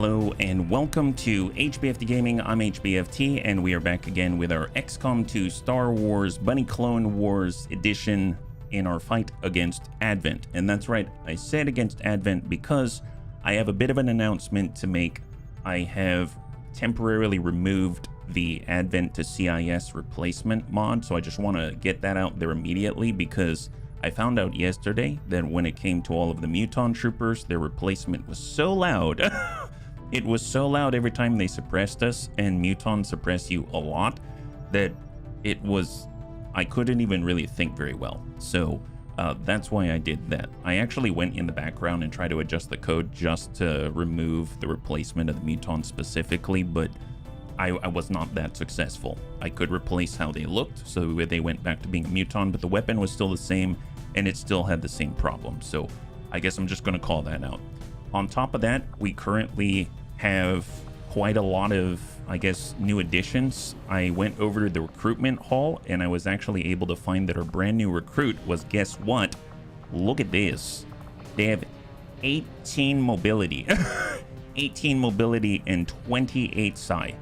Hello and welcome to HBFT Gaming. I'm HBFT and we are back again with our XCOM 2 Star Wars Bunny Clone Wars edition in our fight against Advent. And that's right, I said against Advent because I have a bit of an announcement to make. I have temporarily removed the Advent to CIS replacement mod, so I just want to get that out there immediately because I found out yesterday that when it came to all of the Muton troopers, their replacement was so loud. It was so loud every time they suppressed us, and Muton suppress you a lot, that I couldn't even really think very well. So that's why I did that. I actually went in the background and tried to adjust the code just to remove the replacement of the Muton specifically, but I was not that successful. I could replace how they looked, so they went back to being a Muton, but the weapon was still the same, and it still had the same problem. So I guess I'm just going to call that out. On top of that, we currently have quite a lot of, I guess, new additions. I went over to the recruitment hall and I was actually able to find that our brand new recruit was, guess what? Look at this. They have 18 mobility. 18 mobility and 28 Psi.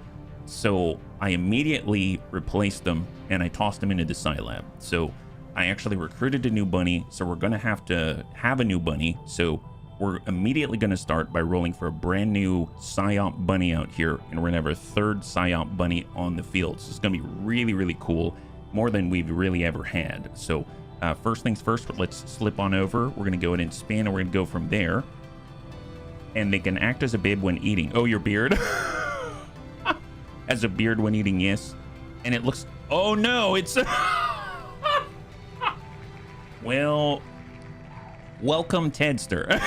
So I immediately replaced them and I tossed them into the Psi lab. So I actually recruited a new bunny. So we're going to have a new bunny. So we're immediately going to start by rolling for a brand new PSYOP bunny out here, and we're going to have our third PSYOP bunny on the field. So it's going to be really, really cool, more than we've really ever had. So first things first, let's slip on over. We're going to go ahead and spin, and we're going to go from there. And they can act as a bib when eating. Oh, your beard. As a beard when eating, yes. And it looks, oh no, it's well, welcome Tedster.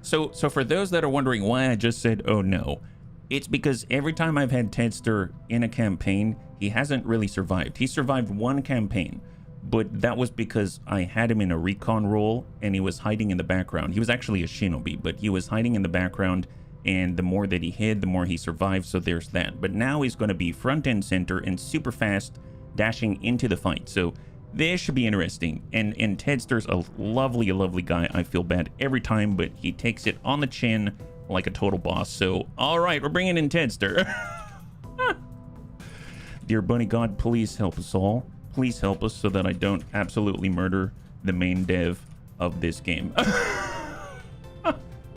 So for those that are wondering why I just said, oh no, it's because every time I've had Tedster in a campaign, he hasn't really survived. He survived one campaign, but that was because I had him in a recon role and he was hiding in the background. He was actually a shinobi, but he was hiding in the background, and the more that he hid, the more he survived, so there's that. But now he's going to be front and center and super fast, dashing into the fight. So this should be interesting. And Tedster's a lovely guy. I feel bad every time, but he takes it on the chin like a total boss. So, all right, we're bringing in Tedster. Dear Bunny God, please help us all. Please help us so that I don't absolutely murder the main dev of this game.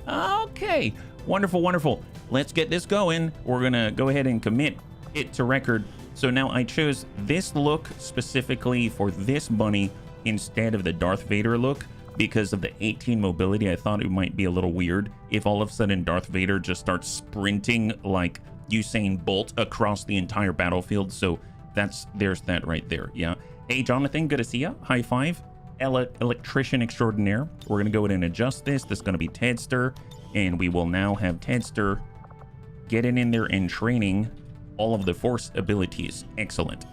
Okay, wonderful. Let's get this going. We're going to go ahead and commit it to record. So now I chose this look specifically for this bunny instead of the Darth Vader look because of the 18 mobility. I thought it might be a little weird if all of a sudden Darth Vader just starts sprinting like Usain Bolt across the entire battlefield. So there's that right there. Yeah. Hey, Jonathan, good to see you. High five. Electrician extraordinaire. We're going to go ahead and adjust this. This is going to be Tedster, and we will now have Tedster getting in there and training all of the force abilities. Excellent.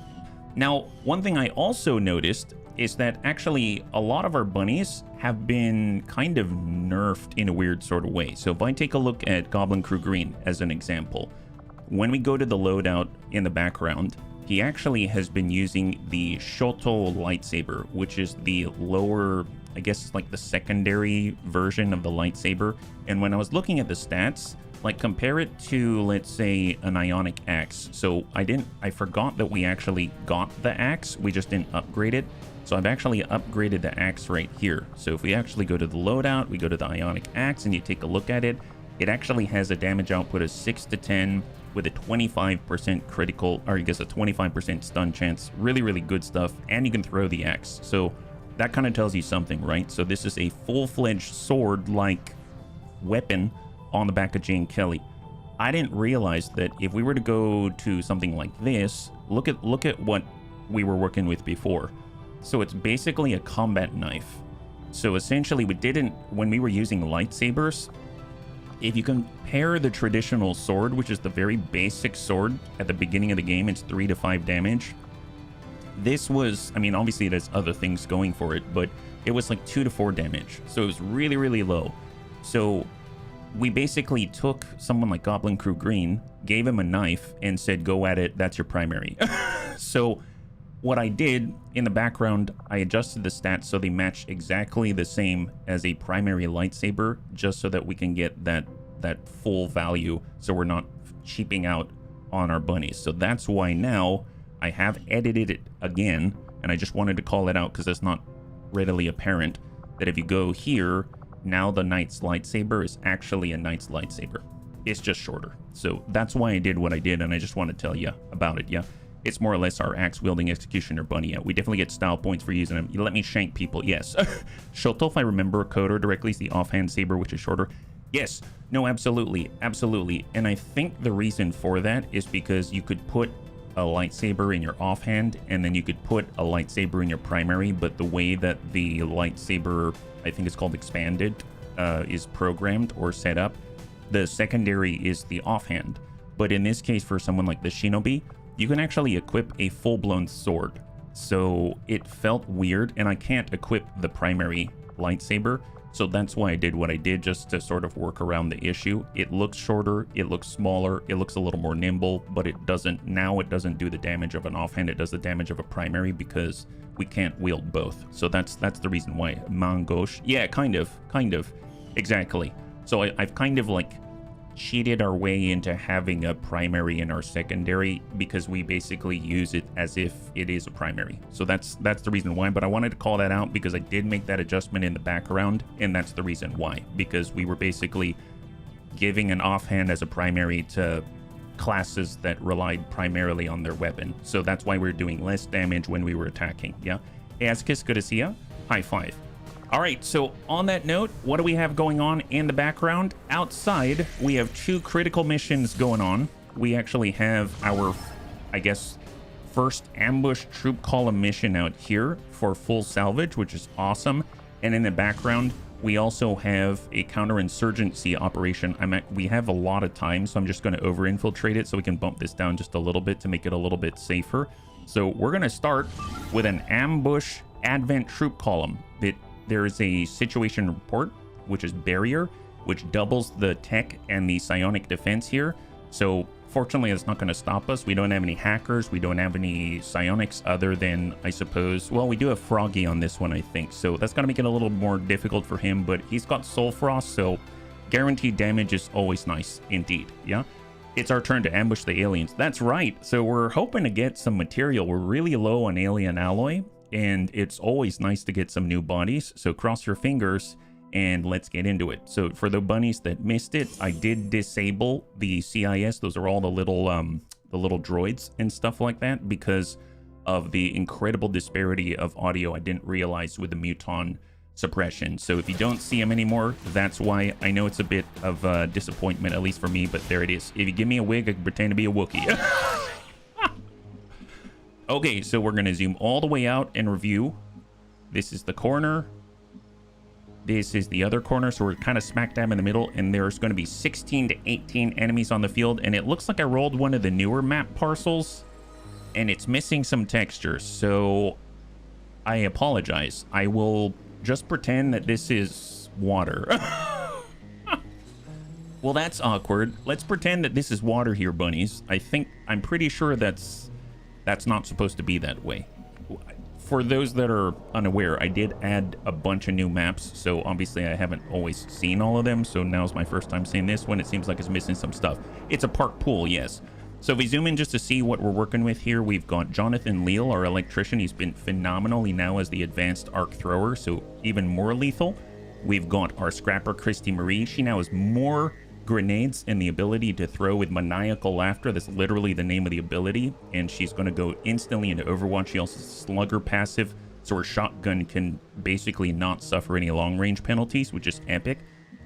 Now, one thing I also noticed is that actually a lot of our bunnies have been kind of nerfed in a weird sort of way. So if I take a look at Goblin Crew Green as an example, when we go to the loadout in the background, he actually has been using the Shoto lightsaber, which is the lower, I guess it's like the secondary version of the lightsaber. And when I was looking at the stats, like compare it to, let's say, an ionic axe. So I forgot that we actually got the axe, we just didn't upgrade it. So I've actually upgraded the axe right here. So if we actually go to the loadout, we go to the ionic axe and you take a look at it, it actually has a damage output of 6 to 10 with a 25% critical, or I guess a 25% stun chance. Really good stuff. And you can throw the axe. So that kind of tells you something, right? So this is a full-fledged sword-like weapon on the back of Jane Kelly. I didn't realize that if we were to go to something like this, look at what we were working with before. So it's basically a combat knife. So essentially when we were using lightsabers, if you compare the traditional sword, which is the very basic sword at the beginning of the game, it's 3 to 5 damage. This was, I mean, obviously it has other things going for it, but it was like 2 to 4 damage. So it was really low. So we basically took someone like Goblin Crew Green, gave him a knife, and said, go at it, that's your primary. So what I did in the background, I adjusted the stats so they match exactly the same as a primary lightsaber, just so that we can get that that full value, so we're not cheaping out on our bunnies. So that's why now I have edited it again, and I just wanted to call it out because it's not readily apparent that if you go here, now the Knight's lightsaber is actually a Knight's lightsaber. It's just shorter. So that's why I did what I did, and I just want to tell you about it. Yeah, it's more or less our axe-wielding executioner bunny. Yeah, we definitely get style points for using them. You let me shank people, yes. Shoto, if I remember, Kotor directly is the offhand saber, which is shorter. Yes, no, absolutely, absolutely. And I think the reason for that is because you could put a lightsaber in your offhand, and then you could put a lightsaber in your primary, but the way that the lightsaber, I think it's called expanded, is programmed or set up, the secondary is the offhand. But in this case, for someone like the Shinobi, you can actually equip a full-blown sword. So it felt weird, and I can't equip the primary lightsaber. So that's why I did what I did, just to sort of work around the issue. It looks shorter, it looks smaller, it looks a little more nimble, but it doesn't do the damage of an offhand, it does the damage of a primary because we can't wield both. So that's the reason why. Main gauche. Yeah, kind of. Exactly. So I've kind of like cheated our way into having a primary in our secondary because we basically use it as if it is a primary. So that's the reason why, but I wanted to call that out because I did make that adjustment in the background, and that's the reason why, because we were basically giving an offhand as a primary to classes that relied primarily on their weapon. So that's why we're doing less damage when we were attacking. Yeah. Hey, Azkis, good to see ya. High five. All right, so on that note, what do we have going on in the background? Outside, we have 2 critical missions going on. We actually have our, I guess, first ambush troop column mission out here for full salvage, which is awesome. And in the background, we also have a counterinsurgency operation. We have a lot of time, so I'm just going to over-infiltrate it so we can bump this down just a little bit to make it a little bit safer. So we're going to start with an ambush advent troop column. There is a situation report, which is barrier, which doubles the tech and the psionic defense here. So fortunately, it's not going to stop us. We don't have any hackers. We don't have any psionics other than, I suppose, well, we do have Froggy on this one, I think. So that's going to make it a little more difficult for him, but he's got Soul Frost, so guaranteed damage is always nice indeed. Yeah. It's our turn to ambush the aliens. That's right. So we're hoping to get some material. We're really low on alien alloy, and it's always nice to get some new bodies. So cross your fingers and let's get into it. So for the bunnies that missed it, I did disable the CIS. Those are all the little droids and stuff like that because of the incredible disparity of audio I didn't realize with the Muton suppression. So if you don't see them anymore, that's why. I know it's a bit of a disappointment, at least for me, but there it is. If you give me a wig, I can pretend to be a Wookiee. Okay, so we're going to zoom all the way out and review. This is the corner. This is the other corner, so we're kind of smack dab in the middle, and there's going to be 16 to 18 enemies on the field, and it looks like I rolled one of the newer map parcels, and it's missing some texture, so I apologize. I will just pretend that this is water. Well, that's awkward. Let's pretend that this is water here, bunnies. I'm pretty sure that's not supposed to be that way. For those that are unaware, I did add a bunch of new maps, so obviously I haven't always seen all of them, so now's my first time seeing this one. It seems like it's missing some stuff. It's a park pool, yes. So if we zoom in just to see what we're working with here, we've got Jonathan Leal, our electrician. He's been phenomenally now as the advanced arc thrower, so even more lethal. We've got our scrapper, Christy Marie. She now has more grenades and the ability to throw with maniacal laughter. That's literally the name of the ability, and she's going to go instantly into Overwatch. She also has slugger passive, so her shotgun can basically not suffer any long range penalties, which is epic.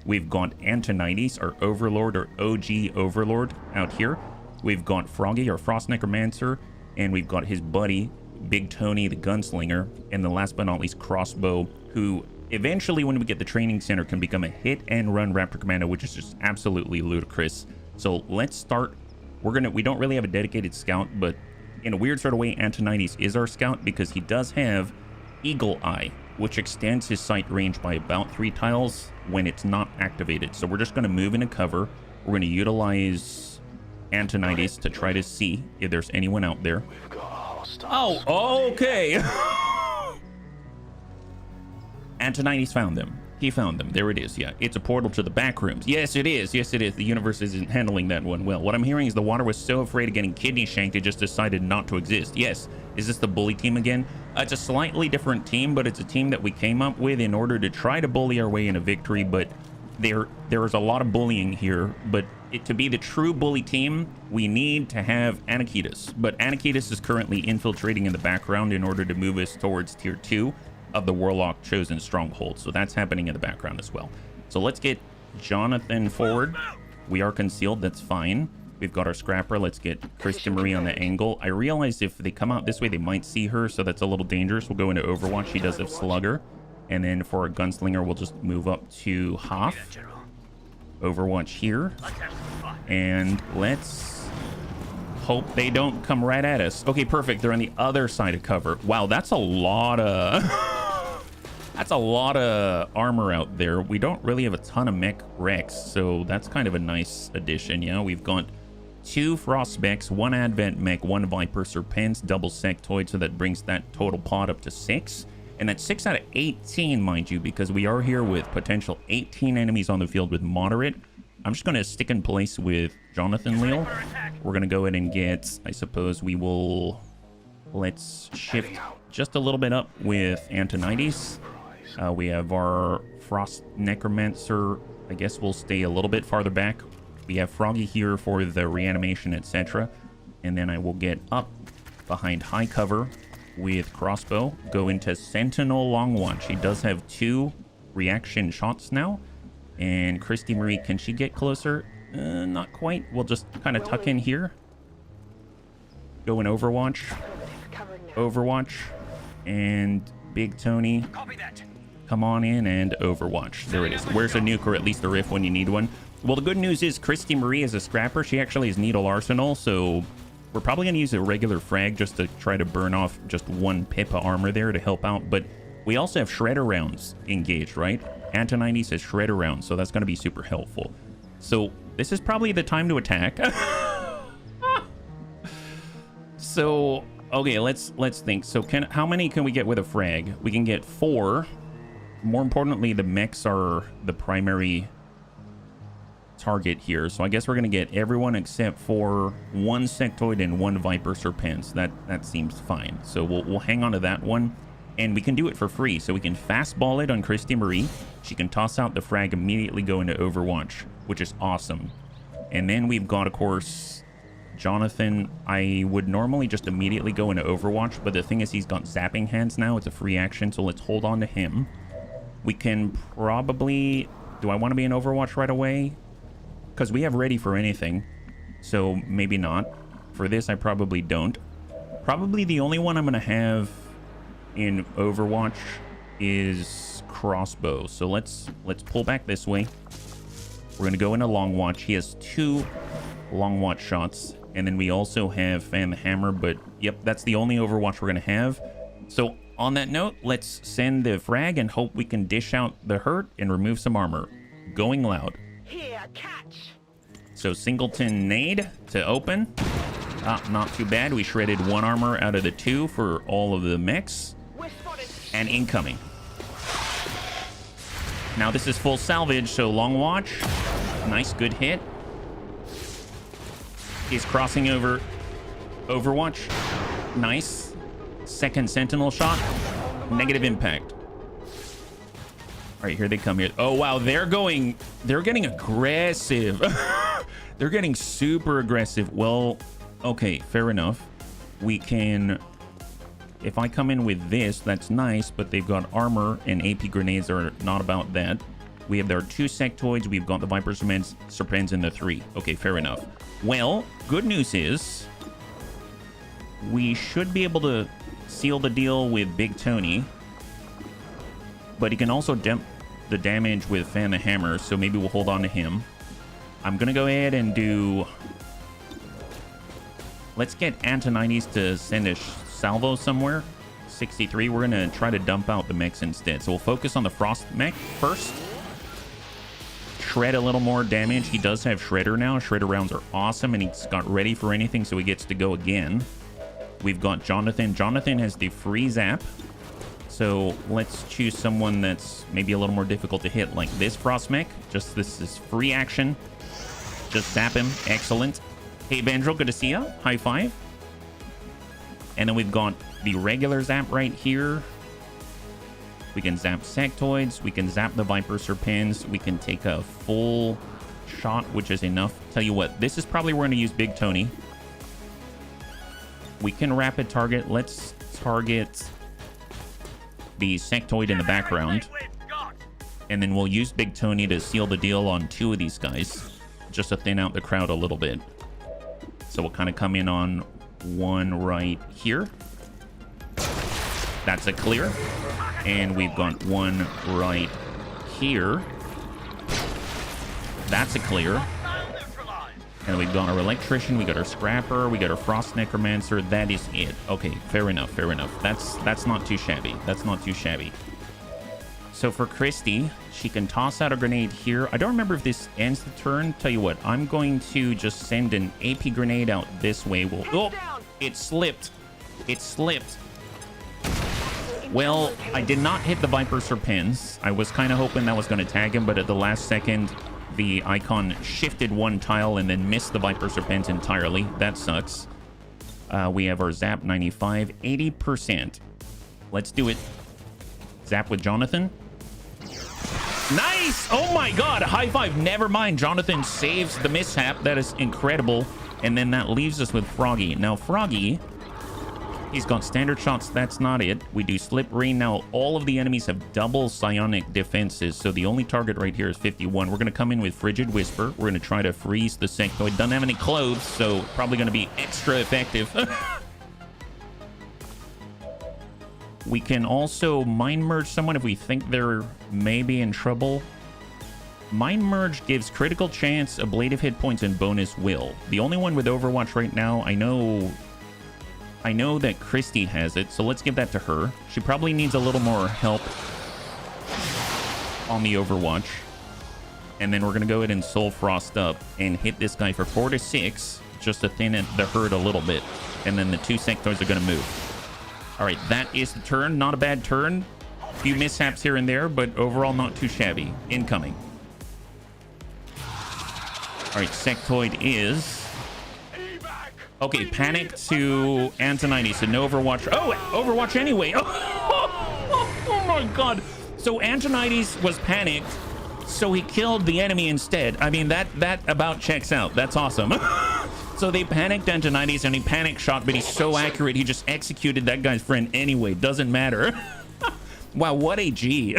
We've got Antonides, our overlord, or OG overlord out here. We've got Froggy, our frost necromancer, and we've got his buddy Big Tony the gunslinger, and the last but not least Crossbow, who eventually, when we get the training center, can become a hit and run Raptor Commando, which is just absolutely ludicrous. So let's start. We don't really have a dedicated scout, but in a weird sort of way, Antonides is our scout because he does have Eagle Eye, which extends his sight range by about 3 tiles when it's not activated. So we're just going to move into cover. We're going to utilize Antonides to try to see if there's anyone out there. Oh, okay. Antonides found them. He found them. There it is. Yeah, it's a portal to the back rooms. Yes, it is. Yes, it is. The universe isn't handling that one well. What I'm hearing is the water was so afraid of getting kidney shanked, it just decided not to exist. Yes. Is this the bully team again? It's a slightly different team, but it's a team that we came up with in order to try to bully our way in a victory. But there is a lot of bullying here. But to be the true bully team, we need to have Anakitas. But Anakitas is currently infiltrating in the background in order to move us towards tier 2 of the Warlock Chosen Stronghold. So that's happening in the background as well. So let's get Jonathan forward. We are concealed. That's fine. We've got our Scrapper. Let's get Kristen Marie on the angle. I realize if they come out this way, they might see her, so that's a little dangerous. We'll go into Overwatch. She does have Slugger. And then for our Gunslinger, we'll just move up to Hoff. Overwatch here. And let's hope they don't come right at us. Okay, perfect. They're on the other side of cover. Wow, that's a lot of... That's a lot of armor out there. We don't really have a ton of mech Rex, so that's kind of a nice addition. Yeah, we've got 2 Frost Specs, 1 Advent Mech, 1 Viper Serpents, double Sectoid, so that brings that total pot up to 6. And that's 6 out of 18, mind you, because we are here with potential 18 enemies on the field with moderate. I'm just going to stick in place with Jonathan Leal. We're going to go ahead and get, I suppose we will... Let's shift just a little bit up with Antonides. We have our Frost Necromancer. I guess we'll stay a little bit farther back. We have Froggy here for the reanimation, etc. And then I will get up behind high cover with Crossbow. Go into Sentinel Long Watch. She does have 2 reaction shots now. And Christy Marie, can she get closer? Not quite. We'll just kind of tuck in here. Go in Overwatch. Overwatch. And Big Tony. Come on in and Overwatch. There it is. Where's a nuke, or at least a riff when you need one? Well, the good news is Christy Marie is a Scrapper. She actually has Needle Arsenal, so we're probably going to use a regular frag just to try to burn off just 1 pip of armor there to help out. But we also have Shredder rounds engaged, right? Antonides has Shredder rounds, so that's going to be super helpful. So this is probably the time to attack. So, okay, let's think. So how many can we get with a frag? We can get 4. More importantly, the mechs are the primary target here. So I guess we're going to get everyone except for 1 Sectoid and 1 Viper Serpents. That seems fine. So we'll hang on to that one. And we can do it for free. So we can fastball it on Christy Marie. She can toss out the frag, immediately go into Overwatch, which is awesome. And then we've got, of course, Jonathan. I would normally just immediately go into Overwatch, but the thing is he's got zapping hands now. It's a free action, so let's hold on to him. We can probably... Do I want to be in Overwatch right away? Because we have ready for anything. So maybe not. For this, I probably don't. Probably the only one I'm going to have in Overwatch is Crossbow. So let's pull back this way. We're going to go into Long Watch. He has 2 Long Watch shots. And then we also have Fan the Hammer. But yep, that's the only Overwatch we're going to have. So... on that note, let's send the frag and hope we can dish out the hurt and remove some armor. Going loud. Here, catch. So Singleton nade to open. Not too bad. We shredded 1 armor out of the 2 for all of the mechs. And incoming. Now this is full salvage, so Long Watch. Nice, good hit. He's crossing over Overwatch. Nice. Second Sentinel shot. Negative impact. All right, here they come here. Oh, wow. They're getting aggressive. They're getting super aggressive. Well, okay, fair enough. We can... If I come in with this, that's nice, but they've got armor and AP grenades are not about that. We have their 2 Sectoids. We've got the Viper Serpents and the 3. Okay, fair enough. Well, good news is we should be able to seal the deal with Big Tony, but he can also dump the damage with Fan the Hammer, so maybe we'll hold on to him. I'm gonna go ahead and do... Let's get Antonides to send a salvo somewhere. 63. We're gonna try to dump out the mechs instead, so we'll focus on the Frost mech first. Shred a little more damage. He does have Shredder now. Shredder rounds are awesome, and he's got ready for anything, so he gets to go again. We've got Jonathan. Jonathan has the free zap. So let's choose someone that's maybe a little more difficult to hit, like this Frost Mech. Just this is free action. Just zap him. Excellent. Hey, Vandrel, good to see ya. High five. And then we've got the regular zap right here. We can zap sectoids. We can zap the Viper Serpens. We can take a full shot, which is enough. Tell you what, this is probably we're going to use Big Tony. We can rapid target. Let's target the sectoid in the background. And then we'll use Big Tony to seal the deal on 2 of these guys, just to thin out the crowd a little bit. So we'll kind of come in on 1 right here. That's a clear. And we've got 1 right here. That's a clear. And we've got our Electrician, we got our Scrapper, we got our Frost Necromancer. That is it. Okay, fair enough, fair enough. That's not too shabby. That's not too shabby. So for Christy, she can toss out a grenade here. I don't remember if this ends the turn. Tell you what, I'm going to just send an AP grenade out this way. Oh, it slipped. It slipped. Well, I did not hit the Viper Serpens. I was kind of hoping that was going to tag him, but at the last second, the icon shifted 1 tile and then missed the Viper Serpens entirely. That sucks. We have our Zap 95, 80%. Let's do it. Zap with Jonathan. Nice! Oh my god, high five. Never mind. Jonathan saves the mishap. That is incredible. And then that leaves us with Froggy. Now, Froggy, he's got standard shots. That's not it. We do Slip Rain. Now, all of the enemies have double psionic defenses, so the only target right here is 51. We're going to come in with Frigid Whisper. We're going to try to freeze the sectoid. Doesn't have any clothes, so probably going to be extra effective. We can also Mind Merge someone if we think they're maybe in trouble. Mind Merge gives critical chance, ablative hit points, and bonus will. The only one with Overwatch right now, I know that Christy has it, so let's give that to her. She probably needs a little more help on the Overwatch. And then we're going to go ahead and Soul Frost up and hit this guy for 4 to 6, just to thin the herd a little bit. And then the 2 sectoids are going to move. All right, that is the turn. Not a bad turn. A few mishaps here and there, but overall not too shabby. Incoming. All right, sectoid is... Okay, panic to Antonides, so no Overwatch. Oh, Overwatch anyway. Oh my god. So Antonides was panicked, so he killed the enemy instead. I mean, that about checks out. That's awesome. So they panicked Antonides, and he panic shot, but he's so accurate, he just executed that guy's friend anyway. Doesn't matter. Wow, what a G.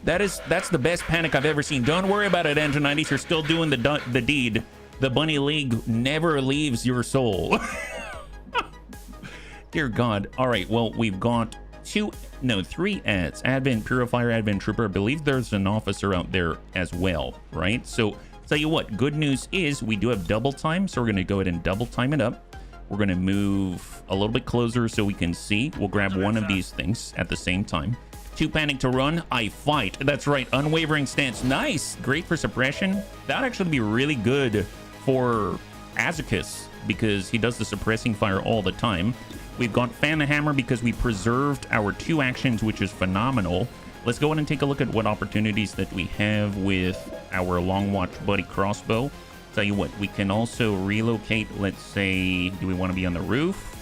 That's the best panic I've ever seen. Don't worry about it, Antonides. You're still doing the deed. The Bunny League never leaves your soul. Dear God. All right, well, we've got 3 ads. Advent Purifier, Advent Trooper. I believe there's an officer out there as well, right? So, tell you what, good news is we do have double time, so we're going to go ahead and double time it up. We're going to move a little bit closer so we can see. We'll grab one of these things at the same time. 2 panic to run. I fight. That's right. Unwavering stance. Nice. Great for suppression. That'd actually be really good for Azucus because he does the suppressing fire all the time. We've got Fan the Hammer because we preserved our 2 actions, which is phenomenal. Let's go ahead and take a look at what opportunities that we have with our Long Watch Buddy Crossbow. Tell you what, we can also relocate. Let's say, do we want to be on the roof?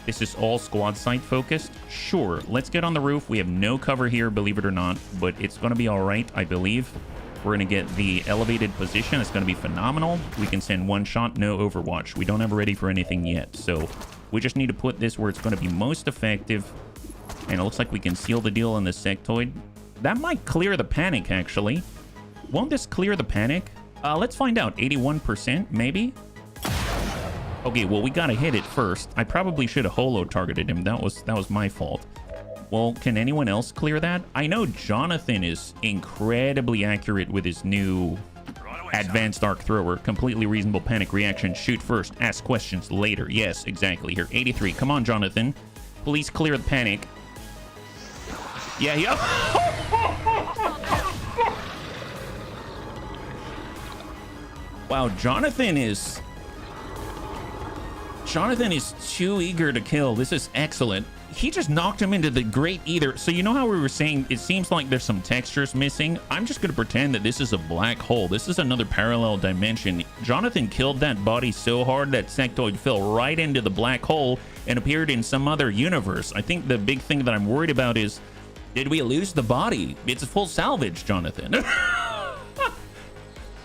This is all squad site focused. Sure, let's get on the roof. We have no cover here, believe it or not, but it's going to be all right, I believe. We're going to get the elevated position. It's going to be phenomenal. We can send 1 shot, no Overwatch. We don't have ready for anything yet, so we just need to put this where it's going to be most effective. And it looks like we can seal the deal on the sectoid. That might clear the panic, actually. Won't this clear the panic? Let's find out. 81%, maybe? Okay, well, we gotta hit it first. I probably should have holo targeted him. That was my fault. Well, can anyone else clear that? I know Jonathan is incredibly accurate with his new advanced arc thrower. Completely reasonable panic reaction. Shoot first, ask questions later. Yes, exactly. Here, 83. Come on, Jonathan. Please clear the panic. Yeah, Wow, Jonathan is too eager to kill. This is excellent. he just knocked him into the Great Ether. So you know how we were saying it seems like there's some textures missing? I'm just going to pretend that this is a black hole. This is another parallel dimension. Jonathan killed that body so hard that sectoid fell right into the black hole and appeared in some other universe. I think the big thing that I'm worried about is, did we lose the body? It's a full salvage, Jonathan.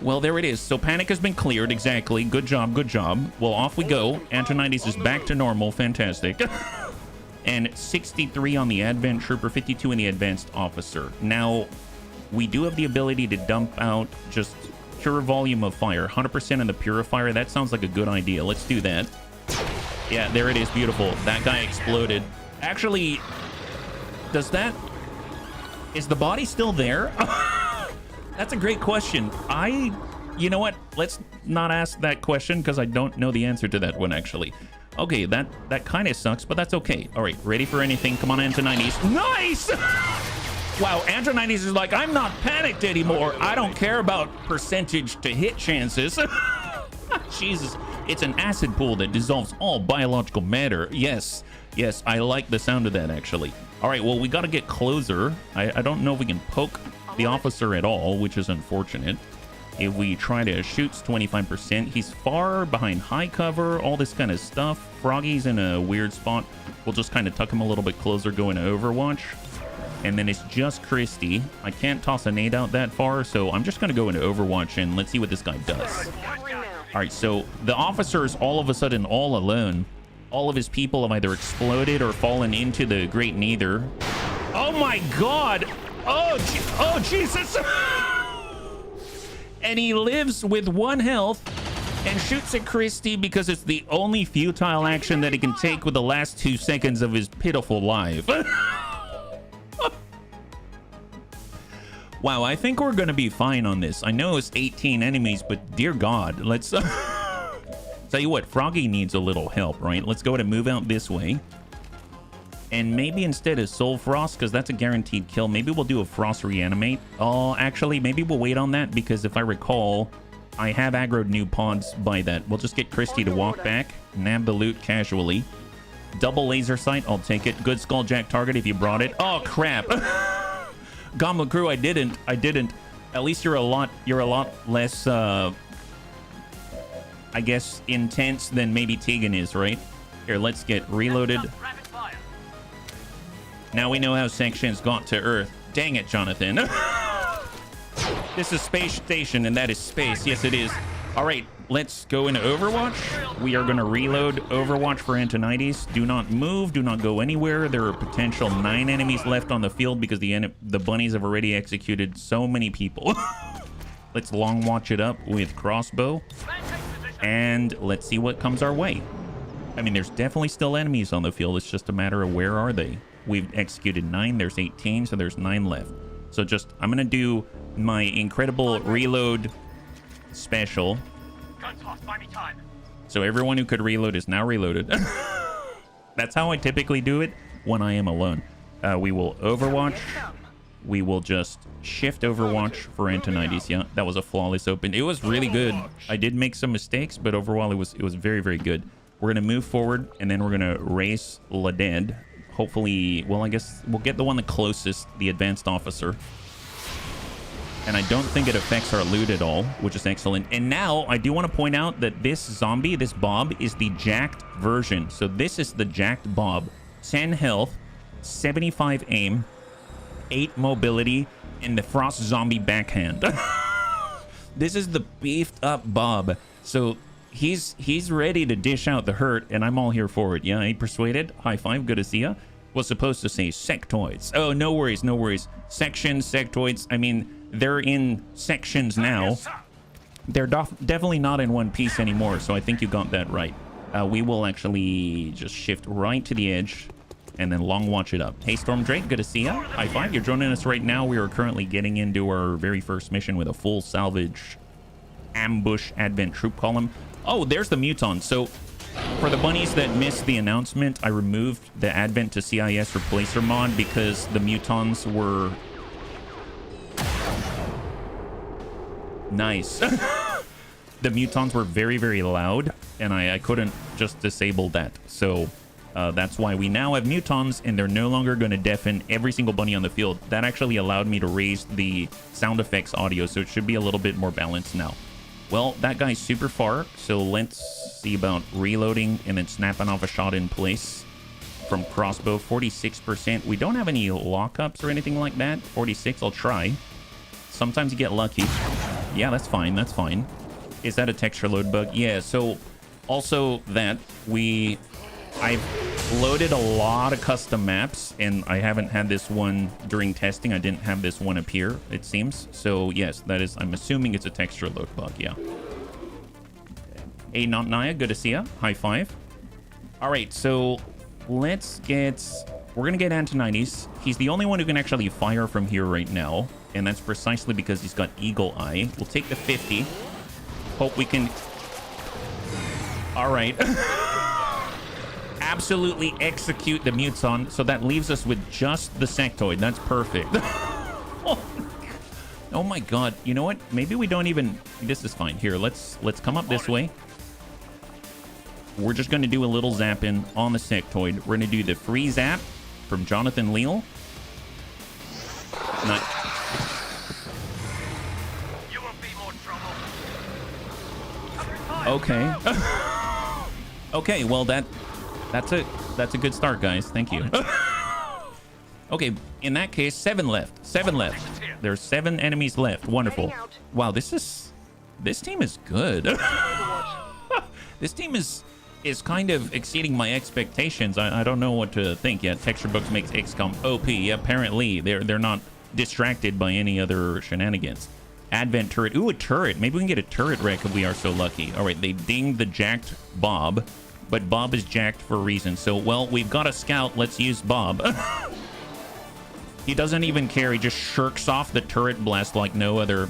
Well, there it is. So panic has been cleared. Exactly. Good job. Good job. Well, off we go. Antonides is back to normal. Fantastic. And 63 on the Advent Trooper, 52 in the Advanced Officer. Now, we do have the ability to dump out just pure volume of fire. 100% in the Purifier. That sounds like a good idea. Let's do that. Yeah, there it is. Beautiful. That guy exploded. Actually, is the body still there? That's a great question. You know what? Let's not ask that question because I don't know the answer to that one, actually. Okay, that kind of sucks, but that's okay. All right, ready for anything? Come on, Antonides. Nice! Wow, Antonides is like, I'm not panicked anymore. I don't care about percentage to hit chances. Jesus, it's an acid pool that dissolves all biological matter. Yes, I like the sound of that, actually. All right, well, we got to get closer. I don't know if we can poke the officer at all, which is unfortunate. If we try to shoot 25%, he's far behind high cover, all this kind of stuff. Froggy's in a weird spot. We'll just kind of tuck him a little bit closer, go into Overwatch. And then it's just Christie. I can't toss a nade out that far, so I'm just going to go into Overwatch and let's see what this guy does. All right, so the officer is all of a sudden all alone. All of his people have either exploded or fallen into the Great Neither. Oh my God! Oh, Jesus! And he lives with 1 health and shoots at Christie because it's the only futile action that he can take with the last 2 seconds of his pitiful life. Wow, I think we're going to be fine on this. I know it's 18 enemies, but dear God, let's... Tell you what, Froggy needs a little help, right? Let's go ahead and move out this way. And maybe instead of Soul Frost, because that's a guaranteed kill, maybe we'll do a Frost Reanimate. Oh, actually, maybe we'll wait on that, because if I recall, I have aggroed new pods by that. We'll just get Christie to walk back, nab the loot casually. Double laser sight, I'll take it. Good Skulljack target if you brought it. Oh, crap. Gomla Crew, I didn't. At least you're a lot less, I guess, intense than maybe Tegan is, right? Here, let's get reloaded. Now we know how sections got to Earth. Dang it, Jonathan. This is Space Station, and that is space. Yes, it is. All right, let's go into Overwatch. We are going to reload Overwatch for Antonides. Do not move. Do not go anywhere. There are potential 9 enemies left on the field because the bunnies have already executed so many people. Let's long watch it up with crossbow. And let's see what comes our way. I mean, there's definitely still enemies on the field. It's just a matter of where are they. We've executed 9. There's 18, so there's 9 left. So just, I'm going to do my incredible reload special. So everyone who could reload is now reloaded. That's how I typically do it when I am alone. We will Overwatch. We will just shift Overwatch for Antonides. Yeah, that was a flawless open. It was really good. I did make some mistakes, but overall it was very, very good. We're going to move forward, and then we're going to race La Dead. Hopefully, well, I guess we'll get the one the closest, the Advanced Officer. And I don't think it affects our loot at all, which is excellent. And now, I do want to point out that this zombie, this Bob, is the jacked version. So this is the jacked Bob. 10 health, 75 aim, 8 mobility, and the Frost Zombie backhand. This is the beefed up Bob. So he's ready to dish out the hurt, and I'm all here for it. Yeah, I persuaded. High five, good to see ya. Was supposed to say sectoids. Oh, no worries, no worries. Sections, sectoids. I mean, they're in sections now. They're definitely not in one piece anymore, so I think you got that right. We will actually just shift right to the edge and then long watch it up. Hey, Storm Drake, good to see ya. High five, you're joining us right now. We are currently getting into our very first mission with a full salvage ambush Advent troop column. Oh, there's the Muton. So for the bunnies that missed the announcement, I removed the Advent to CIS replacer mod because the Mutons were... Nice. The Mutons were very, very loud, and I couldn't just disable that. So That's why we now have mutons, and they're no longer going to deafen every single bunny on the field. That actually allowed me to raise the sound effects audio, so it should be a little bit more balanced now. Well, that guy's super far, so let's see about reloading and then snapping off a shot in place from crossbow. 46%. We don't have any lockups or anything like that. 46, I'll try. Sometimes you get lucky. Yeah, that's fine. That's fine. Is that a texture load bug? Yeah, so also that I've loaded a lot of custom maps, and I haven't had this one during testing. I didn't have this one appear, it seems. So yes, that is, I'm assuming it's a texture load bug, yeah. Hey, Not Naya, good to see ya. High five. All right, so let's get, we're gonna get Antonides. He's the only one who can actually fire from here right now, and that's precisely because he's got Eagle Eye. We'll take the 50. Hope we can, all right. Absolutely execute the muton, so that leaves us with just the sectoid. That's perfect. Oh my god. You know what? Maybe we don't even, this is fine. Here, let's come up this way. We're just going to do a little zap in on the sectoid. We're going to do the free zap from Jonathan Leal. Not, You will be more trouble. okay. Okay, well that's a good start, guys. Thank you. Okay, in that case, 7 left. 7 left. There's 7 enemies left. Wonderful. Wow, this team is good. This team is kind of exceeding my expectations. I don't know what to think yet. Texture Books makes XCOM OP. Apparently, they're not distracted by any other shenanigans. Advent turret. Ooh, a turret. Maybe we can get a turret wreck if we are so lucky. All right, they dinged the jacked Bob. But Bob is jacked for a reason. So, well, we've got a scout. Let's use Bob. He doesn't even care. He just shirks off the turret blast like no other. All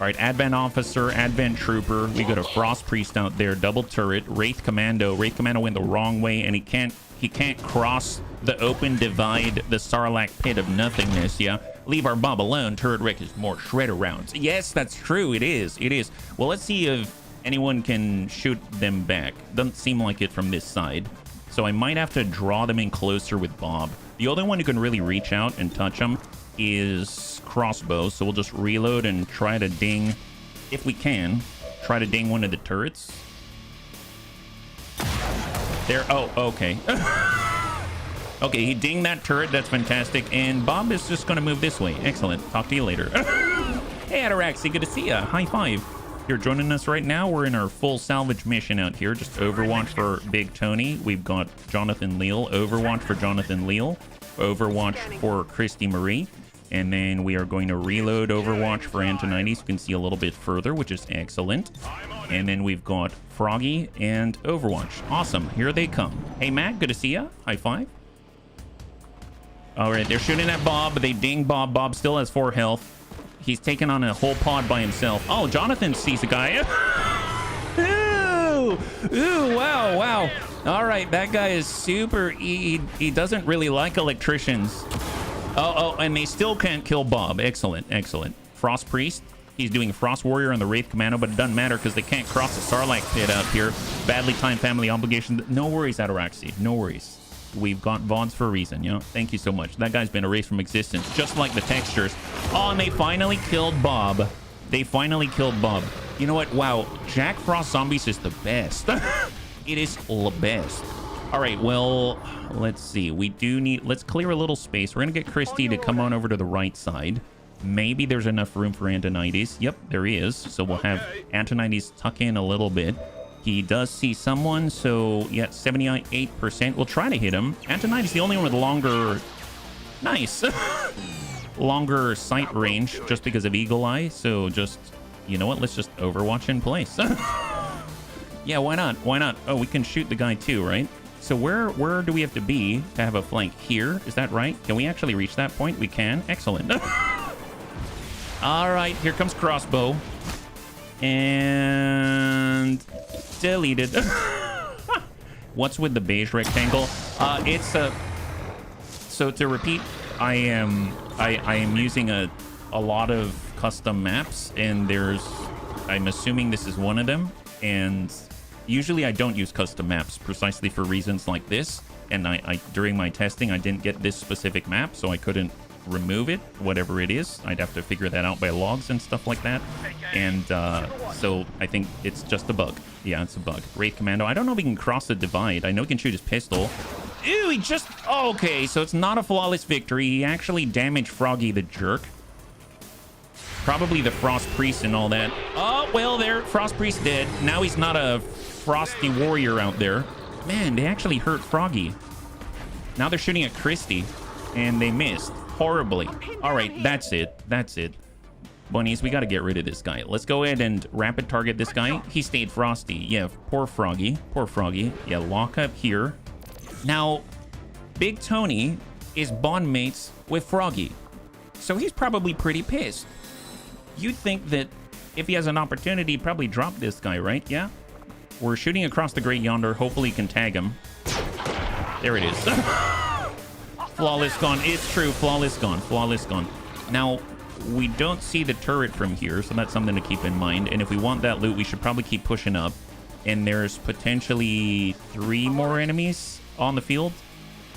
right, Advent Officer, Advent Trooper. We got a Frost Priest out there. Double turret. Wraith Commando. Wraith Commando went the wrong way, and he can't cross the open divide, the Sarlacc pit of nothingness, yeah? Leave our Bob alone. Turret wreck is more shredder rounds. Yes, that's true. It is. It is. Well, let's see if anyone can shoot them back. Doesn't seem like it from this side. So I might have to draw them in closer with Bob. The only one who can really reach out and touch them is crossbow. So we'll just reload and try to ding, if we can, try to ding one of the turrets. There, oh, okay. Okay, he dinged that turret. That's fantastic. And Bob is just going to move this way. Excellent. Talk to you later. Hey, Ataraxi, good to see ya. High five. You're joining us right now. We're in our full salvage mission out here. Just Overwatch for Big Tony. We've got Jonathan Leal. Overwatch for Jonathan Leal. Overwatch for Christy Marie. And then we are going to reload Overwatch for Antonides. You can see a little bit further, which is excellent. And then we've got Froggy and Overwatch. Awesome. Here they come. Hey, Matt. Good to see ya. High five. All right. They're shooting at Bob. They ding Bob. Bob still has 4 health. He's taken on a whole pod by himself. Oh, Jonathan sees a guy. Ooh, ooh, wow, wow. All right, that guy is super. He doesn't really like electricians. Oh, and they still can't kill Bob. Excellent, excellent. Frost Priest. He's doing Frost Warrior on the Wraith Commando, but it doesn't matter because they can't cross the Sarlacc pit out here. Badly timed family obligation. No worries, Ataraxi. No worries. We've got VODs for a reason, you know? Thank you so much. That guy's been erased from existence, just like the textures. Oh, and they finally killed Bob. They finally killed Bob. You know what? Wow. Jack Frost Zombies is the best. It is the best. All right, well, let's see. We do need... Let's clear a little space. We're going to get Christy to come on over to the right side. Maybe there's enough room for Antonides. Yep, there is. So we'll have Antonides tuck in a little bit. He does see someone, so yeah, 78%. We'll try to hit him. Antonides is the only one with longer... Nice. Longer sight range just because of Eagle Eye. So just, you know what? Let's just Overwatch in place. Yeah, why not? Why not? Oh, we can shoot the guy too, right? So where do we have to be to have a flank? Here, is that right? Can we actually reach that point? We can. Excellent. All right, here comes crossbow. And deleted. What's with the beige rectangle? It's a... So to repeat, I am using a lot of custom maps, and I'm assuming this is one of them. And usually I don't use custom maps precisely for reasons like this. And I during my testing, I didn't get this specific map, so I couldn't remove it, whatever it is. I'd have to figure that out by logs and stuff like that. And so I think it's just a bug. Yeah, it's a bug. Wraith Commando. I don't know if he can cross the divide. I know he can shoot his pistol. Ew, he just... Okay, so it's not a flawless victory. He actually damaged Froggy the jerk. Probably the Frost Priest and all that. Oh, well, there. Frost Priest dead. Now he's not a frosty warrior out there. Man, they actually hurt Froggy. Now they're shooting at Christy, and they missed horribly. All right, that's it. That's it. Bunnies, we got to get rid of this guy. Let's go ahead and rapid target this guy. He stayed frosty. Yeah, poor Froggy. Poor Froggy. Yeah, lock up here. Now, Big Tony is bond mates with Froggy, so he's probably pretty pissed. You'd think that if he has an opportunity, he'd probably drop this guy, right? Yeah? We're shooting across the Great Yonder. Hopefully he can tag him. There it is. Flawless gone. It's true. Flawless gone. Flawless gone. Now, we don't see the turret from here, so that's something to keep in mind. And if we want that loot, we should probably keep pushing up. And there's potentially 3 more enemies on the field,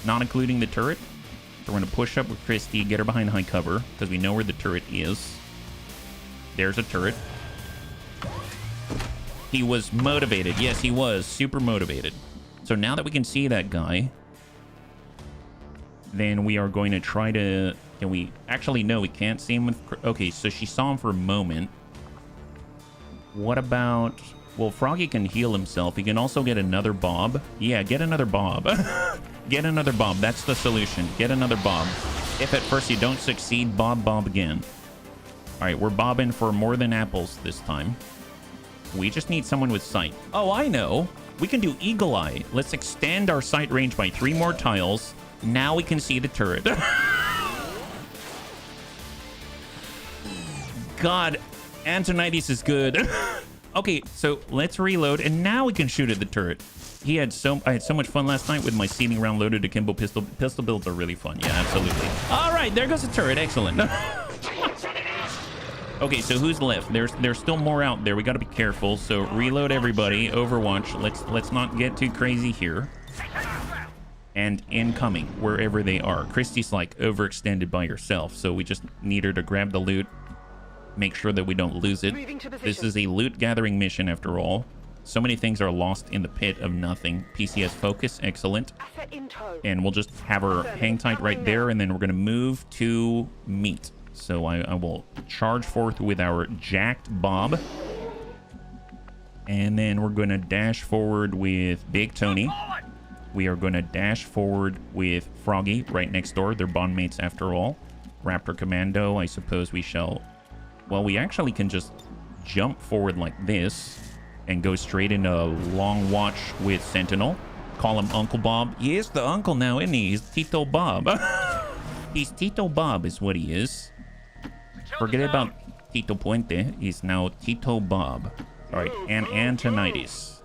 not including the turret. So we're going to push up with Christy, get her behind high cover, because we know where the turret is. There's a turret. He was motivated. Yes, he was super motivated. So now that we can see that guy, then we are going to try to... Can we... Actually, no, we can't see him with... Okay, so she saw him for a moment. What about... Well, Froggy can heal himself. He can also get another Bob. Yeah, get another Bob. Get another Bob. That's the solution. Get another Bob. If at first you don't succeed, Bob again. All right, we're bobbing for more than apples this time. We just need someone with sight. Oh, I know. We can do Eagle Eye. Let's extend our sight range by 3 more tiles. Now we can see the turret. God, Antonides is good. Okay, so let's reload, and now we can shoot at the turret. I had so much fun last night with my seeding round loaded akimbo pistol. Pistol builds are really fun. Yeah, absolutely. All right, there goes the turret. Excellent. Okay, so who's left? There's still more out there. We got to be careful. So reload everybody. Overwatch. Let's not get too crazy here. And incoming wherever they are. Christy's like overextended by herself, so we just need her to grab the loot. Make sure that we don't lose it. This is a loot gathering mission after all. So many things are lost in the pit of nothing. PCS focus, excellent. And we'll just have her hang tight right there, and then we're going to move to meat. So I will charge forth with our jacked Bob. And then we're going to dash forward with Big Tony. We are going to dash forward with Froggy right next door. They're bond mates after all. Raptor Commando, I suppose we shall... Well, we actually can just jump forward like this and go straight into long watch with Sentinel. Call him Uncle Bob. He is the uncle now, isn't he? He's Tito Bob. He's Tito Bob is what he is. Forget about Tito Puente. He's now Tito Bob. All right, and Antonides.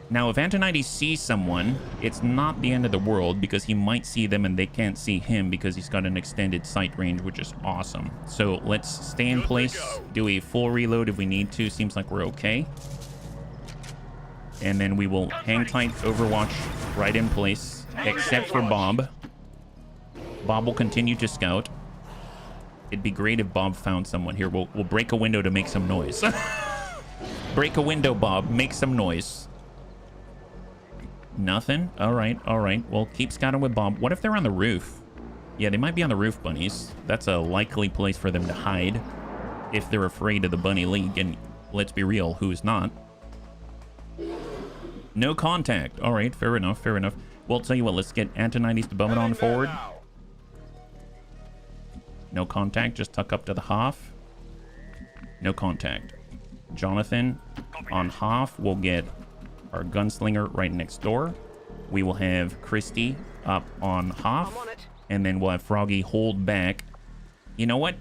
Now, if Antonides sees someone, it's not the end of the world because he might see them and they can't see him because he's got an extended sight range, which is awesome. So let's stay in place, do a full reload if we need to. Seems like we're okay. And then we will hang tight, Overwatch right in place, except for Bob. Bob will continue to scout. It'd be great if Bob found someone here. We'll break a window to make some noise. Break a window, Bob. Make some noise. Nothing? All right, all right. Well, keep scouting with Bob. What if they're on the roof? Yeah, they might be on the roof, Bunnies. That's a likely place for them to hide if they're afraid of the Bunny League. And let's be real, who's not? No contact. All right, fair enough, fair enough. Well, I'll tell you what, let's get Antonides to bum it on forward. No contact, just tuck up to the half. No contact. Jonathan on half. We'll get our gunslinger right next door. We will have Christy up on half, and then we'll have Froggy hold back. You know what?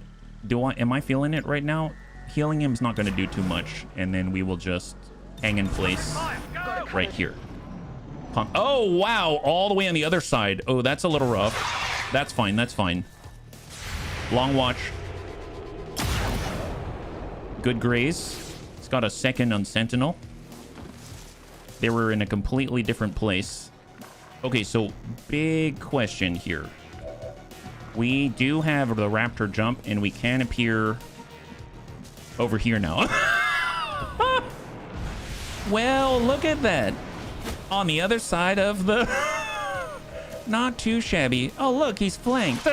Am I feeling it right now? Healing him is not going to do too much, and then we will just hang in place right here. Oh, wow. All the way on the other side. Oh, that's a little rough. That's fine. That's fine. Long watch. Good graze. It's got a second on Sentinel. They were in a completely different place. Okay, so big question here. We do have the raptor jump, and we can appear over here now. Well, look at that. On the other side of the... Not too shabby. Oh, look, he's flanked.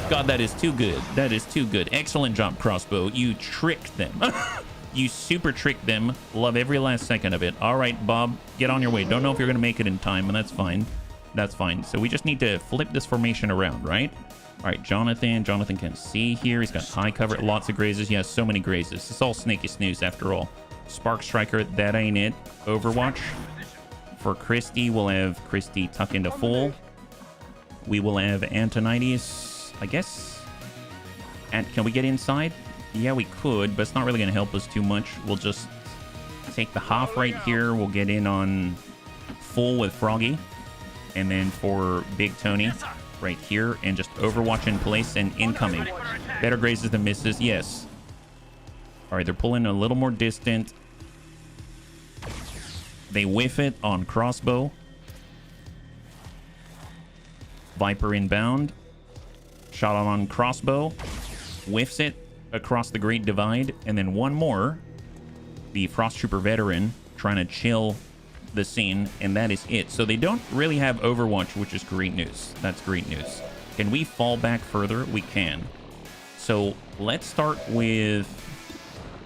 God, that is too good. That is too good. Excellent job, Crossbow. You tricked them. You super tricked them. Love every last second of it. All right, Bob, get on your way. Don't know if you're going to make it in time, and that's fine. That's fine. So we just need to flip this formation around, right? All right, Jonathan. Jonathan can see here. He's got high cover. Lots of grazes. He has so many grazes. It's all snaky snooze after all. Spark Striker, that ain't it. Overwatch. For Christy, we'll have Christy tuck into full. We will have Antonides, I guess. And can we get inside? Yeah, we could, but it's not really going to help us too much. We'll just take the half right here. We'll get in on full with Froggy. And then for Big Tony, right here, and just Overwatch in place and incoming. Better grazes than misses, yes. All right, they're pulling a little more distant. They whiff it on Crossbow. Viper inbound. Shot on Crossbow. Whiffs it across the Great Divide. And then one more. The Frost Trooper veteran trying to chill the scene. And that is it. So they don't really have Overwatch, which is great news. That's great news. Can we fall back further? We can. So let's start with...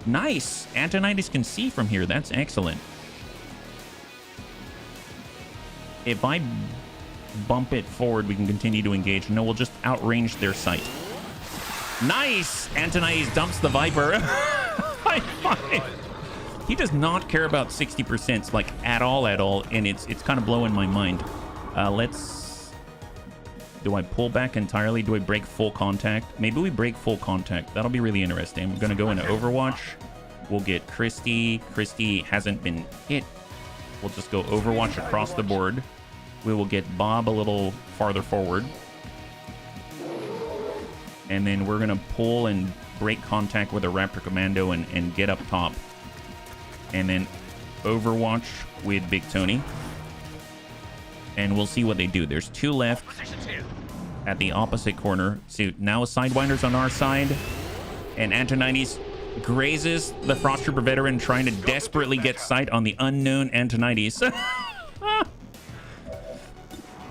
Nice! Antonides can see from here. That's excellent. If I bump it forward, we can continue to engage. No, we'll just outrange their sight. Nice! Antonides dumps the Viper. High five! He does not care about 60%, like, at all, and it's kind of blowing my mind. Let's... Do I pull back entirely? Do I break full contact? Maybe we break full contact. That'll be really interesting. I'm going to go into Overwatch. We'll get Christy. Christy hasn't been hit. We'll just go Overwatch across the board. We will get Bob a little farther forward. And then we're going to pull and break contact with a Raptor Commando and get up top. And then Overwatch with Big Tony. And we'll see what they do. There's two left at the opposite corner. So now a Sidewinder's on our side. And Antonides grazes the Frost Trooper veteran, trying to desperately get sight on the unknown Antonides.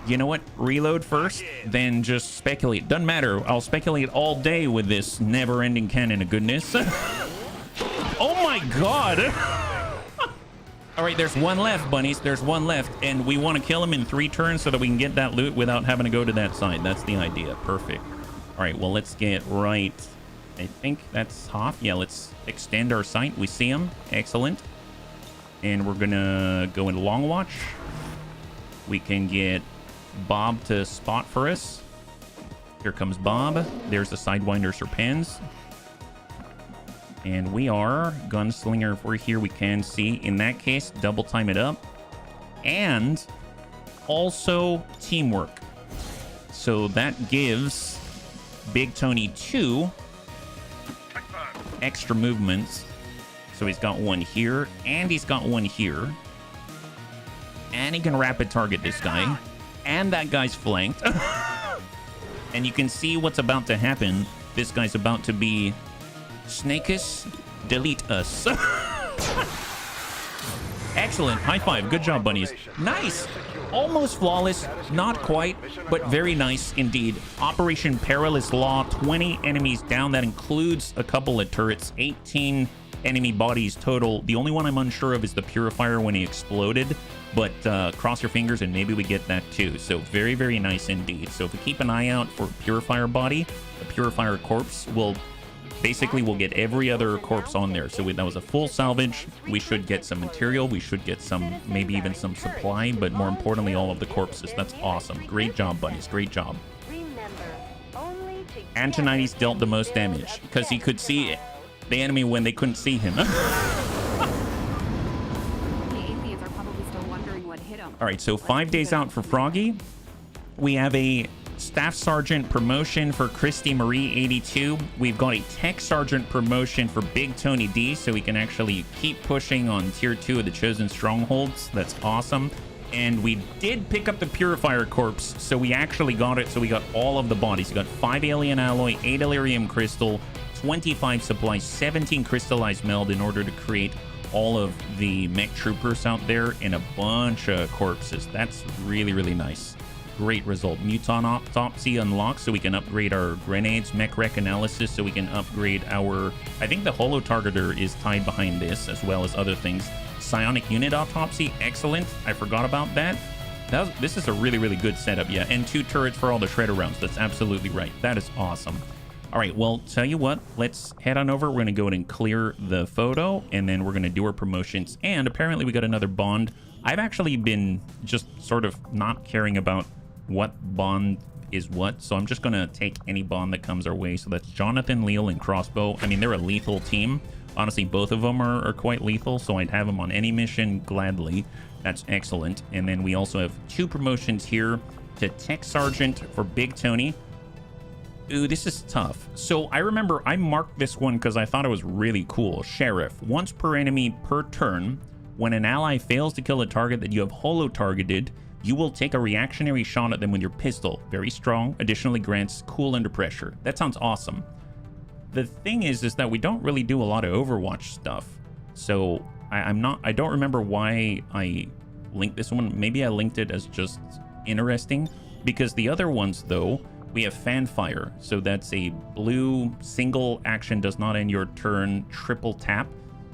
You know what? Reload first, then just speculate. Doesn't matter. I'll speculate all day with this never-ending cannon of goodness. Oh my god! All right, there's one left, bunnies. There's one left, and we want to kill him in 3 turns so that we can get that loot without having to go to that side. That's the idea. Perfect. All right, well, let's get right... I think that's half. Yeah, let's extend our sight. We see him. Excellent. And we're going to go into Long Watch. We can get Bob to spot for us. Here comes Bob. There's the Sidewinder Serpens. And we are Gunslinger. If we're here, we can see. In that case, double time it up. And also teamwork. So that gives Big Tony 2 extra movements. So he's got one here, and he's got one here. And he can rapid target this guy. And that guy's flanked. And you can see what's about to happen. This guy's about to be Snakus, delete us. Excellent. High five. Good job, bunnies. Nice. Almost flawless. Not quite, but very nice indeed. Operation Perilous Law. 20 enemies down. That includes a couple of turrets. 18 enemy bodies total. The only one I'm unsure of is the Purifier when he exploded. But cross your fingers and maybe we get that too. So very, very nice indeed. So if we keep an eye out for Purifier body, the Purifier corpse will... Basically, we'll get every other corpse on there. So that was a full salvage. We should get some material. We should get some, maybe even some supply. But more importantly, all of the corpses. That's awesome. Great job, bunnies. Great job. Antonides dealt the most damage because he could see the enemy when they couldn't see him. All right, so 5 days out for Froggy. We have a Staff Sergeant promotion for Christy Marie 82. We've got a Tech Sergeant promotion for Big Tony D, so we can actually keep pushing on Tier 2 of the Chosen Strongholds. That's awesome. And we did pick up the Purifier Corpse, so we actually got it. So we got all of the bodies. We got 5 Alien Alloy, 8 Elerium Crystal, 25 supplies, 17 Crystallized Meld in order to create all of the mech troopers out there, and a bunch of corpses. That's really, really nice. Great result. Muton Autopsy unlocked, so we can upgrade our grenades. Mech Wreck Analysis, so we can upgrade our... I think the Holo Targeter is tied behind this, as well as other things. Psionic Unit Autopsy, excellent. I forgot about that. This is a really, really good setup, yeah. And 2 turrets for all the Shredder rounds. That's absolutely right. That is awesome. All right, well, tell you what, let's head on over. We're going to go ahead and clear the photo, and then we're going to do our promotions. And apparently we got another bond. I've actually been just sort of not caring about what bond is what, so I'm just going to take any bond that comes our way. So that's Jonathan, Leal, and Crossbow. I mean, they're a lethal team. Honestly, both of them are quite lethal, so I'd have them on any mission gladly. That's excellent. And then we also have 2 promotions here to Tech Sergeant for Big Tony. Ooh, this is tough. So I remember I marked this one because I thought it was really cool. Sheriff. Once per enemy per turn, when an ally fails to kill a target that you have holo targeted, you will take a reactionary shot at them with your pistol. Very strong. Additionally grants cool under pressure. That sounds awesome. The thing is that we don't really do a lot of Overwatch stuff. So I don't remember why I linked this one. Maybe I linked it as just interesting, because the other ones though, we have Fanfire. So that's a blue single action, does not end your turn, triple tap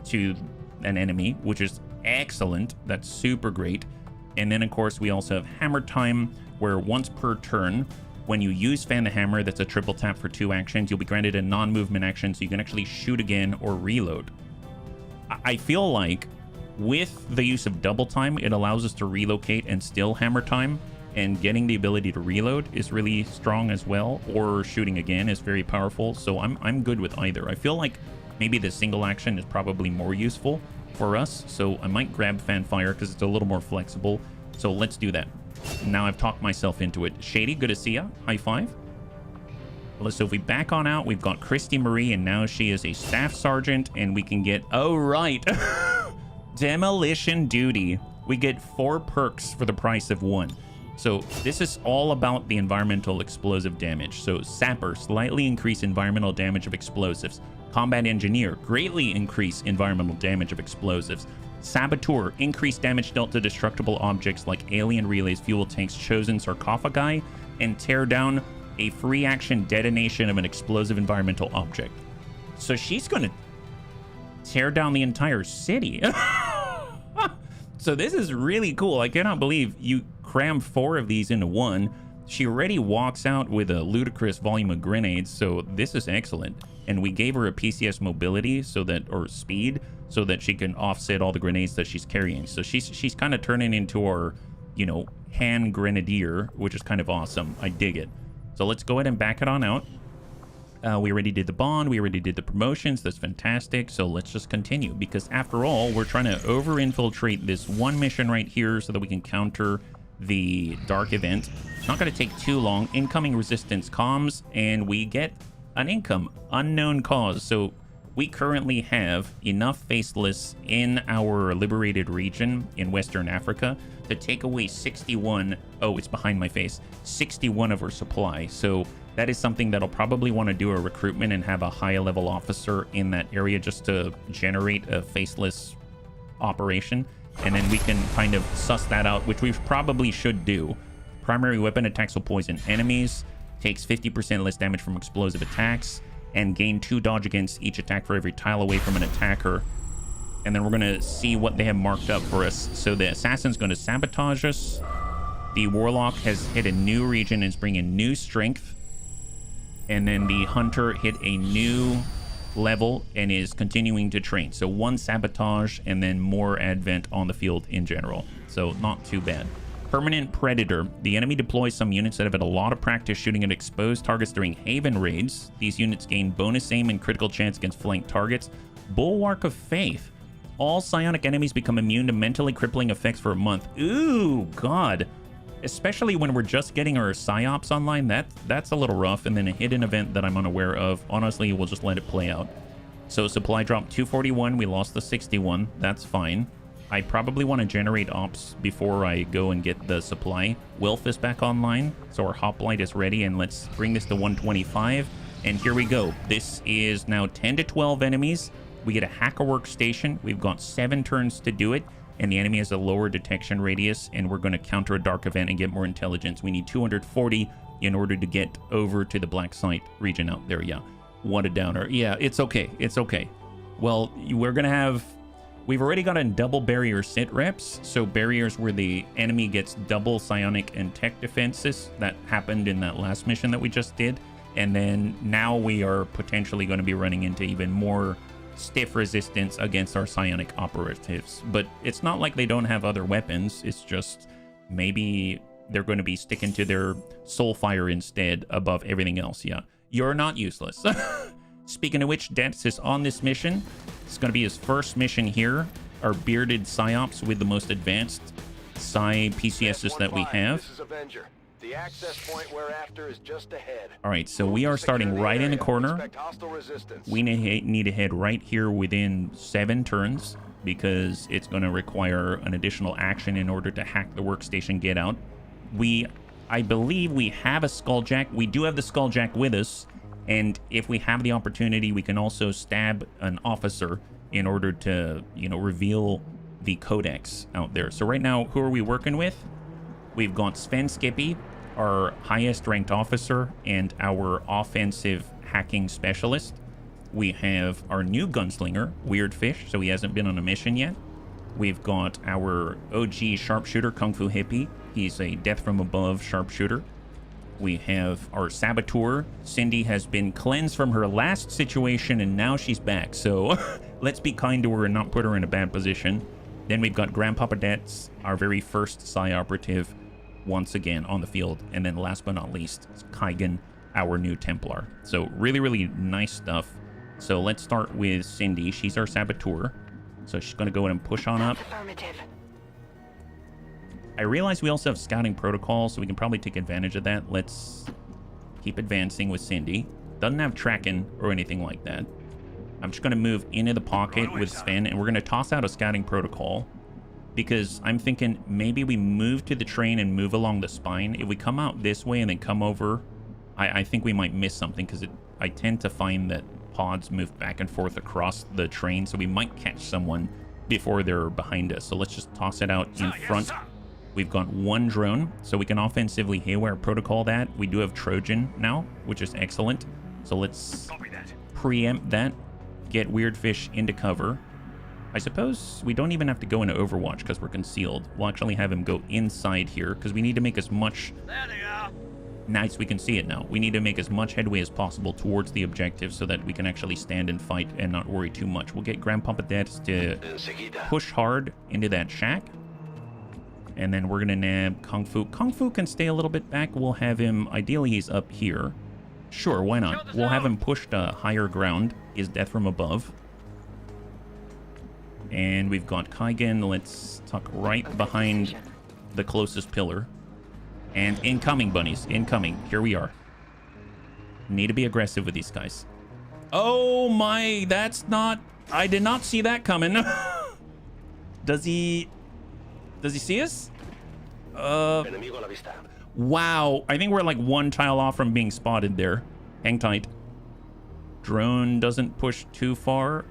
to an enemy, which is excellent. That's super great. And then of course we also have Hammer Time, where once per turn, when you use Fan the Hammer, that's a triple tap for 2 actions, you'll be granted a non-movement action, so you can actually shoot again or reload. I feel like with the use of double time, it allows us to relocate and still Hammer Time, and getting the ability to reload is really strong as well, or shooting again is very powerful, so I'm good with either. I feel like maybe the single action is probably more useful for us, so I might grab Fanfire because it's a little more flexible, so let's do that. Now I've talked myself into it. Shady, good to see ya. High five. Well, so if we back on out, we've got Christy Marie, and now she is a Staff Sergeant, and we can get... Oh, right. Demolition Duty. We get 4 perks for the price of 1. So this is all about the environmental explosive damage. So Sapper, slightly increase environmental damage of explosives. Combat Engineer, greatly increase environmental damage of explosives. Saboteur, increased damage dealt to destructible objects like alien relays, fuel tanks, chosen sarcophagi, and tear down a free action detonation of an explosive environmental object. So she's going to tear down the entire city. So this is really cool. I cannot believe you cram 4 of these into 1. She already walks out with a ludicrous volume of grenades, so this is excellent. And we gave her a PCS mobility so that, or speed, so that she can offset all the grenades that she's carrying. So she's kind of turning into our, you know, hand grenadier, which is kind of awesome. I dig it. So let's go ahead and back it on out. We already did the bond. We already did the promotions. That's fantastic. So let's just continue, because after all, we're trying to over-infiltrate this one mission right here so that we can counter the dark event. It's not going to take too long. Incoming resistance comms, and we get an income. Unknown cause. So we currently have enough faceless in our liberated region in Western Africa to take away 61. Oh, it's behind my face. 61 of our supply. So that is something that I'll probably want to do a recruitment and have a high level officer in that area just to generate a faceless operation. And then we can kind of suss that out, which we probably should do. Primary weapon attacks will poison enemies, takes 50% less damage from explosive attacks, and gain 2 dodge against each attack for every tile away from an attacker. And then we're going to see what they have marked up for us. So the assassin's going to sabotage us. The warlock has hit a new region and is bringing new strength. And then the hunter hit a new level and is continuing to train. So 1 sabotage and then more advent on the field in general. So not too bad. Permanent Predator. The enemy deploys some units that have had a lot of practice shooting at exposed targets during Haven raids. These units gain bonus aim and critical chance against flanked targets. Bulwark of Faith. All psionic enemies become immune to mentally crippling effects for a month. Ooh, God. especially when we're just getting our psyops online. That's a little rough. And then a hidden event that I'm unaware of. Honestly, we'll just let it play out. So supply drop 241. We lost the 61. That's fine. I probably want to generate ops before I go and get the supply. Wilf is back online, so our hoplite is ready, and let's bring this to 125. And here we go. This is now 10 to 12 enemies. We get a hacker workstation. We've got 7 turns to do it, and the enemy has a lower detection radius, and we're going to counter a dark event and get more intelligence. We need 240 in order to get over to the black site region out there. Yeah, what a downer. Yeah, it's okay. It's okay. Well, we're going to have... We've already gotten double barrier sit reps, so barriers where the enemy gets double psionic and tech defenses. That happened in that last mission that we just did. And then now we are potentially going to be running into even more stiff resistance against our psionic operatives. But it's not like they don't have other weapons. It's just maybe they're going to be sticking to their soulfire instead above everything else. Yeah, you're not useless. Speaking of which, Dents is on this mission. It's going to be his first mission here. Our bearded psyops with the most advanced Psi PCSs that we have. This is Avenger. The access point we're after is just ahead. All right, so we are starting right in the corner. Expect hostile resistance. We need to head right here within 7 turns because it's going to require an additional action in order to hack the workstation, get out. I believe we have a Skulljack. We do have the Skulljack with us. And if we have the opportunity, we can also stab an officer in order to, you know, reveal the codex out there. So right now, who are we working with? We've got Sven Skippy, our highest ranked officer, and our offensive hacking specialist. We have our new gunslinger, Weirdfish, so he hasn't been on a mission yet. We've got our OG sharpshooter, Kung Fu Hippie. He's a death from above sharpshooter. We have our saboteur. Cindy has been cleansed from her last situation, and now she's back. So let's be kind to her and not put her in a bad position. Then we've got Grandpapa Dets, our very first Psi operative, once again on the field. And then last but not least, Kaigan, our new Templar. So really, really nice stuff. So let's start with Cindy. She's our saboteur. So she's going to go in and push on up. Affirmative. I realize we also have scouting protocol, so we can probably take advantage of that. Let's keep advancing with Cindy. Doesn't have tracking or anything like that. I'm just going to move into the pocket with Sven, and we're going to toss out a scouting protocol because I'm thinking maybe we move to the train and move along the spine. If we come out this way and then come over, I think we might miss something because I tend to find that pods move back and forth across the train, so we might catch someone before they're behind us. So let's just toss it out in front. We've got 1 drone, so we can offensively haywire protocol that. We do have Trojan now, which is excellent. So let's preempt that, get Weirdfish into cover. I suppose we don't even have to go into Overwatch because we're concealed. We'll actually have him go inside here because we need to make as much... There they are. Nice, we can see it now. We need to make as much headway as possible towards the objective so that we can actually stand and fight and not worry too much. We'll get Grandpapa Dets to push hard into that shack. And then we're going to nab Kung Fu. Kung Fu can stay a little bit back. We'll have him... Ideally, he's up here. Sure, why not? We'll have him pushed higher ground. Is death from above. And we've got Kaigan. Let's tuck right behind the closest pillar. And incoming, bunnies. Incoming. Here we are. Need to be aggressive with these guys. Oh my... That's not... I did not see that coming. Does he see us? Wow. I think we're like 1 tile off from being spotted there. Hang tight. Drone doesn't push too far.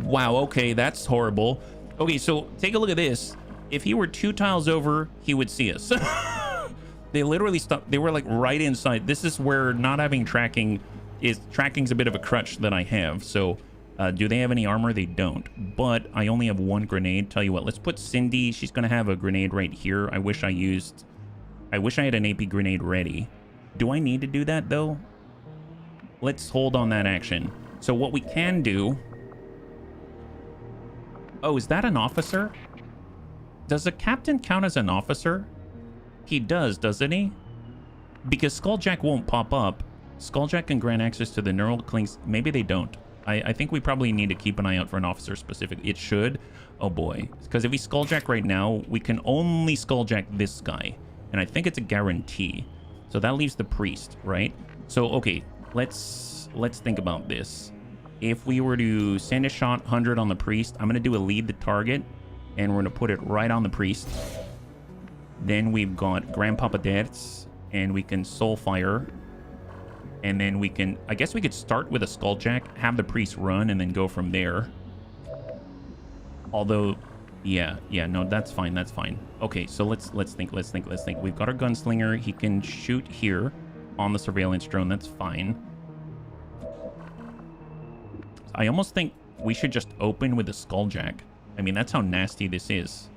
Wow, okay, that's horrible. Okay, so take a look at this. If he were 2 tiles over, he would see us. They literally stopped. They were like right inside. This is where not having tracking's a bit of a crutch that I have. So do they have any armor? They don't. But I only have 1 grenade. Tell you what, let's put Cindy. She's gonna have a grenade right here. I wish I had an AP grenade ready. Do I need to do that though? Let's hold on that action. So what we can do... Oh, is that an officer? Does a captain count as an officer? He does, doesn't he? Because Skulljack won't pop up. Skulljack can grant access to the neural clinks. Maybe they don't. I think we probably need to keep an eye out for an officer specific. It should. Oh boy. Because if we skulljack right now, we can only skulljack this guy. And I think it's a guarantee. So that leaves the priest, right? So, okay, let's think about this. If we were to send a shot 100 on the priest, I'm going to do a lead the target, and we're going to put it right on the priest. Then we've got Grandpapa Deaths, and we can soul fire. And then we can, I guess we could start with a skulljack, have the priest run, and then go from there. Although, yeah, no, that's fine, that's fine. Okay, so let's think. We've got our gunslinger. He can shoot here on the surveillance drone. That's fine. I almost think we should just open with a skulljack. I mean, that's how nasty this is.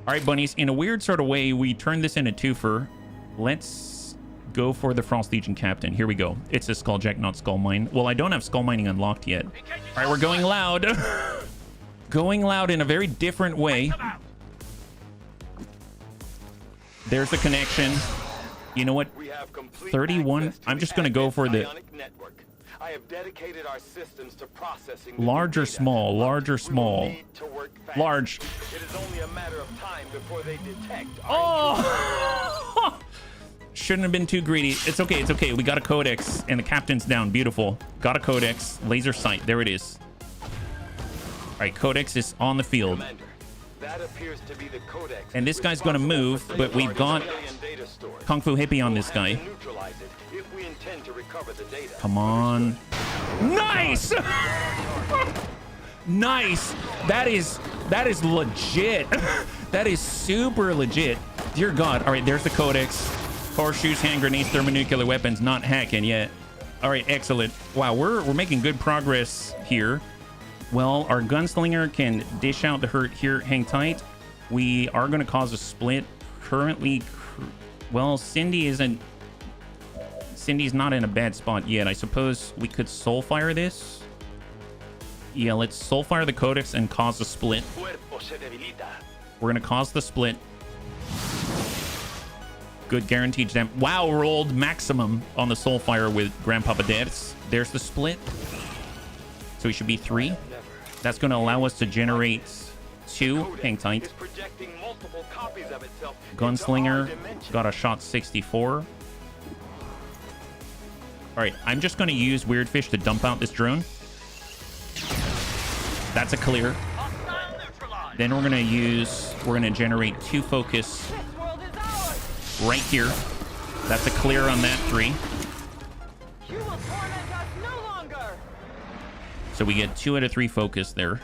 All right, bunnies. In a weird sort of way, we turned this into twofer. Let's go for the Frost Legion captain. Here we go. It's a skulljack, not skull mine. Well, I don't have skull mining unlocked yet. All right, we're going loud. Going loud in a very different way. There's the connection. You know what? 31. I'm just going to go for the... I have dedicated our systems to processing large or small, large or small. Large. It is only a matter of time before they detect. Oh! Shouldn't have been too greedy. It's okay, it's okay. We got a codex and the captain's down. Beautiful. Got a codex. Laser sight. There it is. All right, codex is on the field. Commander, that appears to be the codex. And this guy's going to move, but we've got Kung Fu Hippie on this guy. Come on. Nice! Nice! That is legit. That is super legit. Dear God. All right, there's the codex. Horseshoes, hand grenades, thermonuclear weapons. Not hacking yet. All right, excellent. Wow, we're making good progress here. Well, our gunslinger can dish out the hurt here. Hang tight. We are going to cause a split. Currently, well, Cindy's not in a bad spot yet. I suppose we could soul fire this. Yeah, let's soul fire the codex and cause a split. We're going to cause the split. Good guaranteed jump. Wow, rolled maximum on the soul fire with Grandpapa Deaths. There's the split. So we should be 3. That's going to allow us to generate 2. Hang tight. Gunslinger got a shot 64. All right, I'm just going to use Weirdfish to dump out this drone. That's a clear. Then we're going to generate 2 focus right here. That's a clear on that 3. So we get 2 out of 3 focus there.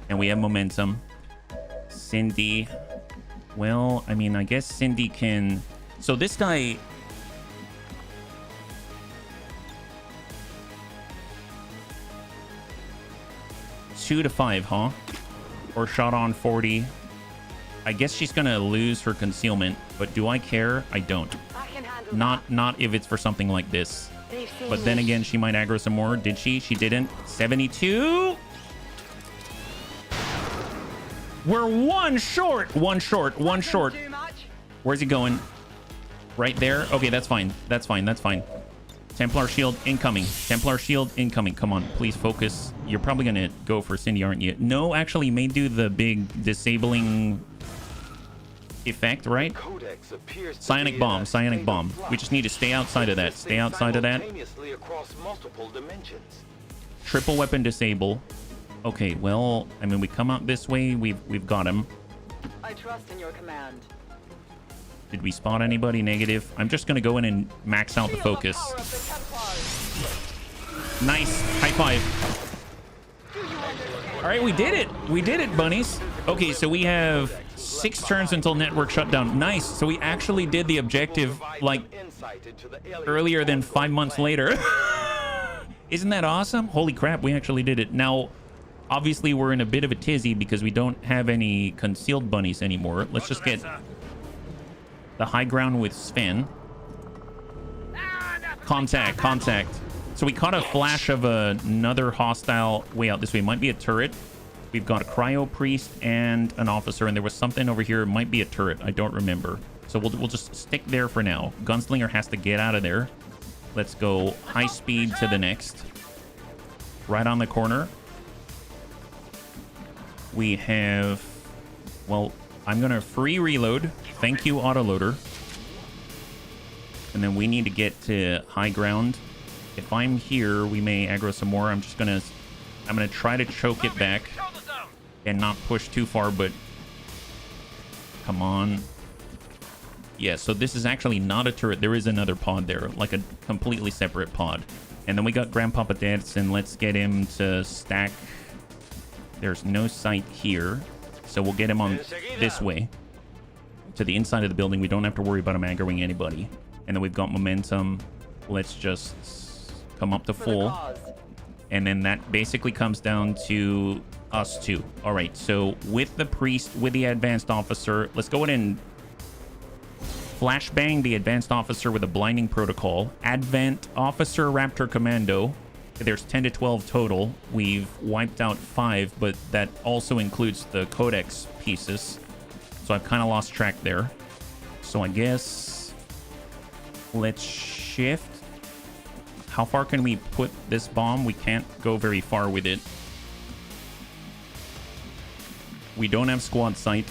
And we have momentum. Cindy. Well, I mean, I guess Cindy can... So this guy... Two to 5, huh? Or shot on 40. I guess she's gonna lose her concealment, but do I care? I don't. Not if it's for something like this. But then again, she might aggro some more. Did she? She didn't. 72. We're 1 short. 1 short. 1 short. Where's he going? Right there. Okay, that's fine. That's fine. That's fine. Templar shield incoming. Templar shield incoming. Come on, please focus. You're probably gonna go for Cindy, aren't you? No, actually, you may do the big disabling effect, right? Psionic bomb. Psionic bomb. We just need to stay outside of that. Stay outside of that. Triple weapon disable. Okay, well, I mean, we come out this way. We've got him. I trust in your command. Did we spot anybody? Negative. I'm just going to go in and max out the focus. Nice. High five. All right, we did it. We did it, bunnies. Okay, so we have 6 turns until network shutdown. Nice. So we actually did the objective, like, earlier than 5 months later. Isn't that awesome? Holy crap, we actually did it. Now, obviously, we're in a bit of a tizzy because we don't have any concealed bunnies anymore. Let's just get... the high ground with Sven. Contact. So we caught a flash of another hostile way out this way. Might be a turret. We've got a cryo priest and an officer, and there was something over here. It might be a turret. I don't remember. So we'll just stick there for now. Gunslinger has to get out of there. Let's go high speed to the next. right on the corner. We have, well, I'm going to free reload. Thank you, autoloader. And then we need to get to high ground. If I'm here, we may aggro some more. I'm going to try to choke it back and not push too far, but come on. Yeah, so this is actually not a turret. There is another pod there, like a completely separate pod. And then we got Grandpapa Dance, and let's get him to stack. There's no sight here, so we'll get him on this way to the inside of the building. We don't have to worry about him aggroing anybody. And then we've got momentum. Let's just come up to full. And then that basically comes down to us two. All right, so with the priest, with the advanced officer, let's go ahead and flashbang the advanced officer with a blinding protocol. Advent officer Raptor Commando. There's 10 to 12 total. We've wiped out 5, but that also includes the codex pieces. So I've kind of lost track there. So I guess let's shift. How far can we put this bomb? We can't go very far with it. We don't have squad sight.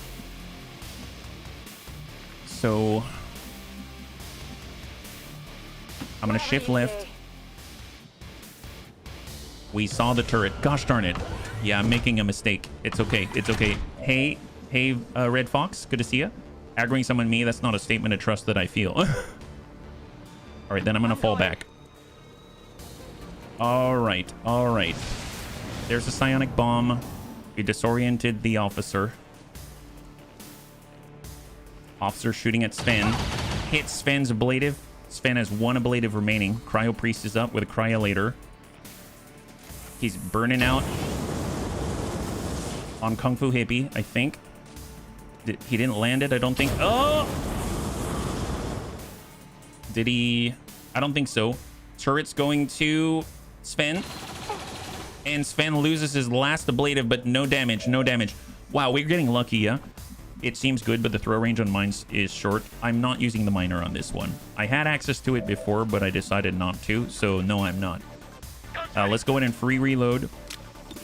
So I'm going to shift left. We saw the turret. Gosh darn it. Yeah, I'm making a mistake. It's okay. It's okay. Hey, Red Fox. Good to see you. Aggroing someone me, that's not a statement of trust that I feel. All right, then I'm going to fall back. All right. There's a psionic bomb. We disoriented the officer. Officer shooting at Sven. Hit Sven's ablative. Sven has 1 ablative remaining. Cryo Priest is up with a cryolator. He's burning out on Kung Fu Hippie, I think. He didn't land it, I don't think. Oh! Did he? I don't think so. Turret's going to Sven. And Sven loses his last ablative, but no damage, no damage. Wow, we're getting lucky, yeah? It seems good, but the throw range on mines is short. I'm not using the miner on this one. I had access to it before, but I decided not to, so no, I'm not. Let's go ahead and free reload.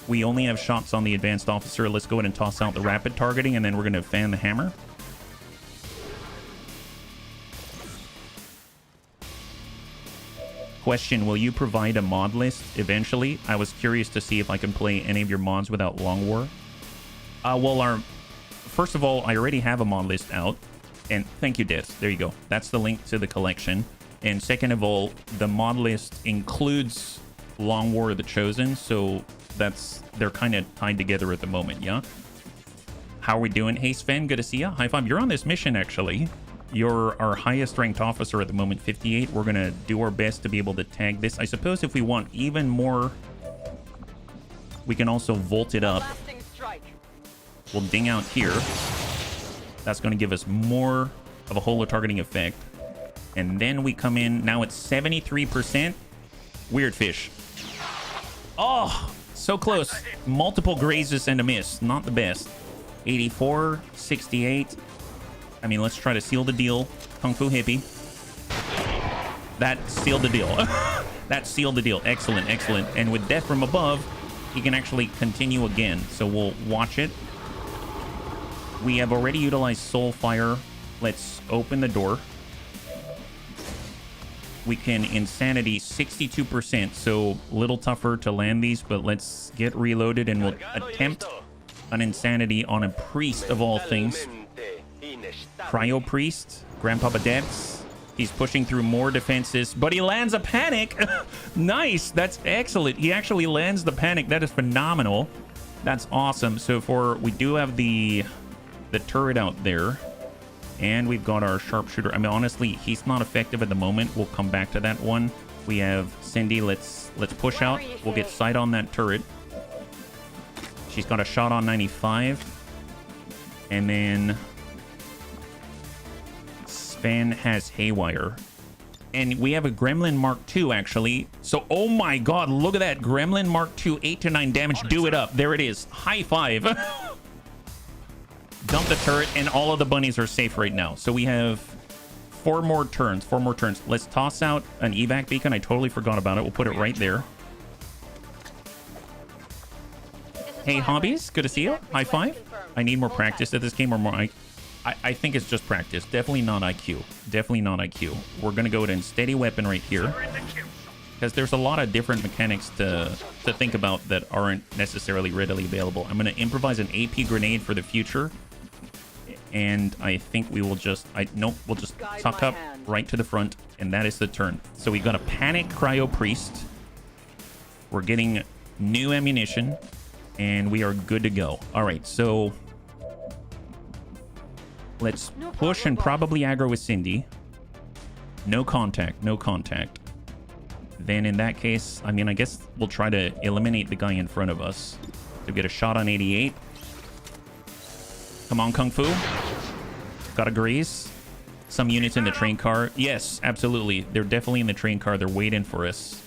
We only have shots on the advanced officer. Let's go ahead and toss out the rapid targeting, and then we're going to fan the hammer. Question, will you provide a mod list eventually? I was curious to see if I can play any of your mods without Long War. Well, first of all, I already have a mod list out. And thank you, Des. There you go. That's the link to the collection. And second of all, the mod list includes Long War of the Chosen, so they're kind of tied together at the moment, yeah? How are we doing? Hey, Sven, good to see you. High five. You're on this mission, actually. You're our highest ranked officer at the moment, 58. We're going to do our best to be able to tag this. I suppose if we want even more, we can also volt it up. We'll ding out here. That's going to give us more of a holo targeting effect. And then we come in. Now it's 73%. Weird fish. Oh, so close. Multiple grazes and a miss. Not the best. 84, 68. I mean, let's try to seal the deal. Kung Fu Hippie. That sealed the deal. That sealed the deal. Excellent, excellent. And with death from above, he can actually continue again. So we'll watch it. We have already utilized Soul Fire. Let's open the door. We can Insanity 62%, so a little tougher to land these, but let's get reloaded and we'll attempt an Insanity on a Priest of all things. Cryo Priest, Grandpapa Dance. He's pushing through more defenses, but he lands a Panic. Nice, that's excellent. He actually lands the Panic. That is phenomenal. That's awesome. So we do have the turret out there. And we've got our sharpshooter. I mean, honestly, he's not effective at the moment. We'll come back to that one. We have Cindy. Let's push out. We'll get sight on that turret. She's got a shot on 95. And then Sven has Haywire. And we have a Gremlin Mark II, actually. So, oh my god, look at that. Gremlin Mark II, 8 to 9 damage. Do it up. There it is. High five. Dump the turret, and all of the bunnies are safe right now. So we have 4 more turns. Let's toss out an evac beacon. I totally forgot about it. We'll put it right there. Hey, Hobbies, good to see you. High five. I need more practice at this game, or more. I think it's just practice. Definitely not IQ. Definitely not IQ. We're gonna go with a steady weapon right here, because there's a lot of different mechanics to think about that aren't necessarily readily available. I'm gonna improvise an AP grenade for the future, and I think we will just we'll just tuck up right to the front, and that is the turn. So we got a panic cryo priest. We're getting new ammunition, and we are good to go. All right, so let's push and probably aggro with Cindy. No contact, no contact. Then in that case, I mean, I guess we'll try to eliminate the guy in front of us to get a shot on 88. Come on, Kung Fu. Gotta graze. Some units in the train car. Yes, absolutely. They're definitely in the train car. They're waiting for us.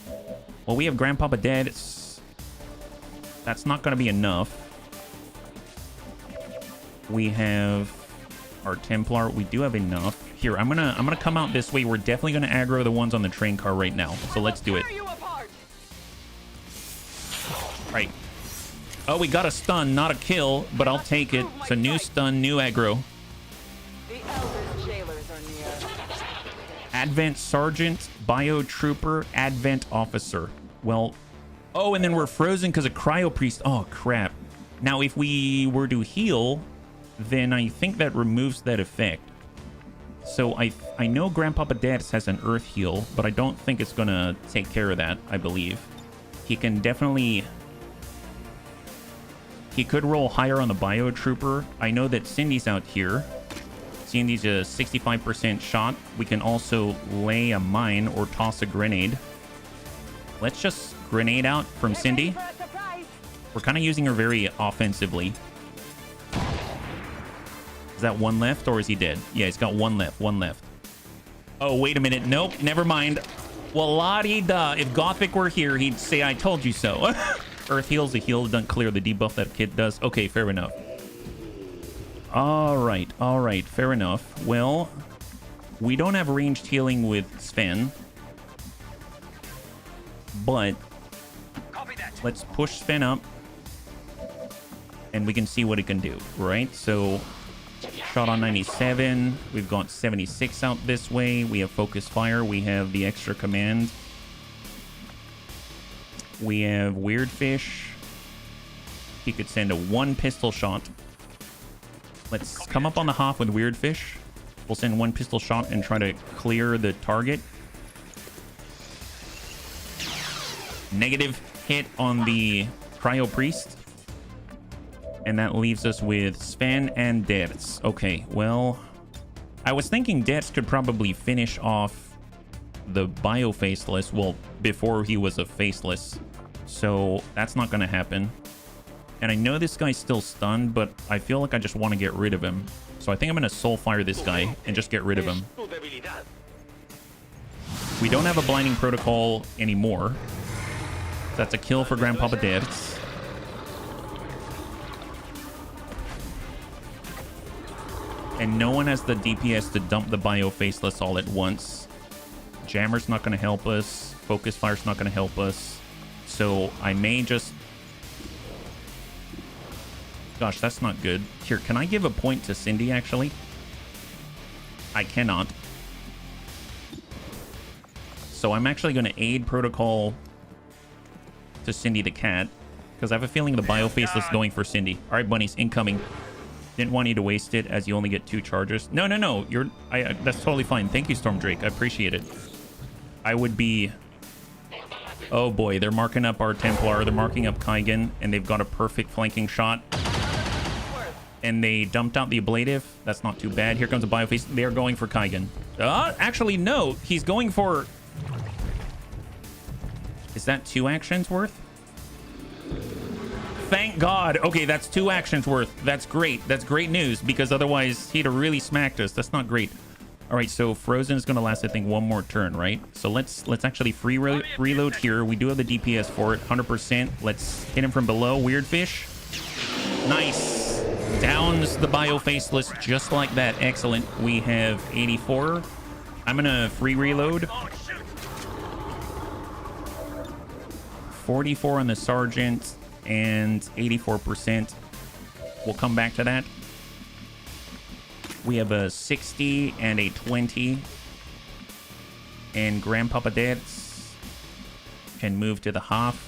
Well, we have Grandpapa dead. That's not going to be enough. We have our Templar. We do have enough. Here, I'm gonna come out this way. We're definitely gonna aggro the ones on the train car right now. So let's do it. Right. Oh, we got a stun, not a kill, but I'll take it. So new stun, new aggro. Advent Sergeant, Bio Trooper, Advent Officer. Well, oh, and then we're frozen because of Cryo Priest. Oh, crap. Now, if we were to heal, then I think that removes that effect. So I know Grandpapa Dads has an Earth heal, but I don't think it's going to take care of that, I believe. He can definitely... He could roll higher on the Bio Trooper. I know that Cindy's out here. Cindy's a 65% shot. We can also lay a mine or toss a grenade. Let's just grenade out from Cindy. We're kind of using her very offensively. Is that one left, or is he dead? Yeah, he's got one left, one left. Oh, wait a minute. Nope, never mind. Well, la-di-da. If Gothic were here, he'd say, I told you so. Earth heals, the heal doesn't clear the debuff that kid does. Okay, fair enough. All right, fair enough. Well, we don't have ranged healing with Sven. But let's push Sven up, and we can see what it can do, right? So... Shot on 97. We've got 76 out this way. We have focus fire. We have the extra command. We have Weird Fish. He could send a 1 pistol shot. Let's come up on the Hoff with Weird Fish. We'll send 1 pistol shot and try to clear the target. Negative hit on the Cryo Priest. And that leaves us with Sven and Dertz. Okay, well, I was thinking Dertz could probably finish off the Bio Faceless, well, before he was a Faceless. So that's not going to happen. And I know this guy's still stunned, but I feel like I just want to get rid of him. So I think I'm going to Soul Fire this guy and just get rid of him. We don't have a Blinding Protocol anymore. That's a kill for Grandpapa Dertz. And no one has the DPS to dump the Bio Faceless all at once. Jammer's not going to help us. Focus Fire's not going to help us. So I may just... Gosh, that's not good. Here, can I give a point to Cindy, actually? I cannot. So I'm actually going to aid Protocol to Cindy the Cat, because I have a feeling the Bio Faceless is going for Cindy. All right, Bunnies, incoming. Didn't want you to waste it, as you only get 2 charges. No. That's totally fine. Thank you, Storm Drake. I appreciate it. I would be... Oh boy, they're marking up our Templar. They're marking up Kaigan, and they've got a perfect flanking shot. And they dumped out the Ablative. That's not too bad. Here comes a Bioface. They're going for Kaigan. Actually, no. He's going for... Is that 2 actions worth? Thank God. Okay, that's 2 actions worth. That's great. That's great news, because otherwise he'd have really smacked us. That's not great. All right, so Frozen is going to last, I think, 1 more turn, right? So let's actually free reload here. We do have the DPS for it, 100%. Let's hit him from below. Weird Fish. Nice. Downs the Bio Faceless just like that. Excellent. We have 84. I'm going to free reload. 44 on the Sergeant. and 84%. We'll come back to that. We have a 60 and a 20. And Grandpapa Dance can move to the half.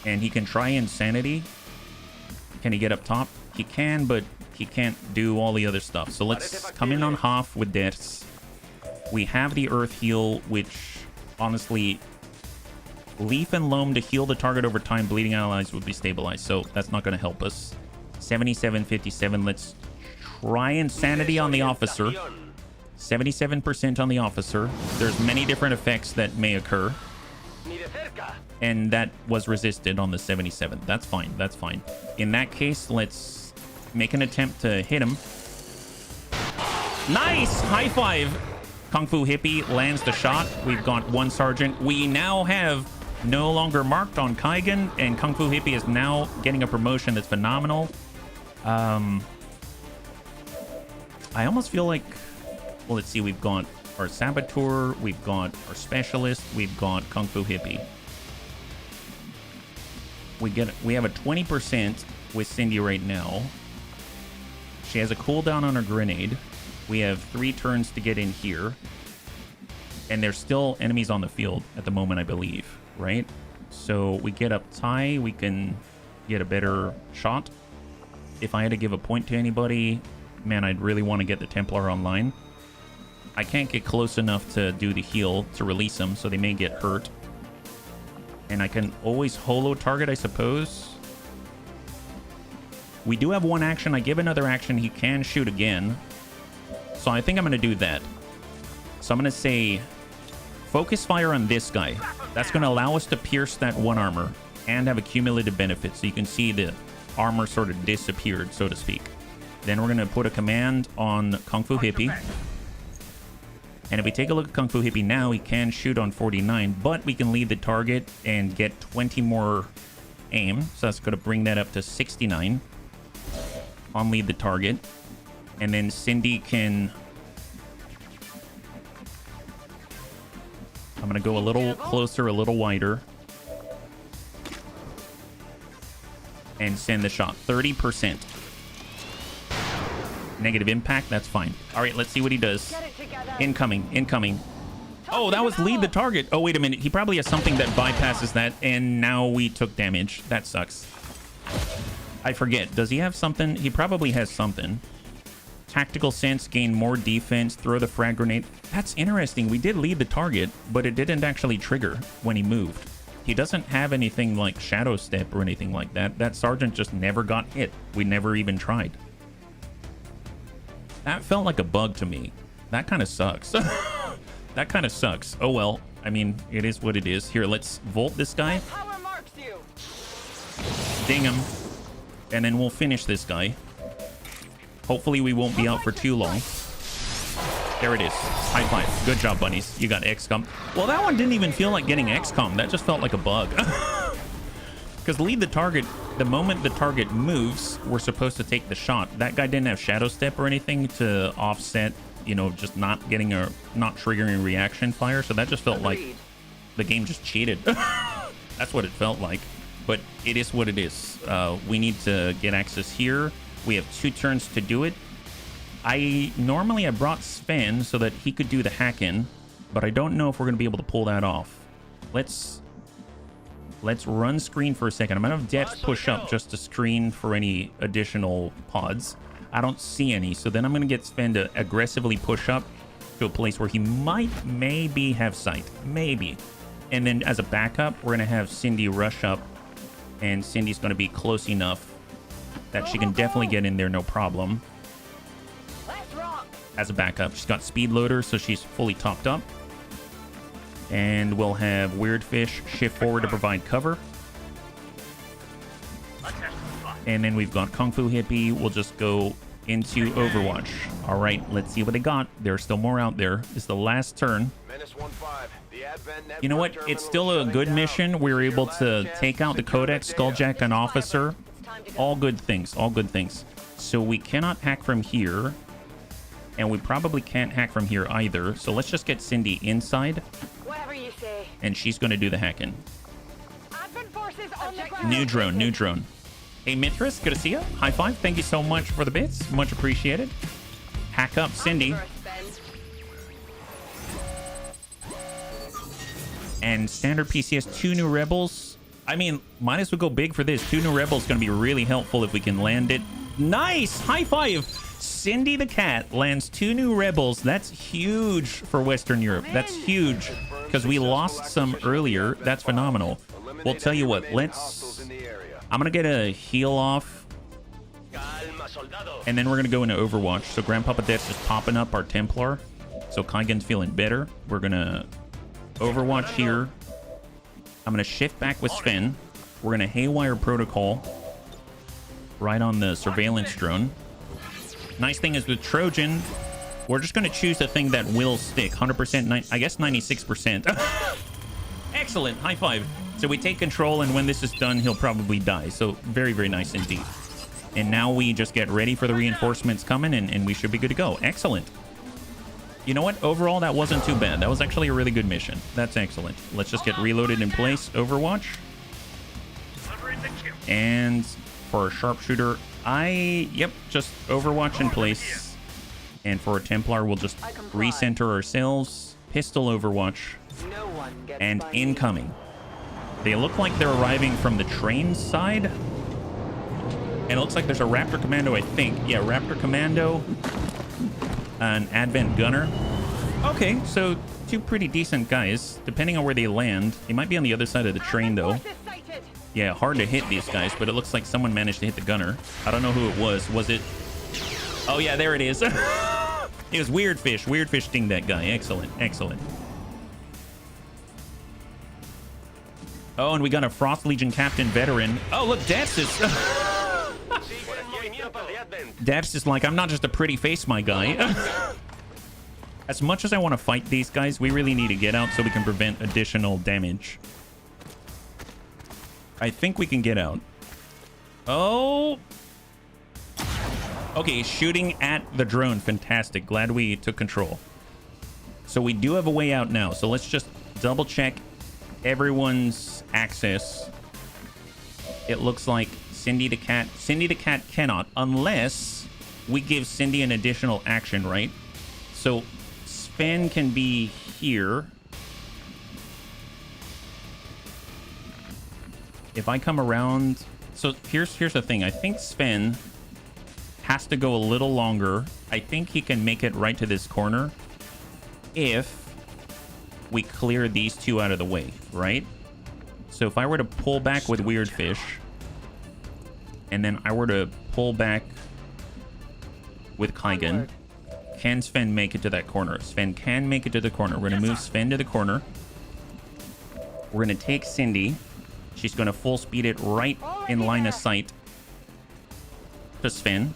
And he can try Insanity. Can he get up top? He can, but he can't do all the other stuff. So let's come in on half with Deaths. We have the Earth Heal, which honestly, Leaf and Loam to heal the target over time. Bleeding allies would be stabilized. So that's not going to help us. 77-57. Let's try Insanity on the officer. 77% on the officer. There's many different effects that may occur. And that was resisted on the 77. That's fine. That's fine. In that case, let's make an attempt to hit him. Nice! High five! Kung Fu Hippie lands the shot. We've got one sergeant. We now have no longer marked on Kaigan, and Kung Fu Hippie is now getting a promotion that's phenomenal. I almost feel like... Well, let's see. We've got our Saboteur. We've got our Specialist. We've got Kung Fu Hippie. We have a 20% with Cindy right now. She has a cooldown on her grenade. We have 3 turns to get in here. And there's still enemies on the field at the moment, I believe, right? So we get up Ty, we can get a better shot. If I had to give a point to anybody, man, I'd really want to get the Templar online. I can't get close enough to do the heal to release them, so they may get hurt. And I can always holo target, I suppose. We do have one action. I give another action. He can shoot again. So I think I'm going to do that. So I'm going to say focus fire on this guy. That's going to allow us to pierce that one armor and have a cumulative benefit. So you can see the armor sort of disappeared, so to speak. Then we're going to put a command on Kung Fu Hippie. And if we take a look at Kung Fu Hippie now, he can shoot on 49, but we can lead the target and get 20 more aim. So that's going to bring that up to 69 on lead the target. And then Cindy can... I'm going to go a little closer, a little wider. And send the shot. 30%. Negative impact, that's fine. All right, let's see what he does. Incoming, incoming. Oh, that was lead the target. Oh, wait a minute. He probably has something that bypasses that, and now we took damage. That sucks. I forget. Does he have something? He probably has something. Tactical sense, gain more defense, throw the frag grenade. That's interesting. We did lead the target, but it didn't actually trigger when he moved. He doesn't have anything like Shadow Step or anything like that. That sergeant just never got hit. We never even tried. That felt like a bug to me. That kind of sucks. That kind of sucks. Oh, well. I mean, it is what it is. Here, let's volt this guy. Ding him. And then we'll finish this guy. Hopefully we won't be out for too long. There it is. High five. Good job, Bunnies. You got XCOM. Well, that one didn't even feel like getting XCOM. That just felt like a bug. Because lead the target, the moment the target moves, we're supposed to take the shot. That guy didn't have Shadow Step or anything to offset, you know, just not triggering reaction fire. So that just felt like the game just cheated. That's what it felt like. But it is what it is. We need to get access here. We have 2 turns to do it. I brought Sven so that he could do the hack-in, but I don't know if we're going to be able to pull that off. Let's run screen for a second. I'm going to have Depth push up just to screen for any additional pods. I don't see any, so then I'm going to get Sven to aggressively push up to a place where he maybe have sight. Maybe. And then as a backup, we're going to have Cindy rush up, and Cindy's going to be close enough that she can definitely get in there, no problem. As a backup, she's got speed loader, so she's fully topped up. And we'll have Weird Fish shift forward to provide cover. And then we've got Kung Fu Hippie. We'll just go into Overwatch. All right, let's see what they got. There's still more out there. This is the last turn. You know what? It's still a good mission. We were able to take out the Codex, Skulljack, and Officer. All good things. All good things. So we cannot hack from here. And we probably can't hack from here either. So let's just get Cindy inside. Whatever you say. And she's going to do the hacking. Advent forces are New drone, new drone. Hey, Mithras, good to see you. High five. Thank you so much for the bits. Much appreciated. Hack up Cindy. And standard PC has 2 new rebels. I mean, might as well go big for this. 2 new rebels going to be really helpful if we can land it. Nice! High five! Cindy the cat lands 2 new rebels. That's huge for Western Europe. That's huge because we lost some earlier. That's phenomenal. We'll tell you what. I'm going to get a heal off. And then we're going to go into Overwatch. So Grandpapa Death's just popping up our Templar. So Kaigen's feeling better. We're going to Overwatch here. I'm going to shift back with Sven. We're going to Haywire Protocol right on the surveillance drone. Nice thing is with Trojan, we're just going to choose the thing that will stick. 100%, I guess 96%. Excellent. High five. So we take control, and when this is done, he'll probably die. So very, very nice indeed. And now we just get ready for the reinforcements coming, and we should be good to go. Excellent. You know what? Overall, that wasn't too bad. That was actually a really good mission. That's excellent. Let's just get reloaded in place. Overwatch. And for a sharpshooter, just Overwatch in place. And for a Templar, we'll just recenter ourselves. Pistol Overwatch. And incoming. They look like they're arriving from the train side. And it looks like there's a Raptor Commando, I think. Yeah, Raptor Commando. An Advent Gunner. Okay, so 2 pretty decent guys. Depending on where they land. They might be on the other side of the train, though. Yeah, hard to hit these guys, but it looks like someone managed to hit the gunner. I don't know who it was. Was it... Oh, yeah, there it is. It was Weird Fish. Weird Fish dinged that guy. Excellent. Excellent. Oh, and we got a Frost Legion Captain Veteran. Oh, look, Deaths is... Deaths is like, I'm not just a pretty face, my guy. As much as I want to fight these guys, we really need to get out so we can prevent additional damage. I think we can get out. Oh. Okay, shooting at the drone. Fantastic. Glad we took control. So we do have a way out now. So let's just double check everyone's access. It looks like Cindy the cat cannot, unless we give Cindy an additional action, right? So Sven can be here. If I come around, so here's the thing. I think Sven has to go a little longer. I think he can make it right to this corner if we clear these 2 out of the way, right? So if I were to pull back with Weird Fish, and then I were to pull back with Kaigen, can Sven make it to that corner? Sven can make it to the corner. We're going to move Sven to the corner. We're going to take Cindy. She's going to full speed it right in line of sight to Sven.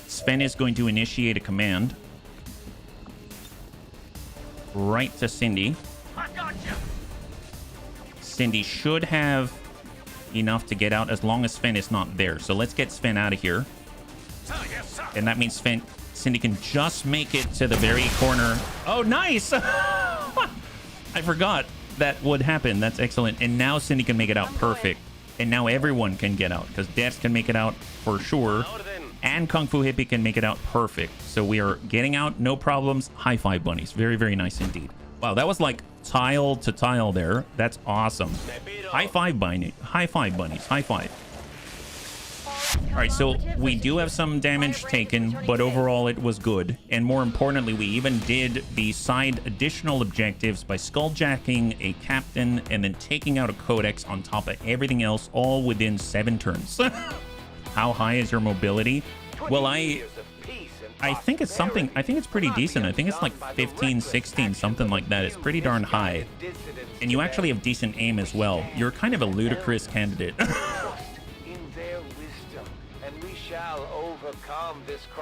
Sven is going to initiate a command right to Cindy. Cindy should have enough to get out as long as Sven is not there. So let's get Sven out of here. And that means Cindy can just make it to the very corner. Oh, nice! I forgot that would happen. That's excellent. And now Cindy can make it out perfect. And now everyone can get out because Deaths can make it out for sure. And Kung Fu Hippie can make it out perfect. So we are getting out, no problems. High five, bunnies. Very, very nice indeed. Wow, that was like tile to tile there. That's awesome. High five, bunny. High five, bunnies. High five. All right, so we do have some damage taken, but overall it was good. And more importantly, we even did the side additional objectives by skulljacking a captain and then taking out a codex on top of everything else, all within 7 turns. How high is your mobility? Well, I think it's something, I think it's pretty decent. I think it's like 15, 16, something like that. It's pretty darn high. And you actually have decent aim as well. You're kind of a ludicrous candidate.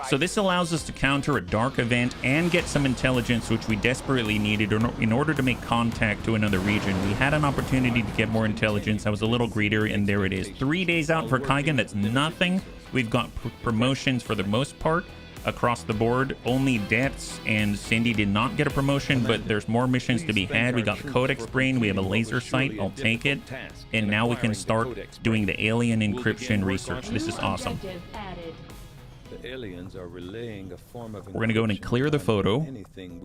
So this allows us to counter a dark event and get some intelligence, which we desperately needed in order to make contact to another region. We had an opportunity to get more intelligence. I was a little greedier, and there it is. 3 days out for Kaigen. That's nothing. We've got promotions for the most part. across the board. Only Deaths and Cindy did not get a promotion, but there's more missions to be had. We got Codex Brain, we have a laser sight, I'll take it. And now we can start doing the alien encryption research. This is awesome. The aliens are relaying a form of We're gonna go in and clear the photo.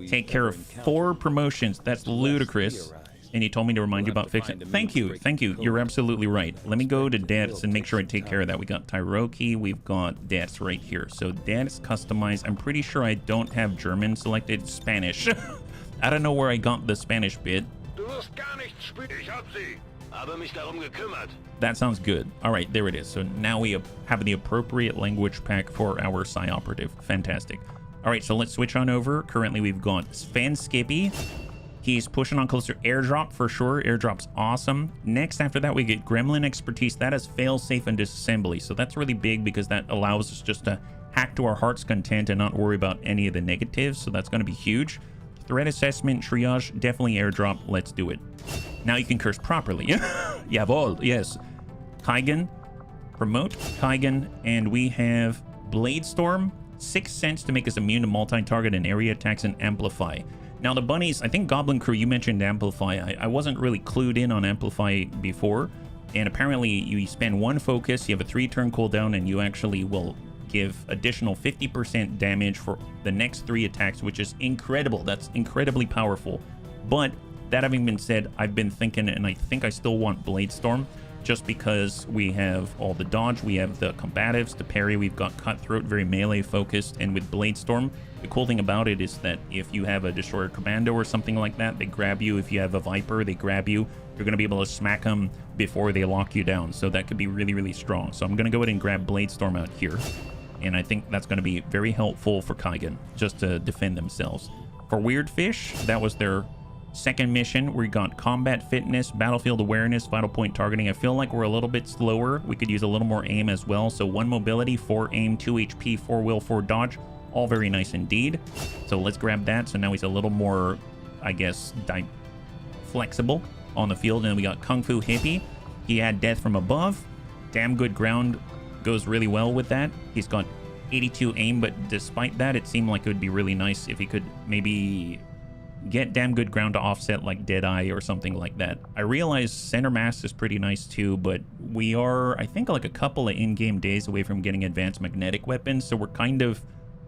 Take care of 4 promotions. That's ludicrous. And you told me to remind you about fixing it. Thank you. Thank you. You're absolutely right. Let me go to Deaths and make sure I take care of that. We got Tyroki. We've got Deaths right here. So Deaths customized. I'm pretty sure I don't have German selected. Spanish. I don't know where I got the Spanish bit. That sounds good. All right, there it is. So now we have the appropriate language pack for our Psi Operative. Fantastic. All right, so let's switch on over. Currently, we've got Sven Skippy. He's pushing on closer. Airdrop for sure. Airdrop's awesome. Next, after that, we get Gremlin Expertise. That is fail-safe and disassembly. So that's really big because that allows us just to hack to our heart's content and not worry about any of the negatives. So that's going to be huge. Threat Assessment, Triage, definitely airdrop. Let's do it. Now you can curse properly. Jawohl, yes. Kaigen, promote Kaigen, and we have Blade Storm, 6 cents to make us immune to multi-target and area attacks and amplify. Now the bunnies, I think Goblin Crew, you mentioned amplify. I wasn't really clued in on amplify before, and apparently you spend 1 focus, you have a 3-turn cooldown, and you actually will give additional 50% damage for the next 3 attacks, which is incredible. That's incredibly powerful. But that having been said, I've been thinking, and I think I still want Blade Storm, just because we have all the dodge, we have the combatives, the parry, we've got Cutthroat, very melee focused, and with Blade Storm, the cool thing about it is that if you have a Destroyer Commando or something like that, they grab you. If you have a Viper, they grab you. You're going to be able to smack them before they lock you down, so that could be really, really strong. So I'm going to go ahead and grab Blade Storm out here, and I think that's going to be very helpful for Kaigen, just to defend themselves. For Weird Fish, that was their second mission. We got Combat Fitness, Battlefield Awareness, Vital Point Targeting. I feel like we're a little bit slower. We could use a little more aim as well. So 1 mobility, 4 aim, 2 HP, 4 will, 4 dodge. All very nice indeed. So let's grab that. So now he's a little more, I guess, flexible on the field. And we got Kung Fu Hippie. He had Death from Above. Damn good ground. Goes really well with that. He's got 82 aim, but despite that, it seemed like it would be really nice if he could maybe get damn good ground to offset like Deadeye or something like that. I realize center mass is pretty nice too, but we are, I think, like a couple of in-game days away from getting advanced magnetic weapons, so we're kind of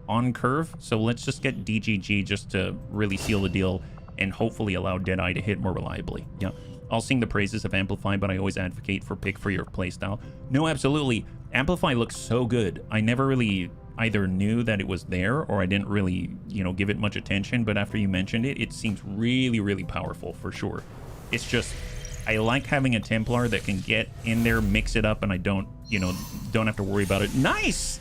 on curve. So let's just get DGG just to really seal the deal and hopefully allow Deadeye to hit more reliably. Yeah, I'll sing the praises of Amplify, but I always advocate for pick for your playstyle. No, absolutely. Amplify looks so good. I never really either knew that it was there or I didn't really, give it much attention, but after you mentioned it, it seems really, really powerful for sure. It's just, I like having a Templar that can get in there, mix it up, and I don't have to worry about it. Nice!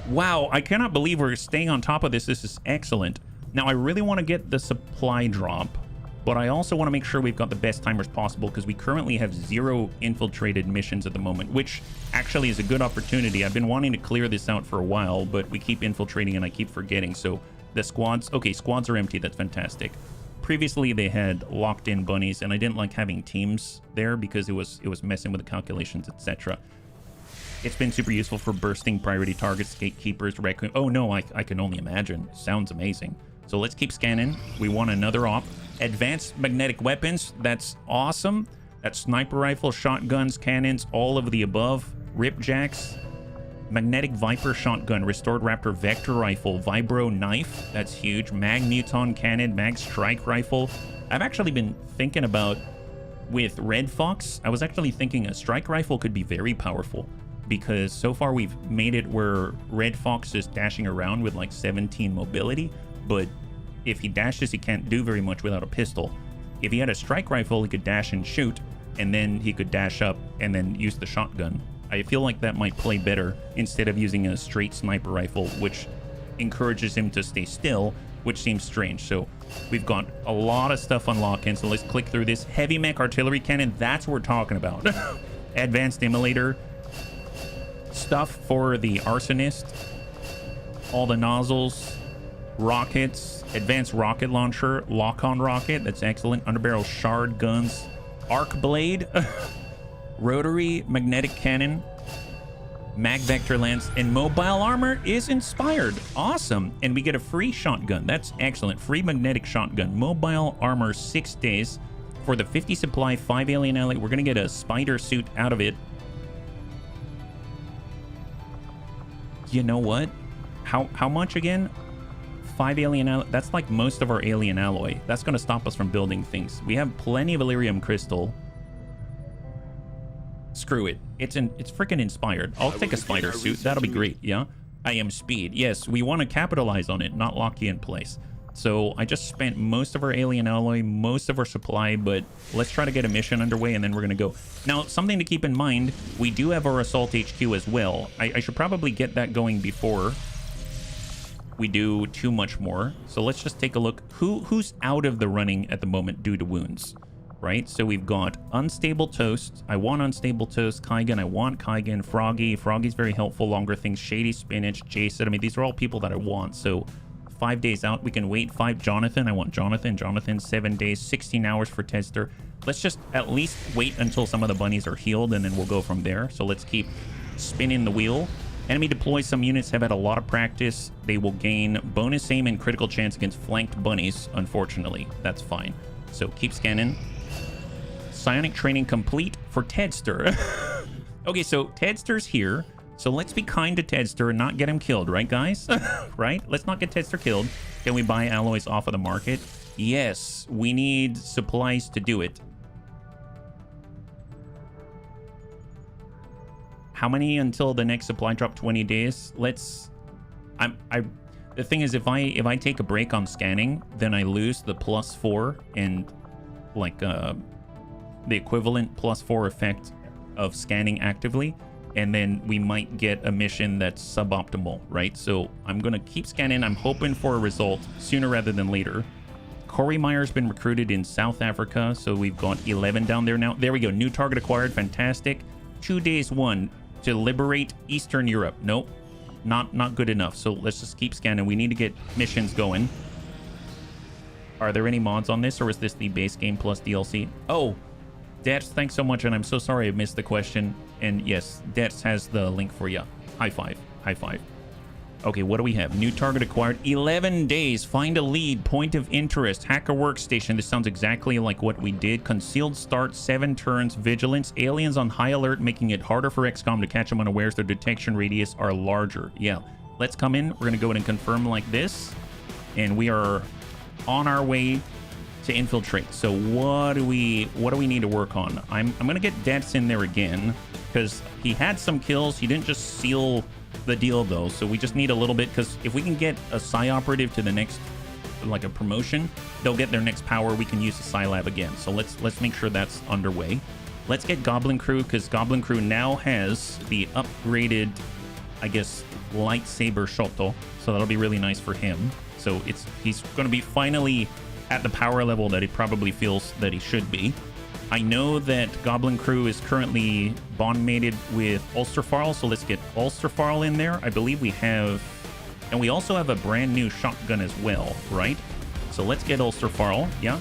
Wow, I cannot believe we're staying on top of this. This is excellent. Now, I really want to get the supply drop, but I also want to make sure we've got the best timers possible because we currently have 0 infiltrated missions at the moment, which actually is a good opportunity. I've been wanting to clear this out for a while, but we keep infiltrating and I keep forgetting. So the squads, okay, squads are empty. That's fantastic. Previously, they had locked in bunnies, and I didn't like having teams there because it was messing with the calculations, etc. It's been super useful for bursting priority targets, gatekeepers, raccoon. Oh no, I can only imagine. Sounds amazing. So let's keep scanning. We want another op. Advanced magnetic weapons. That's awesome. That's sniper rifle, shotguns, cannons, all of the above. Ripjacks. Magnetic Viper shotgun, restored Raptor vector rifle, vibro knife. That's huge. Mag Muton cannon, mag strike rifle. I've actually been thinking about with Red Fox. I was actually thinking a strike rifle could be very powerful because so far we've made it where Red Fox is dashing around with like 17 mobility, but if he dashes, he can't do very much without a pistol. If he had a strike rifle, he could dash and shoot, and then he could dash up and then use the shotgun. I feel like that might play better instead of using a straight sniper rifle, which encourages him to stay still, which seems strange. So we've got a lot of stuff unlocking, so let's click through this. Heavy mech artillery cannon, that's what we're talking about. Advanced immolator. Stuff for the arsonist. All the nozzles. Rockets. Advanced rocket launcher. Lock-on rocket, that's excellent. Underbarrel shard guns. Arc blade. Rotary magnetic cannon. Mag Vector Lance, and Mobile Armor is inspired. Awesome. And we get a free shotgun. That's excellent. Free magnetic shotgun. Mobile Armor 6 days. For the 50 supply, 5 alien ally. We're going to get a spider suit out of it. You know what? How much again? 5 alien alloy. That's like most of our alien alloy. That's going to stop us from building things. We have plenty of Illyrium crystal. Screw it. It's freaking inspired. I'll take a spider suit. That'll be great. Yeah. I am speed. Yes, we want to capitalize on it, not lock you in place. So I just spent most of our alien alloy, most of our supply, but let's try to get a mission underway and then we're going to go. Now, something to keep in mind, we do have our Assault HQ as well. I should probably get that going before we do too much more. So let's just take a look. Who's out of the running at the moment due to wounds, right? So we've got Unstable Toast. I want Unstable Toast. Kaigan, I want Kaigan. Froggy. Froggy's very helpful. Longer Things. Shady Spinach. Jason. I mean, these are all people that I want. So 5 days out, we can wait. 5 Jonathan. I want Jonathan. Jonathan, 7 days, 16 hours for Tedster. Let's just at least wait until some of the bunnies are healed, and then we'll go from there. So let's keep spinning the wheel. Enemy deploys. Some units have had a lot of practice. They will gain bonus aim and critical chance against flanked bunnies. Unfortunately, that's fine. So keep scanning. Psionic training complete for Tedster. Okay, so Tedster's here. So let's be kind to Tedster and not get him killed, right, guys? Right? Let's not get Tedster killed. Can we buy alloys off of the market? Yes, we need supplies to do it. How many until the next supply drop? 20 days. Let's... The thing is, if I take a break on scanning, then I lose the +4 and like the equivalent +4 effect of scanning actively. And then we might get a mission that's suboptimal, right? So I'm going to keep scanning. I'm hoping for a result sooner rather than later. Corey Meyer's been recruited in South Africa, so we've got 11 down there now. There we go. New target acquired. Fantastic. 2 days, 1 to liberate Eastern Europe. Nope. Not good enough. So let's just keep scanning. We need to get missions going. Are there any mods on this, or is this the base game plus DLC? Oh, Dets, thanks so much, and I'm so sorry I missed the question. And yes, Dets has the link for you. High five. High five. Okay, what do we have? New target acquired. 11 days. Find a lead. Point of interest. Hacker workstation. This sounds exactly like what we did. Concealed start. 7 turns. Vigilance. Aliens on high alert, making it harder for XCOM to catch them unawares. Their detection radius are larger. Yeah. Let's come in. We're going to go in and confirm like this. And we are on our way to infiltrate. So what do we need to work on? I'm going to get Dets in there again because he had some kills. He didn't just seal the deal though, so we just need a little bit, because if we can get a Psi operative to the next, like a promotion, they'll get their next power. We can use the Psi lab again. So let's make sure that's underway. Let's get Goblin Crew, because Goblin Crew now has the upgraded, I guess, lightsaber Shoto, so that'll be really nice for him. So he's going to be finally at the power level that he probably feels that he should be. I know that Goblin Crew is currently bond mated with Ulsterfarl, so let's get Ulsterfarl in there. I believe we have, and we also have a brand new shotgun as well, right? So let's get Ulsterfarl, yeah.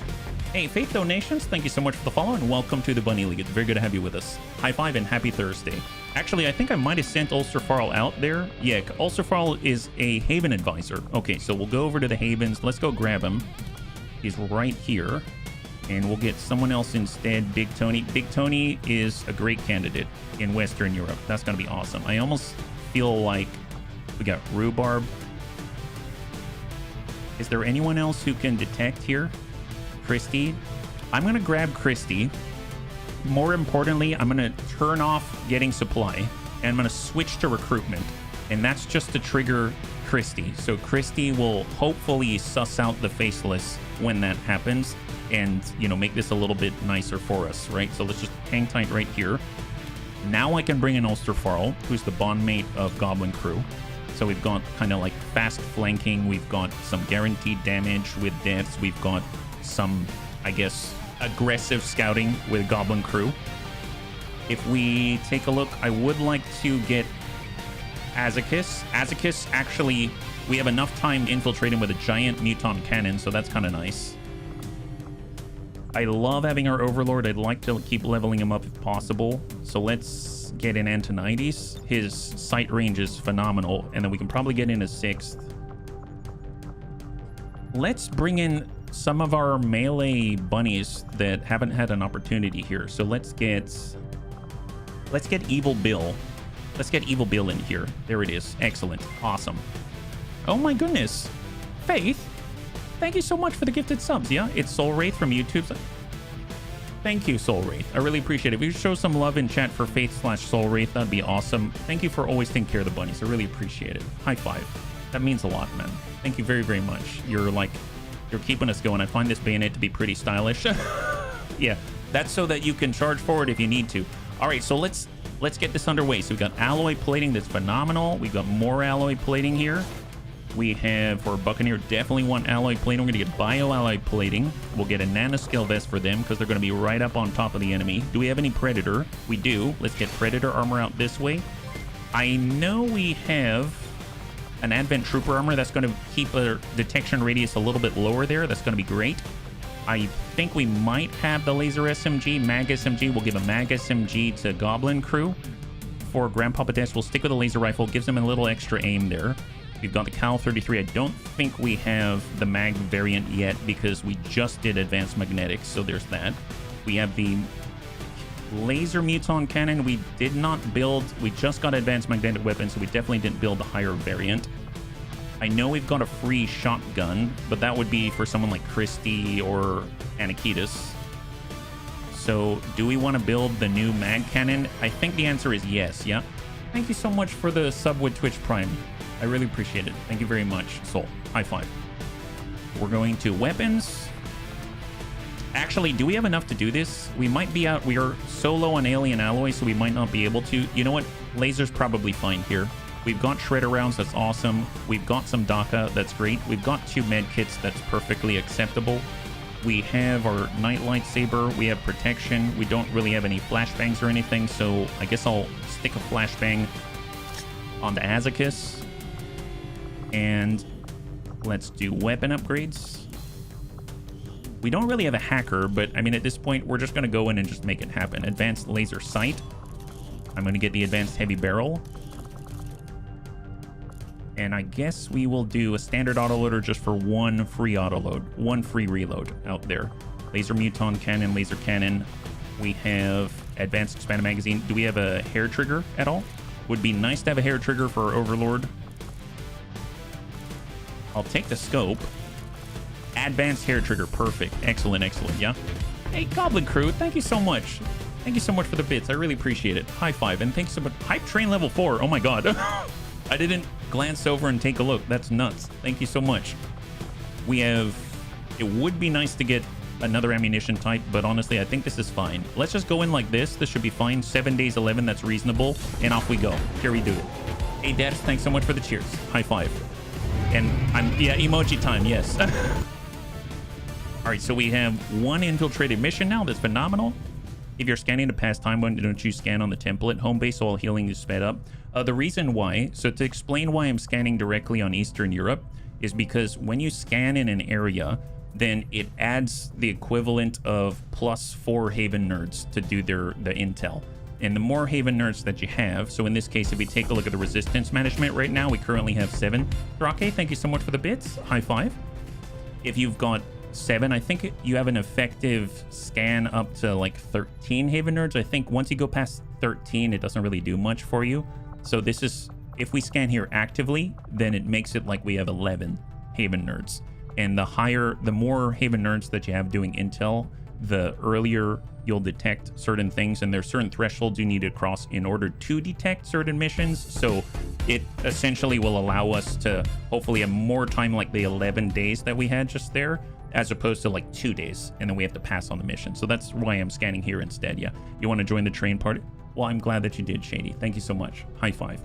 Hey, Faith Donations, thank you so much for the follow, and welcome to the Bunny League. It's very good to have you with us. High five and happy Thursday. Actually, I think I might have sent Ulsterfarl out there. Yeah, Ulsterfarl is a Haven advisor. Okay, so we'll go over to the Havens. Let's go grab him. He's right here. And we'll get someone else instead. Big Tony. Big Tony is a great candidate in Western Europe. That's going to be awesome. I almost feel like we got Rhubarb. Is there anyone else who can detect here? Christy. I'm going to grab Christy. More importantly, I'm going to turn off getting supply. And I'm going to switch to recruitment. And that's just to trigger Christy. So Christy will hopefully suss out the faceless when that happens. And, you know, make this a little bit nicer for us, right? So let's just hang tight right here. Now I can bring in Ulsterfarl, who's the bond mate of Goblin Crew. So we've got kind of like fast flanking. We've got some guaranteed damage with deaths. We've got some, I guess, aggressive scouting with Goblin Crew. If we take a look, I would like to get Azakis. Azakis, actually, we have enough time to infiltrate him with a giant muton cannon, so that's kind of nice. I love having our Overlord. I'd like to keep leveling him up if possible. So let's get in Antonides. His sight range is phenomenal, and then we can probably get in a 6th. Let's bring in some of our melee bunnies that haven't had an opportunity here. So let's get Evil Bill. Let's get Evil Bill in here. There it is. Excellent. Awesome. Oh my goodness. Faith, thank you so much for the gifted subs. Yeah, it's Soul Wraith from YouTube. Thank you, Soul Wraith. I really appreciate it. If you show some love in chat for Faith/Soul Wraith, that'd be awesome. Thank you for always taking care of the bunnies. I really appreciate it. High five. That means a lot, man. Thank you very, very much. You're keeping us going. I find this bayonet to be pretty stylish. Yeah, that's so that you can charge forward if you need to. All right, so let's get this underway. So we got alloy plating that's phenomenal. We got more alloy plating here. We have, for Buccaneer, definitely want alloy plating. We're going to get bio-alloy plating. We'll get a nanoscale vest for them because they're going to be right up on top of the enemy. Do we have any Predator? We do. Let's get Predator armor out this way. I know we have an Advent Trooper armor that's going to keep a detection radius a little bit lower there. That's going to be great. I think we might have the Laser SMG, Mag SMG. We'll give a Mag SMG to Goblin Crew. For Grandpapa Dash, we'll stick with the laser rifle. Gives them a little extra aim there. We've got the Cal 33. I don't think we have the mag variant yet because we just did advanced magnetics, so there's that. We have the laser muton cannon. We did not build. We just got advanced magnetic weapons, so we definitely didn't build the higher variant. I know we've got a free shotgun, but that would be for someone like Christie or Anakitas. So do we want to build the new mag cannon? I think the answer is yes. Yeah. Thank you so much for the sub with Twitch Prime. I really appreciate it. Thank you very much, Soul. High five. We're going to weapons. Actually, do we have enough to do this? We might be out. We are so low on alien alloy, so we might not be able to. You know what? Laser's probably fine here. We've got shredder rounds. That's awesome. We've got some DACA. That's great. We've got 2 med kits. That's perfectly acceptable. We have our Night Lightsaber. We have protection. We don't really have any flashbangs or anything, so I guess I'll stick a flashbang on the Azakis. And let's do weapon upgrades. We don't really have a hacker, but I mean, at this point, we're just going to go in and just make it happen. Advanced laser sight. I'm going to get the advanced heavy barrel. And I guess we will do a standard autoloader just for 1 free autoload, 1 free reload out there. Laser muton cannon, laser cannon. We have advanced expanded magazine. Do we have a hair trigger at all? Would be nice to have a hair trigger for our Overlord. I'll take the scope. Advanced hair trigger. Perfect. Excellent, excellent. Yeah. Hey, Goblin Crew, thank you so much. Thank you so much for the bits. I really appreciate it. High five. And thanks so much. Hype Train level 4. Oh my god. I didn't glance over and take a look. That's nuts. Thank you so much. We have... It would be nice to get another ammunition type, but honestly, I think this is fine. Let's just go in like this. This should be fine. 7 days 11. That's reasonable. And off we go. Here we do it. Hey, Debs, thanks so much for the cheers. High five. And yeah, emoji time, yes. All right, so we have 1 infiltrated mission now. That's phenomenal. If you're scanning to pass time, why don't you scan on the template? Home base, while healing is sped up. The reason why, so to explain why I'm scanning directly on Eastern Europe, is because when you scan in an area, then it adds the equivalent of +4 Haven nerds to do the intel. And the more Haven nerds that you have, so in this case, if we take a look at the resistance management right now, we currently have 7. Drake, thank you so much for the bits. High five. If you've got 7, I think you have an effective scan up to like 13 Haven nerds. I think once you go past 13, it doesn't really do much for you. So this is, if we scan here actively, then it makes it like we have 11 Haven nerds. And the more Haven nerds that you have doing intel, the earlier you'll detect certain things, and there's certain thresholds you need to cross in order to detect certain missions. So it essentially will allow us to hopefully have more time, like the 11 days that we had just there, as opposed to like 2 days, and then we have to pass on the mission. So that's why I'm scanning here instead. Yeah, you want to join the train party? Well, I'm glad that you did, Shady. Thank you so much. High five.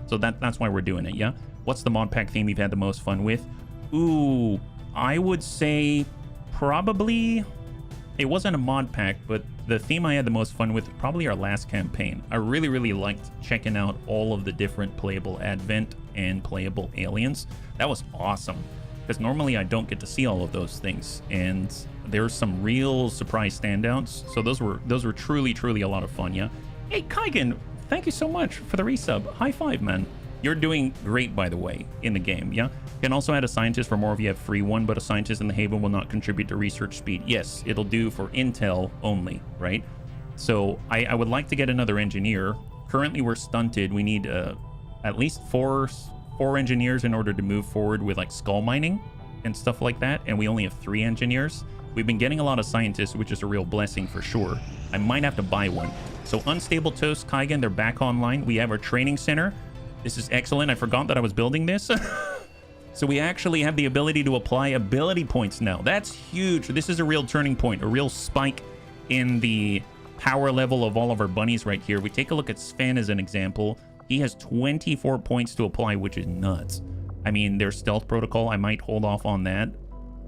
So that's why we're doing it. Yeah. What's the mod pack theme you've had the most fun with? Ooh, I would say probably, it wasn't a mod pack, but the theme I had the most fun with, probably our last campaign. I really, really liked checking out all of the different playable Advent and playable aliens. That was awesome, because normally I don't get to see all of those things, and there's some real surprise standouts. So those were truly, truly a lot of fun. Yeah. Hey, Kaigan, thank you so much for the resub. High five, man. You're doing great, by the way, in the game, yeah? You can also add a scientist for more if you have free one, but a scientist in the Haven will not contribute to research speed. Yes, it'll do for intel only, right? So I would like to get another engineer. Currently, we're stunted. We need at least four engineers in order to move forward with like skull mining and stuff like that, and we only have 3 engineers. We've been getting a lot of scientists, which is a real blessing for sure. I might have to buy one. So Unstable Toast, Kaigan, they're back online. We have our training center. This is excellent. I forgot that I was building this. So we actually have the ability to apply ability points now. That's huge. This is a real turning point, a real spike in the power level of all of our bunnies right here. We take a look at Sven as an example. He has 24 points to apply, which is nuts. I mean, there's stealth protocol. I might hold off on that.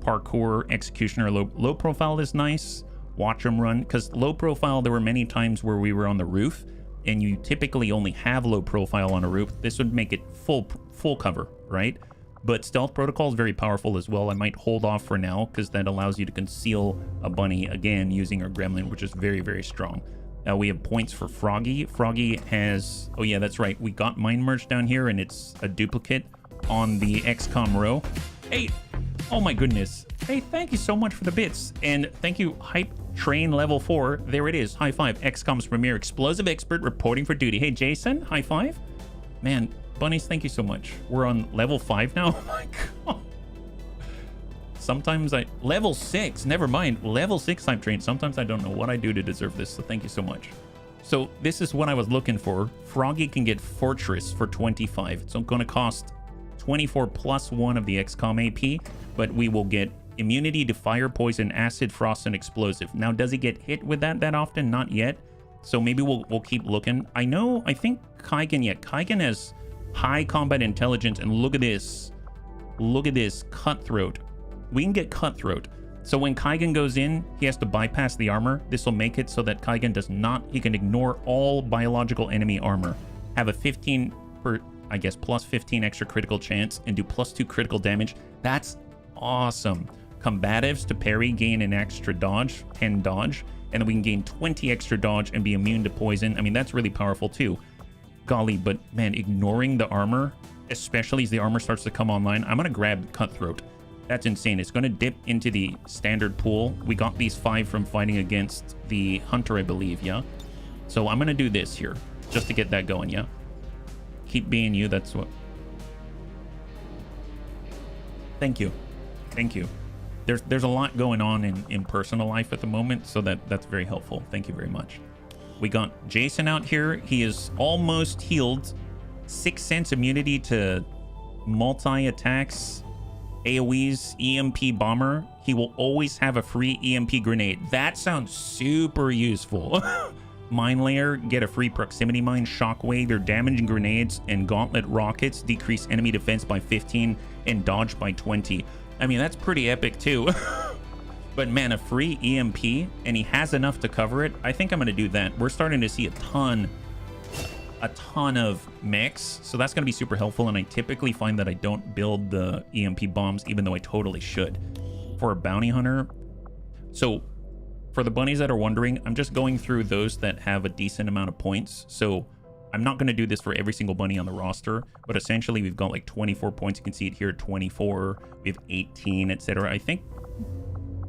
Parkour, executioner, low profile is nice. Watch him run, because low profile, there were many times where we were on the roof and you typically only have low profile on a roof. This would make it full cover, right? But stealth protocol is very powerful as well. I might hold off for now because that allows you to conceal a bunny again using our gremlin, which is very, very strong. We have points for Froggy. Froggy has, oh yeah, that's right. We got Mind Merge down here and it's a duplicate on the XCOM row. Hey, oh my goodness. Hey, thank you so much for the bits. And thank you, Hype Train Level 4. There it is. High five. XCOM's premier explosive expert reporting for duty. Hey, Jason, high five. Man, bunnies, thank you so much. We're on level 5 now. Oh my god. Sometimes level 6, never mind. Level 6 Hype Train. Sometimes I don't know what I do to deserve this, so thank you so much. So this is what I was looking for. Froggy can get Fortress for 25. It's going to cost 24 plus 1 of the XCOM AP, but we will get immunity to fire, poison, acid, frost, and explosive. Now, does he get hit with that often? Not yet. So maybe we'll keep looking. I think Kaigan has high combat intelligence, and look at this. Look at this, Cutthroat. We can get Cutthroat. So when Kaigan goes in, he has to bypass the armor. This will make it so that Kaigan does not, he can ignore all biological enemy armor. Have a 15 per, I guess, plus 15 extra critical chance and do plus 2 critical damage. That's awesome. Combatives to parry, gain an extra dodge, 10 dodge, and then we can gain 20 extra dodge and be immune to poison. I mean, that's really powerful too. Golly, but man, ignoring the armor, especially as the armor starts to come online, I'm gonna grab Cutthroat. That's insane. It's gonna dip into the standard pool. We got these 5 from fighting against the Hunter, I believe, yeah? So I'm gonna do this here, just to get that going, yeah? Keep being you, that's what... Thank you. Thank you. There's a lot going on in personal life at the moment, so that's very helpful. Thank you very much. We got Jason out here. He is almost healed. 6 cents immunity to multi-attacks, AoEs, EMP bomber. He will always have a free EMP grenade. That sounds super useful. Mine layer, get a free proximity mine, shockwave, their damaging grenades, and gauntlet rockets decrease enemy defense by 15 and dodge by 20. I mean, that's pretty epic too. But man, a free EMP, and he has enough to cover it. I think I'm going to do that. We're starting to see a ton of mechs, so that's going to be super helpful. And I typically find that I don't build the EMP bombs, even though I totally should. For a bounty hunter, so for the bunnies that are wondering, I'm just going through those that have a decent amount of points. So I'm not going to do this for every single bunny on the roster, but essentially we've got like 24 points. You can see it here, 24, we have 18, etc. I think,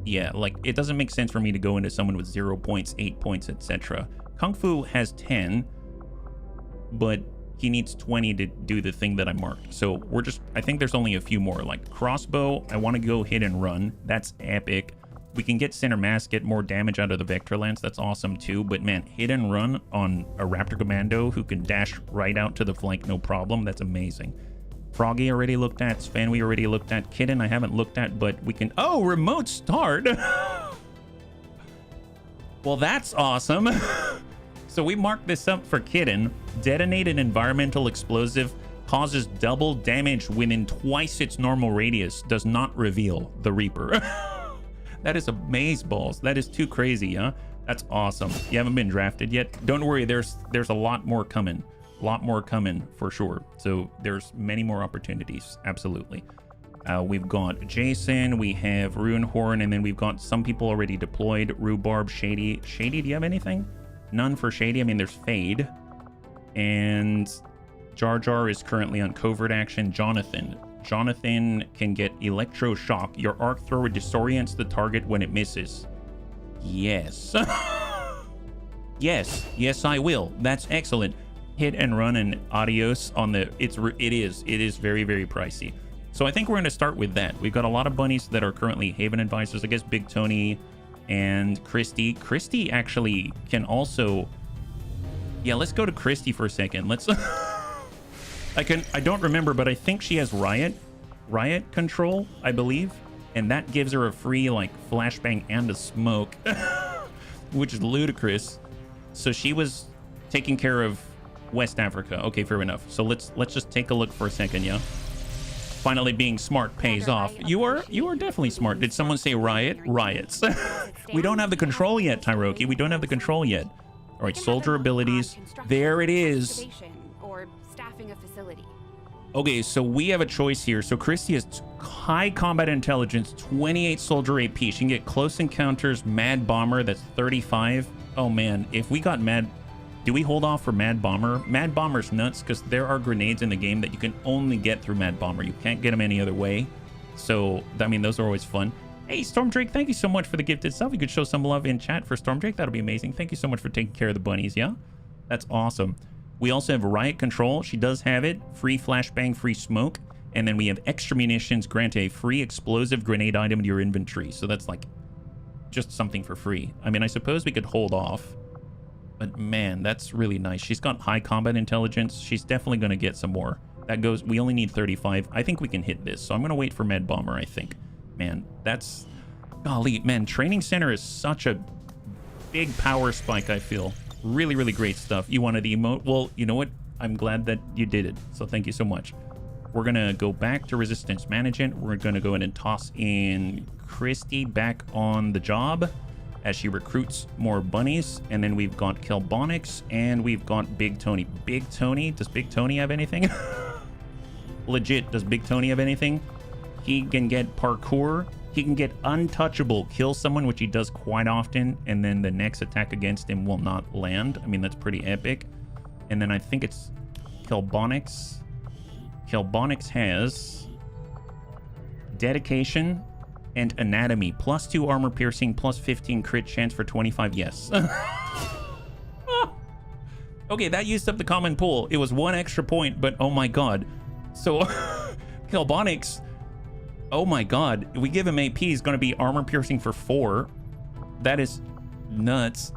yeah, like it doesn't make sense for me to go into someone with 0 points, 8 points, etc. Kung Fu has 10, but he needs 20 to do the thing that I marked. So I think there's only a few more. Like crossbow, I want to go hit and run. That's epic. We can get center mass, get more damage out of the vector lance. That's awesome too. But man, hit and run on a Raptor Commando who can dash right out to the flank, no problem. That's amazing. Froggy already looked at. Sven we already looked at. Kitten I haven't looked at, but we can... Oh, remote start! Well, that's awesome. So we marked this up for Kitten. Detonated environmental explosive causes double damage within twice its normal radius. Does not reveal the Reaper. That is amazeballs. That is too crazy, huh? That's awesome. You haven't been drafted yet? Don't worry, there's a lot more coming. A lot more coming for sure. So there's many more opportunities. Absolutely. We've got Jason, we have Runehorn, and then we've got some people already deployed. Rhubarb, Shady. Shady, do you have anything? None for Shady. I mean, there's Fade. And Jar Jar is currently on covert action. Jonathan can get electroshock. Your arc thrower disorients the target when it misses. Yes. Yes, I will. That's excellent. Hit and run and adios on the... It is very, very pricey. So I think we're going to start with that. We've got a lot of bunnies that are currently Haven advisors. I guess Big Tony and Christy. Christy actually can also... Yeah, let's go to Christy for a second. Let's... I don't remember, but I think she has riot control, I believe. And that gives her a free, like, flashbang and a smoke. Which is ludicrous. So she was taking care of West Africa. Okay, fair enough. So let's just take a look for a second, yeah? Finally being smart pays off. You are definitely smart. Did someone say riot? Riots. We don't have the control yet, Tyroki. We don't have the control yet. All right, soldier abilities. There it is. Or staffing a facility. Okay, so we have a choice here. So Christy has high combat intelligence, 28 soldier AP. She can get close encounters, Mad Bomber, that's 35. Oh man, if we got Mad... Do we hold off for Mad Bomber? Mad Bomber's nuts because there are grenades in the game that you can only get through Mad Bomber. You can't get them any other way. So, I mean, those are always fun. Hey, Storm Drake, thank you so much for the gifted stuff. You could show some love in chat for Storm Drake. That'll be amazing. Thank you so much for taking care of the bunnies, yeah? That's awesome. We also have riot control. She does have it. Free flashbang, free smoke. And then we have extra munitions. Grant a free explosive grenade item to your inventory. So that's like just something for free. I mean, I suppose we could hold off. But man, that's really nice. She's got high combat intelligence. She's definitely going to get some more. That goes... We only need 35. I think we can hit this. So I'm going to wait for Med Bomber, I think. Man, that's... Golly, man, Training Center is such a big power spike, I feel. Really, really great stuff. You wanted the emote? Well, you know what? I'm glad that you did it. So thank you so much. We're going to go back to Resistance Management. We're going to go ahead and toss in Christy back on the job as she recruits more bunnies. And then we've got Kelbonics and we've got Big Tony. Big Tony? Does Big Tony have anything? Legit, does Big Tony have anything? He can get parkour. He can get untouchable, kill someone, which he does quite often, and then the next attack against him will not land. I mean, that's pretty epic. And then I think it's Kelbonics. Kelbonics has dedication and anatomy. +2 armor piercing, +15 crit chance for 25. Yes. Okay, that used up the common pool. It was 1 extra point, but oh my god. So Kelbonics... Oh my god, we give him AP, he's going to be armor piercing for 4. That is nuts.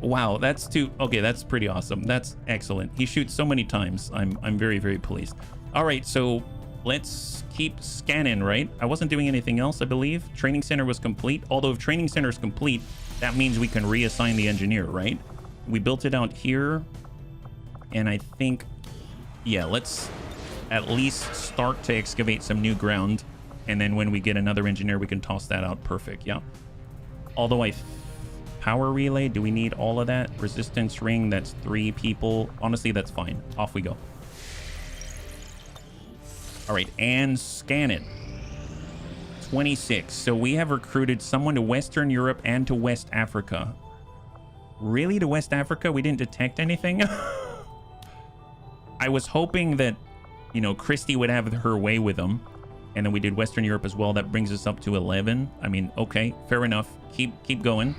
Wow, that's too... Okay, that's pretty awesome. That's excellent. He shoots so many times. I'm very, very pleased. All right, so let's keep scanning, right? I wasn't doing anything else, I believe. Training Center was complete. Although if Training Center is complete, that means we can reassign the engineer, right? We built it out here. And I think... Yeah, let's... at least start to excavate some new ground, and then when we get another engineer we can toss that out. Perfect. Yeah, although power relay, do we need all of that? Resistance ring, that's 3 people. Honestly, that's fine. Off we go. All right, and scan it. 26. So we have recruited someone to Western Europe and to West Africa. Really? To West Africa? We didn't detect anything? I was hoping that, you know, Christy would have her way with them. And then we did Western Europe as well. That brings us up to 11. I mean, okay, fair enough. Keep going.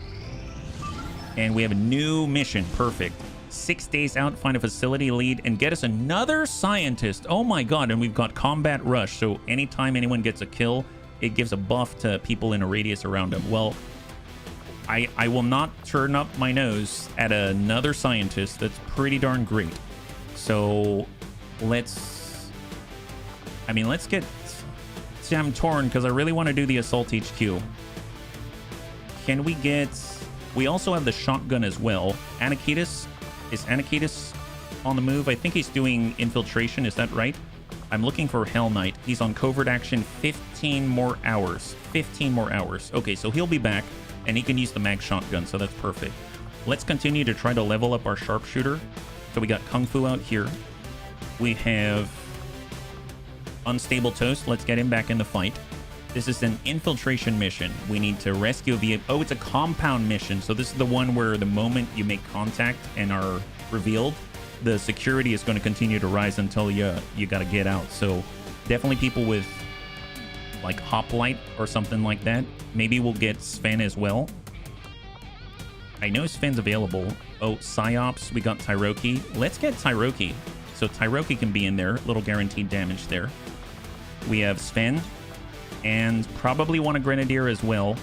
And we have a new mission. Perfect. 6 days out, find a facility lead and get us another scientist. Oh my god, and we've got combat rush. So anytime anyone gets a kill, it gives a buff to people in a radius around them. Well, I will not turn up my nose at another scientist. That's pretty darn great. So let's get... See, I'm torn because I really want to do the Assault HQ. Can we get... We also have the shotgun as well. Anakitis. Is Anakitis on the move? I think he's doing infiltration. Is that right? I'm looking for Hell Knight. He's on covert action 15 more hours. 15 more hours. Okay, so he'll be back and he can use the mag shotgun, so that's perfect. Let's continue to try to level up our sharpshooter. So we got Kung Fu out here. We have Unstable Toast. Let's get him back in the fight. This is an infiltration mission. We need to rescue via... Oh, it's a compound mission. So this is the one where the moment you make contact and are revealed, the security is going to continue to rise until you got to get out. So definitely people with like hoplite or something like that. Maybe we'll get Sven as well. I know Sven's available. Oh, Psyops, we got Tyroki. Let's get Tyroki. So Tyroki can be in there. Little guaranteed damage there. We have Sven. And probably want a Grenadier as well.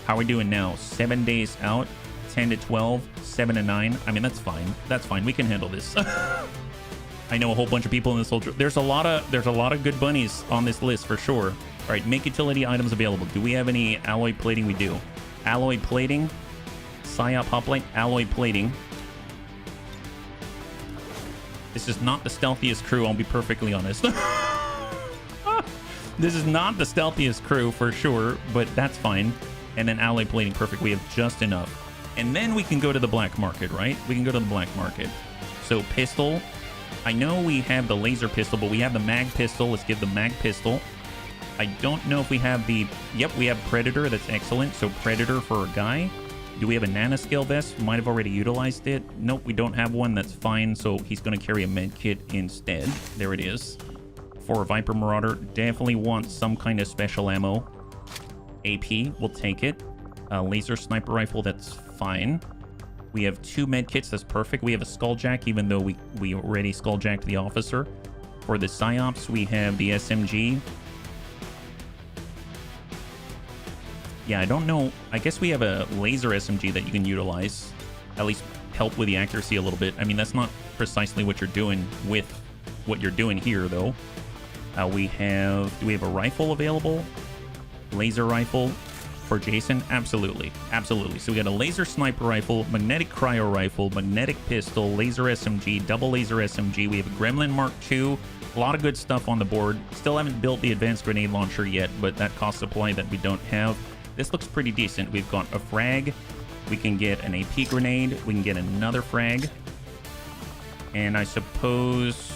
How are we doing now? 7 days out. 10 to 12. 7 to 9. I mean, that's fine. That's fine. We can handle this. I know a whole bunch of people in this ultra. There's a lot of good bunnies on this list for sure. All right, make utility items available. Do we have any alloy plating? We do. Alloy plating. Psyop hoplite. Alloy plating. This is not the stealthiest crew, I'll be perfectly honest. This is not the stealthiest crew for sure, but that's fine. And then alloy plating, perfect. We have just enough. And then we can go to the black market, right? We can go to the black market. So pistol. I know we have the laser pistol, but we have the mag pistol. Let's give the mag pistol. I don't know if we have the... Yep, we have Predator. That's excellent. So Predator for a guy. Do we have a nanoscale vest? Might have already utilized it. Nope, we don't have one. That's fine. So he's going to carry a med kit instead. There it is. For a Viper Marauder, definitely want some kind of special ammo. AP, we'll take it. Laser sniper rifle, that's fine. We have 2 med kits. That's perfect. We have a Skulljack, even though we already Skulljacked the officer. For the Psyops, we have the SMG. Yeah, I don't know. I guess we have a laser SMG that you can utilize. At least help with the accuracy a little bit. I mean, that's not precisely what you're doing with what you're doing here, though. Do we have a rifle available? Laser rifle for Jason? Absolutely. Absolutely. So we got a laser sniper rifle, magnetic cryo rifle, magnetic pistol, laser SMG, double laser SMG. We have a Gremlin Mark II. A lot of good stuff on the board. Still haven't built the advanced grenade launcher yet, but that cost supply that we don't have. This looks pretty decent. We've got a frag. We can get an AP grenade. We can get another frag. And I suppose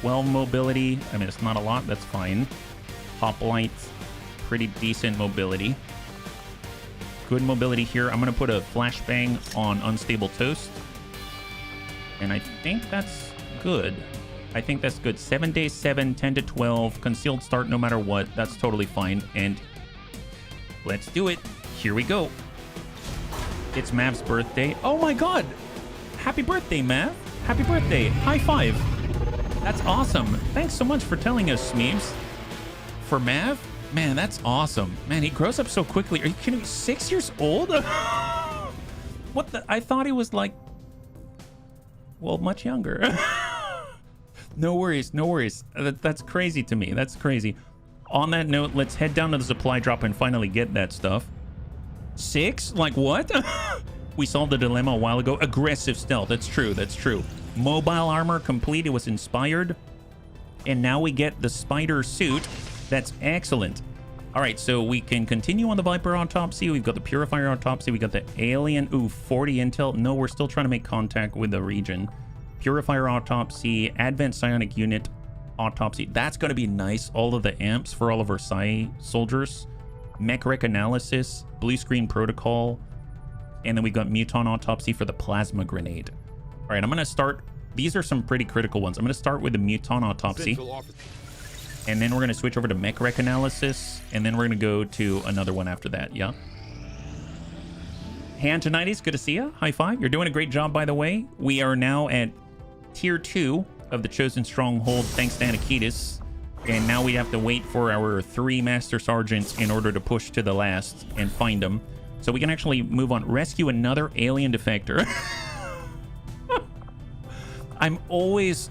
12 mobility. I mean, it's not a lot. That's fine. Hoplite. Pretty decent mobility. Good mobility here. I'm going to put a flashbang on unstable toast. And I think that's good. I think that's good. 7 days, 7, 10 to 12. Concealed start no matter what. That's totally fine. And let's do it. Here we go. It's Mav's birthday. Oh my god. Happy birthday, Mav. Happy birthday. High five. That's awesome. Thanks so much for telling us, Smeebs. For Mav? Man, that's awesome. Man, he grows up so quickly. Are you kidding me? 6 years old? What the? I thought he was like, well, much younger. No worries. No worries. That's crazy to me. That's crazy. On that note, let's head down to the supply drop and finally get that stuff. 6? Like what? We solved the dilemma a while ago. Aggressive stealth. That's true. That's true. Mobile armor complete. It was inspired. And now we get the spider suit. That's excellent. All right, so we can continue on the Viper autopsy. We've got the Purifier autopsy. We got the alien. Ooh, 40 intel. No, we're still trying to make contact with the region. Purifier autopsy. Advanced psionic unit autopsy. That's going to be nice. All of the amps for all of our Psi soldiers. Mech rec analysis. Blue screen protocol. And then we've got muton autopsy for the plasma grenade. All right, I'm going to start. These are some pretty critical ones. I'm going to start with the muton autopsy. And then we're going to switch over to mech rec analysis. And then we're going to go to another one after that. Yeah. Hey, Antonides, good to see you. High five. You're doing a great job, by the way. We are now at tier 2 of the Chosen Stronghold, thanks to Anakitis. And now we have to wait for our 3 Master Sergeants in order to push to the last and find them. So we can actually move on. Rescue another alien defector. I'm always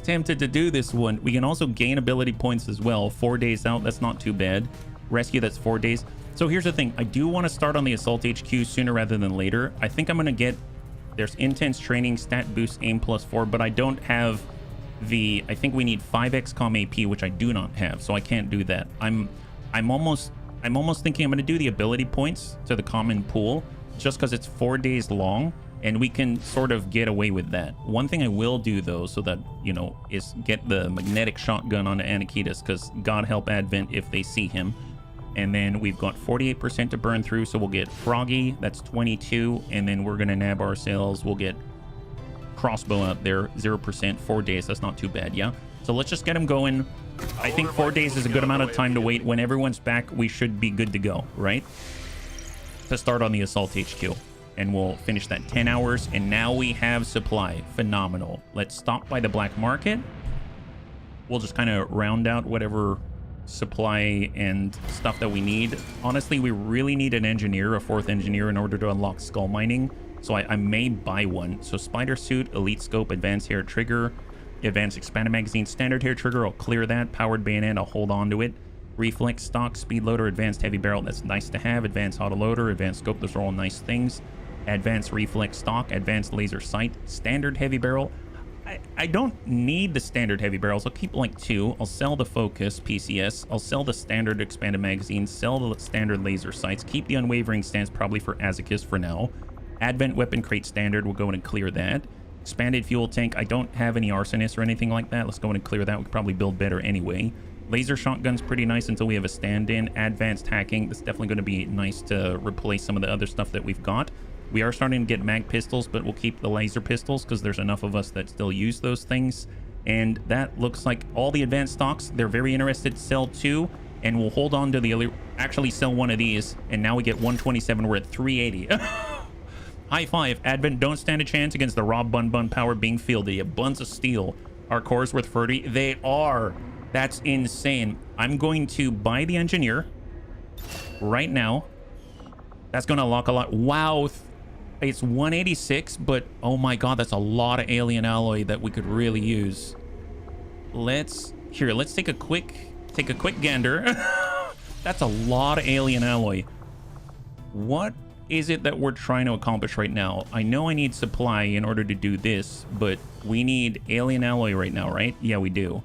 tempted to do this one. We can also gain ability points as well. 4 days out, that's not too bad. Rescue, that's 4 days. So here's the thing. I do want to start on the Assault HQ sooner rather than later. I think I'm going to get... There's intense training, stat boost, aim +4, but I don't have the... I think we need 5 XCOM AP, which I do not have, so I can't do that. I'm almost thinking I'm going to do the ability points to the common pool, just because it's 4 days long, and we can sort of get away with that. One thing I will do, though, so that, you know, is get the magnetic shotgun onto Anakitis, because God help Advent if they see him. And then we've got 48% to burn through, so we'll get Froggy, that's 22, and then we're going to nab ourselves. We'll get crossbow out there, 0%, 4 days. That's not too bad, yeah? So let's just get him going. I think 4 days is a good amount of time to wait. When everyone's back, we should be good to go, right? To start on the Assault HQ. And we'll finish that 10 hours. And now we have supply. Phenomenal. Let's stop by the black market. We'll just kind of round out whatever supply and stuff that we need. Honestly, we really need an engineer, a 4th engineer, in order to unlock skull mining. So I may buy one. So spider suit, elite scope, advanced hair trigger, advanced expanded magazine, standard hair trigger. I'll clear that. Powered bayonet, I'll hold on to it. Reflex stock, speed loader, advanced heavy barrel. That's nice to have. Advanced auto loader, advanced scope. Those are all nice things. Advanced reflex stock, advanced laser sight, standard heavy barrel. I don't need the standard heavy barrels. I'll keep like 2. I'll sell the focus PCS. I'll sell the standard expanded magazine. Sell the standard laser sights. Keep the unwavering stance probably for Azekis for now. Advent weapon crate standard. We'll go in and clear that. Expanded fuel tank. I don't have any arsonists or anything like that. Let's go in and clear that. We could probably build better anyway. Laser shotgun's pretty nice until we have a stand-in. Advanced hacking. That's definitely going to be nice to replace some of the other stuff that we've got. We are starting to get mag pistols, but we'll keep the laser pistols because there's enough of us that still use those things. And that looks like all the advanced stocks. They're very interested to sell 2, and we'll hold on to the actually sell 1 of these. And now we get 127. We're at 380. High five. Advent, don't stand a chance against the raw bun power being fielded. You buns of steel. Our cores worth 30. They are. That's insane. I'm going to buy the engineer right now. That's going to unlock a lot. Wow. It's 186, but oh my god, that's a lot of alien alloy that we could really use. Let's take a quick gander. That's a lot of alien alloy. What is it that we're trying to accomplish right now? I know I need supply in order to do this, but we need alien alloy right now, right? Yeah, we do.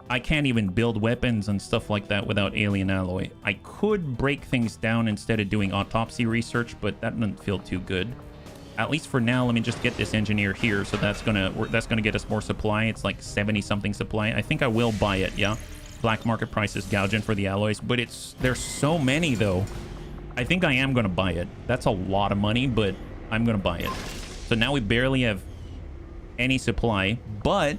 I can't even build weapons and stuff like that without alien alloy. I could break things down instead of doing autopsy research, but that doesn't feel too good. At least for now, let me just get this engineer here. So that's gonna get us more supply. It's like 70 something supply. I think I will buy it. Yeah, black market price is gouging for the alloys, but there's so many though. I think I am gonna buy it. That's a lot of money, but I'm gonna buy it. So now we barely have any supply, but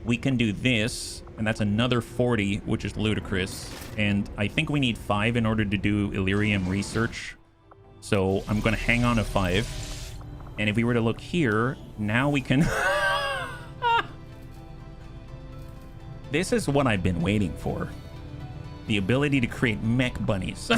we can do this, and that's another 40, which is ludicrous. And I think we need 5 in order to do Illyrium research. So I'm going to hang on to 5. And if we were to look here, now we can... This is what I've been waiting for. The ability to create mech bunnies.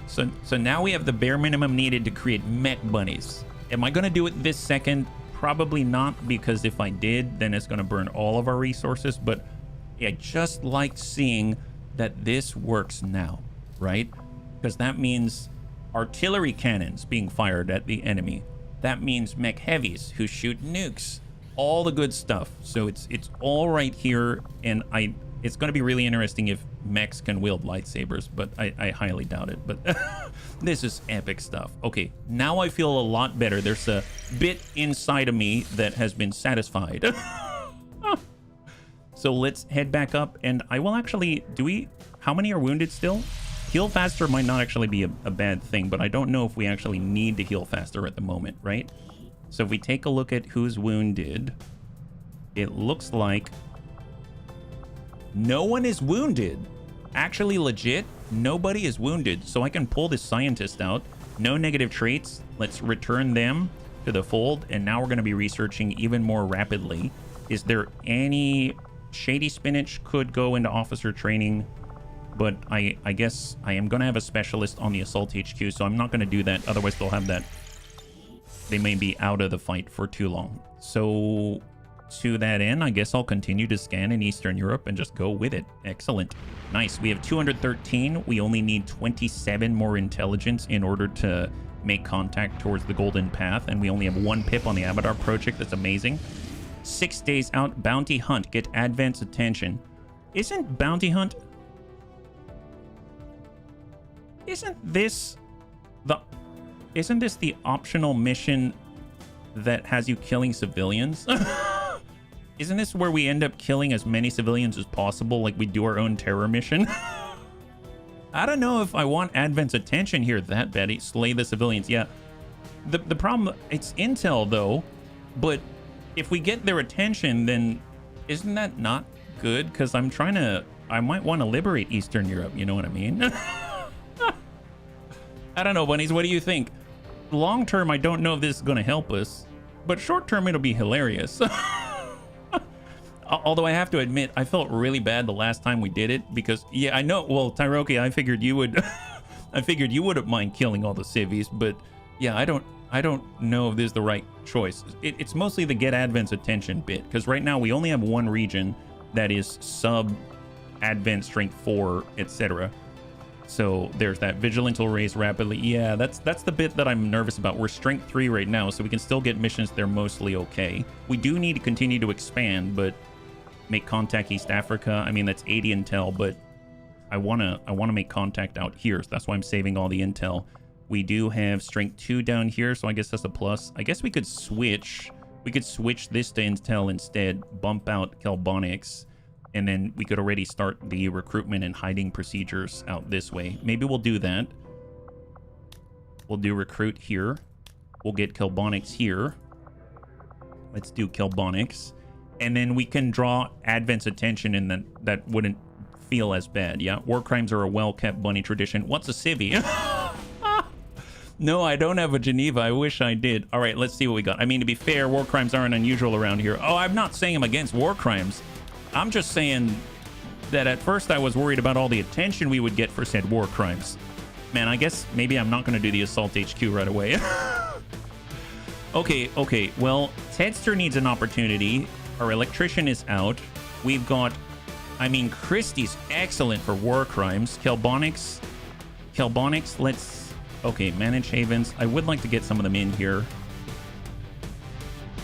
So now we have the bare minimum needed to create mech bunnies. Am I going to do it this second? Probably not, because if I did, then it's going to burn all of our resources. But I just liked seeing that this works now, right? Because that means artillery cannons being fired at the enemy. That means mech heavies who shoot nukes. All the good stuff. So it's all right here, and it's going to be really interesting if mechs can wield lightsabers, but I highly doubt it. But this is epic stuff. Okay, now I feel a lot better. There's a bit inside of me that has been satisfied. So let's head back up, and I will actually... How many are wounded still? Heal faster might not actually be a bad thing, but I don't know if we actually need to heal faster at the moment, right? So if we take a look at who's wounded, it looks like no one is wounded. Actually, legit, nobody is wounded. So I can pull this scientist out. No negative traits. Let's return them to the fold. And now we're going to be researching even more rapidly. Is there any... Shady Spinach could go into officer training, but I guess I am going to have a specialist on the Assault HQ, so I'm not going to do that. Otherwise, they'll have that. They may be out of the fight for too long. So to that end, I guess I'll continue to scan in Eastern Europe and just go with it. Excellent. Nice. We have 213. We only need 27 more intelligence in order to make contact towards the Golden Path, and we only have 1 pip on the Abadar project. That's amazing. 6 days out. Bounty Hunt. Get advance attention. Isn't Bounty Hunt... Isn't this the optional mission that has you killing civilians? Isn't this where we end up killing as many civilians as possible, like we do our own terror mission? I don't know if I want advance attention here that bad. Slay the civilians. Yeah, The problem, it's intel though, but if we get their attention, then isn't that not good? Because I might want to liberate Eastern Europe, you know what I mean? I don't know, Bunnies, what do you think? Long term, I don't know if this is going to help us, but short term, it'll be hilarious. Although I have to admit, I felt really bad the last time we did it because, yeah, I know. Well, Tyroki, I figured you would, I figured you wouldn't mind killing all the civvies, but yeah, I don't know if this is the right choice. It's mostly the get Advent's attention bit because right now we only have one region that is sub Advent strength 4, etc. So there's that. Vigilant will raise rapidly. Yeah, that's the bit that I'm nervous about. We're strength 3 right now, so we can still get missions. They're mostly okay. We do need to continue to expand, but make contact East Africa. I mean, that's 80 intel, but I wanna make contact out here. So that's why I'm saving all the intel. We do have strength 2 down here, so I guess that's a plus. I guess we could switch. We could switch this to intel instead. Bump out Kelbonics. And then we could already start the recruitment and hiding procedures out this way. Maybe we'll do that. We'll do recruit here. We'll get Kelbonics here. Let's do Kelbonics. And then we can draw Advent's attention, and then that wouldn't feel as bad. Yeah, war crimes are a well-kept bunny tradition. What's a civvy? No, I don't have a Geneva. I wish I did. All right, let's see what we got. I mean, to be fair, war crimes aren't unusual around here. Oh, I'm not saying I'm against war crimes. I'm just saying that at first I was worried about all the attention we would get for said war crimes. Man, I guess maybe I'm not going to do the Assault HQ right away. Okay. Well, Tedster needs an opportunity. Our electrician is out. We've got... I mean, Christie's excellent for war crimes. Kelbonics, let's... Okay, manage havens. I would like to get some of them in here.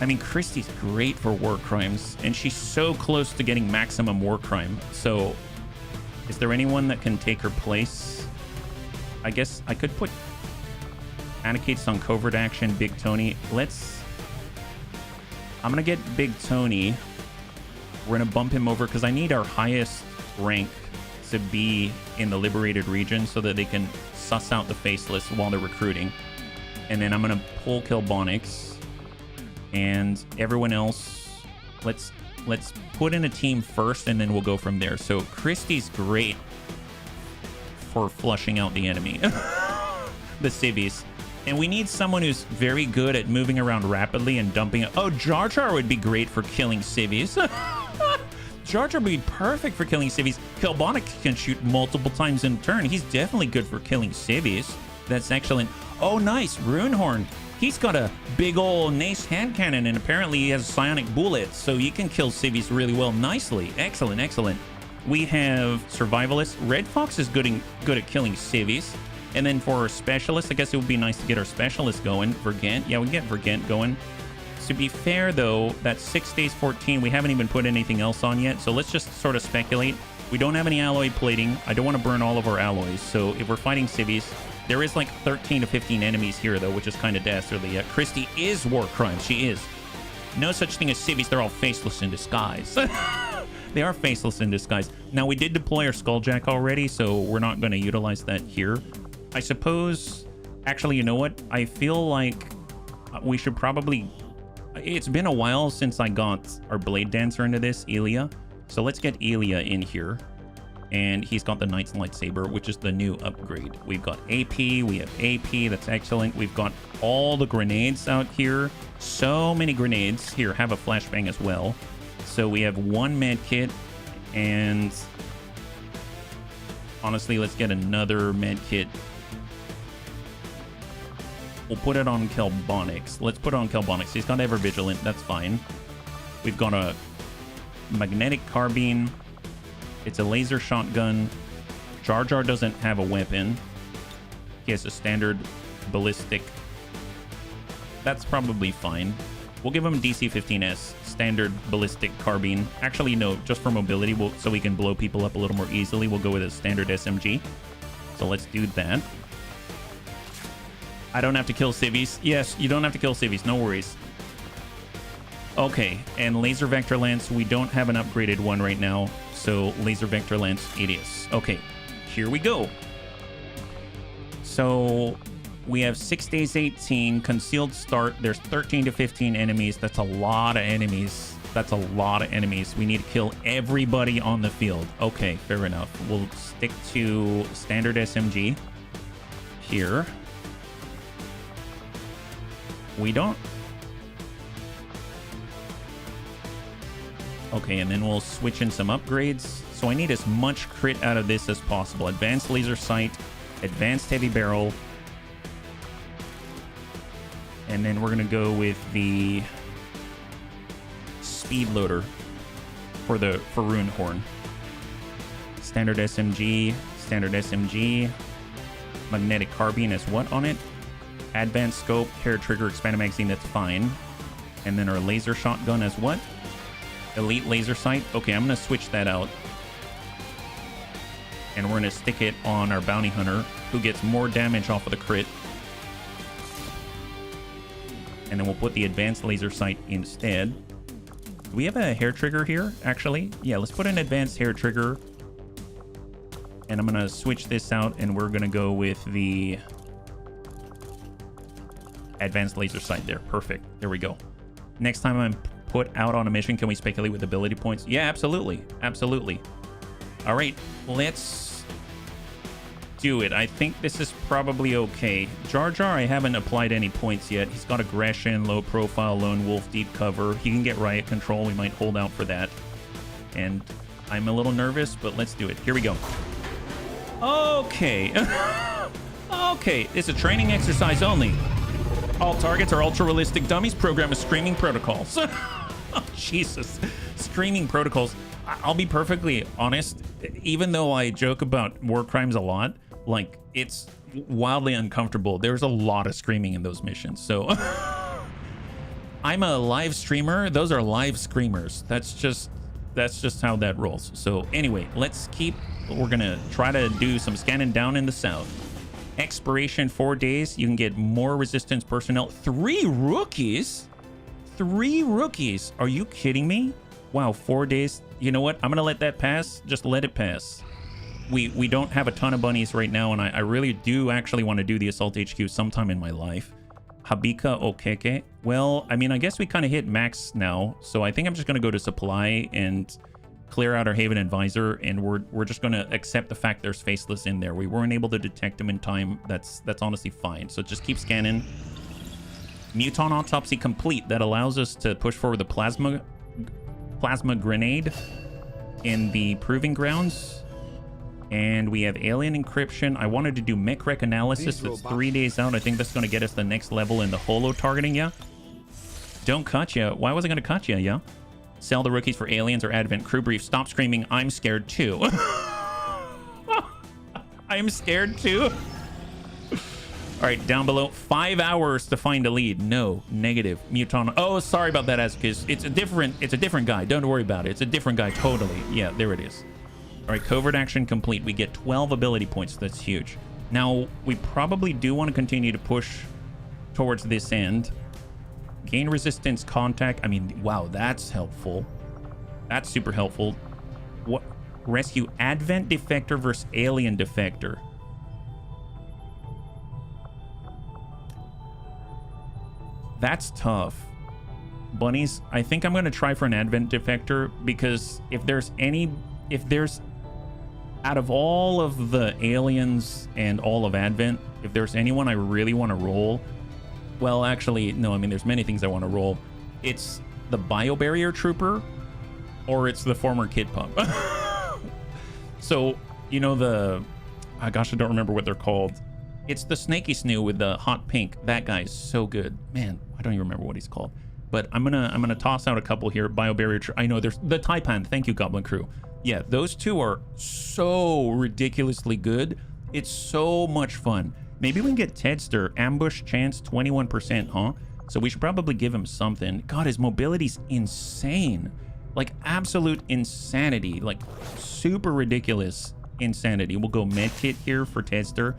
I mean, Christie's great for war crimes, and she's so close to getting maximum war crime. So, is there anyone that can take her place? I guess I could put Anacates on covert action, Big Tony. I'm going to get Big Tony. We're going to bump him over because I need our highest rank to be in the liberated region so that they can suss out the faceless while they're recruiting. And then I'm going to pull Kelbonics. And everyone else, let's put in a team first, and then we'll go from there. So Christie's great for flushing out the enemy, the civvies. And we need someone who's very good at moving around rapidly and dumping it. Oh, Jar Jar would be great for killing civvies. Jar Jar would be perfect for killing civvies. Kelbonics can shoot multiple times in turn. He's definitely good for killing civvies. That's excellent. Oh, nice. Runehorn. He's got a big old Nace hand cannon, and apparently he has psionic bullets, so he can kill civvies really well. Nicely. Excellent, excellent. We have Survivalists. Red Fox is good at killing civvies. And then for our Specialists, I guess it would be nice to get our Specialists going. Vergent. Yeah, we can get Vergent going. To be fair, though, that's 6 days 14. We haven't even put anything else on yet, so let's just sort of speculate. We don't have any alloy plating. I don't want to burn all of our alloys, so if we're fighting civvies... There is like 13 to 15 enemies here, though, which is kind of dastardly. Christie is war crime. She is. No such thing as civvies. They're all faceless in disguise. They are faceless in disguise. Now, we did deploy our Skulljack already, so we're not going to utilize that here. I suppose... Actually, you know what? I feel like we should probably... It's been a while since I got our Blade Dancer into this, Elia. So let's get Elia in here. And he's got the Knight's Lightsaber, which is the new upgrade. We've got AP, we have AP, that's excellent. We've got all the grenades out here. So many grenades. Here, have a flashbang as well. So we have one med kit, and honestly, let's get another med kit. We'll put it on Kelbonics. Let's put it on Kelbonics. He's got Ever Vigilant, that's fine. We've got a magnetic carbine. It's a laser shotgun. Jar Jar doesn't have a weapon. He has a standard ballistic. That's probably fine. We'll give him DC-15S, standard ballistic carbine. Actually, no, just for mobility, so we can blow people up a little more easily. We'll go with a standard SMG. So let's do that. I don't have to kill civvies. Yes, you don't have to kill civvies. No worries. Okay, and Laser Vector Lance, we don't have an upgraded one right now, so Laser Vector Lance it is. Okay, here we go. So, We have 6 days 18, concealed start. There's 13 to 15 enemies. That's a lot of enemies. That's a lot of enemies. We need to kill everybody on the field. Okay, fair enough. We'll stick to standard SMG here. We don't. Okay, and then we'll switch in some upgrades. So I need as much crit out of this as possible. Advanced laser sight, advanced heavy barrel. And then we're going to go with the speed loader for Rune Horn. Standard SMG, magnetic carbine is what on it? Advanced scope, hair trigger, expanded magazine, that's fine. And then our laser shotgun is what? Elite laser sight. Okay, I'm going to switch that out. And we're going to stick it on our bounty hunter, who gets more damage off of the crit. And then we'll put the advanced laser sight instead. Do we have a hair trigger here, actually? Yeah, let's put an advanced hair trigger. And I'm going to switch this out, and we're going to go with the advanced laser sight there. Perfect. There we go. Next time I'm put out on a mission, can we speculate with ability points? Yeah, absolutely. Absolutely. All right, let's do it. I think this is probably okay. Jar Jar, I haven't applied any points yet. He's got aggression, low profile, lone wolf, deep cover. He can get riot control. We might hold out for that. And I'm a little nervous, but let's do it. Here we go. Okay. Okay, it's a training exercise only. All targets are ultra-realistic dummies. Program is screaming protocols. Oh, Jesus. Screaming protocols. I'll be perfectly honest. Even though I joke about war crimes a lot, like, it's wildly uncomfortable. There's a lot of screaming in those missions. So I'm a live streamer. Those are live screamers. That's just how that rolls. So anyway, let's keep. We're going to try to do some scanning down in the south. Expiration 4 days. You can get more resistance personnel. 3 rookies? 3 rookies? Are you kidding me? Wow, 4 days. You know what? I'm going to let that pass. Just let it pass. We don't have a ton of bunnies right now, and I really do actually want to do the Assault HQ sometime in my life. Habika Okeke. Well, I mean, I guess we kind of hit max now, so I think I'm just going to go to supply and clear out our Haven Advisor, and we're just going to accept the fact there's Faceless in there. We weren't able to detect him in time. That's honestly fine. So just keep scanning. Muton Autopsy complete. That allows us to push forward the plasma grenade in the proving grounds. And we have alien encryption. I wanted to do mech rec analysis. That's 3 days out. I think that's going to get us the next level in the holo targeting, yeah? Don't cut ya. Why was I going to cut ya, yeah? Sell the rookies for aliens or advent crew brief. Stop screaming. I'm scared too. I'm scared too. All right, down below. 5 hours to find a lead. No, negative. Muton. Oh, sorry about that, Ascus. It's a different guy. Don't worry about it. It's a different guy totally. Yeah, there it is. All right, covert action complete. We get 12 ability points. That's huge. Now, we probably do want to continue to push towards this end. Gain resistance contact. I mean, wow, that's helpful. That's super helpful. What? Rescue Advent Defector versus Alien Defector. That's tough. Bunnies, I think I'm going to try for an Advent Defector, because if there's out of all of the aliens and all of Advent, if there's anyone I really want to roll, well, actually, no, I mean, there's many things I want to roll. It's the Biobarrier Trooper, or it's the former Kid Pump. So, you know, gosh, I don't remember what they're called. It's the Snaky Snoo with the hot pink. That guy's so good. Man, I don't even remember what he's called. But I'm gonna toss out a couple here. Biobarrier. I know there's the Taipan. Thank you, Goblin Crew. Yeah, those two are so ridiculously good. It's so much fun. Maybe we can get Tedster. Ambush chance 21%, huh? So we should probably give him something. God, his mobility's insane. Like, absolute insanity. Like, super ridiculous insanity. We'll go medkit here for Tedster.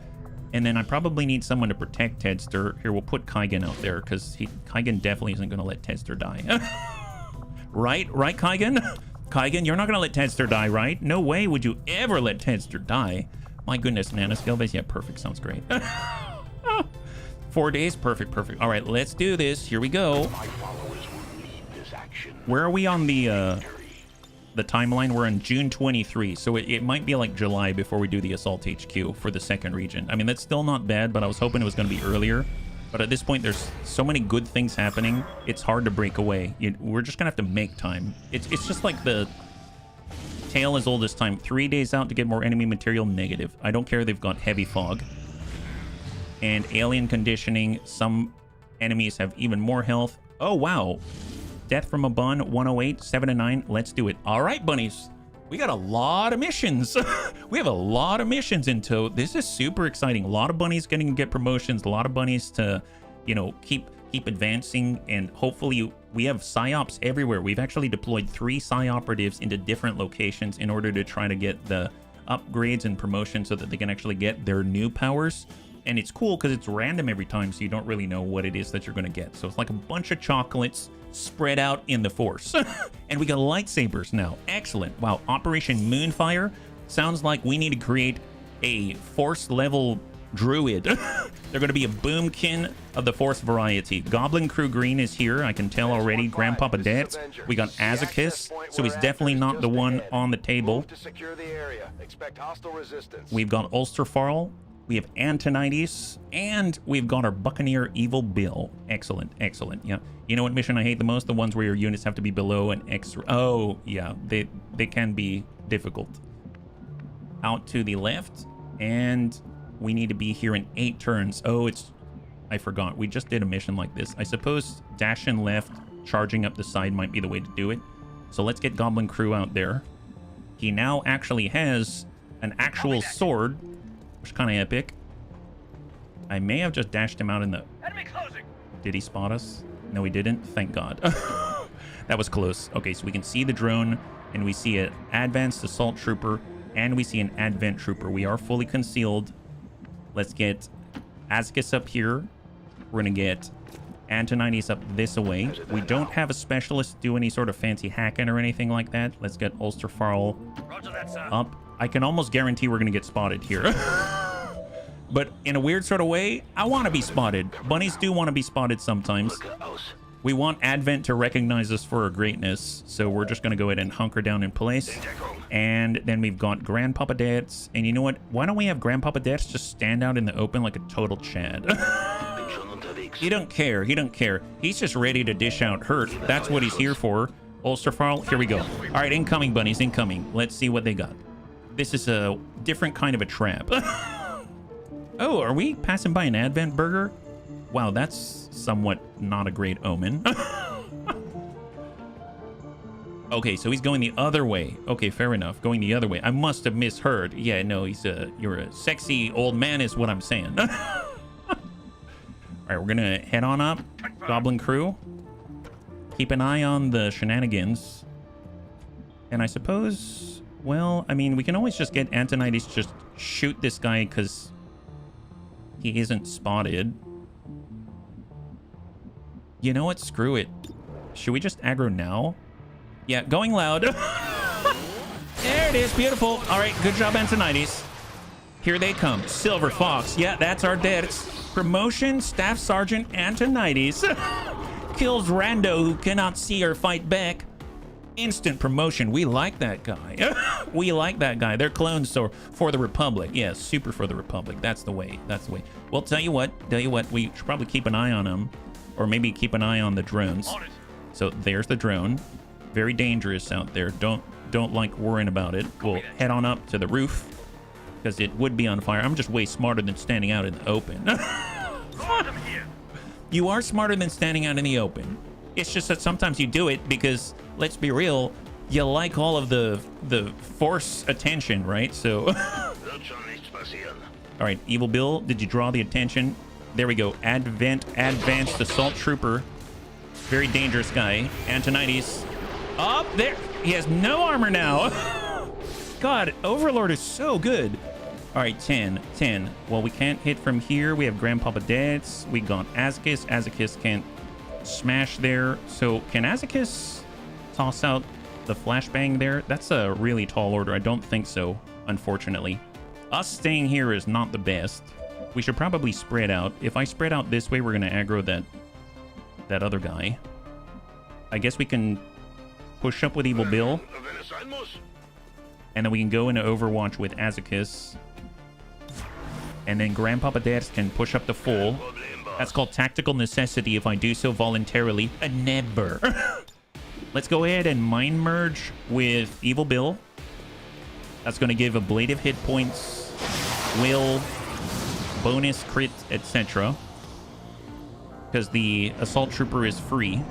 And then I probably need someone to protect Tedster. Here, we'll put Kaigen out there, because Kaigen definitely isn't going to let Tedster die. Right, Kaigen? Kaigen, you're not going to let Tedster die, right? No way would you ever let Tedster die. My goodness, Nanoscale base. Yeah, perfect. Sounds great. 4 days? Perfect, perfect. All right, let's do this. Here we go. Where are we on the timeline? We're on June 23, so it might be like July before we do the Assault HQ for the second region. I mean, that's still not bad, but I was hoping it was going to be earlier. But at this point, there's so many good things happening, it's hard to break away. We're just going to have to make time. It's just like the tale as old as time. 3 days out to get more enemy material, negative. I don't care, they've got heavy fog. And alien conditioning. Some enemies have even more health. Oh, wow. Death from a bun, 108, 7 and 9. Let's do it. All right, bunnies. We got a lot of missions. We have a lot of missions in tow. This is super exciting. A lot of bunnies getting to get promotions. A lot of bunnies to, you know, keep advancing. And hopefully we have PSYOPs everywhere. We've actually deployed 3 Psi Operatives into different locations in order to try to get the upgrades and promotions so that they can actually get their new powers. And it's cool because it's random every time, so you don't really know what it is that you're going to get. So it's like a bunch of chocolates spread out in the Force. And we got lightsabers now. Excellent. Wow. Operation Moonfire. Sounds like we need to create a Force level druid. They're going to be a boomkin of the Force variety. Goblin Crew Green is here. I can tell already. Grandpapa Dance. We got Azakis, so he's definitely not the one on the table. We've got Ulsterfarl. We have Antonides, and we've got our Buccaneer Evil Bill. Excellent, excellent. Yeah. You know what mission I hate the most? The ones where your units have to be below an X. Oh, yeah. They can be difficult. Out to the left, and we need to be here in 8 turns. Oh, I forgot. We just did a mission like this. I suppose dashing left, charging up the side might be the way to do it. So let's get Goblin Crew out there. He now actually has an actual sword, which is kind of epic. I may have just dashed him out in the... Enemy closing. Did he spot us? No, he didn't. Thank God. That was close. Okay, so we can see the drone, and we see an advanced assault trooper, and we see an advent trooper. We are fully concealed. Let's get Azkis up here. We're going to get Antonides up this way. We don't have a specialist do any sort of fancy hacking or anything like that. Let's get Ulsterfarl up. I can almost guarantee we're going to get spotted here. But in a weird sort of way, I want to be spotted. Bunnies do want to be spotted sometimes. We want Advent to recognize us for our greatness. So we're just going to go ahead and hunker down in place. And then we've got Grandpapa Dance. And you know what? Why don't we have Grandpapa Dance just stand out in the open like a total Chad? He don't care. He don't care. He's just ready to dish out hurt. That's what he's here for. Ulsterfarl, here we go. All right, incoming, bunnies, incoming. Let's see what they got. This is a different kind of a trap. Oh, are we passing by an Advent burger? Wow, that's somewhat not a great omen. Okay, so he's going the other way. Okay, fair enough. Going the other way. I must have misheard. Yeah, no, you're a sexy old man is what I'm saying. All right, we're gonna head on up. Goblin Crew. Keep an eye on the shenanigans. And I suppose... Well, I mean, we can always just get Antonides just shoot this guy because he isn't spotted. You know what? Screw it. Should we just aggro now? Yeah, going loud. There it is. Beautiful. All right, good job, Antonides. Here they come. Silver Fox. Yeah, that's our dad's. Promotion, Staff Sergeant Antonides. Kills rando who cannot see or fight back. Instant promotion. We like that guy. We like that guy. They're clones for the Republic. Yeah, super for the Republic. That's the way. That's the way. Well, tell you what. We should probably keep an eye on them. Or maybe keep an eye on the drones. So there's the drone. Very dangerous out there. Don't like worrying about it. We'll head on up to the roof. Because it would be on fire. I'm just way smarter than standing out in the open. You are smarter than standing out in the open. It's just that sometimes you do it because, let's be real, you like all of the Force attention, right? So, all right, Evil Bill, did you draw the attention? There we go. Advanced Assault Trooper. Very dangerous guy. Antonides. Up there. He has no armor now. God, Overlord is so good. All right, 10. Well, we can't hit from here. We have Grandpapa Dance. We got Azakis. Azakis can't smash there. So can Azakis toss out the flashbang there? That's a really tall order. I don't think so, unfortunately. Us staying here is not the best. We should probably spread out. If I spread out this way, we're going to aggro that other guy. I guess we can push up with Evil Bill. And then we can go into Overwatch with Azekis. And then Grandpapa Dads can push up to full. That's called tactical necessity if I do so voluntarily. Never. Let's go ahead and Mind Merge with Evil Bill. That's going to give ablative hit points, will, bonus crit, etc. Because the Assault Trooper is free.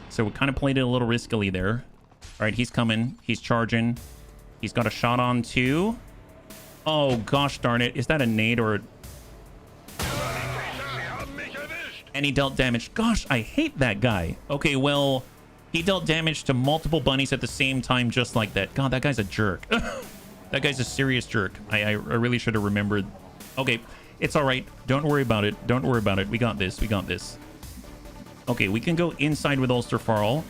So we kind of played it a little riskily there. All right, he's coming. He's charging. He's got a shot on too. Oh, gosh darn it. Is that a nade or... And he dealt damage. Gosh, I hate that guy. Okay, well, he dealt damage to multiple bunnies at the same time just like that. God, that guy's a jerk. That guy's a serious jerk. I really should have remembered. Okay, it's all right. Don't worry about it. Don't worry about it. We got this. We got this. Okay, we can go inside with Ulster Farl.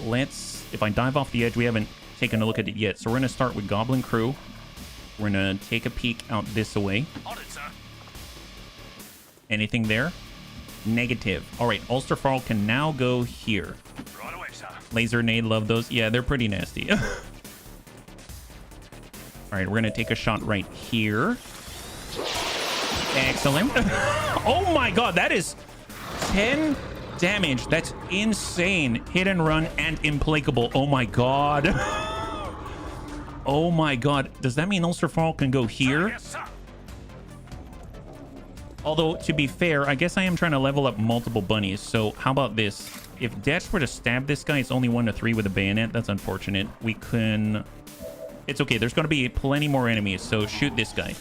Let's... If I dive off the edge, we haven't taken a look at it yet. So we're going to start with Goblin Crew. We're going to take a peek out this way. Anything there? Negative. All right, Ulster Farl can now go here. Laser nade, love those. Yeah, they're pretty nasty. All right, we're going to take a shot right here. Excellent. Oh my god, that is 10 damage. That's insane. Hit and run and implacable. Oh my god. Oh my god. Does that mean Ulster Farl can go here? Although, to be fair, I guess I am trying to level up multiple bunnies. So how about this? If Detch were to stab this guy, it's only 1 to 3 with a bayonet. That's unfortunate. We can... It's okay. There's going to be plenty more enemies. So shoot this guy.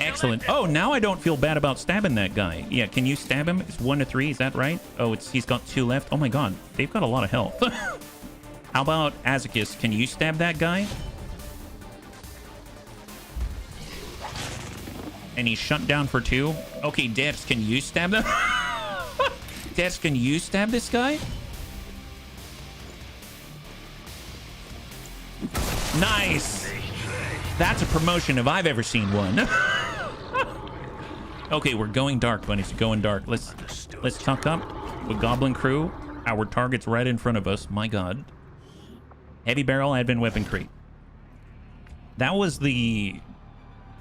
Excellent. Oh, now I don't feel bad about stabbing that guy. Yeah, can you stab him? It's 1 to 3. Is that right? Oh, he's got 2 left. Oh my god. They've got a lot of health. How about Azekis? Can you stab that guy? And he's shut down for 2. Okay, Debs, can you stab them? Debs, can you stab this guy? Nice. That's a promotion if I've ever seen one. Okay, we're going dark, bunnies. Going dark. Let's tuck up with Goblin Crew. Our target's right in front of us. My god. Heavy barrel advent weapon crate. That was the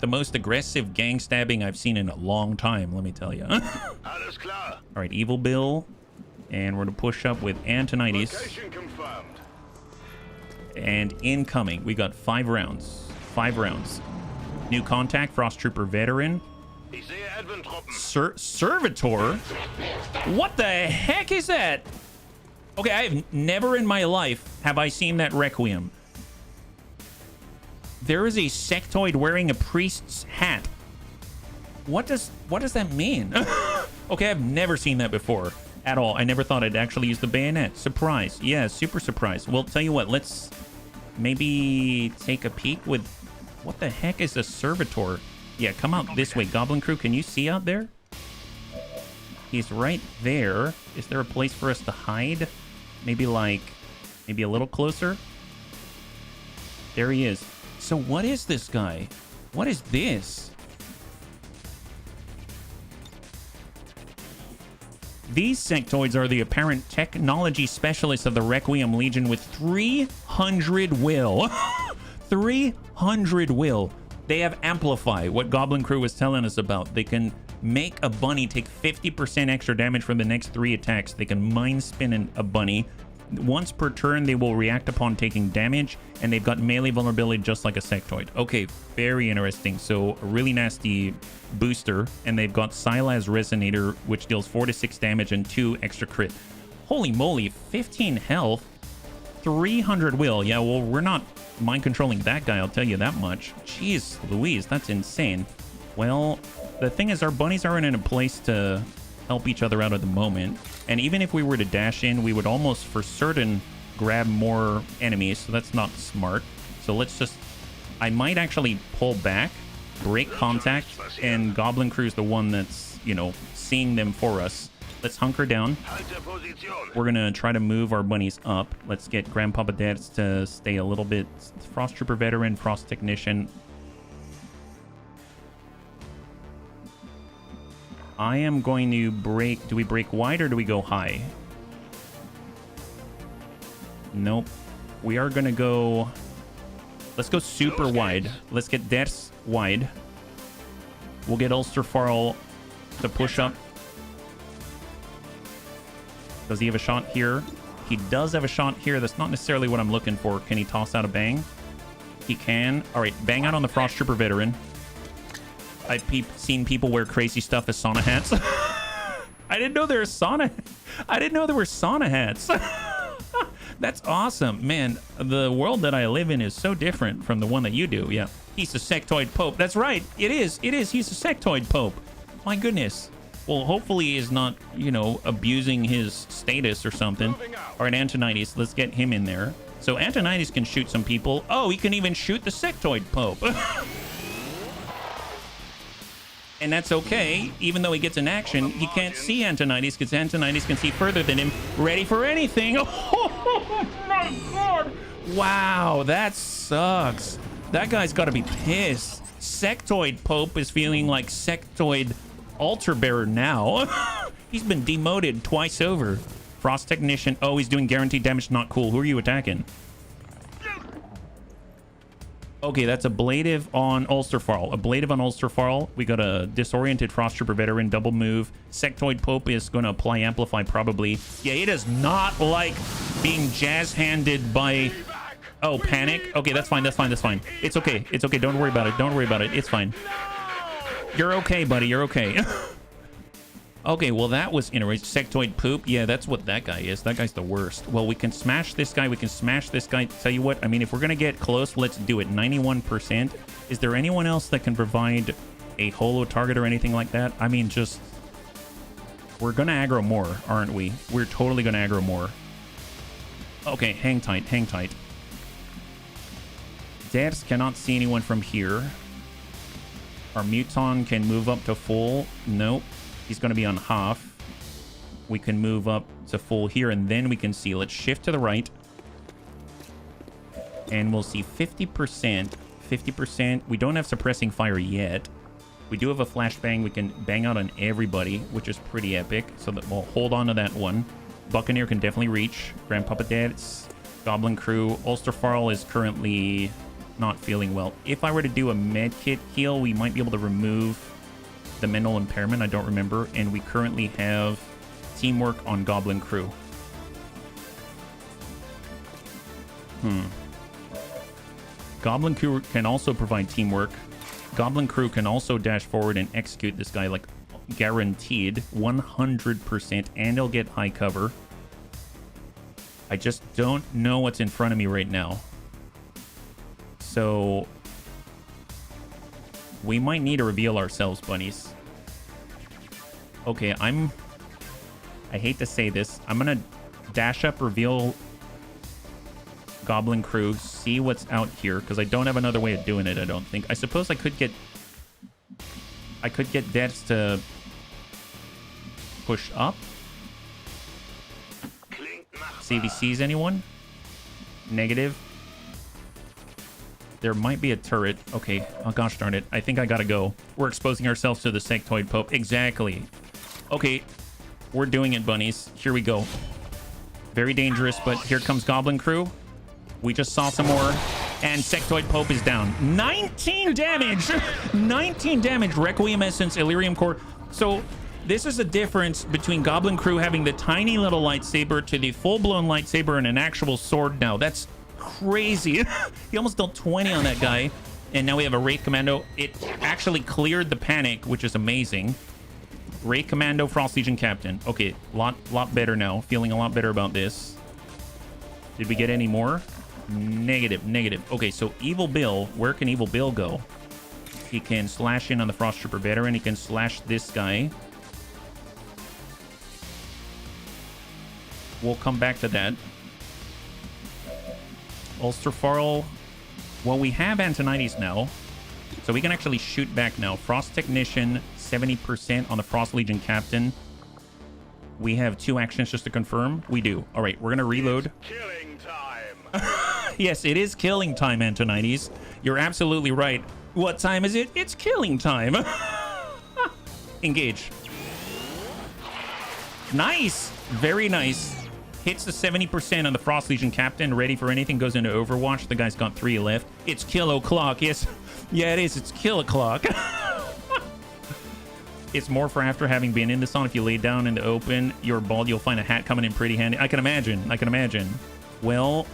most aggressive gang stabbing I've seen in a long time, let me tell you. All right, Evil Bill. And we're going to push up with Antonides. And incoming. We got 5 rounds. 5 rounds. New contact, Frost Trooper veteran. Servitor? What the heck is that? Okay, I have never in my life have I seen that Requiem. There is a sectoid wearing a priest's hat. What does that mean? Okay, I've never seen that before at all. I never thought I'd actually use the bayonet. Surprise. Yeah, super surprise. Well, tell you what, let's maybe take a peek with... What the heck is a servitor? Yeah, come out this way. Goblin Crew, can you see out there? He's right there. Is there a place for us to hide? Maybe a little closer? There he is. So what is this guy? What is this? These sectoids are the apparent technology specialists of the Requiem Legion with 300 will. 300 will. They have Amplify, what Goblin Crew was telling us about. They can make a bunny take 50% extra damage from the next 3 attacks. They can mind spin a bunny. Once per turn, they will react upon taking damage, and they've got melee vulnerability just like a sectoid. Okay, very interesting. So a really nasty booster, and they've got Silas Resonator, which deals 4 to 6 damage and 2 extra crit. Holy moly, 15 health, 300 will. Yeah, well, we're not mind controlling that guy, I'll tell you that much. Jeez Louise, that's insane. Well, the thing is, our bunnies aren't in a place to help each other out at the moment. And even if we were to dash in, we would almost for certain grab more enemies. So that's not smart. So let's just... I might actually pull back, break contact, and Goblin Crew's the one that's, you know, seeing them for us. Let's hunker down. We're going to try to move our bunnies up. Let's get Grandpapa Dads to stay a little bit... Frost Trooper Veteran, Frost Technician. I am going to break. Do we break wide or do we go high? Nope. We are going to go... Let's go super wide. Let's get Ders wide. We'll get Ulsterfarl to push up. Does he have a shot here? He does have a shot here. That's not necessarily what I'm looking for. Can he toss out a bang? He can. All right, bang out on the Frost Trooper veteran. I've seen people wear crazy stuff as sauna hats. I didn't know there were sauna. I didn't know there were sauna hats. That's awesome, man. The world that I live in is so different from the one that you do. Yeah, he's a sectoid pope. That's right. It is. It is. He's a sectoid pope. My goodness. Well, hopefully he's not, you know, abusing his status or something. All right, Antonides, let's get him in there. So Antonides can shoot some people. Oh, he can even shoot the sectoid pope. And that's okay. Even though he gets in action, he can't see Antonides because Antonides can see further than him. Ready for anything. Oh, my God. Wow, that sucks. That guy's got to be pissed. Sectoid Pope is feeling like Sectoid Altar Bearer now. He's been demoted twice over. Frost Technician. Oh, he's doing guaranteed damage. Not cool. Who are you attacking? Okay, that's ablative on Ulsterfarl. Ablative on Ulsterfarl. We got a disoriented Frost Trooper veteran, double move. Sectoid Pope is going to apply Amplify probably. Yeah, he does not like being jazz-handed by... Oh, panic? Okay, that's fine, that's fine, that's fine. It's okay, it's okay. Don't worry about it, don't worry about it. It's fine. You're okay, buddy, you're okay. Okay, well, that was interesting. Sectoid Poop. Yeah, that's what that guy is. That guy's the worst. Well, we can smash this guy. We can smash this guy. Tell you what, I mean, if we're going to get close, let's do it. 91%. Is there anyone else that can provide a holo target or anything like that? I mean, just... We're going to aggro more, aren't we? We're totally going to aggro more. Okay, hang tight, hang tight. Ders cannot see anyone from here. Our Muton can move up to full. Nope. He's going to be on half. We can move up to full here, and then we can see. Let's shift to the right. And we'll see 50%. 50%. We don't have suppressing fire yet. We do have a flashbang. We can bang out on everybody, which is pretty epic. So that we'll hold on to that one. Buccaneer can definitely reach. Grand Puppet Dads. Goblin Crew. Ulsterfarl is currently not feeling well. If I were to do a medkit heal, we might be able to remove the mental impairment. I don't remember. And we currently have teamwork on Goblin Crew. Goblin Crew can also provide teamwork. Goblin Crew can also dash forward and execute this guy, like, guaranteed 100%, and he'll get high cover. I just don't know what's in front of me right now. So we might need to reveal ourselves, bunnies. Okay, I hate to say this. I'm gonna dash up, reveal Goblin Crew, see what's out here, because I don't have another way of doing it, I don't think. I suppose I could get Debs to push up. See if he sees anyone. Negative. There might be a turret. Okay. Oh, gosh darn it. I think I gotta go. We're exposing ourselves to the Sectoid Pope. Exactly. Okay. We're doing it, bunnies. Here we go. Very dangerous, but here comes Goblin Crew. We just saw some more. And Sectoid Pope is down. 19 damage! 19 damage. Requiem Essence, Illyrium Core. So this is the difference between Goblin Crew having the tiny little lightsaber to the full-blown lightsaber and an actual sword now. That's crazy. He almost dealt 20 on that guy. And now we have a Raid Commando. It actually cleared the panic, which is amazing. Raid Commando, Frost Legion Captain. Okay, lot better now. Feeling a lot better about this. Did we get any more? Negative, negative. Okay, so Evil Bill. Where can Evil Bill go? He can slash in on the Frost Trooper veteran. He can slash this guy. We'll come back to that. Ulsterfarl. Well, we have Antonides now, so we can actually shoot back now. Frost Technician, 70% on the Frost Legion Captain. We have 2 actions just to confirm. We do. All right, we're going to reload. Killing time. Yes, it is killing time, Antonides. You're absolutely right. What time is it? It's killing time. Engage. Nice. Very nice. Hits the 70% on the Frost Legion Captain. Ready for anything. Goes into Overwatch. The guy's got 3 left. It's kill o'clock. Yes. Yeah, it is. It's kill o'clock. It's more for after having been in the sun. If you lay down in the open, you're bald, you'll find a hat coming in pretty handy. I can imagine. I can imagine. Well,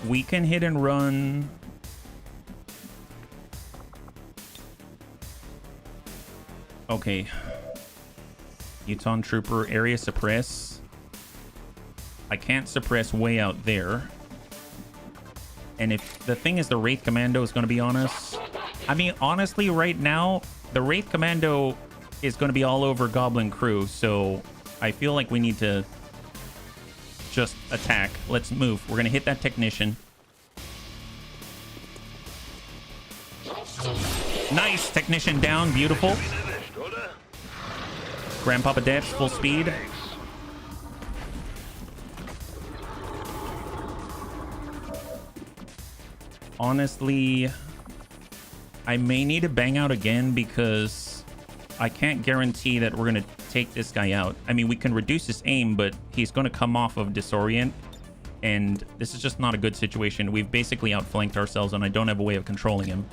we can hit and run. Okay. Utah Trooper, area suppress. I can't suppress way out there. And if the thing is the Wraith Commando is going to be on us, I mean, honestly, right now, the Wraith Commando is going to be all over Goblin Crew. So I feel like we need to just attack. Let's move. We're going to hit that Technician. Nice. Technician down. Beautiful. Grandpapa Debs, full speed. Honestly, I may need to bang out again because I can't guarantee that we're going to take this guy out. I mean, we can reduce his aim, but he's going to come off of Disorient. And this is just not a good situation. We've basically outflanked ourselves, and I don't have a way of controlling him.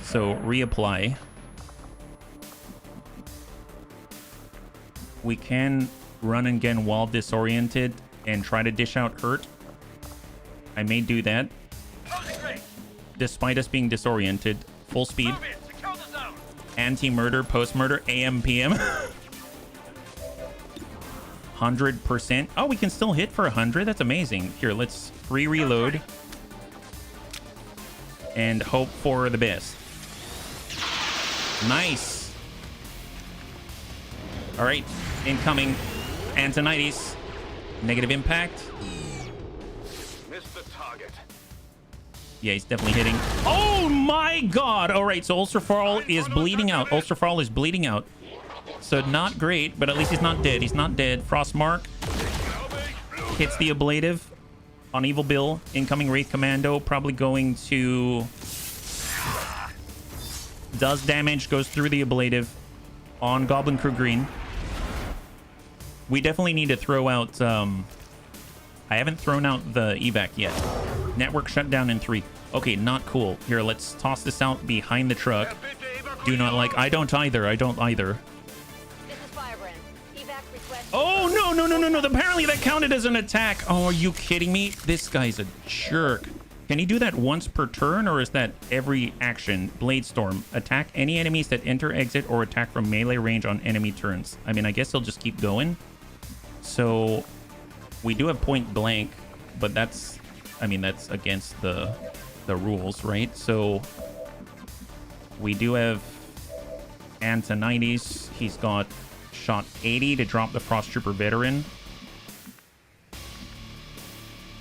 So, reapply. We can run again while disoriented and try to dish out hurt. I may do that. Despite us being disoriented. Full speed. Anti-murder, post-murder, AM, PM. 100%. Oh, we can still hit for 100? That's amazing. Here, let's free reload. And hope for the best. Nice. All right. Incoming. Antonides. Negative impact. Missed the target. Yeah, he's definitely hitting. Oh my god! All right, so Ulcerfarl is bleeding out. Ulcerfarl is bleeding out. So not great, but at least he's not dead. He's not dead. Frostmark hits the ablative on Evil Bill. Incoming Wraith Commando. Probably going to... Does damage. Goes through the ablative on Goblin Crew Green. We definitely need to throw out... I haven't thrown out the evac yet. Network shut down in 3. Okay, not cool. Here, let's toss this out behind the truck. Do not like... I don't either. I don't either. This is Firebrand. Evac request. Oh, no. Apparently that counted as an attack. Oh, are you kidding me? This guy's a jerk. Can he do that once per turn, or is that every action? Bladestorm. Attack any enemies that enter, exit, or attack from melee range on enemy turns. I mean, I guess he'll just keep going. So, we do have point blank, but that's... I mean, that's against the rules, right? So, we do have Antonides. He's got shot 80 to drop the Frost Trooper Veteran.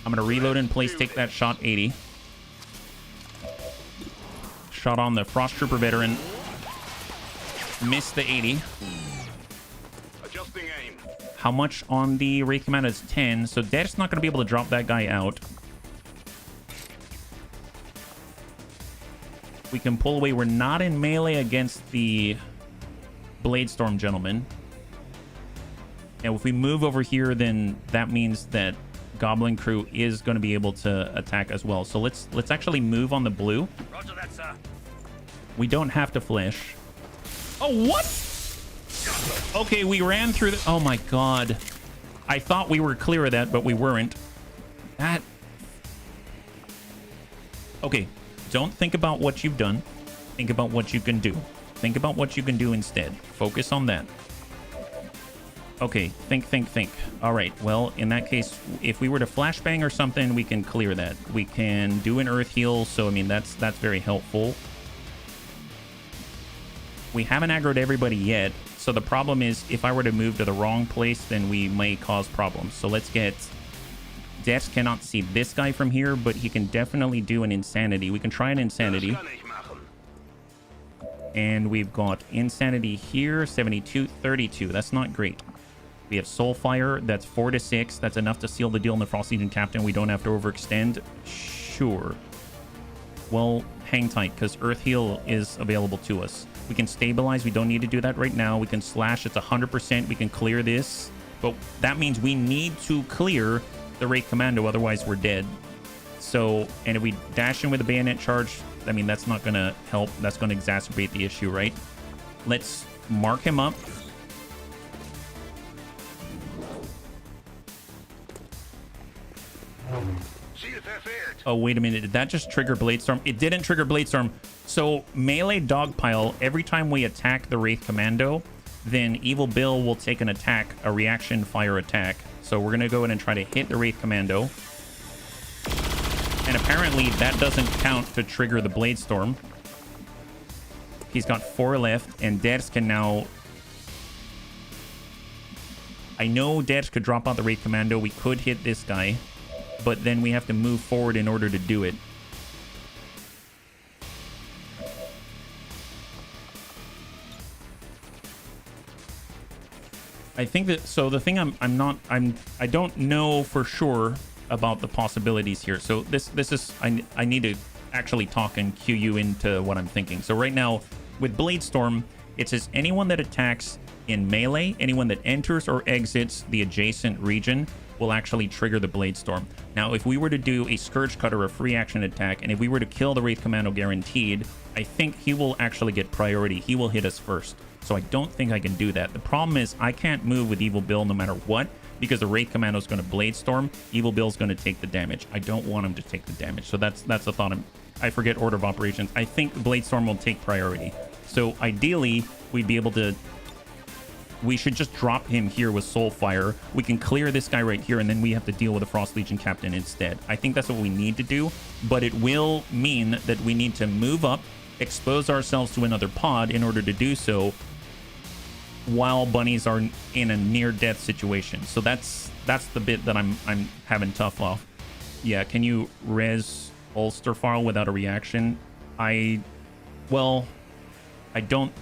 I'm going to reload in place, take that shot 80. Shot on the Frost Trooper Veteran. Missed the 80. Adjusting aim. How much on the Wraith Command is 10, so Death's not going to be able to drop that guy out. We can pull away. We're not in melee against the Bladestorm gentleman. And if we move over here, then that means that Goblin Crew is going to be able to attack as well. So let's actually move on the blue. Roger that, sir. We don't have to flesh. Oh, what? Okay, we ran through the... Oh, my God. I thought we were clear of that, but we weren't. That... Okay, don't think about what you've done. Think about what you can do. Think about what you can do instead. Focus on that. Okay, think. All right, well, in that case, if we were to flashbang or something, we can clear that. We can do an earth heal, so, I mean, that's very helpful. We haven't aggroed everybody yet, so the problem is if I were to move to the wrong place, then we may cause problems. So let's get... Deaths cannot see this guy from here, but he can definitely do an Insanity. We can try an Insanity. And we've got Insanity here, 72, 32. That's not great. We have Soulfire, that's 4 to 6. That's enough to seal the deal in the Frost Legion Captain. We don't have to overextend. Sure. Well, hang tight, because Earth Heal is available to us. We can stabilize. We don't need to do that right now. We can slash. It's 100%. We can clear this. But that means we need to clear the Wraith Commando, otherwise we're dead. So, and if we dash in with a bayonet charge, I mean, that's not going to help. That's going to exacerbate the issue, right? Let's mark him up. Oh, wait a minute. Did that just trigger Bladestorm? It didn't trigger Bladestorm. So melee dogpile, every time we attack the Wraith Commando, then Evil Bill will take an attack, a reaction fire attack. So we're going to go in and try to hit the Wraith Commando. And apparently that doesn't count to trigger the Bladestorm. He's got 4 left, and Debs can now... I know Debs could drop out the Wraith Commando. We could hit this guy, but then we have to move forward in order to do it. I think that, so the thing I don't know for sure about the possibilities here. So this is, I need to actually talk and cue you into what I'm thinking. So right now with Bladestorm, it says anyone that attacks in melee, anyone that enters or exits the adjacent region will actually trigger the Bladestorm. Now, if we were to do a Scourge Cut or a free action attack, and if we were to kill the Wraith Commando guaranteed, I think he will actually get priority. He will hit us first. So I don't think I can do that. The problem is I can't move with Evil Bill no matter what, because the Wraith Commando is going to Bladestorm. Evil Bill's going to take the damage. I don't want him to take the damage. So that's the thought. I forget order of operations. I think Bladestorm will take priority. So ideally, we'd be able to... We should just drop him here with Soulfire. We can clear this guy right here, and then we have to deal with the Frost Legion Captain instead. I think that's what we need to do, but it will mean that we need to move up, expose ourselves to another pod in order to do so, while bunnies are in a near-death situation. So that's the bit that I'm having tough off. Yeah, can you res Ulster file without a reaction? Well, I don't...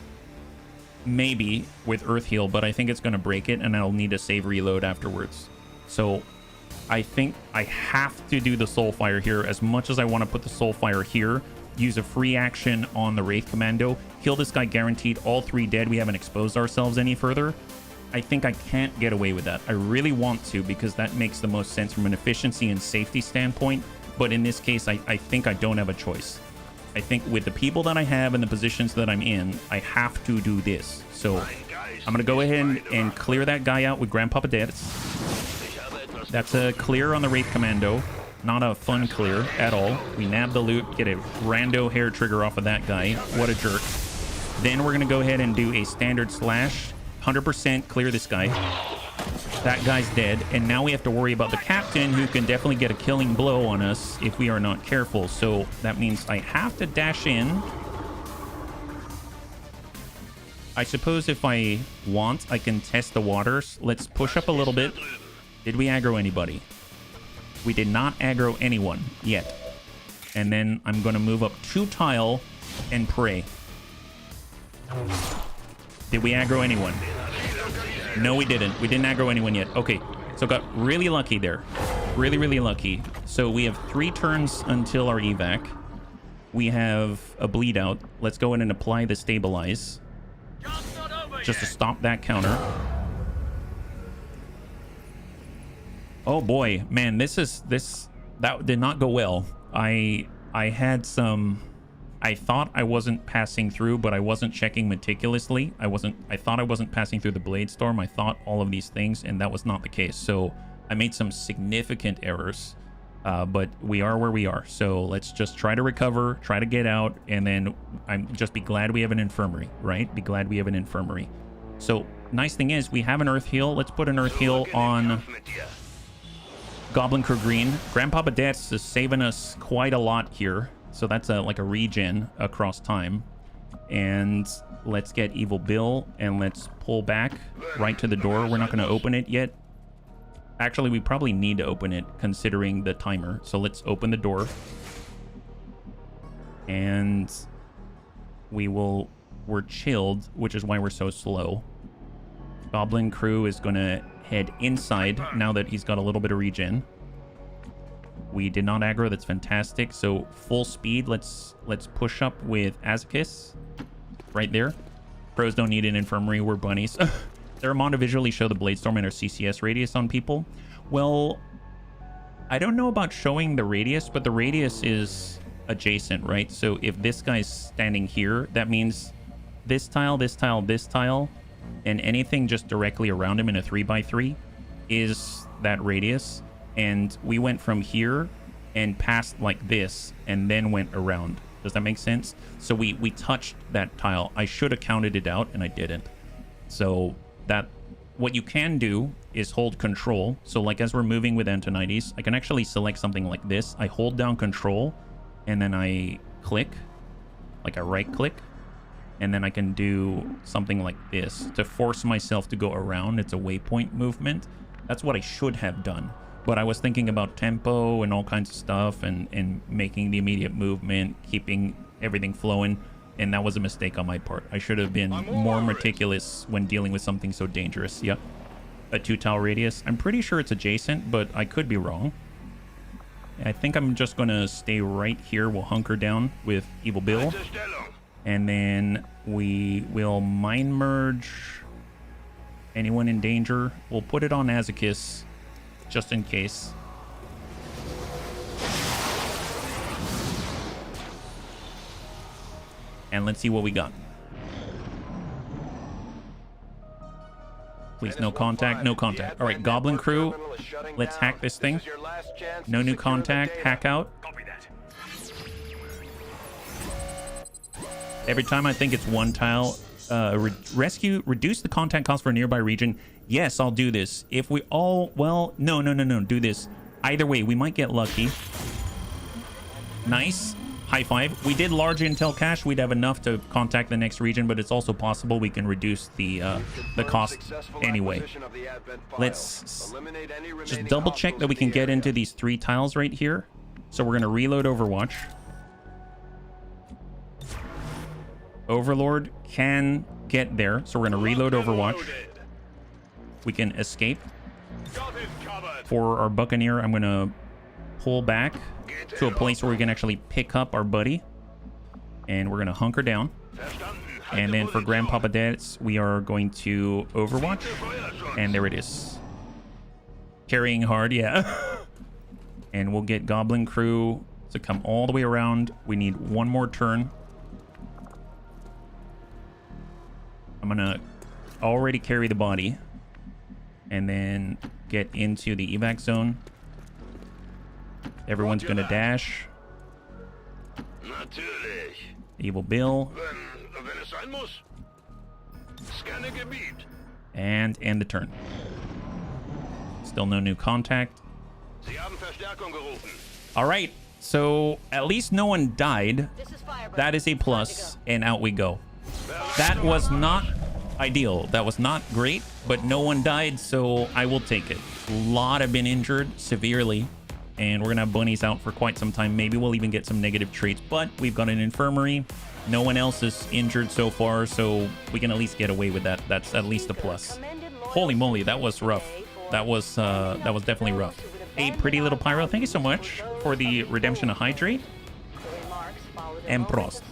Maybe with Earth Heal, but I think it's going to break it, and I'll need a save reload afterwards. So I think I have to do the Soulfire here. As much as I want to put the Soulfire here, use a free action on the Wraith Commando, kill this guy guaranteed, all 3 dead. We haven't exposed ourselves any further. I think I can't get away with that. I really want to, because that makes the most sense from an efficiency and safety standpoint. But in this case, I think I don't have a choice. I think with the people that I have and the positions that I'm in, I have to do this. So I'm going to go ahead and clear that guy out with Grandpapa Debs. That's a clear on the Wraith Commando. Not a fun clear at all. We nab the loot, get a rando hair trigger off of that guy. What a jerk. Then we're going to go ahead and do a standard slash. 100% clear this guy. That guy's dead. And now we have to worry about the captain, who can definitely get a killing blow on us if we are not careful. So that means I have to dash in. I suppose if I want, I can test the waters. Let's push up a little bit. Did we aggro anybody? We did not aggro anyone yet. And then I'm going to move up 2 tile and pray. Did we aggro anyone? No, we didn't. We didn't aggro anyone yet. Okay, so got really lucky there. Really, really lucky. So we have 3 turns until our evac. We have a bleed out. Let's go in and apply the stabilize. Just to stop that counter. Oh boy, man, that did not go well. I had some... I thought I wasn't passing through, but I wasn't checking meticulously. I thought I wasn't passing through the Bladestorm. I thought all of these things, and that was not the case. So I made some significant errors, but we are where we are. So let's just try to recover, try to get out, and then just be glad we have an infirmary, right? Be glad we have an infirmary. So nice thing is we have an Earth Heal. Let's put an Earth Heal on Goblin Crew Green. Grandpapa Debs is saving us quite a lot here. So that's like a regen across time. And let's get Evil Bill and let's pull back right to the door. We're not going to open it yet. Actually, we probably need to open it considering the timer. So let's open the door. And we're chilled, which is why we're so slow. Goblin Crew is going to head inside now that he's got a little bit of regen. We did not aggro. That's fantastic. So full speed. Let's push up with Azakis right there. Pros don't need an infirmary. We're bunnies. Theramon to visually show the Bladestorm and our CCS radius on people. Well, I don't know about showing the radius, but the radius is adjacent, right? So if this guy's standing here, that means this tile, this tile, this tile, and anything just directly around him in a 3x3 is that radius. And we went from here and passed like this and then went around. Does that make sense? So we touched that tile. I should have counted it out and I didn't. So that what you can do is hold control. So like as we're moving with Antonides, I can actually select something like this. I hold down control and then I click, like I right click, and then I can do something like this to force myself to go around. It's a waypoint movement. That's what I should have done. But I was thinking about tempo and all kinds of stuff and making the immediate movement, keeping everything flowing. And that was a mistake on my part. I should have been more meticulous when dealing with something so dangerous. Yep. A 2-tile radius. I'm pretty sure it's adjacent, but I could be wrong. I think I'm just going to stay right here. We'll hunker down with Evil Bill. And then we will mind merge anyone in danger. We'll put it on Azakis just in case. And let's see what we got. Please, no contact, no contact. All right, Goblin crew, let's hack this thing. No new contact, hack out. Every time I think it's one tile, reduce the contact cost for a nearby region. Yes, I'll do this. If we all, well, no, do this. Either way, we might get lucky. Nice. High five. We did large intel cache. We'd have enough to contact the next region, but it's also possible we can reduce the cost anyway. Let's just double check that we can get into these 3 tiles right here. So we're going to reload Overwatch. Overlord can get there, so we're going to reload Overwatch. We can escape. For our Buccaneer, I'm going to pull back to a place where we can actually pick up our buddy. And we're going to hunker down. And then for Grandpapa Dance, we are going to Overwatch. And there it is. Carrying hard, yeah. And we'll get Goblin Crew to come all the way around. We need one more turn. I'm going to already carry the body. And then get into the evac zone. Everyone's going to dash. Evil Bill. And end the turn. Still no new contact. All right. So at least no one died. That is a plus. And out we go. That was not ideal. That was not great. But no one died. So I will take it. A lot have been injured severely. And we're going to have bunnies out for quite some time. Maybe we'll even get some negative traits. But we've got an infirmary. No one else is injured so far. So we can at least get away with that. That's at least a plus. Holy moly, that was rough. That was definitely rough. Hey, pretty little pyro. Thank you so much for the redemption of hydrate. And Prost.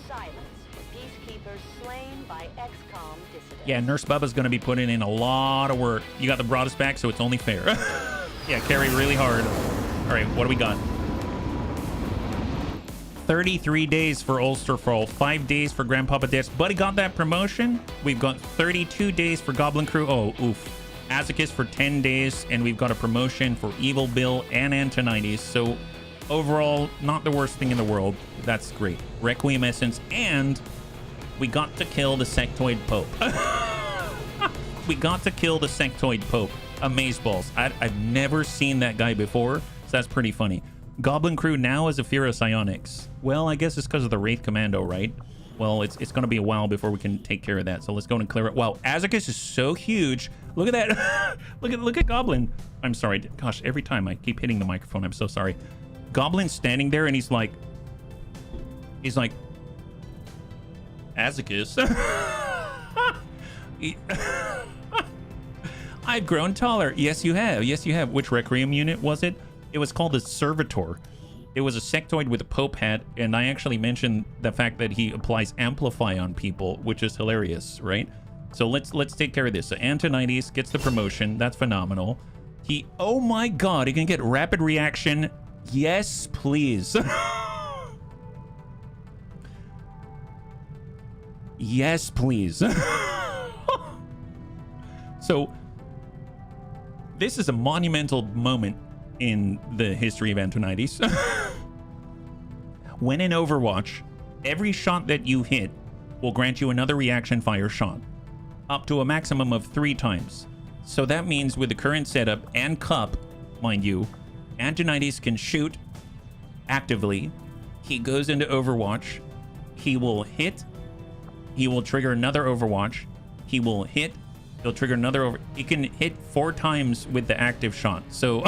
Yeah, Nurse Bubba's going to be putting in a lot of work. You got the broadest back, so it's only fair. Yeah, carry really hard. All right, what do we got? 33 days for Ulsterfall, 5 days for Grandpapa Dance. Buddy got that promotion. We've got 32 days for Goblin Crew. Oh, oof. Azakis for 10 days, and we've got a promotion for Evil Bill and Antonides. So overall, not the worst thing in the world. That's great. Requiem Essence, and we got to kill the Sectoid Pope. We got to kill the Sectoid Pope. Amazeballs. I've never seen that guy before. So that's pretty funny. Goblin Crew now is a Fear of Psionics. Well, I guess it's because of the Wraith Commando, right? Well, it's going to be a while before we can take care of that. So let's go and clear it. Wow, Azakis is so huge. Look at that. look at Goblin. I'm sorry. Gosh, every time I keep hitting the microphone. I'm so sorry. Goblin's standing there and he's like, Azakis. I've grown taller. Yes, you have. Yes, you have. Which Requiem unit was it? It was called the Servitor. It was a sectoid with a Pope hat, and I actually mentioned the fact that he applies Amplify on people, which is hilarious, right? So let's take care of this. So Antonides gets the promotion. That's phenomenal. He, oh my god, he can get rapid reaction. Yes, please. Yes, please. So this is a monumental moment in the history of Antonides. When in Overwatch, every shot that you hit will grant you another reaction fire shot, up to a maximum of 3 times. So that means with the current setup and cup, mind you, Antonides can shoot actively. He goes into Overwatch. He will hit. He will trigger another Overwatch. He will hit. He'll trigger another He can hit 4 times with the active shot. So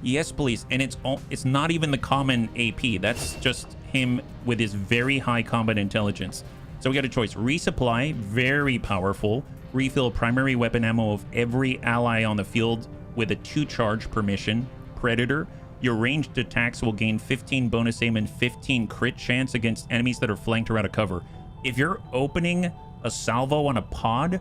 yes, please. And it's not even the common AP. That's just him with his very high combat intelligence. So we got a choice. Resupply, very powerful. Refill primary weapon ammo of every ally on the field with a 2 charge per mission. Predator, your ranged attacks will gain 15 bonus aim and 15 crit chance against enemies that are flanked or out of cover. If you're opening a salvo on a pod,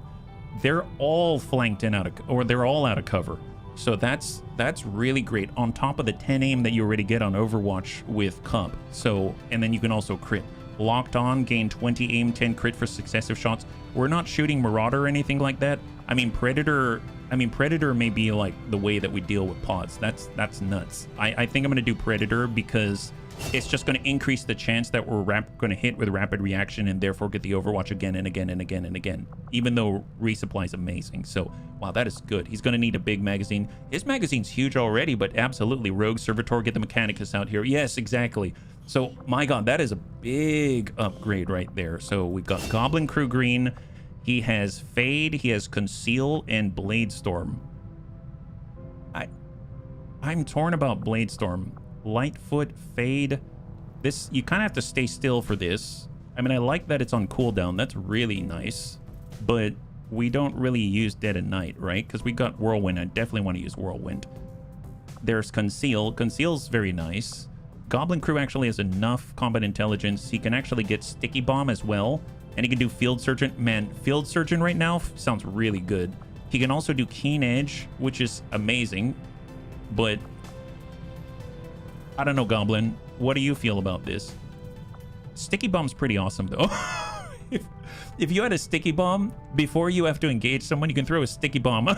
they're all flanked and they're all out of cover. So that's really great on top of the 10 aim that you already get on Overwatch with Cup. So, and then you can also crit. Locked on, gain 20 aim, 10 crit for successive shots. We're not shooting Marauder or anything like that. I mean, Predator may be like the way that we deal with pods. That's nuts. I think I'm going to do Predator because it's just going to increase the chance that we're going to hit with rapid reaction and therefore get the Overwatch again and again and again and again, even though resupply is amazing. So, wow, that is good. He's going to need a big magazine. His magazine's huge already, but absolutely. Rogue Servitor, get the Mechanicus out here. Yes, exactly. So, my god, that is a big upgrade right there. So, we've got Goblin Crew Green. He has Fade, he has Conceal, and Bladestorm. I'm torn about Bladestorm. Lightfoot, Fade. This, you kind of have to stay still for this. I mean, I like that it's on cooldown. That's really nice. But we don't really use Dead at Night, right? Because we got Whirlwind. I definitely want to use Whirlwind. There's Conceal. Conceal's very nice. Goblin Crew actually has enough combat intelligence. He can actually get Sticky Bomb as well. And he can do Field Surgeon. Man, Field Surgeon right now sounds really good. He can also do Keen Edge, which is amazing. But I don't know, Goblin. What do you feel about this? Sticky Bomb's pretty awesome, though. if you had a Sticky Bomb, before you have to engage someone, you can throw a Sticky Bomb.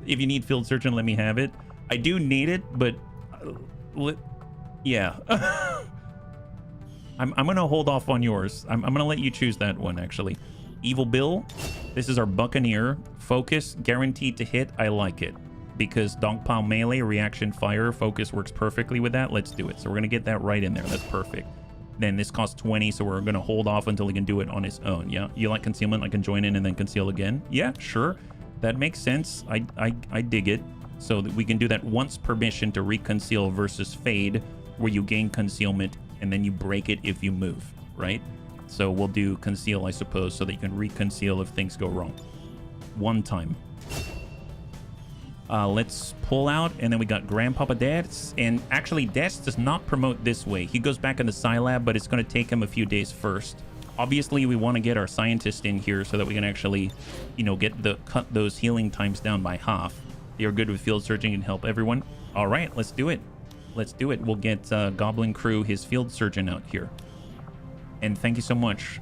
If you need Field Surgeon, let me have it. I do need it, but yeah. I'm going to hold off on yours. I'm going to let you choose that one, actually. Evil Bill. This is our Buccaneer. Focus, guaranteed to hit. I like it. Because Dogpile Melee, Reaction Fire, Focus works perfectly with that. Let's do it. So we're going to get that right in there. That's perfect. Then this costs 20, so we're going to hold off until he can do it on his own. Yeah? You like Concealment? I can join in and then Conceal again? Yeah, sure. That makes sense. I dig it. So that we can do that once per mission to Reconceal versus Fade, where you gain Concealment and then you break it if you move, right? So we'll do Conceal, I suppose, so that you can Reconceal if things go wrong. One time. Let's pull out, and then we got Grandpapa Dats. And actually, Dats does not promote this way. He goes back in the Psi Lab, but it's going to take him a few days first. Obviously, we want to get our scientist in here so that we can actually, you know, cut those healing times down by half. You're good with Field Surgeon and help everyone. All right, let's do it. Let's do it. We'll get Goblin Crew his Field Surgeon out here. And thank you so much.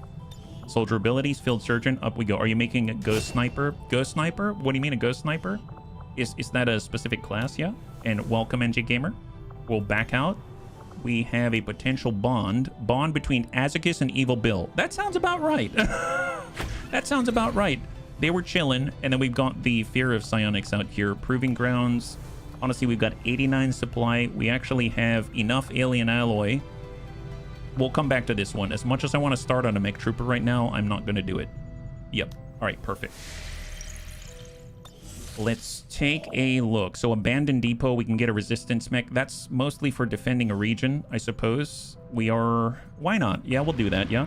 Soldier abilities, Field Surgeon, up we go. Are you making a Ghost Sniper? Ghost Sniper? What do you mean a Ghost Sniper? Is that a specific class? Yeah. And welcome, NG Gamer. We'll back out. We have a potential bond between Azicus and Evil Bill. That sounds about right. That sounds about right. They were chilling, and then we've got the Fear of Psionics out here. Proving Grounds. Honestly, we've got 89 supply. We actually have enough alien alloy. We'll come back to this one. As much as I want to start on a mech trooper right now, I'm not going to do it. Yep. All right, perfect. Let's take a look. So Abandoned Depot, we can get a resistance mech. That's mostly for defending a region, I suppose. We are... Why not? Yeah, we'll do that, yeah.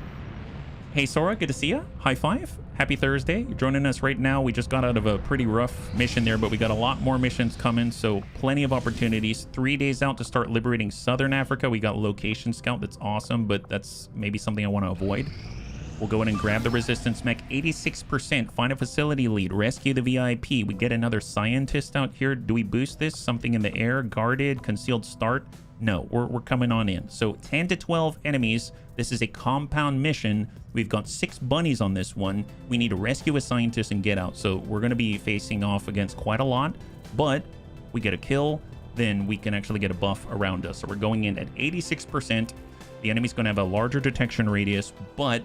Hey Sora, good to see you. High five. Happy Thursday. You're joining us right now. We just got out of a pretty rough mission there, but we got a lot more missions coming, so plenty of opportunities. 3 days out to start liberating Southern Africa. We got Location Scout. That's awesome, but that's maybe something I want to avoid. We'll go in and grab the Resistance mech. 86%. Find a facility lead. Rescue the VIP. We get another Scientist out here. Do we boost this? Something in the air? Guarded? Concealed start? No, we're coming on in. So 10 to 12 enemies. This is a compound mission. We've got 6 bunnies on this one. We need to rescue a scientist and get out. So we're going to be facing off against quite a lot. But we get a kill, then we can actually get a buff around us. So we're going in at 86%. The enemy's going to have a larger detection radius. But,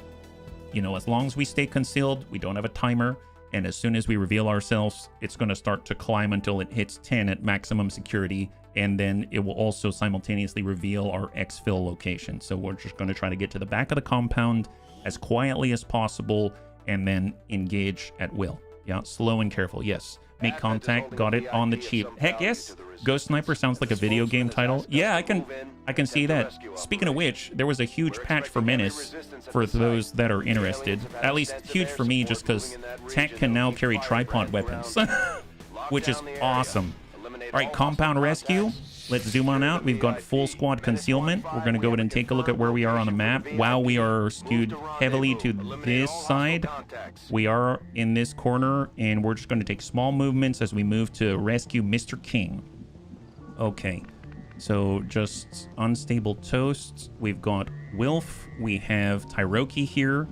you know, as long as we stay concealed, we don't have a timer. And as soon as we reveal ourselves, it's going to start to climb until it hits 10 at maximum security. And then it will also simultaneously reveal our exfil location. So we're just going to try to get to the back of the compound as quietly as possible and then engage at will. Yeah, slow and careful. Yes. Make contact. Got it on the cheap. Heck yes. Ghost Sniper sounds like a video game title. Yeah, I can see that. Speaking of which, there was a huge patch for Menace for those that are interested. At least huge for me just because Tech can now carry tripod weapons, which is awesome. All right, compound rescue. Let's zoom on out. We've got full squad concealment. We're going to go ahead and take a look at where we are on the map. Wow, we are skewed heavily to this side. We are in this corner, and we're just going to take small movements as we move to rescue Mr. King. Okay, so just unstable toasts. We've got Wilf. We have Tyroki here.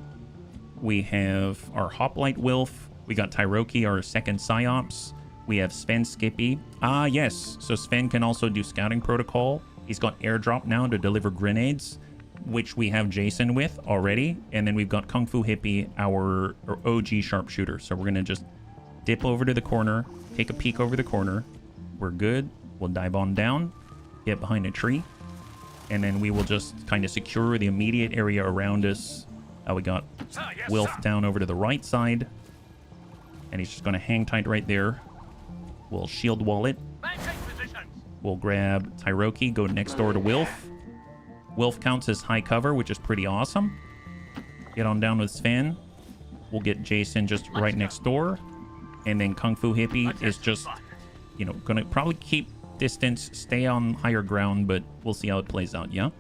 We have our Hoplite Wilf. We got Tyroki, our second Psyops. We have Sven Skippy. Ah, yes. So Sven can also do scouting protocol. He's got airdrop now to deliver grenades, which we have Jason with already. And then we've got Kung Fu Hippie, our OG sharpshooter. So we're going to just dip over to the corner, take a peek over the corner. We're good. We'll dive on down, get behind a tree, and then we will just kind of secure the immediate area around us. We got Wilf down over to the right side, and he's just going to hang tight right there. We'll shield wall it. We'll grab Tyroki, go next door to Wilf. Wilf counts as high cover, which is pretty awesome. Get on down with Sven. We'll get Jason just right next door. And then Kung Fu Hippie is just, you know, gonna probably keep distance, stay on higher ground, but we'll see how it plays out, yeah?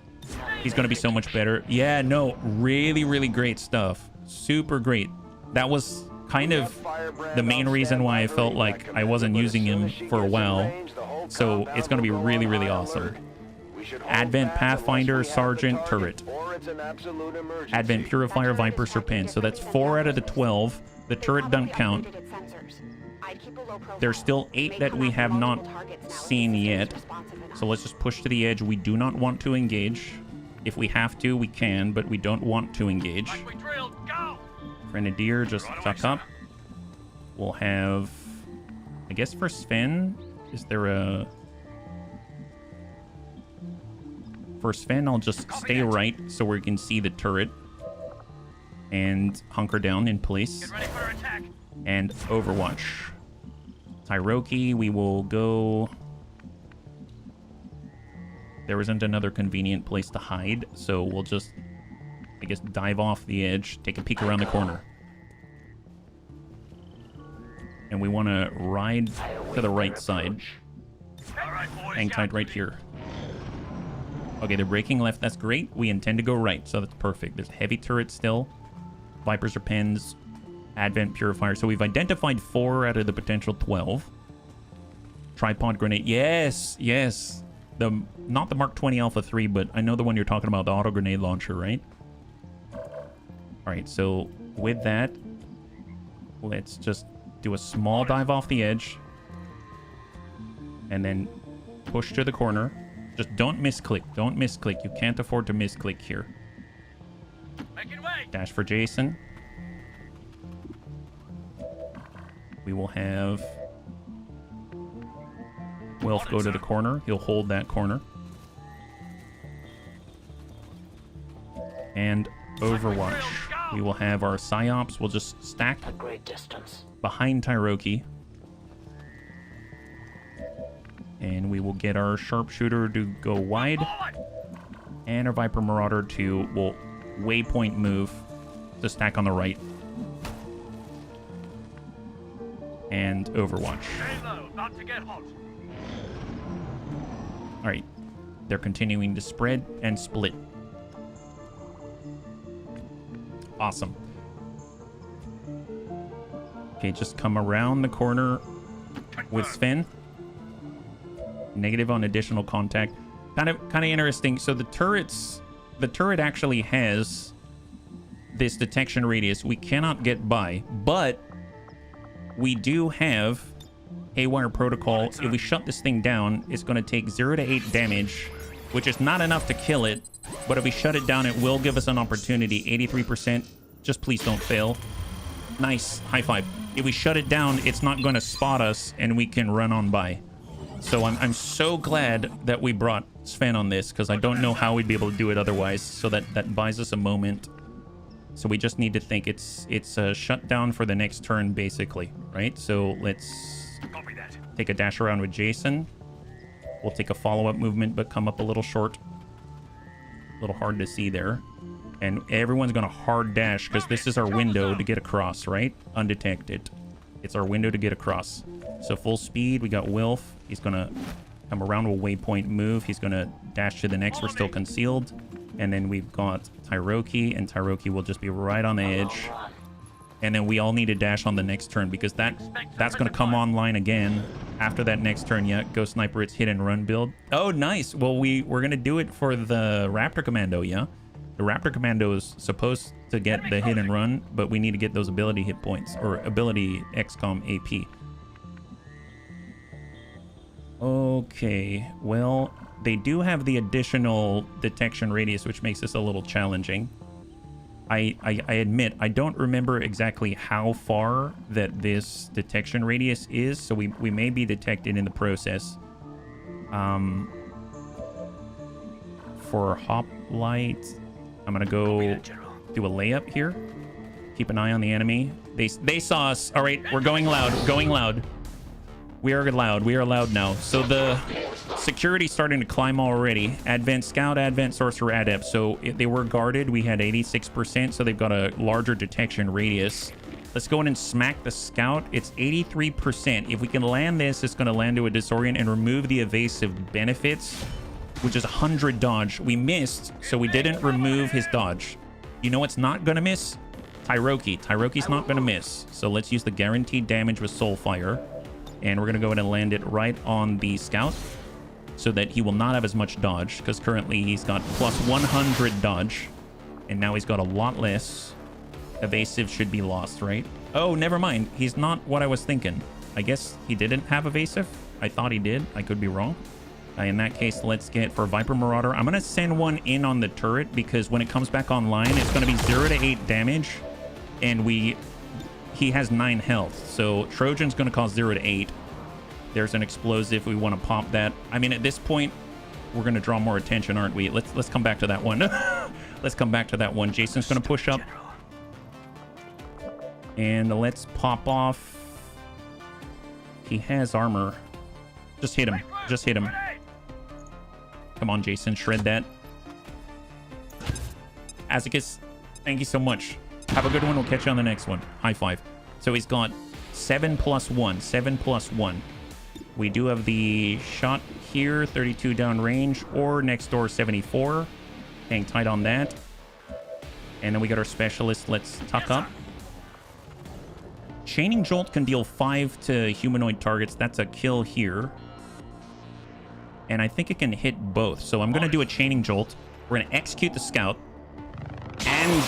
He's gonna be so much better. Yeah, no, really, really great stuff. Super great. That was kind of the main reason why I felt like I wasn't using him for a while. So it's going to be really, really awesome. Advent Pathfinder, Sergeant, Turret. Advent Purifier, Viper, Serpent. So that's 4 out of the 12. The turret doesn't count. There's still 8 that we have not seen yet. So let's just push to the edge. We do not want to engage. If we have to, we can, but we don't want to engage. Grenadier, just tuck up. We'll have, I guess for Sven, is there a... For Sven, I'll just stay right so we can see the turret. And hunker down in place. And Overwatch. Tyroki, we will go... There isn't another convenient place to hide, so we'll just, I guess, dive off the edge, take a peek around the corner. And we want to ride to the right side. Hang tight right here. Okay, they're breaking left. That's great. We intend to go right, so that's perfect. There's heavy turrets still. Vipers or pens. Advent Purifier. So we've identified 4 out of the potential 12. Tripod grenade. Yes, yes. Not the Mark 20 Alpha 3, but I know the one you're talking about, the auto grenade launcher, right? Alright, so with that, let's just do a small dive off the edge. And then push to the corner. Just don't misclick. Don't misclick. You can't afford to misclick here. Dash for Jason. We will have Wilf go to the corner. He'll hold that corner. And Overwatch. We will have our Psyops. We'll just stack a great distance behind Tyroki. And we will get our Sharpshooter to go wide. And our Viper Marauder to, will waypoint move So stack on the right. And Overwatch. All right. They're continuing to spread and split. Awesome. Okay, just come around the corner with Sven. Negative on additional contact. Kind of interesting. So the turret actually has this detection radius. We cannot get by, but we do have Haywire Protocol. If we shut this thing down, it's going to take 0 to 8 damage, which is not enough to kill it. But if we shut it down, it will give us an opportunity. 83%. Just please don't fail. Nice. High five. If we shut it down, it's not going to spot us, and we can run on by. So I'm so glad that we brought Sven on this, because I don't know how we'd be able to do it otherwise. So that buys us a moment. So we just need to think it's a shutdown for the next turn, basically, right? So let's take a dash around with Jason. We'll take a follow-up movement, but come up a little short. A little hard to see there. And everyone's going to hard dash, because this is our window to get across, right? Undetected. It's our window to get across. So full speed, we got Wilf. He's going to come around a waypoint move. He's going to dash to the next. We're still concealed. And then we've got Tyroki, and Tyroki will just be right on the edge. And then we all need to dash on the next turn, because that's going to come online again after that next turn. Yeah, Ghost Sniper, it's hit and run build. Oh, nice. Well, we're going to do it for the Raptor Commando, yeah? The Raptor Commando is supposed to get the hit and run, but we need to get those ability hit points, or ability XCOM AP. Okay, well, they do have the additional detection radius, which makes this a little challenging. I admit, I don't remember exactly how far that this detection radius is, so we may be detected in the process. For Hoplite, I'm going to go do a layup here. Keep an eye on the enemy. They saw us. All right, we're going loud. Going loud. We are loud. We are loud now. So the security's starting to climb already. Advent Scout, Advent Sorcerer, Adept. So if they were guarded. We had 86%, so they've got a larger detection radius. Let's go in and smack the Scout. It's 83%. If we can land this, it's going to land to a Disorient and remove the evasive benefits, which is 100 dodge. We missed, so we didn't remove his dodge. You know what's not going to miss? Tyroki. Tyroki's not going to miss. So let's use the guaranteed damage with Soulfire. And we're going to go ahead and land it right on the Scout so that he will not have as much dodge, because currently he's got plus 100 dodge. And now he's got a lot less. Evasive should be lost, right? Oh, never mind. He's not what I was thinking. I guess he didn't have evasive. I thought he did. I could be wrong. In that case, let's get for Viper Marauder. I'm going to send one in on the turret, because when it comes back online, it's going to be 0 to 8 damage. And he has 9 health. So Trojan's going to cost 0 to 8. There's an explosive. We want to pop that. I mean, at this point, we're going to draw more attention, aren't we? Let's come back to that one. Let's come back to that one. Jason's going to push up. And let's pop off. He has armor. Just hit him. Just hit him. Come on, Jason. Shred that. Azicus, thank you so much. Have a good one. We'll catch you on the next one. High five. So he's got 7 plus 1. 7 plus 1. We do have the shot here, 32 down range, or next door 74. Hang tight on that. And then we got our specialist. Let's tuck up. Chaining Jolt can deal 5 to humanoid targets. That's a kill here. And I think it can hit both. So I'm going to do a Chaining Jolt. We're going to execute the Scout. And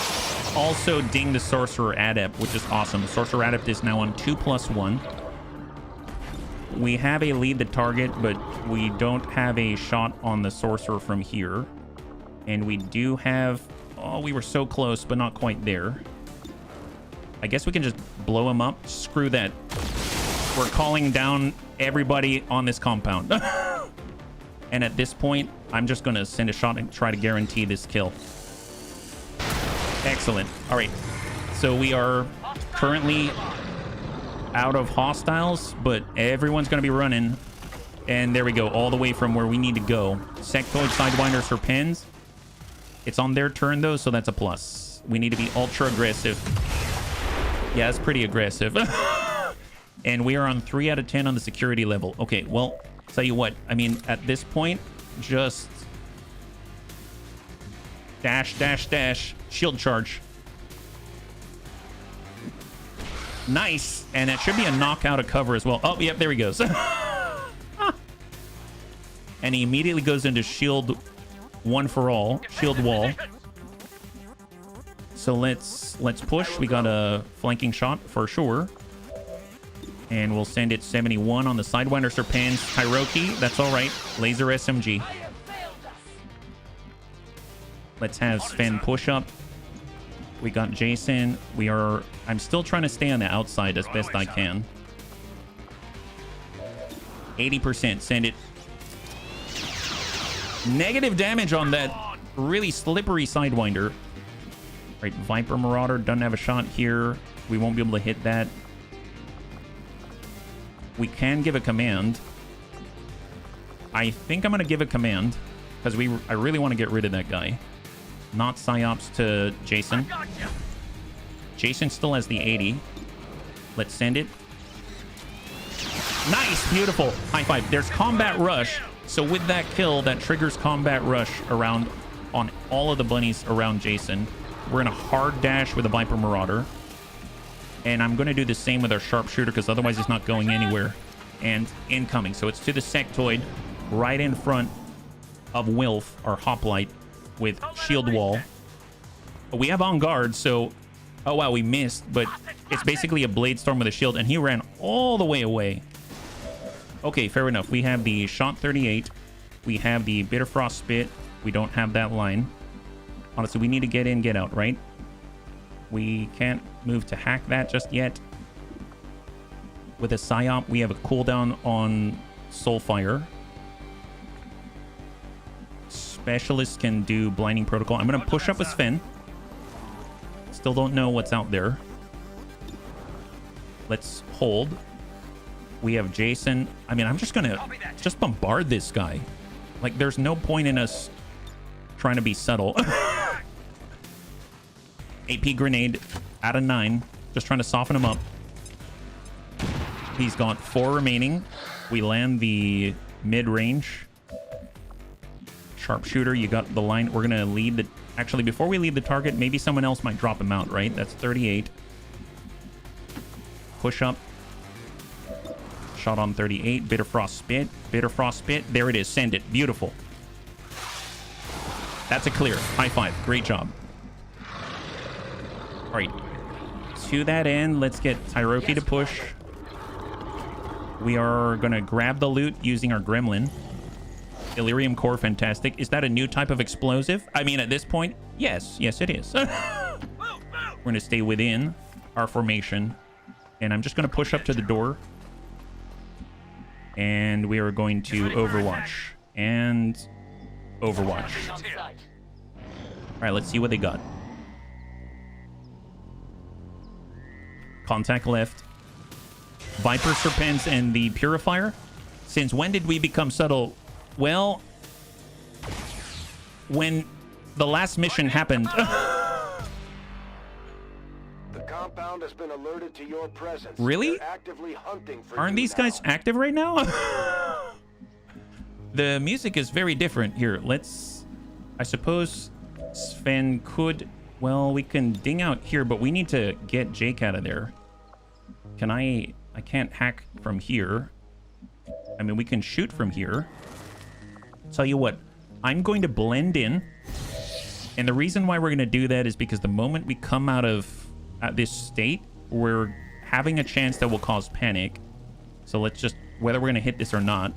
also ding the Sorcerer Adept, which is awesome. The Sorcerer Adept is now on 2 plus 1. We have a lead the target, but we don't have a shot on the Sorcerer from here. And we do have... Oh, we were so close, but not quite there. I guess we can just blow him up. Screw that. We're calling down everybody on this compound. And at this point, I'm just going to send a shot and try to guarantee this kill. Excellent. All right. So we are currently out of hostiles, but everyone's going to be running. And there we go. All the way from where we need to go. Sectoid, Sidewinders, or Pens. It's on their turn, though, so that's a plus. We need to be ultra aggressive. Yeah, it's pretty aggressive. And we are on 3 out of 10 on the security level. Okay, well, tell you what. I mean, at this point, just dash, dash, dash. Shield charge. Nice. And it should be a knockout of cover as well. Oh, yep, there he goes. And he immediately goes into shield one for all. Shield wall. So let's push. We got a flanking shot for sure. And we'll send it 71 on the Sidewinder Serpens. Hiroki, that's all right. Laser SMG. Let's have Sven push up. We got Jason. I'm still trying to stay on the outside as best I can. 80%. Send it. Negative damage on that really slippery Sidewinder. Right, Viper Marauder doesn't have a shot here. We won't be able to hit that. We can give a command. I think I'm going to give a command because I really want to get rid of that guy. Not Psyops to Jason. Jason still has the 80. Let's send it. Nice, beautiful. High five. There's combat rush. So with that kill, that triggers combat rush around on all of the bunnies around Jason. We're in a hard dash with a Viper Marauder. And I'm going to do the same with our sharpshooter because otherwise it's not going anywhere. And incoming. So it's to the sectoid right in front of Wilf, our hoplite, with shield wall. We have on guard, so... Oh, wow, we missed. But it's basically a blade storm with a shield. And he ran all the way away. Okay, fair enough. We have the Shot 38. We have the Bitter Frost Spit. We don't have that line. Honestly, we need to get in, get out, right? We can't move to hack that just yet. With a Psyop, we have a cooldown on Soulfire. Specialists can do Blinding Protocol. I'm going to push up a Sven. Still don't know what's out there. Let's hold. We have Jason. I mean, I'm just going to just bombard this guy. Like, there's no point in us trying to be subtle. AP grenade out of 9. Just trying to soften him up. He's got 4 remaining. We land the mid-range. Sharpshooter, you got the line. We're going to lead the... Actually, before we leave the target, maybe someone else might drop him out, right? That's 38. Push up. Shot on 38. Bitter Frost Spit. Bitter Frost Spit. There it is. Send it. Beautiful. That's a clear. High five. Great job. All right. To that end, let's get Tyroki to push. We are going to grab the loot using our Gremlin. Illyrium Core, fantastic. Is that a new type of explosive? I mean, at this point, yes. Yes, it is. We're going to stay within our formation. And I'm just going to push up to the door. And we are going to Overwatch. And Overwatch. All right, let's see what they got. Contact left. Viper Serpents and the Purifier. Since when did we become subtle? Well, when the last mission happened. The compound has been alerted to your presence. Really? They're actively hunting for Aren't you these now. guys active right now? The music is very different here. Let's... I suppose Sven could... Well, we can ding out here, but we need to get Jake out of there. Can I can't hack from here. I mean, we can shoot from here. Tell you what, I'm going to blend in. And the reason why we're going to do that is because the moment we come out of this state, we're having a chance that will cause panic. So let's just, whether we're going to hit this or not,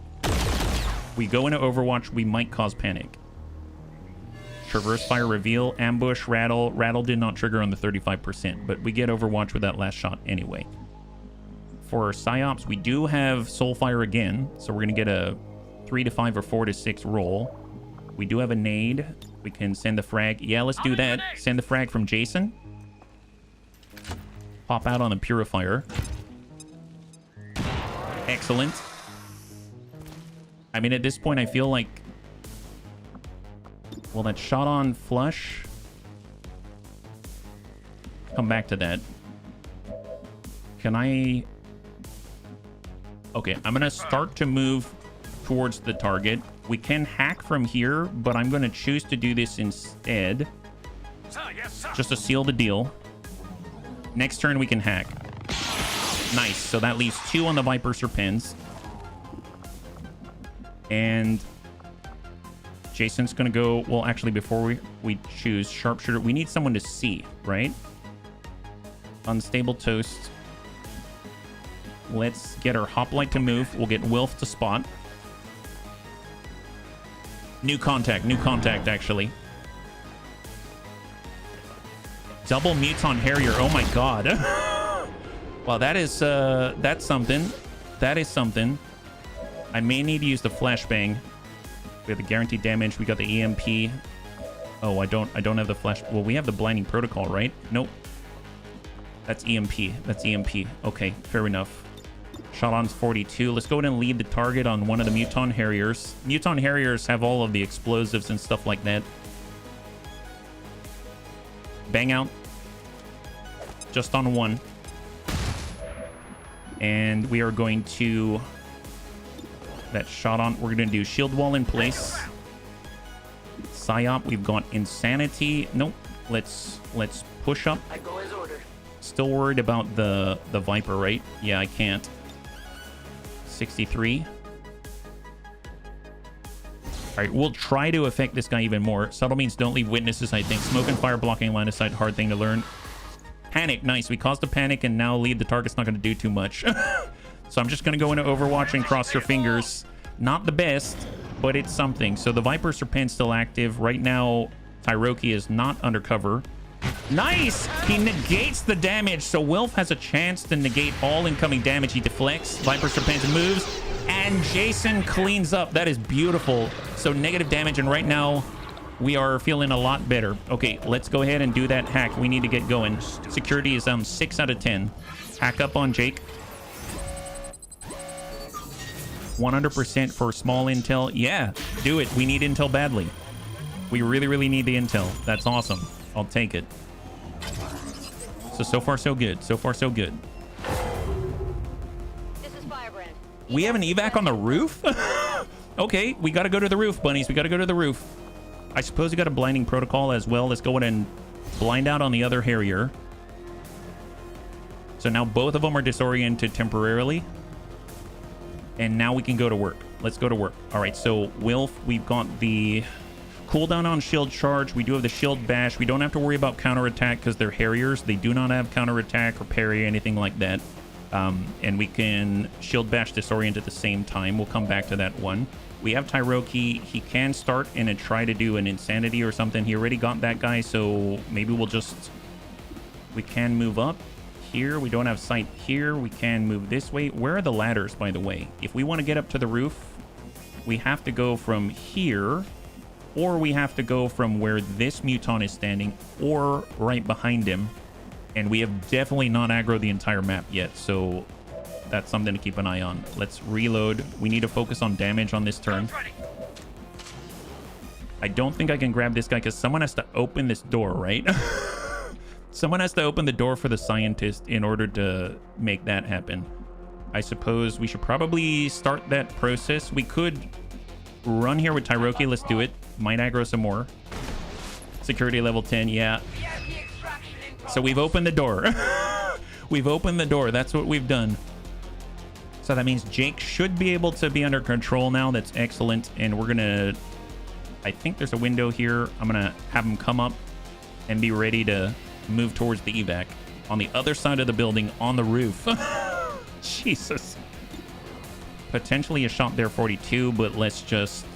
we go into Overwatch, we might cause panic. Traverse fire, reveal, ambush, rattle. Rattle did not trigger on the 35%, but we get Overwatch with that last shot anyway. For our Psyops, we do have Soulfire again, so we're going to get a 3 to 5 or 4 to 6 roll. We do have a nade. We can send the frag. Yeah, let's do that. Send the frag from Jason. Pop out on the Purifier. Excellent. I mean, at this point, I feel like... Well, that shot on flush. come back to that. Can I... Okay, I'm going to start to move towards the target. We can hack from here, but I'm going to choose to do this instead. Just to seal the deal. Next turn, we can hack. Nice. So that leaves 2 on the Viper Serpents. And Jason's going to go... Well, actually, before we choose Sharpshooter, we need someone to see, right? Unstable Toast. Let's get our Hoplite to move. We'll get Wilf to spot. New contact, actually. Double Muton Harrier. Oh my god. Well, that is that's something. That is something. I may need to use the flashbang. We have the guaranteed damage. We got the EMP. Oh, I don't have the flash. Well, we have the blinding protocol, right? Nope. That's EMP. That's EMP. Okay, fair enough. Shot on 42. Let's go ahead and lead the target on one of the Muton Harriers. Muton Harriers have all of the explosives and stuff like that. Bang out. Just on one. And we are going to... That shot on. We're going to do shield wall in place. Psyop. We've got Insanity. Nope. Let's push up. I go as ordered. Still worried about the Viper, right? Yeah, I can't. 63. All right, we'll try to affect this guy even more. Subtle means don't leave witnesses, I think. Smoke and fire blocking line of sight, hard thing to learn. Panic, nice. We caused a panic and now lead the target's not going to do too much. So I'm just going to go into Overwatch and cross your fingers. Not the best, but it's something. So the Viper Serpent's still active. Right now, Tyroki is not undercover. Nice! He negates the damage, so Wilf has a chance to negate all incoming damage. He deflects, Viper Serpent moves, and Jason cleans up. That is beautiful. So negative damage, and right now, we are feeling a lot better. Okay, let's go ahead and do that hack. We need to get going. Security is on 6 out of 10. Hack up on Jake. 100% for small intel. Yeah, do it. We need intel badly. We really, really need the intel. That's awesome. I'll take it. So far, so good. So far, so good. This is Firebrand. We have an evac on the roof? Okay, we got to go to the roof, bunnies. We got to go to the roof. I suppose we got a blinding protocol as well. Let's go ahead and blind out on the other Harrier. So now both of them are disoriented temporarily. And now we can go to work. Let's go to work. All right, so Wilf, we've got the cooldown on shield charge. We do have the shield bash. We don't have to worry about counterattack because they're Harriers. They do not have counterattack or parry, anything like that. And we can shield bash disorient at the same time. We'll come back to that one. We have Tyroki. He can start and try to do an insanity or something. He already got that guy, so maybe we'll just... We can move up here. We don't have sight here. We can move this way. Where are the ladders, by the way? If we want to get up to the roof, we have to go from here, or we have to go from where this Muton is standing, or right behind him. And we have definitely not aggroed the entire map yet, so that's something to keep an eye on. Let's reload. We need to focus on damage on this turn. I don't think I can grab this guy because someone has to open this door, right? Someone has to open the door for the scientist in order to make that happen. I suppose we should probably start that process. We could run here with Tyroki. Let's do it. Might aggro some more. Security level 10, yeah. So we've opened the door. We've opened the door. That's what we've done. So that means Jake should be able to be under control now. That's excellent. And we're going to... I think there's a window here. I'm going to have him come up and be ready to move towards the evac. On the other side of the building, on the roof. Jesus. Potentially a shot there, 42, but let's just...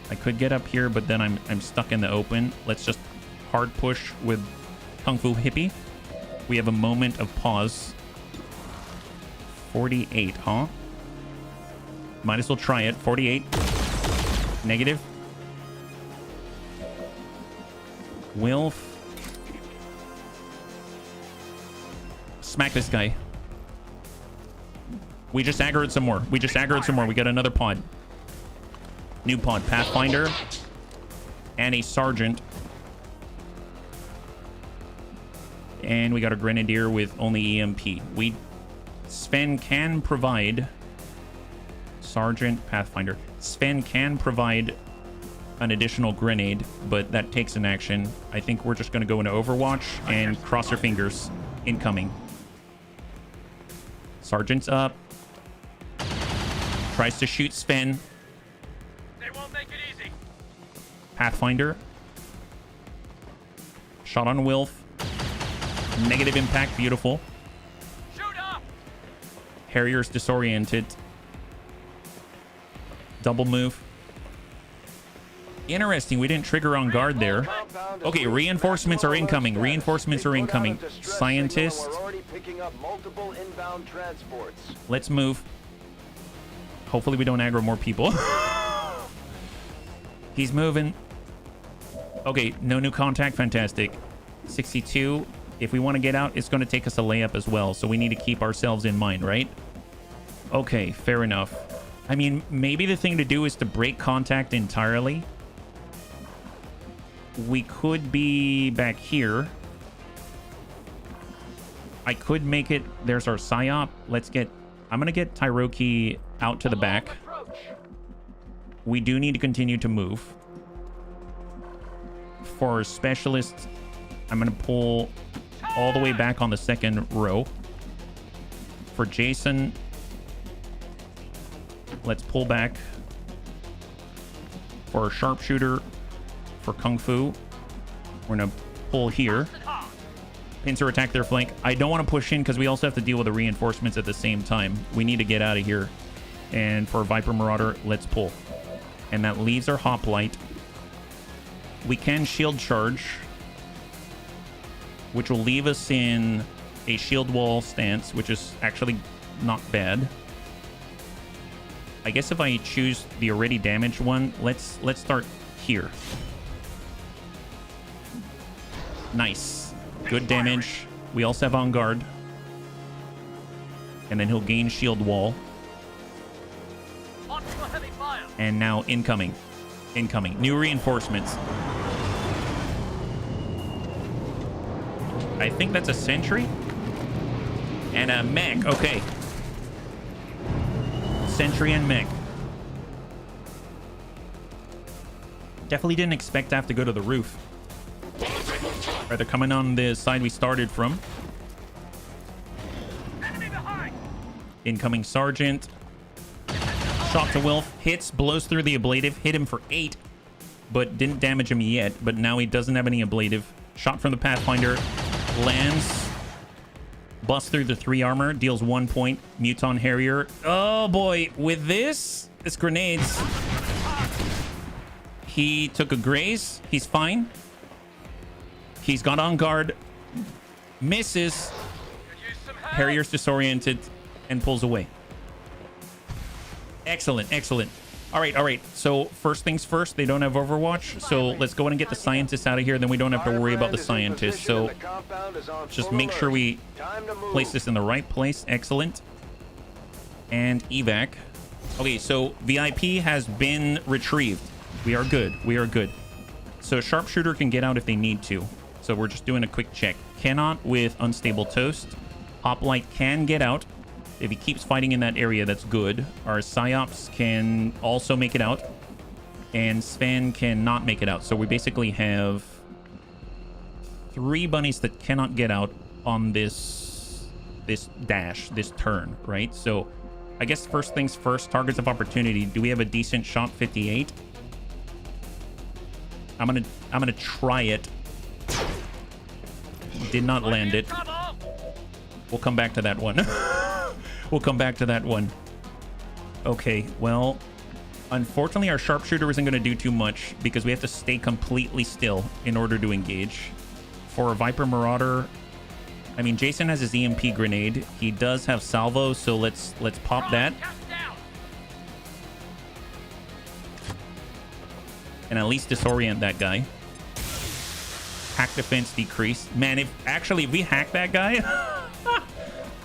I could get up here, but then I'm stuck in the open. Let's just hard push with Kung Fu Hippie. We have a moment of pause. 48, huh? Might as well try it. 48. Negative. Wilf. Smack this guy. We just aggroed some more. We just aggroed some more. We got another pod. New pod. Pathfinder. And a sergeant. And we got a Grenadier with only EMP. Sven can provide... Sergeant, Pathfinder. Sven can provide an additional grenade, but that takes an action. I think we're just going to go into Overwatch and cross our fingers. Incoming. Sergeant's up. Tries to shoot Sven. They won't make it easy. Pathfinder. Shot on Wilf. Negative impact. Beautiful. Shoot up. Harrier's disoriented. Double move. Interesting. We didn't trigger on guard there. Okay, reinforcements are incoming. Reinforcements are incoming. Scientist. Let's move. Hopefully we don't aggro more people. He's moving. Okay, no new contact. Fantastic. 62. If we want to get out, it's going to take us a layup as well. So we need to keep ourselves in mind, right? Okay, fair enough. I mean, maybe the thing to do is to break contact entirely. We could be back here. I could make it. There's our PSYOP. Let's get... I'm going to get Tyroki out to the back. We do need to continue to move. For our specialist, I'm going to pull all the way back on the second row. For Jason, let's pull back. For our sharpshooter, for Kung Fu, we're going to pull here. Pincer attack their flank. I don't want to push in because we also have to deal with the reinforcements at the same time. We need to get out of here. And for Viper Marauder, let's pull. And that leaves our hoplite. We can shield charge, which will leave us in a shield wall stance, which is actually not bad. I guess if I choose the already damaged one, let's start here. Nice. Good damage. We also have on guard. And then he'll gain shield wall. And now incoming. Incoming. New reinforcements. I think that's a sentry. And a mech. Okay. Sentry and mech. Definitely didn't expect to have to go to the roof. Right, they're coming on the side we started from. Enemy behind. Incoming Sergeant. Shot to Wilf. Hits, blows through the ablative. Hit him for 8, but didn't damage him yet. But now he doesn't have any ablative. Shot from the Pathfinder. Lands. Busts through the 3 armor. Deals 1 point. Muton Harrier. Oh boy. With this grenades. He took a graze. He's fine. He's got on guard. Misses. Harrier's disoriented and pulls away. Excellent, excellent. All right. So first things first, they don't have Overwatch. So let's go in and get the scientists out of here. Then we don't have to worry about the scientists. So just make sure we place this in the right place. Excellent. And evac. Okay, so VIP has been retrieved. We are good. We are good. So sharpshooter can get out if they need to. So we're just doing a quick check. Cannot with unstable toast. Hoplite can get out. If he keeps fighting in that area, that's good. Our PSYOPs can also make it out. And Sven cannot make it out. So we basically have 3 bunnies that cannot get out on this turn, right? So I guess first things first, targets of opportunity. Do we have a decent shot? 58. I'm gonna try it. Did not land it. We'll come back to that one. We'll come back to that one. Okay, well, unfortunately, our sharpshooter isn't going to do too much because we have to stay completely still in order to engage. For a Viper Marauder, I mean, Jason has his EMP grenade. He does have salvo, so let's pop that. And at least disorient that guy. Hack defense decrease. Man, if we hack that guy...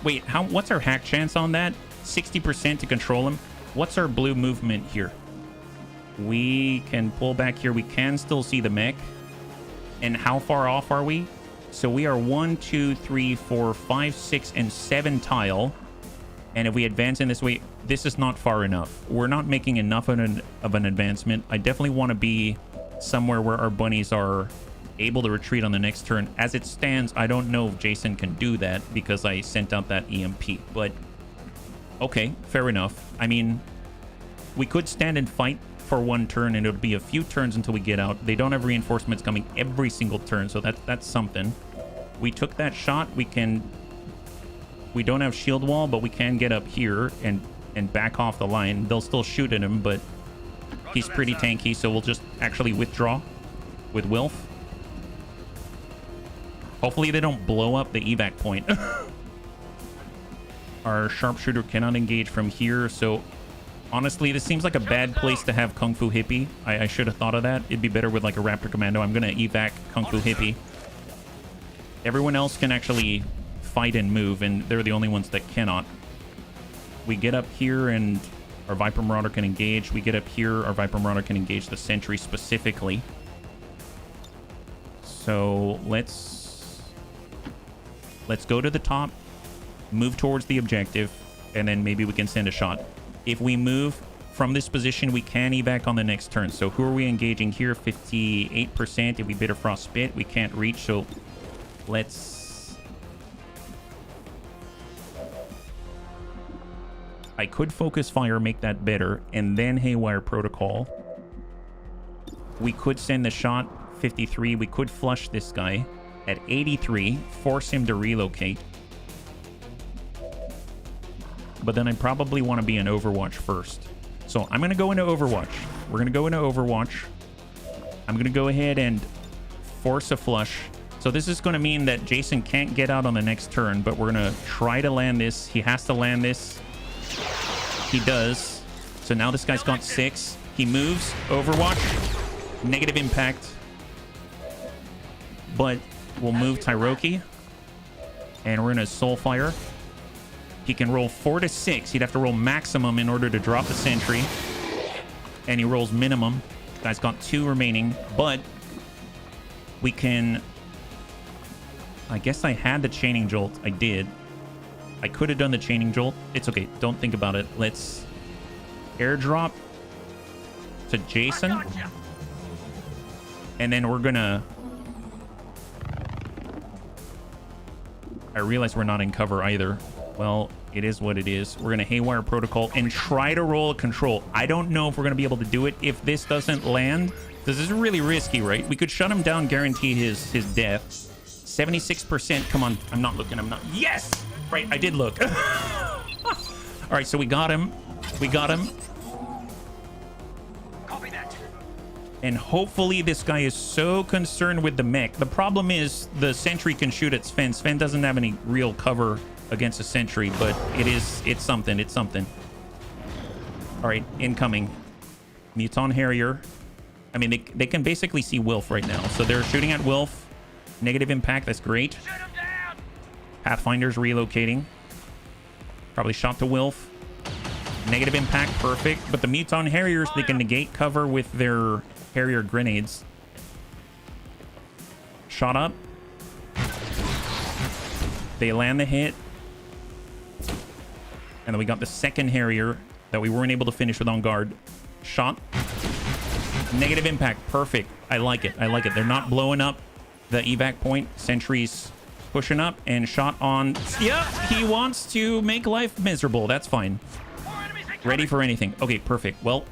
Wait, what's our hack chance on that? 60% to control him. What's our blue movement here? We can pull back here. We can still see the mech. And how far off are we? So we are 1, 2, 3, 4, 5, 6, and 7 tile. And if we advance in this way, this is not far enough. We're not making enough of an advancement. I definitely want to be somewhere where our bunnies are able to retreat on the next turn. As it stands, I don't know if Jason can do that because I sent out that EMP. But okay, fair enough. I mean, we could stand and fight for one turn, and it'll be a few turns until we get out. They don't have reinforcements coming every single turn, so that's something. We took that shot. We don't have shield wall, but we can get up here and back off the line. They'll still shoot at him, but he's pretty tanky, so we'll just actually withdraw with Wilf. Hopefully they don't blow up the evac point. Our sharpshooter cannot engage from here, so honestly, this seems like a bad place to have Kung Fu Hippie. I should have thought of that. It'd be better with like a Raptor Commando. I'm gonna evac Kung Fu Hippie. Everyone else can actually fight and move, and they're the only ones that cannot. We get up here and our Viper Marauder can engage. We get up here, our Viper Marauder can engage the sentry specifically. So let's go to the top, move towards the objective, and then maybe we can send a shot. If we move from this position, we can evac on the next turn. So who are we engaging here? 58%. If we Bitter Frost Spit, we can't reach, so let's... I could Focus Fire, make that better, and then Haywire Protocol. We could send the shot, 53. We could flush this guy at 83, force him to relocate. But then I probably want to be in Overwatch first. So I'm going to go into Overwatch. We're going to go into Overwatch. I'm going to go ahead and force a flush. So this is going to mean that Jason can't get out on the next turn, but we're going to try to land this. He has to land this. He does. So now this guy's got 6. He moves. Overwatch. Negative impact. But we'll move Tyroki. And we're going to Soulfire. He can roll 4 to 6. He'd have to roll maximum in order to drop the sentry. And he rolls minimum. Guy's got 2 remaining. But we can... I guess I had the Chaining Jolt. I did. I could have done the Chaining Jolt. It's okay. Don't think about it. Let's airdrop to Jason. And then we're gonna... I realize we're not in cover either. Well, it is what it is. We're gonna Haywire Protocol and try to roll a control. I don't know if we're gonna be able to do it if this doesn't land. This is really risky, right? We could shut him down, guarantee his death. 76%. Come on. I'm not looking. I'm not. Yes! Right, I did look. All right, so we got him. We got him. Copy that. And hopefully this guy is so concerned with the mech. The problem is the sentry can shoot at Sven. Sven doesn't have any real cover against a sentry, but it's something. It's something. All right, incoming. Muton Harrier. I mean, they can basically see Wilf right now. So they're shooting at Wilf. Negative impact. That's great. Shoot him down. Pathfinder's relocating. Probably shot to Wilf. Negative impact. Perfect. But the Muton Harriers, they can negate cover with their Harrier grenades. Shot up. They land the hit. And then we got the second Harrier that we weren't able to finish with on guard. Shot. Negative impact. Perfect. I like it. I like it. They're not blowing up the evac point. Sentries pushing up and shot on. Yep, he wants to make life miserable. That's fine. Ready for anything. Okay, perfect. Well,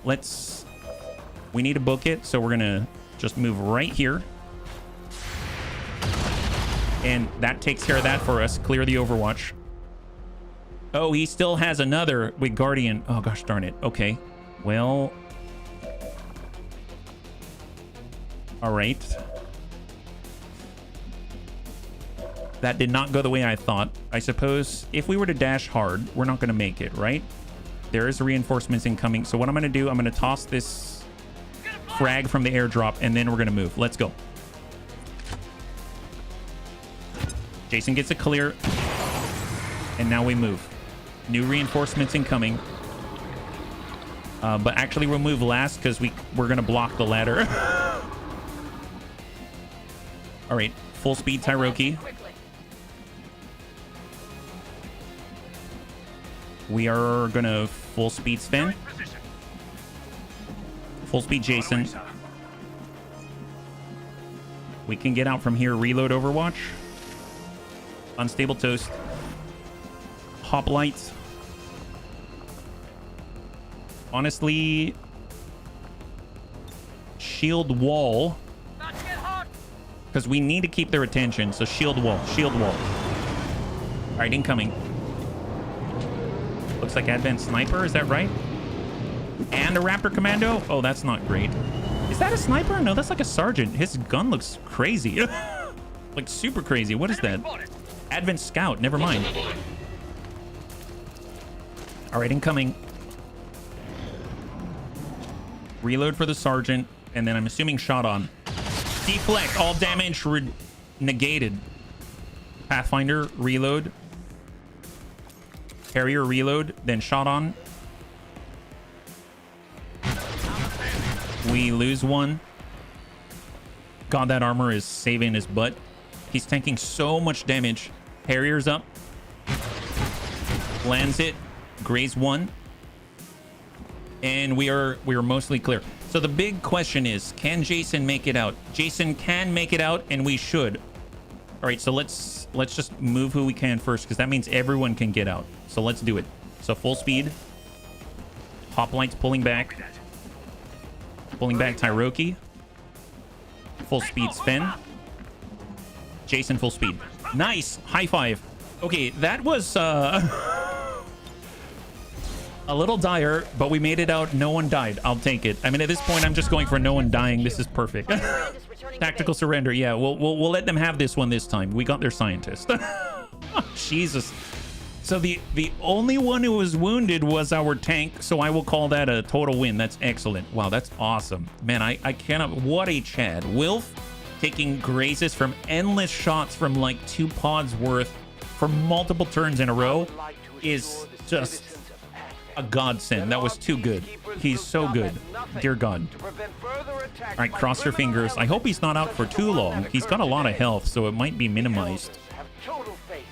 we need to book it, so we're gonna just move right here. And that takes care of that for us. Clear the Overwatch. Oh, he still has another with Guardian. Oh, gosh darn it. Okay. Well. All right. That did not go the way I thought. I suppose if we were to dash hard, we're not going to make it, right? There is reinforcements incoming. So what I'm going to do, I'm going to toss this frag from the airdrop, and then we're going to move. Let's go. Jason gets a clear. And now we move. New reinforcements incoming. But actually we'll move last because we're going to block the ladder. All right. Full speed Tyroki. Quickly. We are gonna full speed Sven. Position. Full speed Jason. We can get out from here. Reload Overwatch. Unstable Toast. Hoplites. Honestly, shield wall, Not to get hot. because we need to keep their attention. So shield wall, shield wall. All right, incoming. Looks like advanced sniper. Is that right? And a Raptor Commando. Oh, that's not great. Is that a sniper? No, that's like a sergeant. His gun looks crazy. Like super crazy. What is that? Advent Scout. Never mind. All right, incoming. Reload for the sergeant, and then I'm assuming shot on. Deflect. All damage negated. Pathfinder. Reload. Carrier. Reload. Then shot on. We lose one. God, that armor is saving his butt. He's tanking so much damage. Harrier's up. Lands it. Graze one. And we are mostly clear. So the big question is, can Jason make it out? Jason can make it out, and we should. All right, so let's just move who we can first, because that means everyone can get out. So let's do it. So full speed. Hoplites pulling back. Pulling back Tyroki. Full speed Sven. Jason full speed. Nice. High five. Okay, that was a little dire, but we made it out. No one died. I'll take it. I mean, at this point, I'm just going for no one dying. This is perfect. Tactical surrender. Yeah, we'll let them have this one this time. We got their scientist. Jesus. So the only one who was wounded was our tank, so I will call that a total win. That's excellent. Wow, that's awesome. Man, I cannot... What a Chad. Wilf taking grazes from endless shots from like 2 pods worth for multiple turns in a row is just a godsend. That was too good. He's so good. Dear God. All right, cross your fingers. I hope he's not out for too long. He's got a lot of health, so it might be minimized.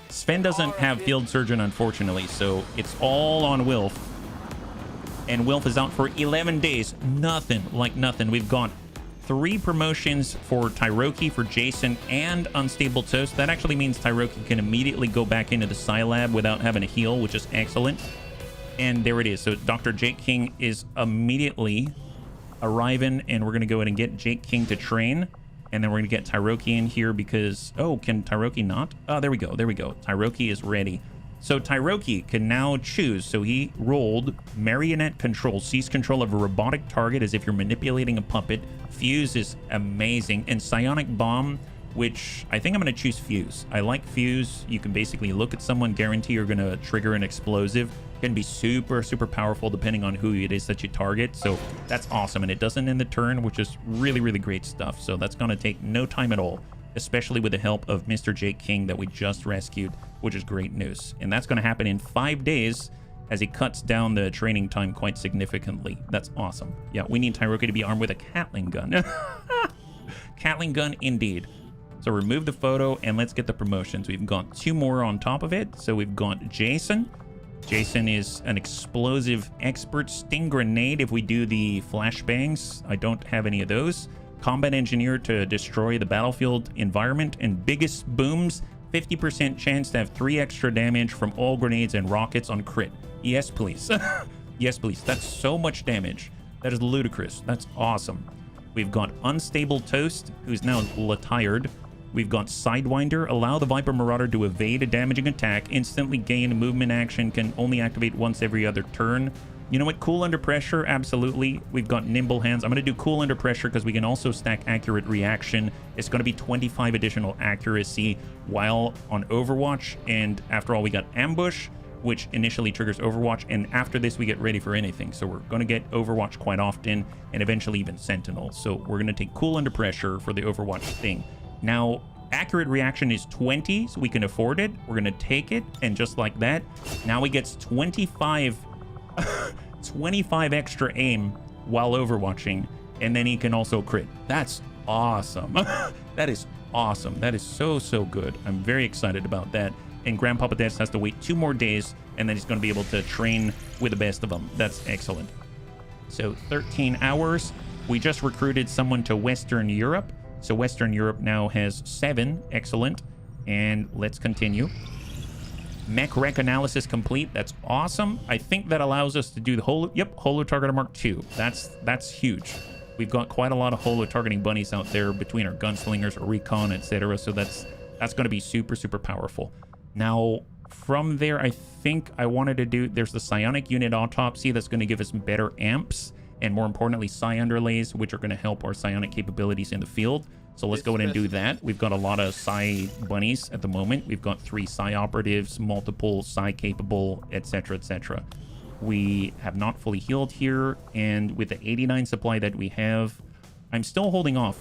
Sven doesn't have field surgeon, unfortunately, so it's all on Wilf. And Wilf is out for 11 days. Nothing like nothing. We've got 3 promotions for Tyroki, for Jason, and Unstable Toast. That actually means Tyroki can immediately go back into the Psi Lab without having to heal, which is excellent. And there it is. So Dr. Jake King is immediately arriving, and we're going to go ahead and get Jake King to train. And then we're going to get Tyroki in here because... Oh, can Tyroki not? Oh, there we go. There we go. Tyroki is ready. So Tyroki can now choose. So he rolled Marionette Control. Seize control of a robotic target as if you're manipulating a puppet. Fuse is amazing. And Psionic Bomb, which I think I'm going to choose Fuse. I like Fuse. You can basically look at someone, guarantee you're going to trigger an explosive. Can be super, super powerful depending on who it is that you target. So that's awesome. And it doesn't end the turn, which is really, really great stuff. So that's going to take no time at all, especially with the help of Mr. Jake King that we just rescued, which is great news. And that's going to happen in 5 days as he cuts down the training time quite significantly. That's awesome. Yeah, we need Tyroki to be armed with a Gatling gun. Gatling gun, indeed. So remove the photo and let's get the promotions. We've got 2 more on top of it. So we've got Jason. Jason is an explosive expert. Sting grenade if we do the flashbangs. I don't have any of those. Combat engineer to destroy the battlefield environment. And biggest booms, 50% chance to have 3 extra damage from all grenades and rockets on crit. Yes, please. Yes, please. That's so much damage. That is ludicrous. That's awesome. We've got Unstable Toast, who's now retired. We've got Sidewinder. Allow the Viper Marauder to evade a damaging attack. Instantly gain movement action. Can only activate once every other turn. You know what? Cool under pressure. Absolutely. We've got Nimble Hands. I'm going to do cool under pressure because we can also stack accurate reaction. It's going to be 25 additional accuracy while on Overwatch. And after all, we got Ambush, which initially triggers Overwatch. And after this, we get ready for anything. So we're going to get Overwatch quite often and eventually even Sentinel. So we're going to take cool under pressure for the Overwatch thing. Now, accurate reaction is 20, so we can afford it. We're going to take it, and just like that, now he gets 25 extra aim while overwatching, and then he can also crit. That's awesome. That is awesome. That is so, so good. I'm very excited about that. And Grandpapa Des has to wait 2 more days, and then he's going to be able to train with the best of them. That's excellent. So 13 hours. We just recruited someone to Western Europe. So Western Europe now has 7. Excellent. And let's continue. Mech rec analysis complete. That's awesome. I think that allows us to do the holo targeter Mark II. That's huge. We've got quite a lot of holo targeting bunnies out there between our gunslingers, our recon, etc. So that's going to be super, super powerful. Now, from there, I think I wanted to do, there's the psionic unit autopsy that's going to give us better amps, and more importantly, psi underlays, which are going to help our psionic capabilities in the field. So let's go ahead and do that. We've got a lot of psi bunnies at the moment. We've got 3 psi operatives, multiple psi capable, etc., etc. We have not fully healed here, and with the 89 supply that we have, I'm still holding off.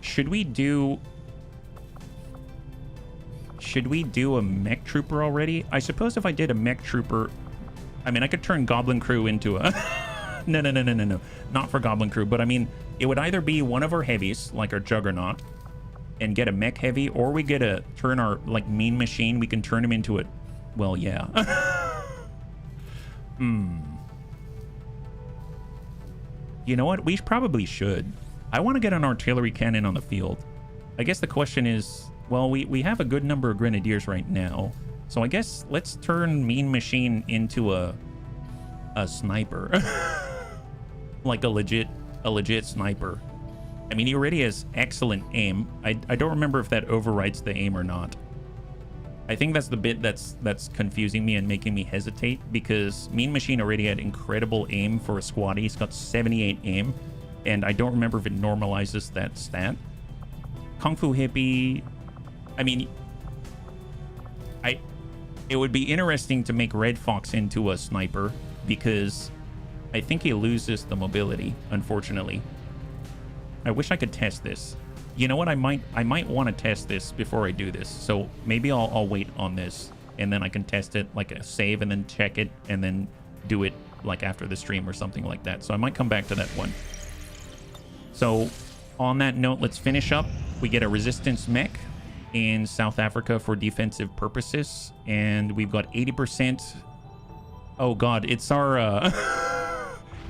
Should we do a mech trooper already? I suppose if I did a mech trooper, I mean, I could turn Goblin Crew into a... No. Not for Goblin Crew, but I mean, it would either be one of our heavies, like our Juggernaut, and get a mech heavy, or we get a turn our, like, Mean Machine. We can turn him into a... Well, yeah. You know what? We probably should. I want to get an artillery cannon on the field. I guess the question is... Well, we have a good number of grenadiers right now, so I guess let's turn Mean Machine into a sniper. Like a legit sniper. I mean, he already has excellent aim. I don't remember if that overrides the aim or not. I think that's the bit that's confusing me and making me hesitate, because Mean Machine already had incredible aim for a squad. He's got 78 aim, and I don't remember if it normalizes that stat. Kung Fu Hippie... I mean, it would be interesting to make Red Fox into a sniper, because I think he loses the mobility, unfortunately. I wish I could test this. You know what? I might want to test this before I do this. So maybe I'll wait on this, and then I can test it, like a save, and then check it, and then do it like after the stream or something like that. So I might come back to that one. So on that note, let's finish up. We get a resistance mech in South Africa for defensive purposes, and we've got 80%. Oh god, it's our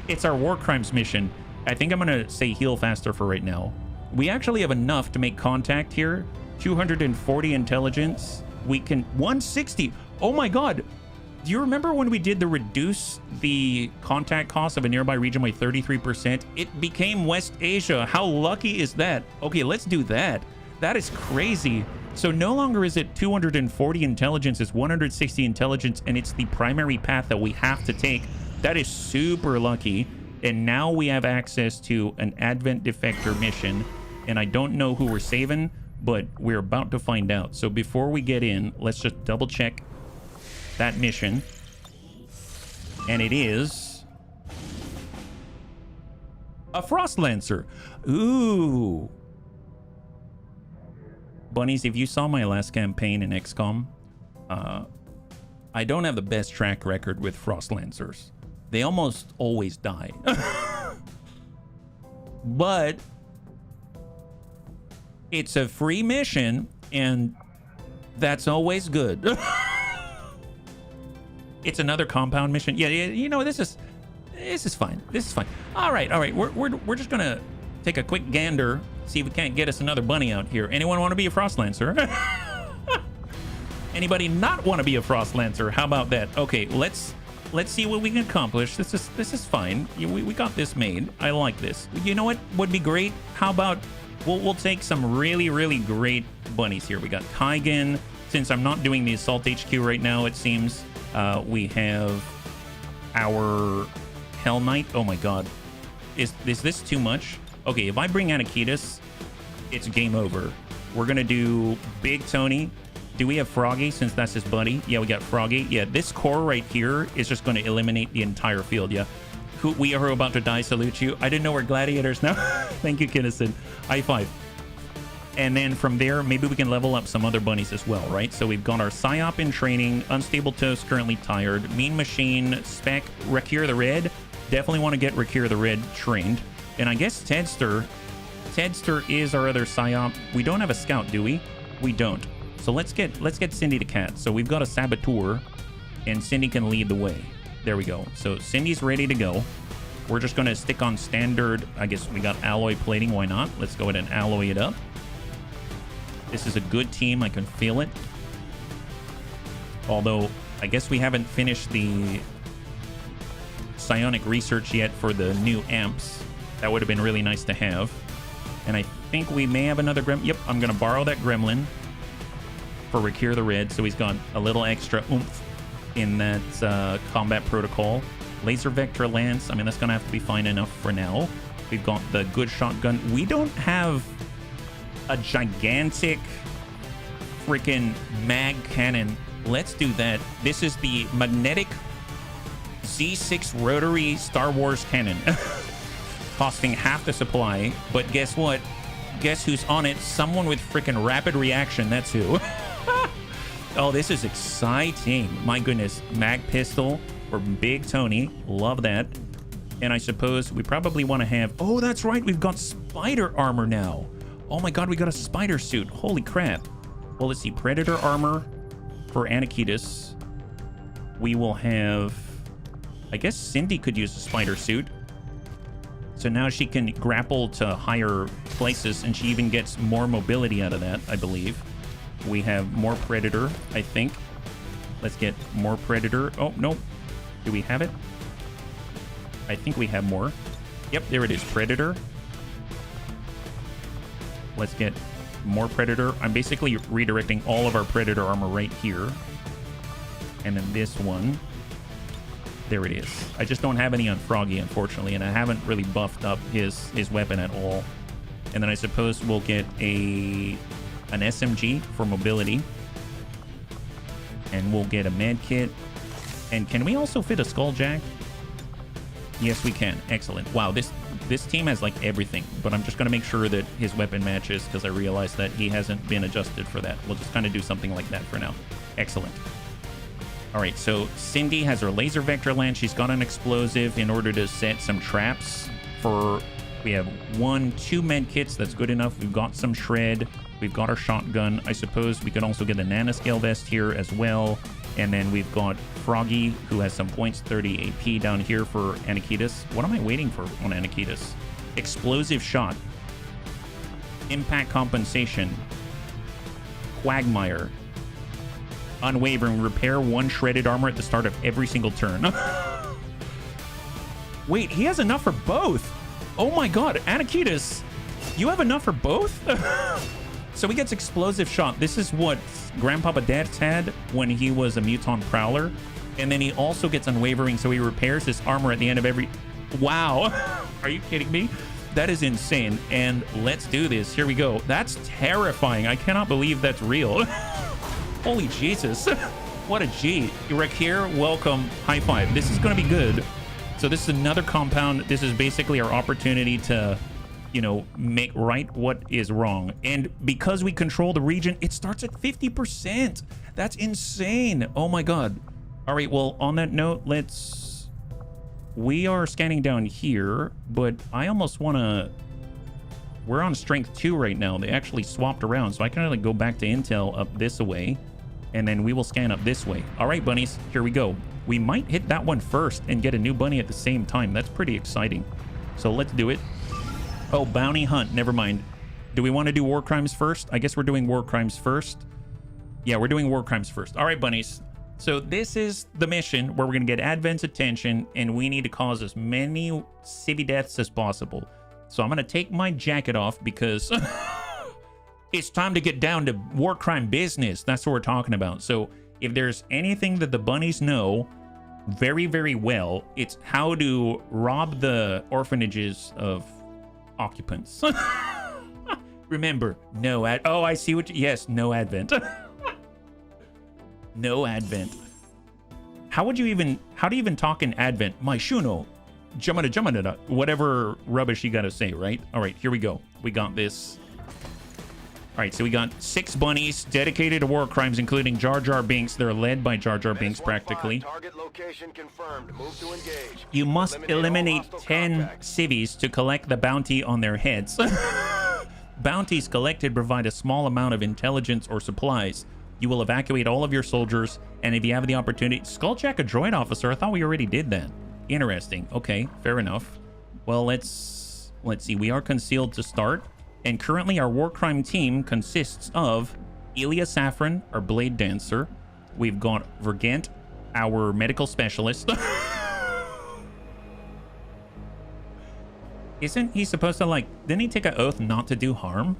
it's our war crimes mission. I think I'm gonna say heal faster for right now. We actually have enough to make contact here. 240 intelligence. We can 160. Oh my god, do you remember when we did the reduce the contact cost of a nearby region by 33%? It became West Asia. How lucky is that? Okay, let's do that. That is crazy. So no longer is it 240 intelligence, it's 160 intelligence, and it's the primary path that we have to take. That is super lucky. And now we have access to an Advent Defector mission, and I don't know who we're saving, but we're about to find out. So before we get in, let's just double check that mission. And it is a Frost Lancer. Ooh. Bunnies, if you saw my last campaign in XCOM, I don't have the best track record with Frost Lancers. They almost always die. But it's a free mission, and that's always good. It's another compound mission. Yeah, you know, this is fine. This is fine. All right. We're just gonna take a quick gander, see if we can't get us another bunny out here. Anyone want to be a Frost Lancer? Anybody not want to be a Frost Lancer? How about that? Okay, let's see what we can accomplish. This is fine. We got this made. I like this. You know what would be great? How about we'll take some really, really great bunnies here. We got Kaigan. Since I'm not doing the Assault HQ right now, it seems we have our Hell Knight. Oh my god. Is this too much? Okay, if I bring Anakitas, it's game over. We're gonna do Big Tony. Do we have Froggy, since that's his buddy? Yeah, we got Froggy. Yeah, this core right here is just going to eliminate the entire field, yeah. We are about to die, salute you. I didn't know we're gladiators now. Thank you, Kinnison. High five. And then from there, maybe we can level up some other bunnies as well, right? So we've got our Psyop in training, Unstable Toast currently tired, Mean Machine, Spec, Rakir the Red. Definitely want to get Rakir the Red trained. And I guess Tedster, Tedster is our other psyop. We don't have a scout, do we? We don't. So let's get Cindy to cat. So we've got a saboteur, and Cindy can lead the way. There we go. So Cindy's ready to go. We're just going to stick on standard. I guess we got alloy plating. Why not? Let's go ahead and alloy it up. This is a good team. I can feel it. Although, I guess we haven't finished the psionic research yet for the new amps. That would have been really nice to have. And I think we may have another gremlin. Yep, I'm going to borrow that gremlin for Rakir the Red. So he's got a little extra oomph in that combat protocol. Laser Vector Lance, I mean, that's going to have to be fine enough for now. We've got the good shotgun. We don't have a gigantic freaking mag cannon. Let's do that. This is the magnetic Z6 rotary Star Wars cannon. Costing half the supply. But guess what? Guess who's on it? Someone with freaking rapid reaction. That's who. Oh, this is exciting. My goodness. Mag pistol. For Big Tony. Love that. And I suppose we probably want to have... Oh, that's right. We've got spider armor now. Oh my god, we got a spider suit. Holy crap. Well, let's see. Predator armor for Anakitas. We will have... I guess Cindy could use a spider suit. So now she can grapple to higher places, and she even gets more mobility out of that, I believe. We have more Predator, I think. Let's get more Predator. Oh, no. Do we have it? I think we have more. Yep, there it is. Predator. Let's get more Predator. I'm basically redirecting all of our Predator armor right here. And then this one. There it is. I just don't have any on Froggy, unfortunately, and I haven't really buffed up his weapon at all. And then I suppose we'll get an SMG for mobility. And we'll get a med kit. And can we also fit a Skulljack? Yes, we can. Excellent. Wow, this team has like everything, but I'm just going to make sure that his weapon matches because I realized that he hasn't been adjusted for that. We'll just kind of do something like that for now. Excellent. All right, so Cindy has her laser vector lance. She's got an explosive in order to set some traps for... We have 2 med kits. That's good enough. We've got some shred. We've got our shotgun. I suppose we could also get a nanoscale vest here as well. And then we've got Froggy, who has some points, 30 AP down here for Anakitas. What am I waiting for on Anakitas? Explosive shot. Impact compensation. Quagmire. Unwavering. Repair 1 shredded armor at the start of every single turn. Wait, he has enough for both. Oh my god, Anakitas, you have enough for both? So he gets explosive shot. This is what Grandpapa Death had when he was a Muton Prowler. And then he also gets unwavering, so he repairs his armor at the end of every... Wow. Are you kidding me? That is insane. And let's do this. Here we go. That's terrifying. I cannot believe that's real. Holy Jesus. What a G. Rakir, welcome. High five. This is going to be good. So this is another compound. This is basically our opportunity to... make right what is wrong. And because we control the region, it starts at 50%. That's insane. Oh my god. All right, well, on that note, we are scanning down here, but I almost want to... We're on strength 2 right now. They actually swapped around, so I can go back to intel up this way, and then we will scan up this way. All right, bunnies, here we go. We might hit that one first and get a new bunny at the same time. That's pretty exciting. So let's do it. Oh, bounty hunt. Never mind. Do we want to do war crimes first? I guess we're doing war crimes first. Yeah, we're doing war crimes first. All right, bunnies. So this is the mission where we're going to get Advent's attention, and we need to cause as many city deaths as possible. So I'm going to take my jacket off because it's time to get down to war crime business. That's what we're talking about. So if there's anything that the bunnies know very, very well, it's how to rob the orphanages of occupants. Remember, no ad... Oh, I see what you... Yes, no Advent. No Advent. How do you even talk in Advent? My shuno. Jamada. Whatever rubbish you gotta say, right? All right, here we go. We got this. All right, so we got 6 bunnies dedicated to war crimes, including Jar Jar Binks. They're led by Jar Jar Binks, practically. Target location confirmed. Move to engage. You must eliminate 10 civvies to collect the bounty on their heads. Bounties collected provide a small amount of intelligence or supplies. You will evacuate all of your soldiers, and if you have the opportunity... Skulljack a droid officer? I thought we already did that. Interesting. Okay, fair enough. Well, let's see. We are concealed to start, and currently our war crime team consists of Elia Saffron, our blade dancer. We've got Vergent, our medical specialist. Isn't he supposed to, like, didn't he take an oath not to do harm?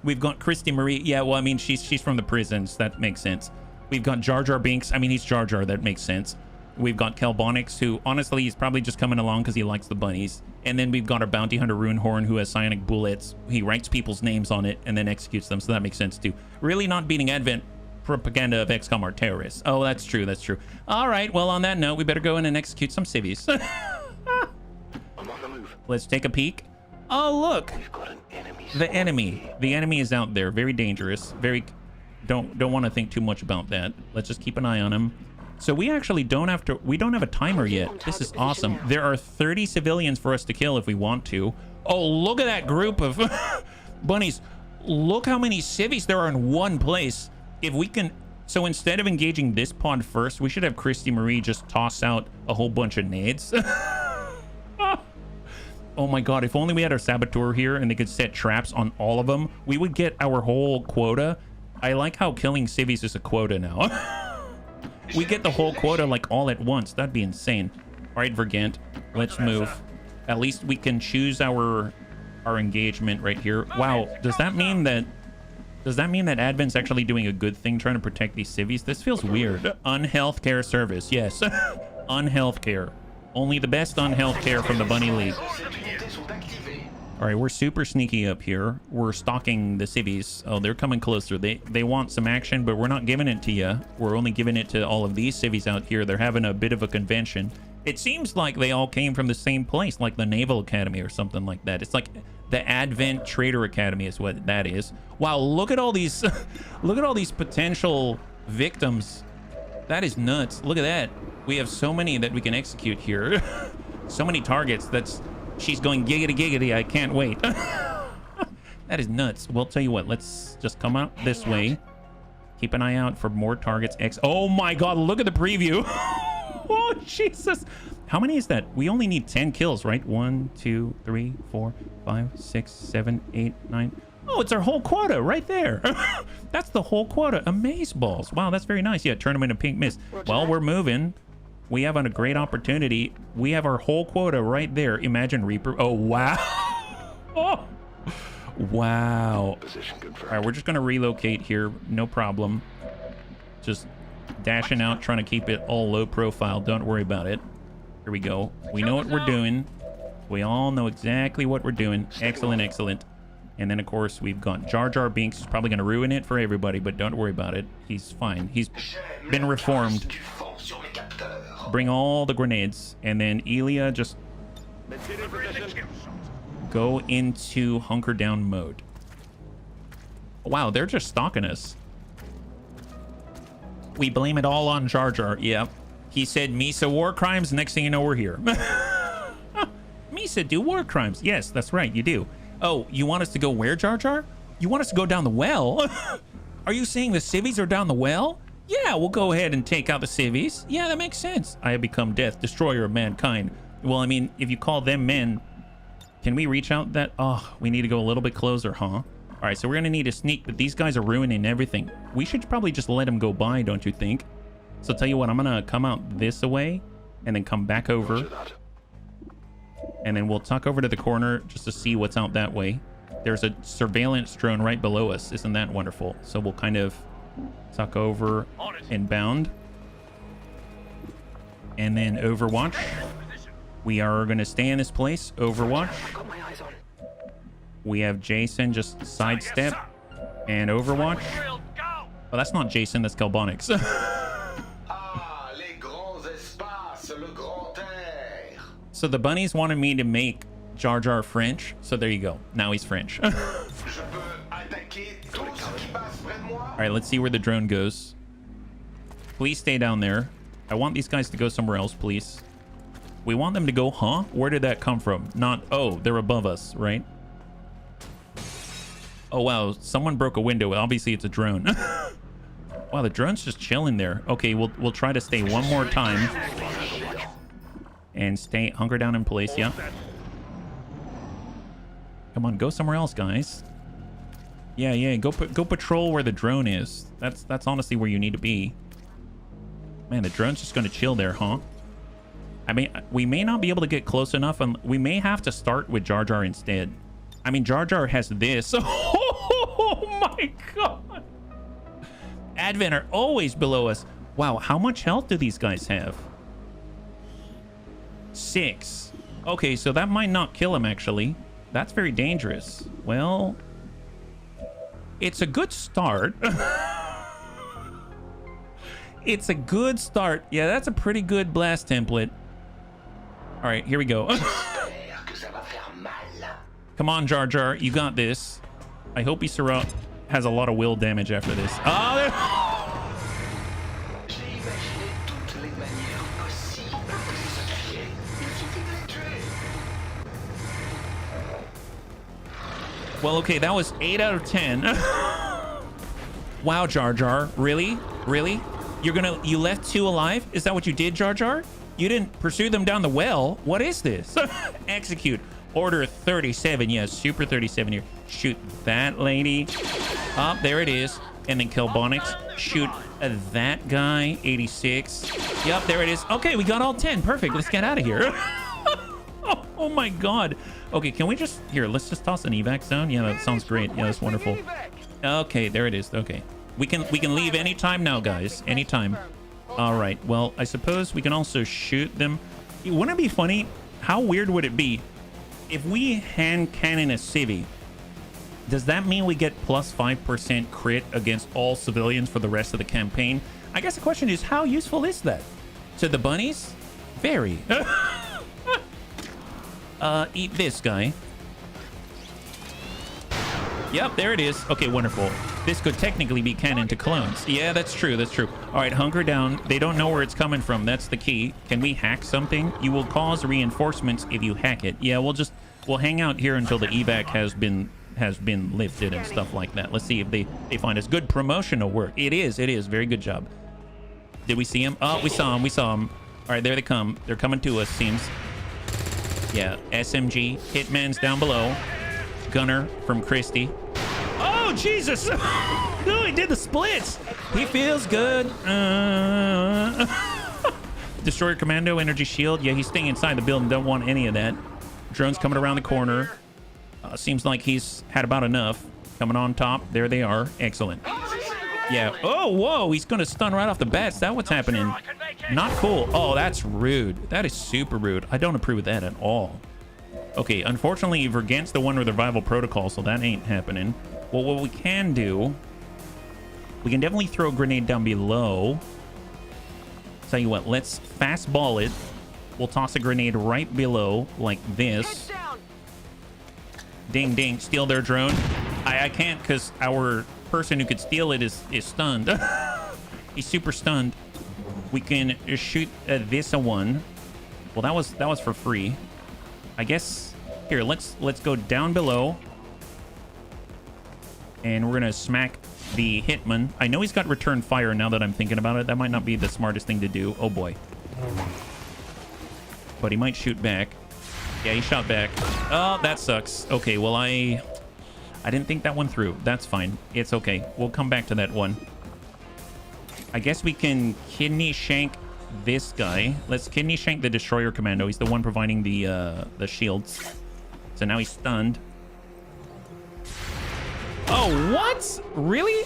We've got Christy Marie. Yeah, well, I mean, she's from the prisons. That makes sense. We've got Jar Jar Binks. I mean, he's Jar Jar. That makes sense. We've got Kelbonix, who, honestly, he's probably just coming along because he likes the bunnies. And then we've got our bounty hunter Runehorn, who has psionic bullets. He writes people's names on it and then executes them, so that makes sense, too. Really not beating Advent propaganda of XCOM are terrorists. Oh, that's true. That's true. All right, well, on that note, we better go in and execute some civvies. I'm on the move. Let's take a peek. Oh, look. We've got an enemy. The enemy. The enemy is out there. Very dangerous. Very... Don't want to think too much about that. Let's just keep an eye on him. So we actually don't have to... We don't have a timer yet. This is awesome. There are 30 civilians for us to kill if we want to. Oh, look at that group of bunnies. Look how many civvies there are in one place. If we can... So instead of engaging this pod first, we should have Christy Marie just toss out a whole bunch of nades. Oh my god, if only we had our saboteur here and they could set traps on all of them, we would get our whole quota. I like how killing civvies is a quota now. We get the whole quota like all at once. That'd be insane. All right, Vergent, let's move. At least we can choose our engagement right here. Wow, does that mean that Advent's actually doing a good thing trying to protect these civvies? This feels weird. Unhealth care service, yes. Unhealth care. Only the best unhealth care from the Bunny League. All right, we're super sneaky up here. We're stalking the civvies. Oh, they're coming closer. They want some action, but we're not giving it to you. We're only giving it to all of these civvies out here. They're having a bit of a convention. It seems like they all came from the same place, like the Naval Academy or something like that. It's like the Advent Trader Academy is what that is. Wow, look at all these look at all these potential victims. That is nuts. Look at that. We have so many that we can execute here. So many targets. She's going giggity giggity. I can't wait. That is nuts. Well, tell you what, let's just come out this way. Keep an eye out for more targets. Oh my god, look at the preview. Oh, Jesus. How many is that? We only need 10 kills, right? 1, 2, 3, 4, 5, 6, 7, 8, 9. Oh, it's our whole quota right there. That's the whole quota. Amazeballs. Wow, that's very nice. Yeah, tournament of pink mist. Well, we're moving. We have a great opportunity. We have our whole quota right there. Imagine Reaper. Oh, wow. Oh. Wow. Position confirmed. All right, we're just going to relocate here. No problem. Just dashing out, trying to keep it all low profile. Don't worry about it. Here we go. We know what we're doing. We all know exactly what we're doing. Excellent, excellent. And then, of course, we've got Jar Jar Binks. He's probably going to ruin it for everybody, but don't worry about it. He's fine. He's been reformed. Bring all the grenades. And then Elia, just go into hunker down mode. Wow, they're just stalking us. We blame it all on Jar Jar. Yep. He said, Misa war crimes. Next thing you know, we're here. Misa do war crimes. Yes, that's right. You do. Oh, you want us to go where, Jar Jar? You want us to go down the well? Are you saying the civvies are down the well? Yeah, we'll go ahead and take out the civvies. Yeah, that makes sense. I have become death, destroyer of mankind. Well, I mean, if you call them men, can we reach out that? Oh, we need to go a little bit closer, huh? All right, so we're going to need a sneak, but these guys are ruining everything. We should probably just let them go by, don't you think? So tell you what, I'm going to come out this way and then come back over. And then we'll tuck over to the corner just to see what's out that way. There's a surveillance drone right below us. Isn't that wonderful? So we'll kind of tuck over and bound. And then Overwatch. We are going to stay in this place. Overwatch. We have Jason just sidestep and Overwatch. Oh, that's not Jason. That's Kelbonix. So the bunnies wanted me to make Jar Jar French. So there you go. Now he's French. All right, let's see where the drone goes. Please stay down there. I want these guys to go somewhere else, please. We want them to go, huh? Where did that come from? Not, oh, they're above us, right? Oh, wow. Someone broke a window. Obviously, it's a drone. Wow, the drone's just chilling there. Okay, we'll try to stay one more time. And hunker down in place. Yeah. Come on, go somewhere else, guys. Yeah. Go patrol where the drone is. That's honestly where you need to be. Man, the drone's just going to chill there, huh? I mean, we may not be able to get close enough, and we may have to start with Jar Jar instead. I mean, Jar Jar has this. Oh my god. Advent are always below us. Wow, how much health do these guys have? 6. Okay, so that might not kill him, actually. That's very dangerous. Well, it's a good start. It's a good start. Yeah, that's a pretty good blast template. All right, here we go. Come on, Jar Jar. You got this. I hope he has a lot of will damage after this. Well, okay, that was 8 out of 10. Wow, Jar Jar. Really? Really? You left 2 alive? Is that what you did, Jar Jar? You didn't pursue them down the well? What is this? Execute. Order 37. Yes, Super 37 here. Shoot that lady. Oh, there it is. And then kill Bunnies. Shoot that guy. 86. Yep, there it is. Okay, we got all 10. Perfect. Let's get out of here. Oh my god. Okay, can we just... Here, let's just toss an evac zone. Yeah, that sounds great. Yeah, that's wonderful. Okay, there it is. Okay. We can leave anytime now, guys. Anytime. All right. Well, I suppose we can also shoot them. Wouldn't it be funny? How weird would it be if we hand cannon a civvy? Does that mean we get plus 5% crit against all civilians for the rest of the campaign? I guess the question is, how useful is that to the bunnies? Very. Eat this guy. Yep, there it is. Okay, wonderful. This could technically be cannon to clones. Yeah, that's true. That's true. All right, hunker down. They don't know where it's coming from. That's the key. Can we hack something? You will cause reinforcements if you hack it. Yeah, we'll hang out here until the evac has been lifted and stuff like that. Let's see if they find us. Good promotional work. It is. Very good job. Did we see him? Oh, we saw him. All right, there they come. They're coming to us, seems. Yeah, SMG. Hitman's down below. Gunner from Christie. Oh, Jesus! Oh, he did the splits! He feels good. Destroyer Commando, Energy Shield. Yeah, he's staying inside the building. Don't want any of that. Drone's coming around the corner. Seems like he's had about enough. Coming on top. There they are. Excellent. Yeah. Oh, whoa! He's gonna stun right off the bat. Is that what's happening? Not cool. Oh, that's rude. That is super rude. I don't approve of that at all. Okay, unfortunately, we're against the one with the revival protocol, so that ain't happening. Well, what we can do, we can definitely throw a grenade down below. Tell you what, let's fastball it. We'll toss a grenade right below, like this. Ding, ding, steal their drone. I can't, because our person who could steal it is stunned. He's super stunned. We can shoot this one. Well, that was for free. I guess here, let's go down below. And we're gonna smack the hitman. I know he's got return fire now that I'm thinking about it. That might not be the smartest thing to do. Oh boy. But he might shoot back. Yeah, he shot back. Oh, that sucks. Okay, well, I didn't think that one through. That's fine. It's okay. We'll come back to that one. I guess we can kidney shank this guy. Let's kidney shank the Destroyer Commando. He's the one providing the shields. So now he's stunned. Oh, what? Really?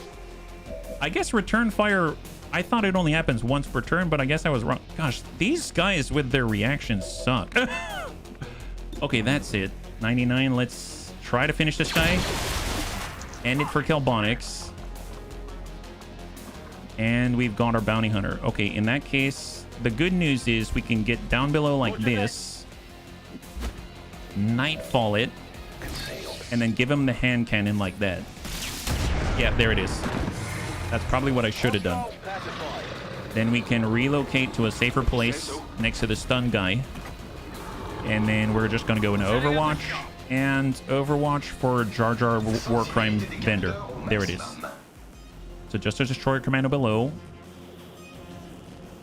I guess return fire... I thought it only happens once per turn, but I guess I was wrong. Gosh, these guys with their reactions suck. Okay, that's it. 99. Let's try to finish this guy. End it for Kelbonics. And we've got our bounty hunter. Okay, in that case, the good news is we can get down below like this. Nightfall it. And then give him the hand cannon like that. Yeah, there it is. That's probably what I should have done. Then we can relocate to a safer place next to the stun guy. And then we're just going to go into Overwatch. And Overwatch for Jar Jar War Crime Vendor. There it is. So just a destroyer commando below.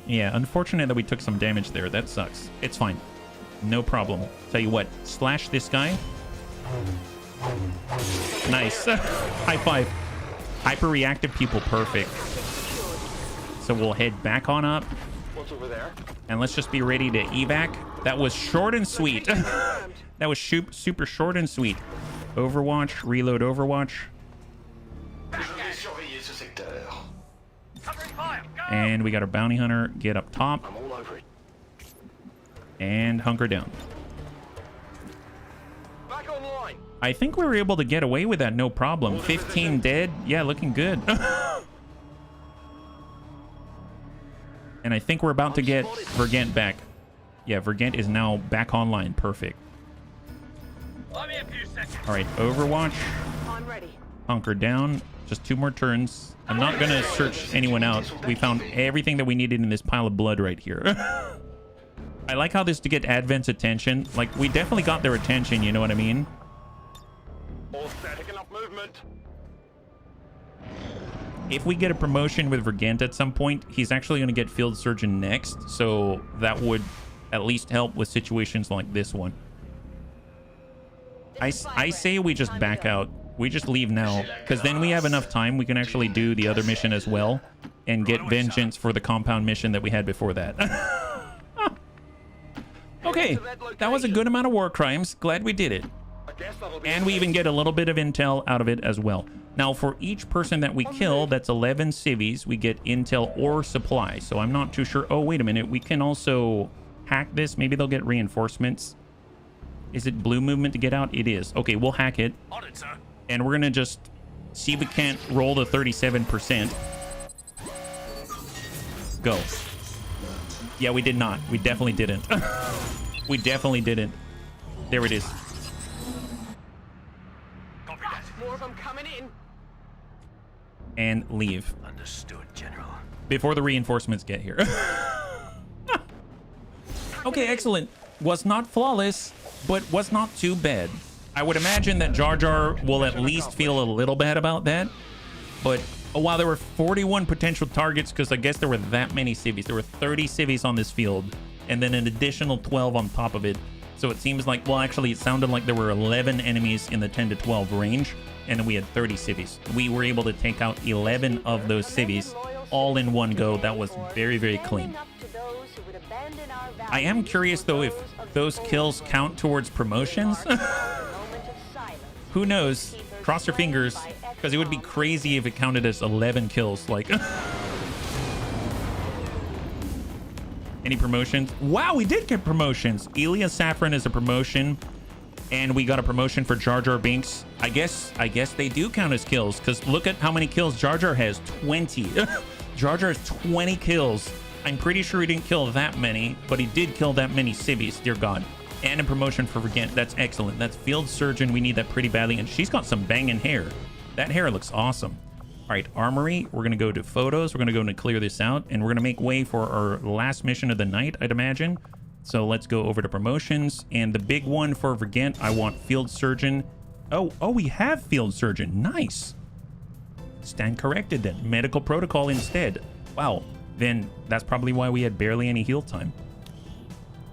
Yeah, unfortunate that we took some damage there. That sucks. It's fine. No problem. Tell you what, slash this guy. Nice. High five. Hyper-reactive people, perfect. So we'll head back on up. What's over there? And let's just be ready to evac. That was short and sweet. That was super short and sweet. Overwatch, reload Overwatch. Covering fire. Go. And we got our bounty hunter. Get up top. I'm all over it. And hunker down. Back online. I think we were able to get away with that, no problem. 15 dead. Yeah, looking good. And I think we're about to get Vergent back. Yeah, Vergent is now back online. Perfect. Let me a few seconds. All right, Overwatch. I'm ready. Hunker down. Just 2 more turns. I'm not going to search anyone out. We found everything that we needed in this pile of blood right here. I like how this to get Advent's attention. Like, we definitely got their attention, you know what I mean? All static enough movement. If we get a promotion with Vergent at some point, he's actually going to get Field Surgeon next. So that would at least help with situations like this one. I say we just back out. We just leave now, because then we have enough time. We can actually do the other mission as well and get vengeance for the compound mission that we had before that. Okay, that was a good amount of war crimes. Glad we did it. I guess that'll be And we even get a little bit of intel out of it as well. Now, for each person that we kill, that's 11 civvies, we get intel or supply. So I'm not too sure. Oh, wait a minute. We can also hack this. Maybe they'll get reinforcements. Is it blue movement to get out? It is. Okay, we'll hack it. On it, sir. And we're going to just see if we can't roll the 37%. Go. Yeah, we did not. We definitely didn't. We definitely didn't. There it is. Copy that. More of them coming in. And leave. Understood, General. Before the reinforcements get here. Okay, excellent. Was not flawless, but was not too bad. I would imagine that Jar Jar will at least feel a little bad about that. But while there were 41 potential targets, because I guess there were that many civvies. There were 30 civvies on this field, and then an additional 12 on top of it. So it seems like, well, actually, it sounded like there were 11 enemies in the 10 to 12 range, and then we had 30 civvies. We were able to take out 11 of those civvies all in one go. That was very, very clean. I am curious, though, if those kills count towards promotions. Who knows? Cross your fingers, because it would be crazy if it counted as 11 kills. Like, any promotions? Wow, we did get promotions. Elia Saffron is a promotion, and we got a promotion for Jar Jar Binks. I guess they do count as kills, because look at how many kills Jar Jar has. 20. Jar Jar has 20 kills. I'm pretty sure he didn't kill that many, but he did kill that many civvies. Dear God. And a promotion for Vergent. That's excellent. That's Field Surgeon. We need that pretty badly. And she's got some banging hair. That hair looks awesome. All right, Armory. We're going to go to Photos. We're going to go and clear this out. And we're going to make way for our last mission of the night, I'd imagine. So let's go over to Promotions. And the big one for Vergent, I want Field Surgeon. Oh, we have Field Surgeon. Nice. Stand corrected then. Medical Protocol instead. Wow. Then that's probably why we had barely any heal time.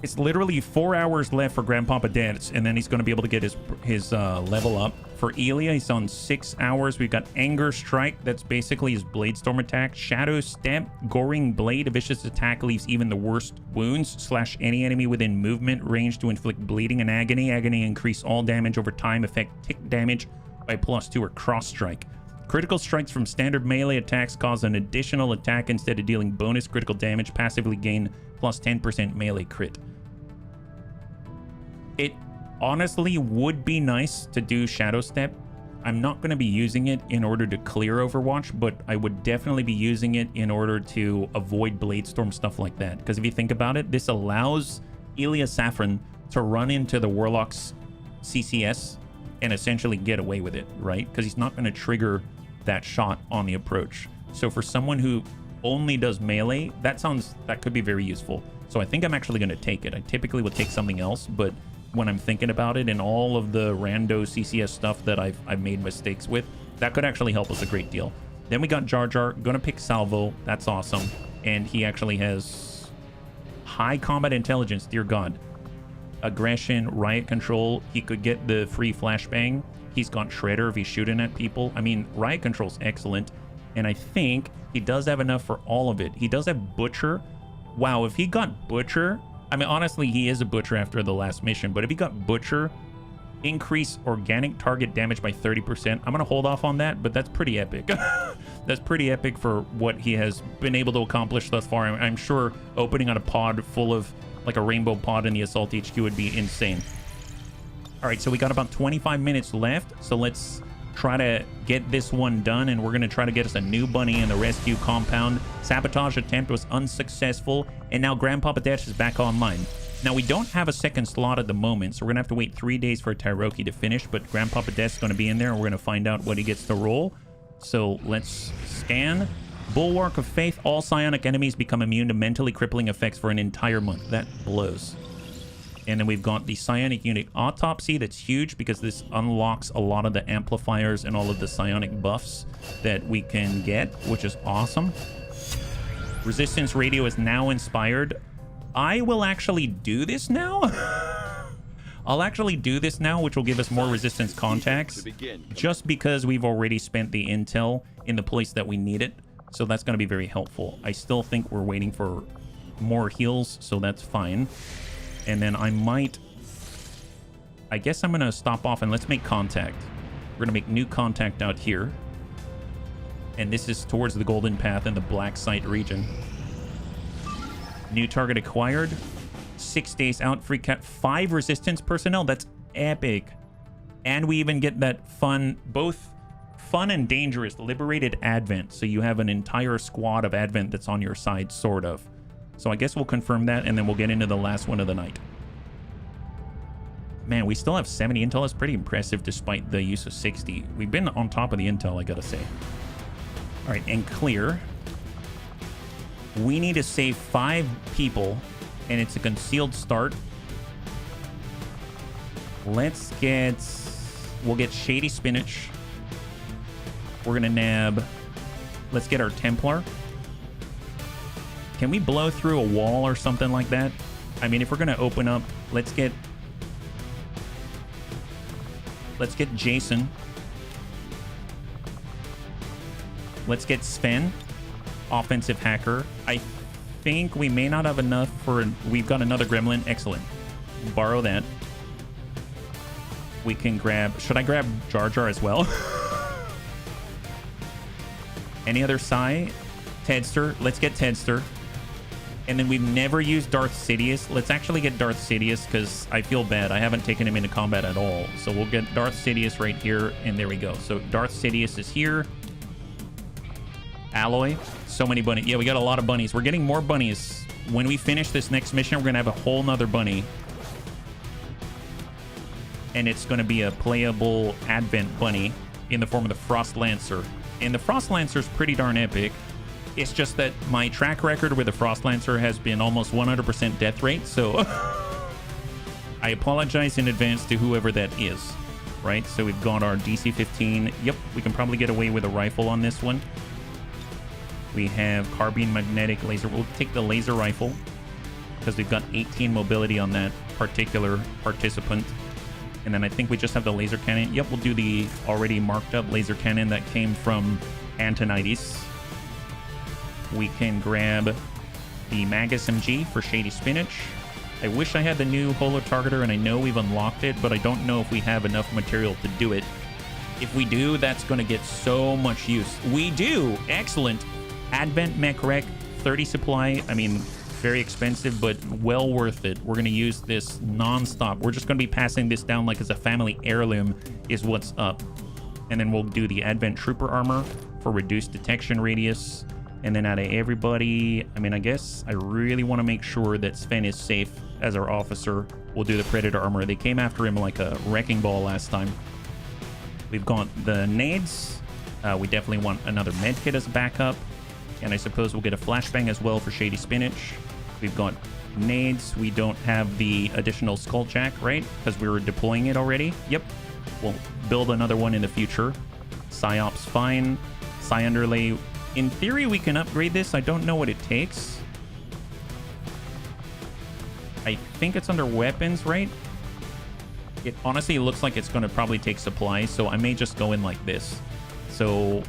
It's literally 4 hours left for Grandpapa Dance, and then he's going to be able to get his level up. For Elia, he's on 6 hours. We've got Anger Strike. That's basically his Blade Storm attack. Shadow Step, Goring Blade. A vicious attack leaves even the worst wounds. / any enemy within movement range to inflict bleeding and agony. Agony increase all damage over time. Affect tick damage by +2 or Cross Strike. Critical strikes from standard melee attacks cause an additional attack instead of dealing bonus critical damage. Passively gain +10% melee crit. It honestly would be nice to do Shadow Step. I'm not going to be using it in order to clear Overwatch, but I would definitely be using it in order to avoid Blade Storm, stuff like that. Because if you think about it, this allows Elia Saffron to run into the Warlock's CCS and essentially get away with it, right? Because he's not going to trigger that shot on the approach. So for someone who only does melee, that could be very useful. So I think I'm actually going to take it. I typically would take something else, but when I'm thinking about it, and all of the rando CCS stuff that I've made mistakes with. That could actually help us a great deal. Then we got Jar Jar. Gonna pick Salvo. That's awesome. And he actually has high combat intelligence. Dear God. Aggression, riot control. He could get the free flashbang. He's got Shredder if he's shooting at people. I mean, riot control's excellent. And I think he does have enough for all of it. He does have Butcher. Wow, if he got Butcher... I mean, honestly, he is a Butcher after the last mission. But if he got Butcher, increase organic target damage by 30%. I'm going to hold off on that, but that's pretty epic. That's pretty epic for what he has been able to accomplish thus far. I'm sure opening on a pod full of, like a rainbow pod in the Assault HQ would be insane. All right, so we got about 25 minutes left. So let's try to get this one done, and we're going to try to get us a new bunny in the rescue compound. Sabotage attempt was unsuccessful, and now Grandpapa Dash is back online. Now, we don't have a second slot at the moment, so we're going to have to wait 3 days for Tyroki to finish, but Grandpapa Dash is going to be in there, and we're going to find out what he gets to roll. So let's scan. Bulwark of Faith. All psionic enemies become immune to mentally crippling effects for an entire month. That blows. And then we've got the psionic unit autopsy. That's huge because this unlocks a lot of the amplifiers and all of the psionic buffs that we can get, which is awesome. Resistance radio is now inspired. I will actually do this now. I'll actually do this now, which will give us more resistance contacts, just because we've already spent the intel in the place that we need it. So that's going to be very helpful. I still think we're waiting for more heals, so that's fine. And then I guess I'm going to stop off and let's make contact. We're going to make new contact out here. And this is towards the Golden Path in the Black Site region. New target acquired. 6 days out, free cat, 5 resistance personnel. That's epic. And we even get that fun, both fun and dangerous, liberated Advent. So you have an entire squad of Advent that's on your side, sort of. So I guess we'll confirm that, and then we'll get into the last one of the night. Man, we still have 70 intel. That's pretty impressive despite the use of 60. We've been on top of the intel, I gotta say. All right, and clear. We need to save 5 people, and it's a concealed start. We'll get Shady Spinach. We're gonna nab, let's get our Templar. Can we blow through a wall or something like that? I mean, if we're gonna open up, let's get Jason. Let's get Sven, offensive hacker. I think we may not have enough for, we've got another gremlin. Excellent. Borrow that. We can grab, should I grab Jar Jar as well? Any other Psi? Tedster. Let's get Tedster. And then we've never used Darth Sidious. Let's actually get Darth Sidious because I feel bad. I haven't taken him into combat at all. So we'll get Darth Sidious right here, and there we go. So Darth Sidious is here. Alloy. So many bunnies. Yeah, we got a lot of bunnies. We're getting more bunnies. When we finish this next mission, we're going to have a whole nother bunny. And it's going to be a playable Advent bunny in the form of the Frost Lancer. And the Frost Lancer is pretty darn epic. It's just that my track record with the Frost Lancer has been almost 100% death rate, so I apologize in advance to whoever that is, right? So we've got our DC-15. Yep, we can probably get away with a rifle on this one. We have carbine magnetic laser. We'll take the laser rifle because we've got 18 mobility on that particular participant. And then I think we just have the laser cannon. Yep, we'll do the already marked up laser cannon that came from Antonides. We can grab the Mag SMG for Shady Spinach. I wish I had the new Holo Targeter, and I know we've unlocked it, but I don't know if we have enough material to do it. If we do, that's going to get so much use. We do! Excellent! Advent Mech Wreck, 30 supply. I mean, very expensive, but well worth it. We're going to use this non-stop. We're just going to be passing this down like as a family heirloom is what's up. And then we'll do the Advent Trooper Armor for reduced detection radius. And then out of everybody, I mean, I guess I really want to make sure that Sven is safe as our officer. We'll do the Predator Armor. They came after him like a wrecking ball last time. We've got the nades. We definitely want another med kit as backup. And I suppose we'll get a flashbang as well for Shady Spinach. We've got nades. We don't have the additional skulljack, right? Because we were deploying it already. Yep. We'll build another one in the future. Psyops, fine. Psi underlay. In theory, we can upgrade this. I don't know what it takes. I think it's under weapons, right? It honestly looks like it's going to probably take supplies, so I may just go in like this. So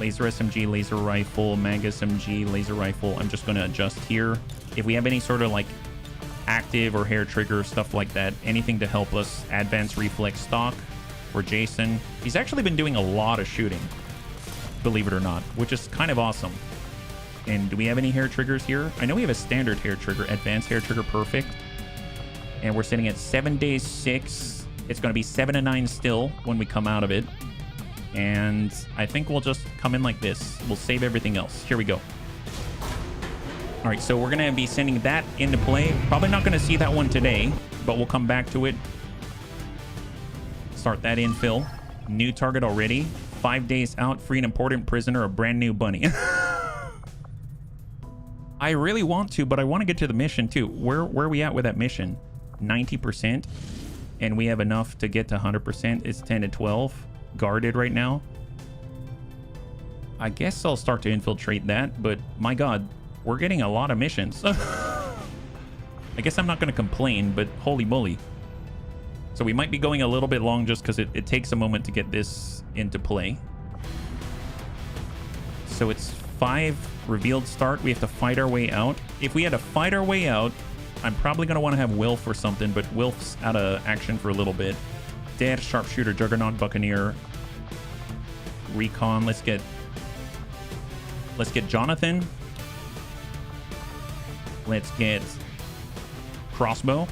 laser SMG, laser rifle, mag SMG, laser rifle. I'm just going to adjust here. If we have any sort of like active or hair trigger, stuff like that, anything to help us, advanced reflex stock for Jason. He's actually been doing a lot of shooting, believe it or not, which is kind of awesome. And do we have any hair triggers here? I know we have a standard hair trigger, advanced hair trigger, perfect. And we're sitting at 7 days 6. It's going to be 7 and 9 still when we come out of it. And I think we'll just come in like this. We'll save everything else. Here we go. All right, so we're going to be sending that into play. Probably not going to see that one today, but we'll come back to it. Start that infill. New target already. 5 days out, free an important prisoner, a brand new bunny. I really want to, but I want to get to the mission too. Where are we at with that mission? 90%. And we have enough to get to 100%. It's 10 to 12. Guarded right now. I guess I'll start to infiltrate that, but my god, we're getting a lot of missions. I guess I'm not going to complain, but holy moly. So we might be going a little bit long just because it takes a moment to get this into play. So it's 5 revealed start. We have to fight our way out. If we had to fight our way out, I'm probably going to want to have Wilf or something, but Wilf's out of action for a little bit. Dead, Sharpshooter, Juggernaut, Buccaneer, Recon. Let's get Jonathan. Let's get Crossbow.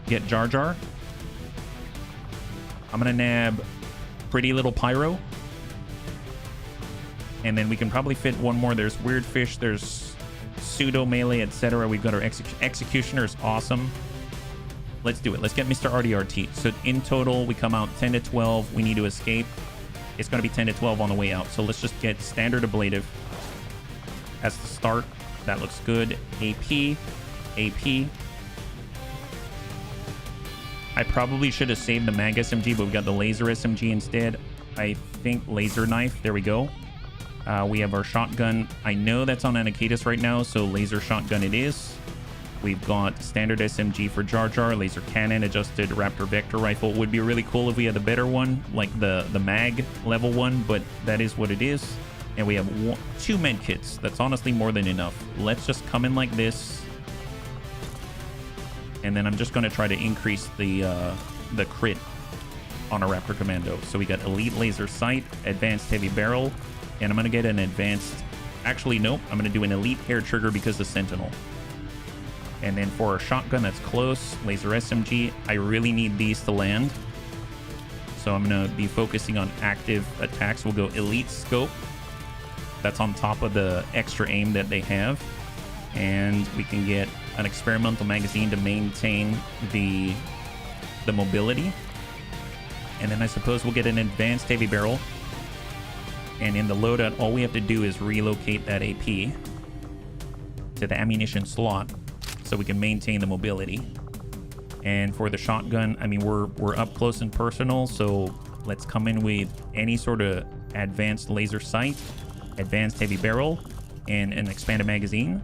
Get Jar Jar. I'm gonna nab Pretty Little Pyro. And then we can probably fit one more. There's Weird Fish, there's Pseudo Melee, etc. We've got our Executioners, awesome. Let's do it. Let's get Mr. RDRT. So in total, we come out 10 to 12. We need to escape. It's going to be 10 to 12 on the way out. So let's just get Standard Ablative as the start. That looks good. AP. AP. I probably should have saved the Mag SMG, but we got the Laser SMG instead. I think Laser Knife. There we go. We have our Shotgun. I know that's on Anakitas right now, so Laser Shotgun it is. We've got Standard SMG for Jar Jar, Laser Cannon, Adjusted Raptor Vector Rifle. Would be really cool if we had a better one, like the Mag level one, but that is what it is. And we have 2 med kits. That's honestly more than enough. Let's just come in like this. And then I'm just going to try to increase the crit on a Raptor Commando. So we got Elite Laser Sight, Advanced Heavy Barrel, and I'm going to get an advanced... Actually, nope. I'm going to do an Elite Hair Trigger because of Sentinel. And then for our shotgun that's close, Laser SMG, I really need these to land. So I'm going to be focusing on active attacks. We'll go Elite Scope. That's on top of the extra aim that they have. And we can get an experimental magazine to maintain the mobility. And then I suppose we'll get an advanced heavy barrel. And in the loadout, all we have to do is relocate that AP to the ammunition slot so we can maintain the mobility. And for the shotgun, I mean, we're up close and personal, so let's come in with any sort of advanced laser sight, advanced heavy barrel, and an expanded magazine.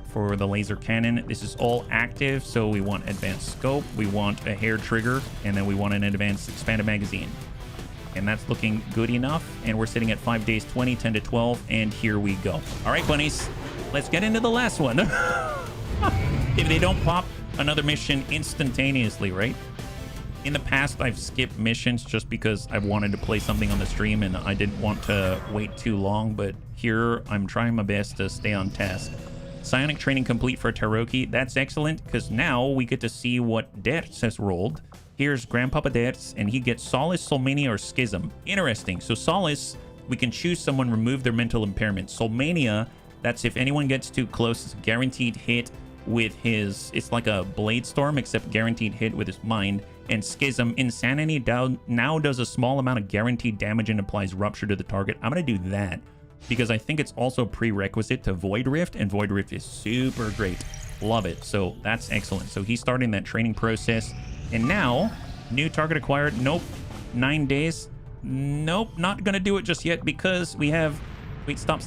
For the laser cannon, this is all active, so we want advanced scope, we want a hair trigger, and then we want an advanced expanded magazine. And that's looking good enough, and we're sitting at 5 days 20, 10 to 12, and here we go. All right, bunnies, let's get into the last one. If they don't pop another mission instantaneously, right? In the past, I've skipped missions just because I've wanted to play something on the stream and I didn't want to wait too long, but here I'm trying my best to stay on task. Psionic training complete for Taroki. That's excellent, because now we get to see what Dertz has rolled. Here's Grandpapa Dertz, and he gets Solace, Soulmania, or Schism. Interesting. So Solace, we can choose someone, remove their mental impairment. Soulmania, that's if anyone gets too close, it's a guaranteed hit with his... It's like a Blade Storm, except guaranteed hit with his mind. And Schism, Insanity now does a small amount of guaranteed damage and applies Rupture to the target. I'm going to do that. because I think it's also prerequisite to Void Rift, and Void Rift is super great. Love it. So that's excellent. So he's starting that training process. And now, new target acquired. Nope. 9 days. Nope. Not going to do it just yet because we have... Wait, stop.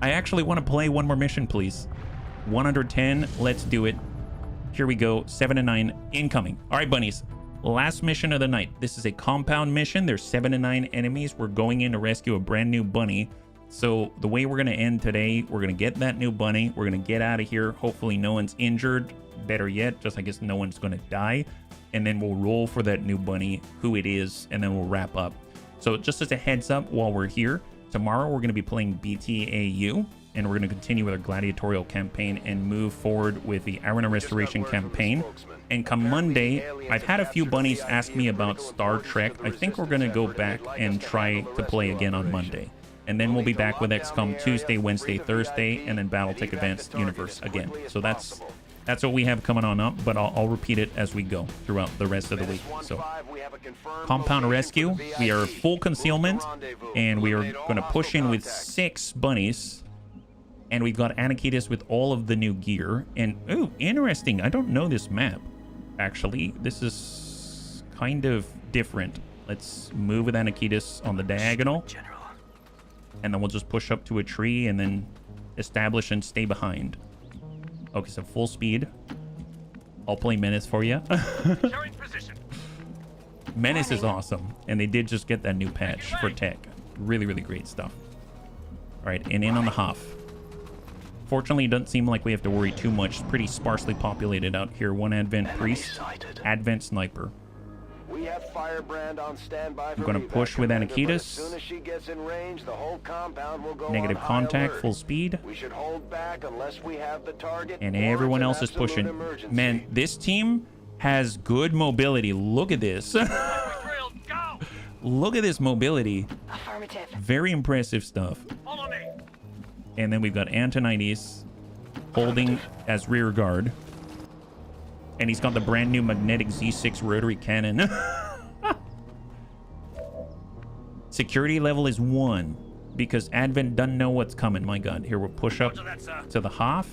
I actually want to play one more mission, please. 110. Let's do it. Here we go. 7 and 9 incoming. All right, bunnies. Last mission of the night. This is a compound mission. There's 7 and 9 enemies. We're going in to rescue a brand new bunny. So the way we're going to end today, we're going to get that new bunny. We're going to get out of here. Hopefully no one's injured. Better yet, just I guess no one's going to die. And then we'll roll for that new bunny, who it is, and then we'll wrap up. So just as a heads up while we're here, tomorrow we're going to be playing BTAU, and we're going to continue with our gladiatorial campaign and move forward with the Arena Restoration campaign. And come Monday, I've had a few bunnies ask me about Star Trek. I think we're going to go back and try to play again on Monday. And then we'll be back with XCOM Tuesday, Wednesday, Thursday, and then Battletech Advanced Universe again. So that's what we have coming on up, but I'll repeat it as we go throughout the rest of the week. So compound rescue, we are full concealment, and we are going to push in with 6 bunnies. And we've got Anakitis with all of the new gear. And, ooh, interesting. I don't know this map, actually. This is kind of different. Let's move with Anakitis on the diagonal. And then we'll just push up to a tree and then establish and stay behind. Okay, so full speed. I'll play Menace for you. Menace is awesome. And they did just get that new patch for tech. Really, really great stuff. All right, and in on the Hoff. Fortunately, it doesn't seem like we have to worry too much. It's pretty sparsely populated out here. 1 Advent Priest, Advent Sniper. We have Firebrand on standby. I'm going to push with Anakitis. As soon as she gets in range, the whole compound will go Negative on contact, alert. full speed. We should hold back unless we have the target. And or everyone it's else an is pushing. absolute emergency. Man, this team has good mobility. Look at this. Look at this mobility. Affirmative. Very impressive stuff. Follow me. And then we've got Antonides holding as rear guard. And he's got the brand new magnetic Z6 rotary cannon. Security level is 1 because Advent doesn't know what's coming. My God. Here we'll push up to the Hoff.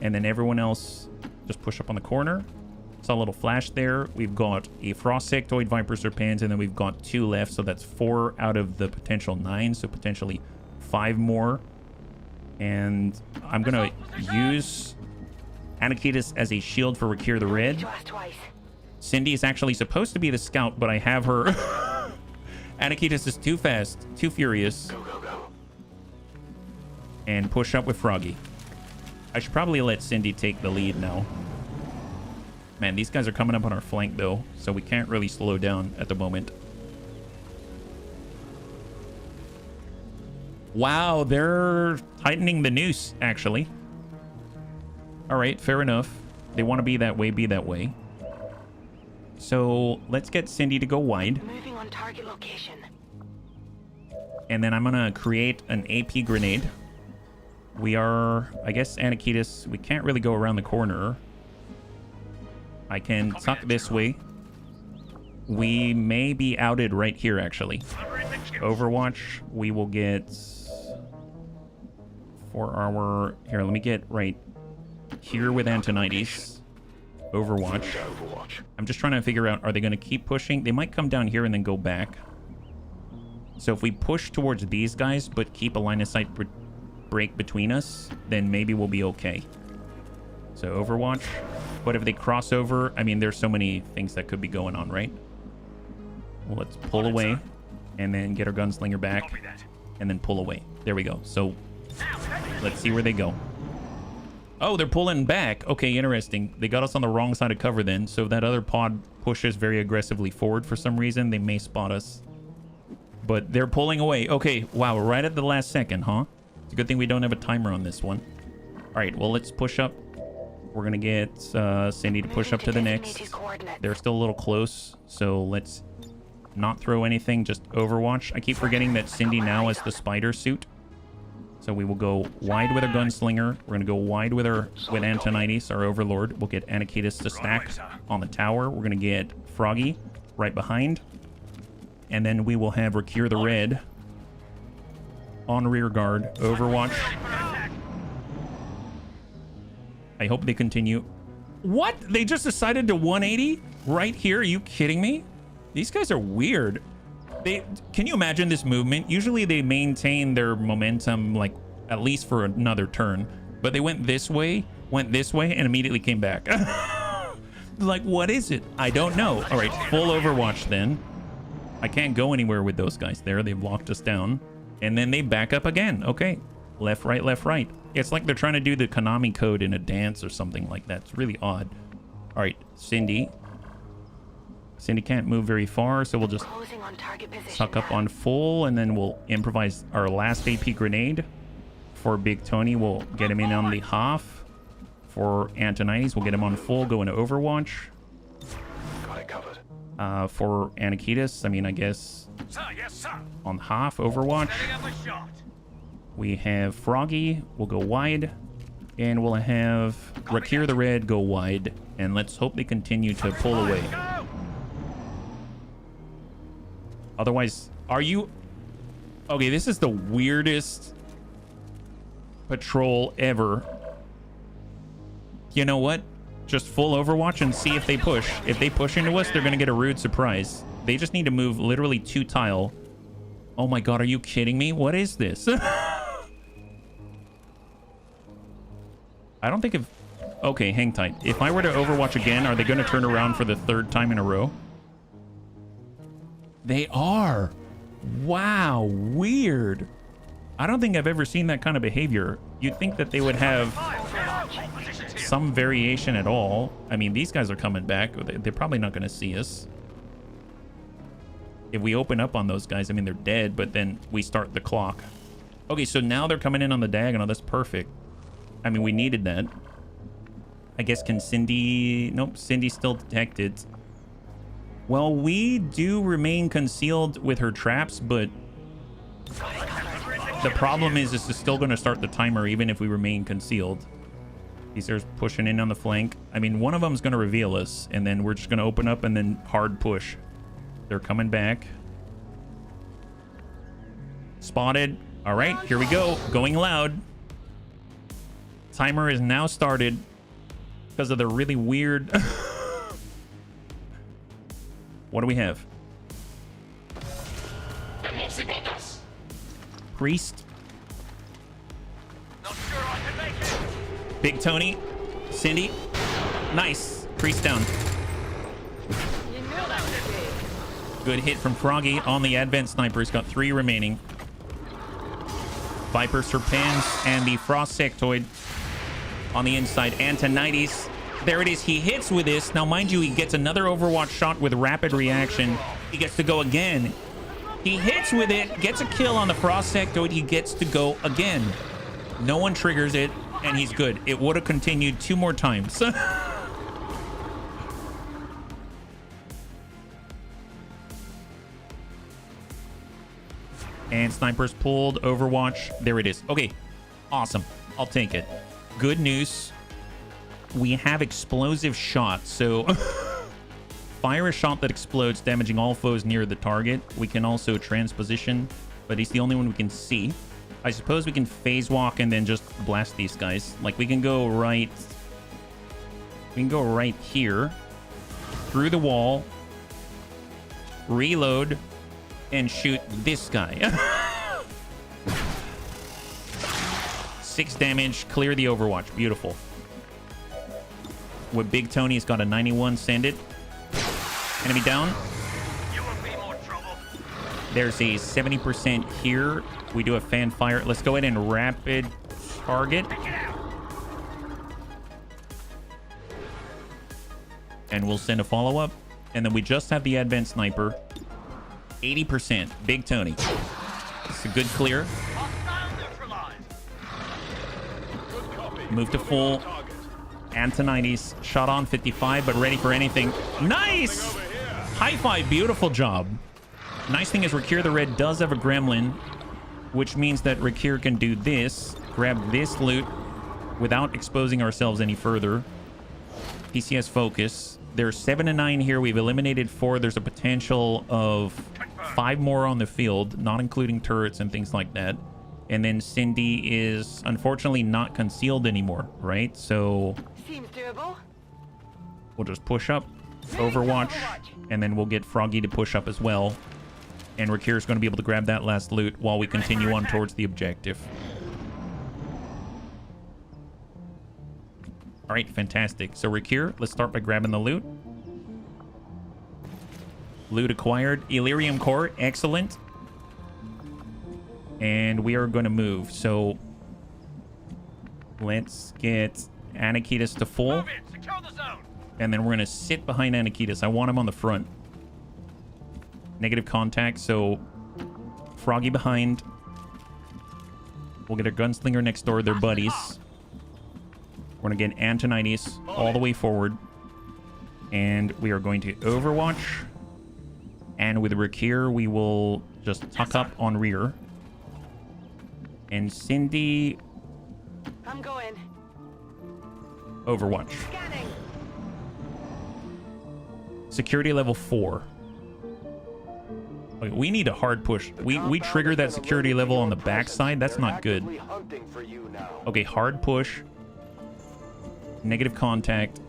And then everyone else just push up on the corner. Saw a little flash there. We've got a Frost Sectoid, Viper Serpents, and then we've got 2 left. So that's 4 out of the potential 9. So potentially 5 more. And I'm going to use Anakitis as a shield for Rakir the Red. Cindy is actually supposed to be the scout, but I have her. Anakitis is too fast, too furious. Go. And push up with Froggy. I should probably let Cindy take the lead now. Man, these guys are coming up on our flank, though, so we can't really slow down at the moment. Wow, they're tightening the noose, actually. All right, fair enough. They want to be that way, be that way. So let's get Cindy to go wide. Moving on target location. And then I'm going to create an AP grenade. We are, I guess, Anakitis. We can't really go around the corner. I can tuck this way. We may be outed right here, actually. Overwatch, we will get... for our... Here, let me get right here with Antonides. Overwatch. I'm just trying to figure out, are they going to keep pushing? They might come down here and then go back. So if we push towards these guys, but keep a line of sight break between us, then maybe we'll be okay. So Overwatch. But if they cross over, I mean, there's so many things that could be going on, right? Well, let's pull away and then get our gunslinger back and then pull away. There we go. So let's see where they go. Oh, they're pulling back. Okay, interesting. They got us on the wrong side of cover then. So if that other pod pushes very aggressively forward for some reason, they may spot us. But they're pulling away. Okay, wow, right at the last second, huh? It's a good thing we don't have a timer on this one. All right, well, let's push up. We're going to get Cindy to push up to the next. They're still a little close, so let's not throw anything, just Overwatch. I keep forgetting that Cindy now has the spider suit. So we will go wide with our gunslinger. We're going to go wide with Antonides, our overlord. We'll get Anakitis to stack on the tower. We're going to get Froggy right behind. And then we will have Recure the Red on rear guard. Overwatch. I hope they continue. What? They just decided to 180 right here? Are you kidding me? These guys are weird. Can you imagine this movement? Usually they maintain their momentum like at least for another turn, but they went this way, and immediately came back. Like, what is it? I don't know. All right, full Overwatch then. I can't go anywhere with those guys there. They've locked us down. And then they back up again. Okay. Left, right, left, right. It's like they're trying to do the Konami code in a dance or something like that. It's really odd. All right, Cindy. Cindy can't move very far, so we'll just Closing on target position. suck up on full, and then we'll improvise our last AP grenade. For Big Tony, we'll get him in on the half. For Antonides, we'll get him on full, go into Overwatch. Got it covered. For Anakitas, I mean, I guess Sir, yes, sir. on half Overwatch. Setting up a shot. We have Froggy, we'll go wide. And we'll have Rakir the Red go wide. And let's hope they continue to pull away. Go. Otherwise, are you... Okay, this is the weirdest patrol ever. You know what? Just full Overwatch and see if they push. If they push into us, they're going to get a rude surprise. They just need to move literally 2 tile. Oh my god, are you kidding me? What is this? I don't think if... Okay, hang tight. If I were to Overwatch again, are they going to turn around for the 3rd time in a row? They are. Wow, weird. I don't think I've ever seen that kind of behavior. You'd think that they would have some variation at all. I mean, these guys are coming back. They're probably not going to see us. If we open up on those guys, I mean, they're dead, but then we start the clock. Okay, so now they're coming in on the diagonal. That's perfect. I mean, we needed that. I guess, can Cindy... Nope, Cindy's still detected. Well, we do remain concealed with her traps, but the problem is this is still going to start the timer even if we remain concealed. These are pushing in on the flank. I mean, one of them's going to reveal us, and then we're just going to open up and then hard push. They're coming back. Spotted. All right, here we go. Going loud. Timer is now started because of the really weird... What do we have? Priest. Not sure I can make it. Big Tony. Cindy. Nice. Priest down. Good hit from Froggy on the Advent Sniper. He's got 3 remaining. Viper Serpens and the Frost Sectoid on the inside. Antonides. There it is. He hits with this. Now, mind you, he gets another Overwatch shot with rapid reaction. He gets to go again. He hits with it, gets a kill on the Frost Sectoid. He gets to go again. No one triggers it, and he's good. It would have continued 2 more times. And snipers pulled. Overwatch. There it is. Okay. Awesome. I'll take it. Good news. We have explosive shots, so fire a shot that explodes, damaging all foes near the target. We can also transposition, but he's the only one we can see. I suppose we can phase walk and then just blast these guys. Like, we can go right... We can go right here, through the wall, reload, and shoot this guy. 6 damage, clear the Overwatch. Beautiful. With Big Tony, he's got a 91. Send it. Enemy down. You will be more trouble. There's a 70% here. We do a fan fire. Let's go ahead and rapid target. And we'll send a follow-up. And then we just have the Advent Sniper. 80%. Big Tony. It's a good clear. Hostile neutralized. Good copy. Move to full. Target. Antonides shot on 55, but ready for anything. Nice! Over here. High five. Beautiful job. Nice thing is Rakir the Red does have a gremlin, which means that Rakir can do this. Grab this loot without exposing ourselves any further. PCS focus. There's 7 to 9 here. We've eliminated 4. There's a potential of 5 more on the field, not including turrets and things like that. And then Cindy is unfortunately not concealed anymore, right? So Seems doable. we'll just push up, Overwatch, and then we'll get Froggy to push up as well. And Rakir's going to be able to grab that last loot while we continue on towards the objective. All right, fantastic. So Rakir, let's start by grabbing the loot. Loot acquired. Illyrium core, excellent. And we are going to move. So let's get Anakitas to full. Move it. Secure the zone. And then we're going to sit behind Anakitas. I want him on the front. Negative contact, so Froggy behind. We'll get our gunslinger next door. They're buddies. We're going to get Antonides all the way forward. And we are going to Overwatch. And with Rakir, we will just tuck up on rear. And Cindy, I'm going. Overwatch. Scanning. Security level 4. Okay, we need a hard push. We trigger that security level on the backside. That's not good. Okay, hard push. Negative contact.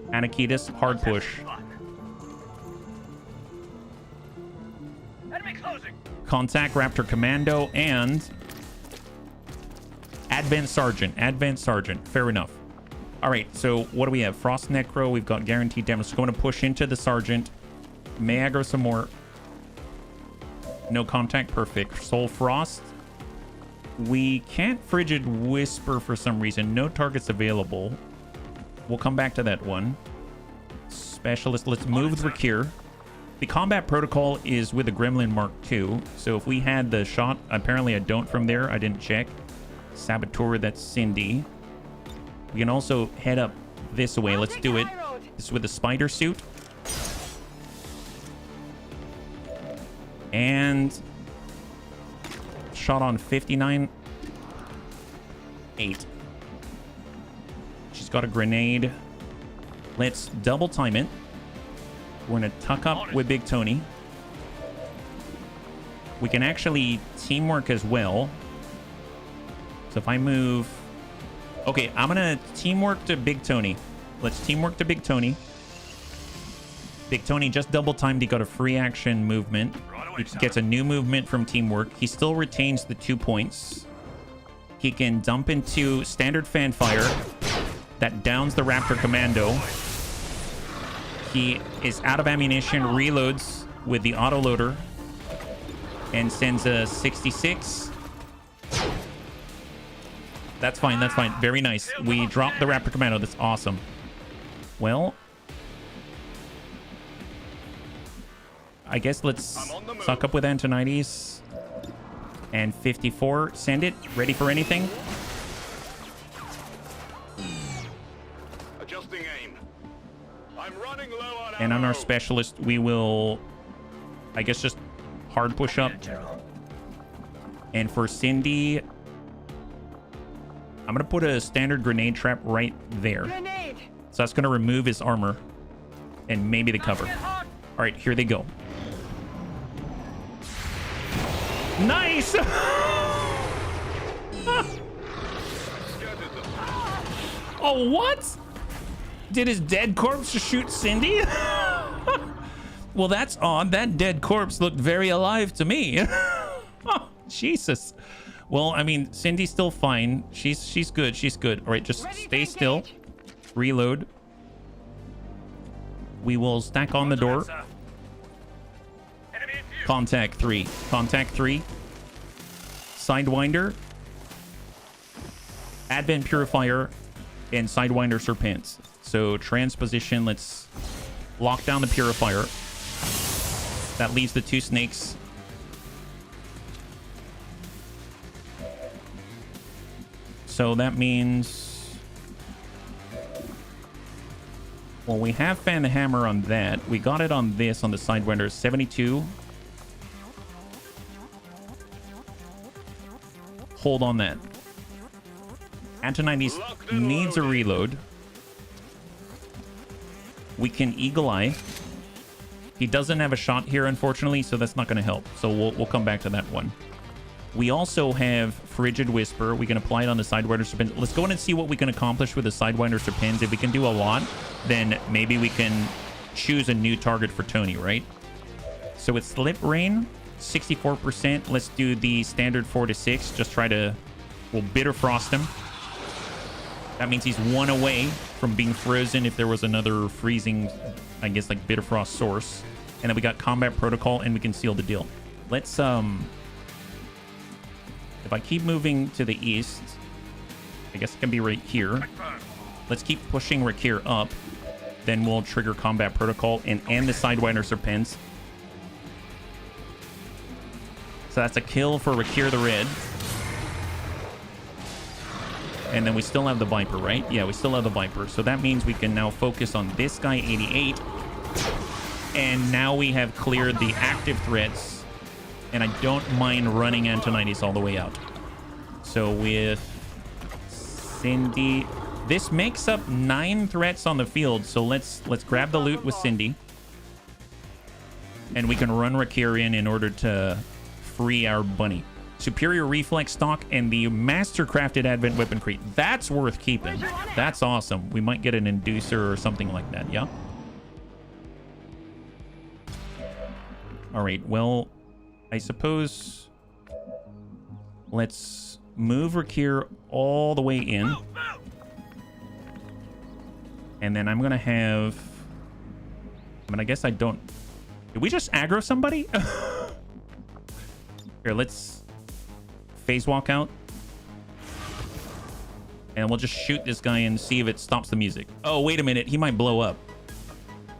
Anakitas, hard push. Enemy closing. Contact Raptor Commando and Advent Sergeant. Advent Sergeant. Fair enough. All right, so what do we have? Frost Necro. We've got guaranteed damage. So going to push into the Sergeant. May aggro some more. No contact. Perfect. Soul Frost. We can't Frigid Whisper for some reason. No targets available. We'll come back to that one. Specialist. Let's move with Rakir. The combat protocol is with the Gremlin Mark II. So if we had the shot, apparently I don't from there. I didn't check. Saboteur, that's Cindy. We can also head up this way. Let's do it. This is with the spider suit. And shot on 59. 8. She's got a grenade. Let's double time it. We're going to tuck up with Big Tony. We can actually teamwork as well. So if I move... Okay, I'm going to teamwork to Big Tony. Let's teamwork to Big Tony. Big Tony just double timed. He got a free action movement. He gets a new movement from teamwork. He still retains the 2 points. He can dump into standard fanfire. That downs the Raptor Commando. He is out of ammunition, reloads with the autoloader, and sends a 66. That's fine, that's fine. Very nice. We dropped the Raptor Commando. That's awesome. Well, I guess let's suck up with Antonides. And 54. Send it. Ready for anything? Adjusting aim. I'm running low on And on ammo. our specialist, we will, I guess, just hard push up. And for Cindy, I'm going to put a standard grenade trap right there. Grenade. So that's going to remove his armor and maybe the cover. All right, here they go. Nice! Oh, what? Did his dead corpse just shoot Cindy? Well, that's odd. That dead corpse looked very alive to me. Oh, Jesus. Well, I mean, Cindy's still fine. She's good. She's good. All right, just stay still. Reload. We will stack on the door. Contact 3. Contact 3. Sidewinder. Advent Purifier. And Sidewinder Serpents. So transposition. Let's lock down the Purifier. That leaves the 2 snakes. So that means... Well, we have Fan the Hammer on that. We got it on this, on the Sidewinder. 72. Hold on that. Antonides needs a reload. We can Eagle Eye. He doesn't have a shot here, unfortunately, so that's not going to help. So we'll come back to that one. We also have Frigid Whisper. We can apply it on the Sidewinder Serpent. Let's go in and see what we can accomplish with the Sidewinder Serpents. If we can do a lot, then maybe we can choose a new target for Tony, right? So it's Slip Rain, 64%. Let's do the standard 4 to 6. Just try to, we'll Bitter Frost him. That means he's 1 away from being frozen if there was another freezing, I guess, like Bitter Frost source. And then we got Combat Protocol, and we can seal the deal. Let's, if I keep moving to the east, I guess it can be right here. Let's keep pushing Rakir up. Then we'll trigger Combat Protocol and the Sidewinder Serpents. So that's a kill for Rakir the Red. And then we still have the Viper, right? Yeah, we still have the Viper. So that means we can now focus on this guy, 88. And now we have cleared the active threats. And I don't mind running Antonides all the way out. So with Cindy, this makes up 9 threats on the field. So let's grab the loot with Cindy. And we can run Rakir in order to free our bunny. Superior Reflex Stock and the Mastercrafted Advent Weapon Crate. That's worth keeping. That's awesome. We might get an Inducer or something like that, yeah? All right, well, I suppose let's move Rakir all the way in. And then I'm going to have... I mean, I guess I don't... Did we just aggro somebody? Here, let's phase walk out. And we'll just shoot this guy and see if it stops the music. Oh, wait a minute. He might blow up.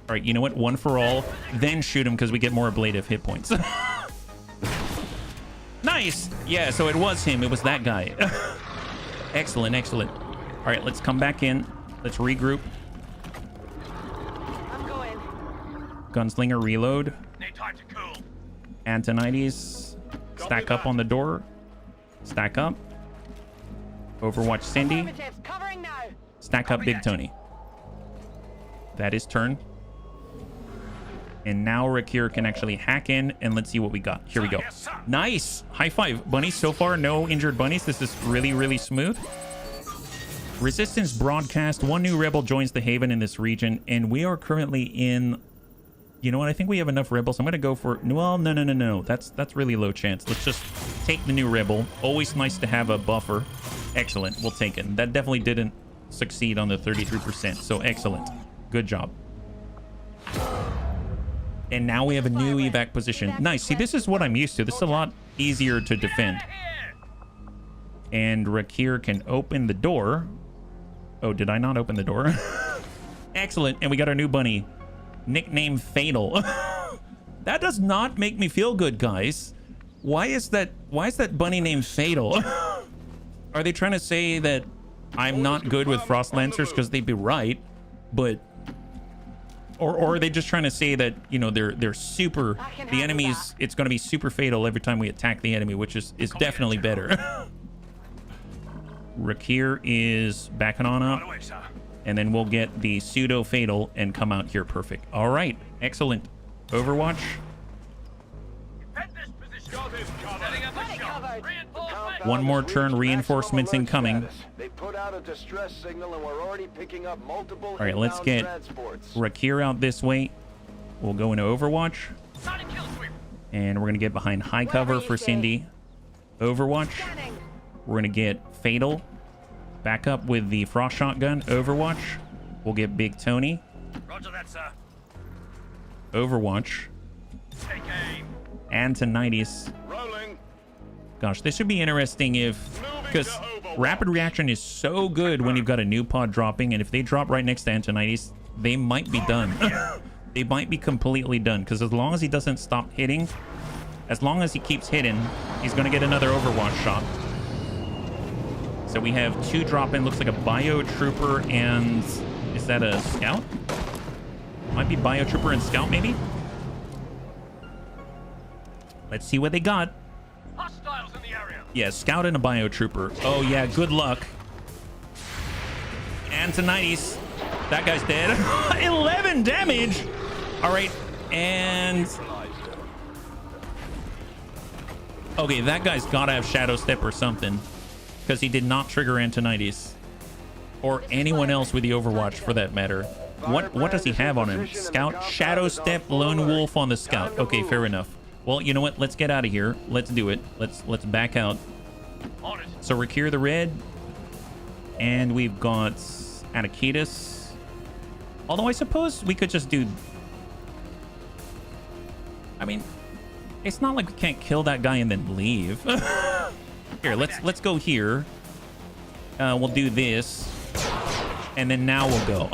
All right, you know what? One for all. Then shoot him because we get more ablative hit points. Nice. Yeah, so it was him. It was that guy. Excellent, excellent. All right, let's come back in. Let's regroup. I'm going. Gunslinger reload. Need time to cool. Antonides. Stack up on the door. Stack up. Overwatch Cindy. Affirmative, covering now. Stack up Big Tony. That is turn. And now Rakir can actually hack in, and let's see what we got. Here we go. Nice. High five. Bunnies, so far, no injured bunnies. This is really, really smooth. Resistance broadcast. 1 new rebel joins the Haven in this region, and we are currently in... You know what? I think we have enough rebels. I'm going to go for... Well, no. That's really low chance. Let's just take the new rebel. Always nice to have a buffer. Excellent. We'll take it. That definitely didn't succeed on the 33%, so excellent. Good job. And now we have a new evac position. Nice. See, this is what I'm used to. This is a lot easier to defend. And Rakir can open the door. Oh, did I not open the door? Excellent. And we got our new bunny. Nickname Fatal. That does not make me feel good, guys. Why is that bunny named Fatal? Are they trying to say that I'm not good with Frost Lancers? Because they'd be right. But... Or are they just trying to say that, you know, they're super... The enemies, it's going to be super fatal every time we attack the enemy, which is definitely better. Rakir is backing on up. And then we'll get the pseudo-fatal and come out here perfect. All right. Excellent. Overwatch. One more turn. Reinforcements incoming. They put out a distress signal and we're already picking up multiple. All right, let's get Rakir out this way. We'll go into Overwatch. And we're going to get behind high cover for Cindy. Overwatch. We're going to get Fatal. Back up with the Frost Shotgun. Overwatch. We'll get Big Tony. Roger that, sir. Overwatch. Take aim. Antonides. Rolling. Gosh, this should be interesting if... Because rapid reaction is so good when you've got a new pod dropping, and if they drop right next to Antonides, they might be done. They might be completely done, because as long as he doesn't stop hitting, as long as he keeps hitting, he's going to get another Overwatch shot. So we have 2 drop-in. Looks like a Biotrooper and... Is that a Scout? Might be Biotrooper and Scout, maybe? Let's see what they got. Hostiles in the area. Yeah, Scout and a Biotrooper. Oh, yeah, good luck. Antonides. That guy's dead. 11 damage! All right, And okay, that guy's gotta have Shadow Step or something, because he did not trigger Antonides, or anyone else with the Overwatch for that matter. What does he have on him? Scout, Shadow Step, Lone Wolf on the Scout. Okay, fair enough. Well, you know what? Let's get out of here. Let's do it. Let's back out. So Rakir the Red, and we've got Anakitas. Although I suppose we could just do. I mean, it's not like we can't kill that guy and then leave. Here, let's go here. We'll do this, and then now we'll go.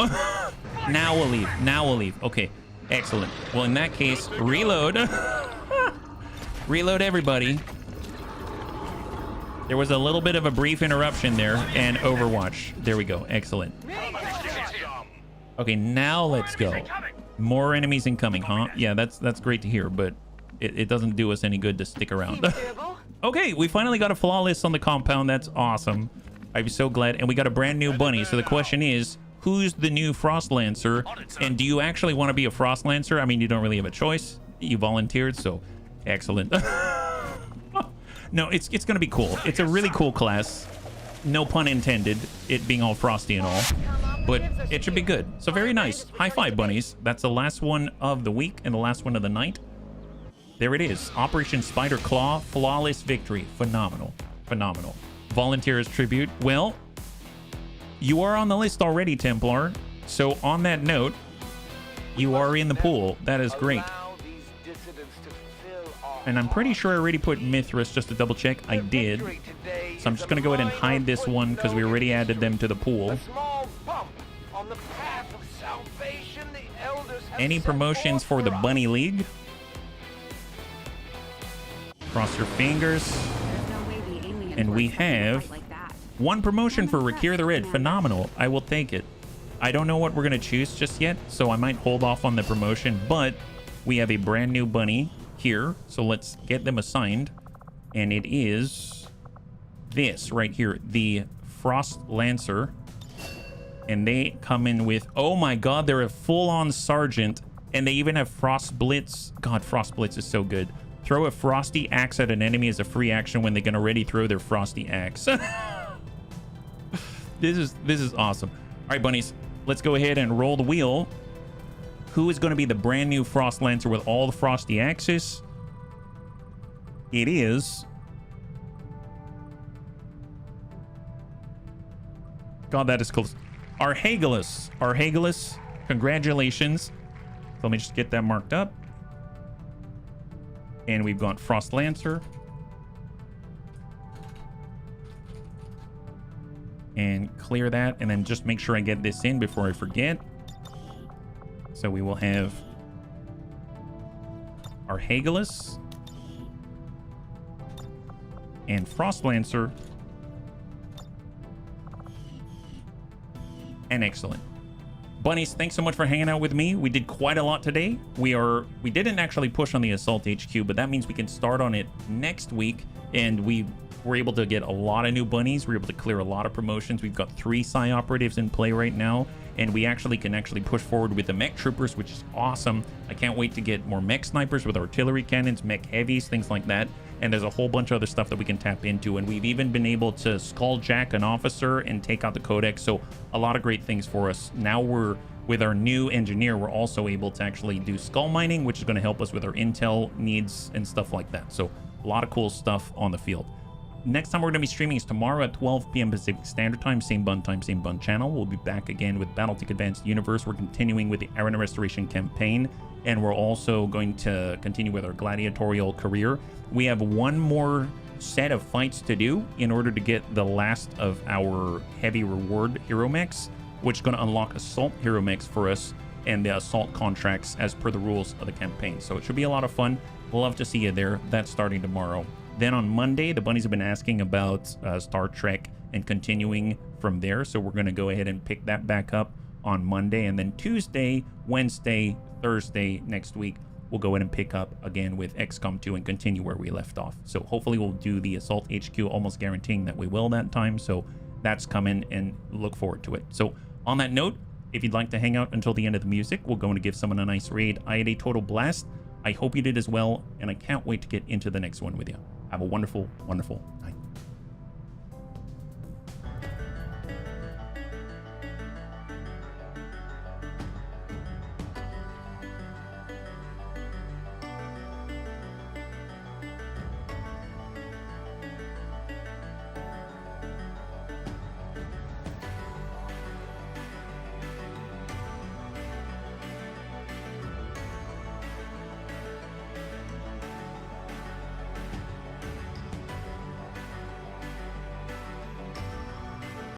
Now we'll leave. Now we'll leave. Okay, excellent. Well, in that case, reload. Reload, everybody. There was a little bit of a brief interruption there, and Overwatch. There we go. Excellent. Okay, now let's go. More enemies incoming, huh? Yeah, that's great to hear, but it doesn't do us any good to stick around. Okay, we finally got a flawless on the compound. That's awesome. I'm so glad. And we got a brand new bunny. So the question is, who's the new Frost Lancer? And do you actually want to be a Frost Lancer? I mean, you don't really have a choice. You volunteered, so excellent. No, it's going to be cool. It's a really cool class. No pun intended, it being all frosty and all. But it should be good. So very nice. High five, bunnies. That's the last one of the week and the last one of the night. There it is. Operation Spider Claw. Flawless victory. Phenomenal. Phenomenal. Volunteers tribute. Well, you are on the list already, Templar. So on that note, you are in the pool. That is great. And I'm pretty sure I already put Mithras just to double check. I did. So I'm just going to go ahead and hide this one because we already added them to the pool. Any promotions for the Bunny League? Cross your fingers. And we have one promotion for Rakir the Red. Phenomenal. I will take it. I don't know what we're going to choose just yet, so I might hold off on the promotion, but we have a brand new bunny here, so let's get them assigned. And it is this right here, the Frost Lancer. And they come in with, oh my god, they're a full-on sergeant, and they even have Frost Blitz. God, Frost Blitz is so good. Throw a frosty axe at an enemy as a free action when they can already throw their frosty axe. This is awesome. All right, bunnies, let's go ahead and roll the wheel. Who is going to be the brand new Frost Lancer with all the frosty axes? It is... God, that is close. Arhagelus. Arhagelus, congratulations. So let me just get that marked up. And we've got Frost Lancer. And clear that, and then just make sure I get this in before I forget. So we will have Arhagelus and Frost Lancer. And excellent. Bunnies, thanks so much for hanging out with me. We did quite a lot today. We didn't actually push on the Assault HQ, but that means we can start on it next week. And we were able to get a lot of new bunnies. We were able to clear a lot of promotions. We've got 3 Psi Operatives in play right now. And we can push forward with the mech troopers, which is awesome. I can't wait to get more mech snipers with artillery cannons, mech heavies, things like that. And there's a whole bunch of other stuff that we can tap into. And we've even been able to skulljack an officer and take out the codex. So a lot of great things for us. Now with our new engineer, we're also able to actually do skull mining, which is going to help us with our intel needs and stuff like that. So a lot of cool stuff on the field. Next time we're going to be streaming is tomorrow at 12 p.m. Pacific Standard Time, same bun channel. We'll be back again with Battletech Advanced Universe. We're continuing with the Arena Restoration campaign, and we're also going to continue with our gladiatorial career. We have one more set of fights to do in order to get the last of our heavy reward hero mechs, which is going to unlock assault hero mechs for us and the assault contracts as per the rules of the campaign. So it should be a lot of fun. We'll love to see you there. That's starting tomorrow. Then on Monday, the bunnies have been asking about Star Trek and continuing from there. So we're going to go ahead and pick that back up on Monday. And then Tuesday, Wednesday, Thursday next week, we'll go ahead and pick up again with XCOM 2 and continue where we left off. So hopefully we'll do the Assault HQ, almost guaranteeing that we will that time. So that's coming, and look forward to it. So on that note, If you'd like to hang out until the end of the music, we're going to give someone a nice raid. I had a total blast. I hope you did as well, and I can't wait to get into the next one with you. Have a wonderful, wonderful night.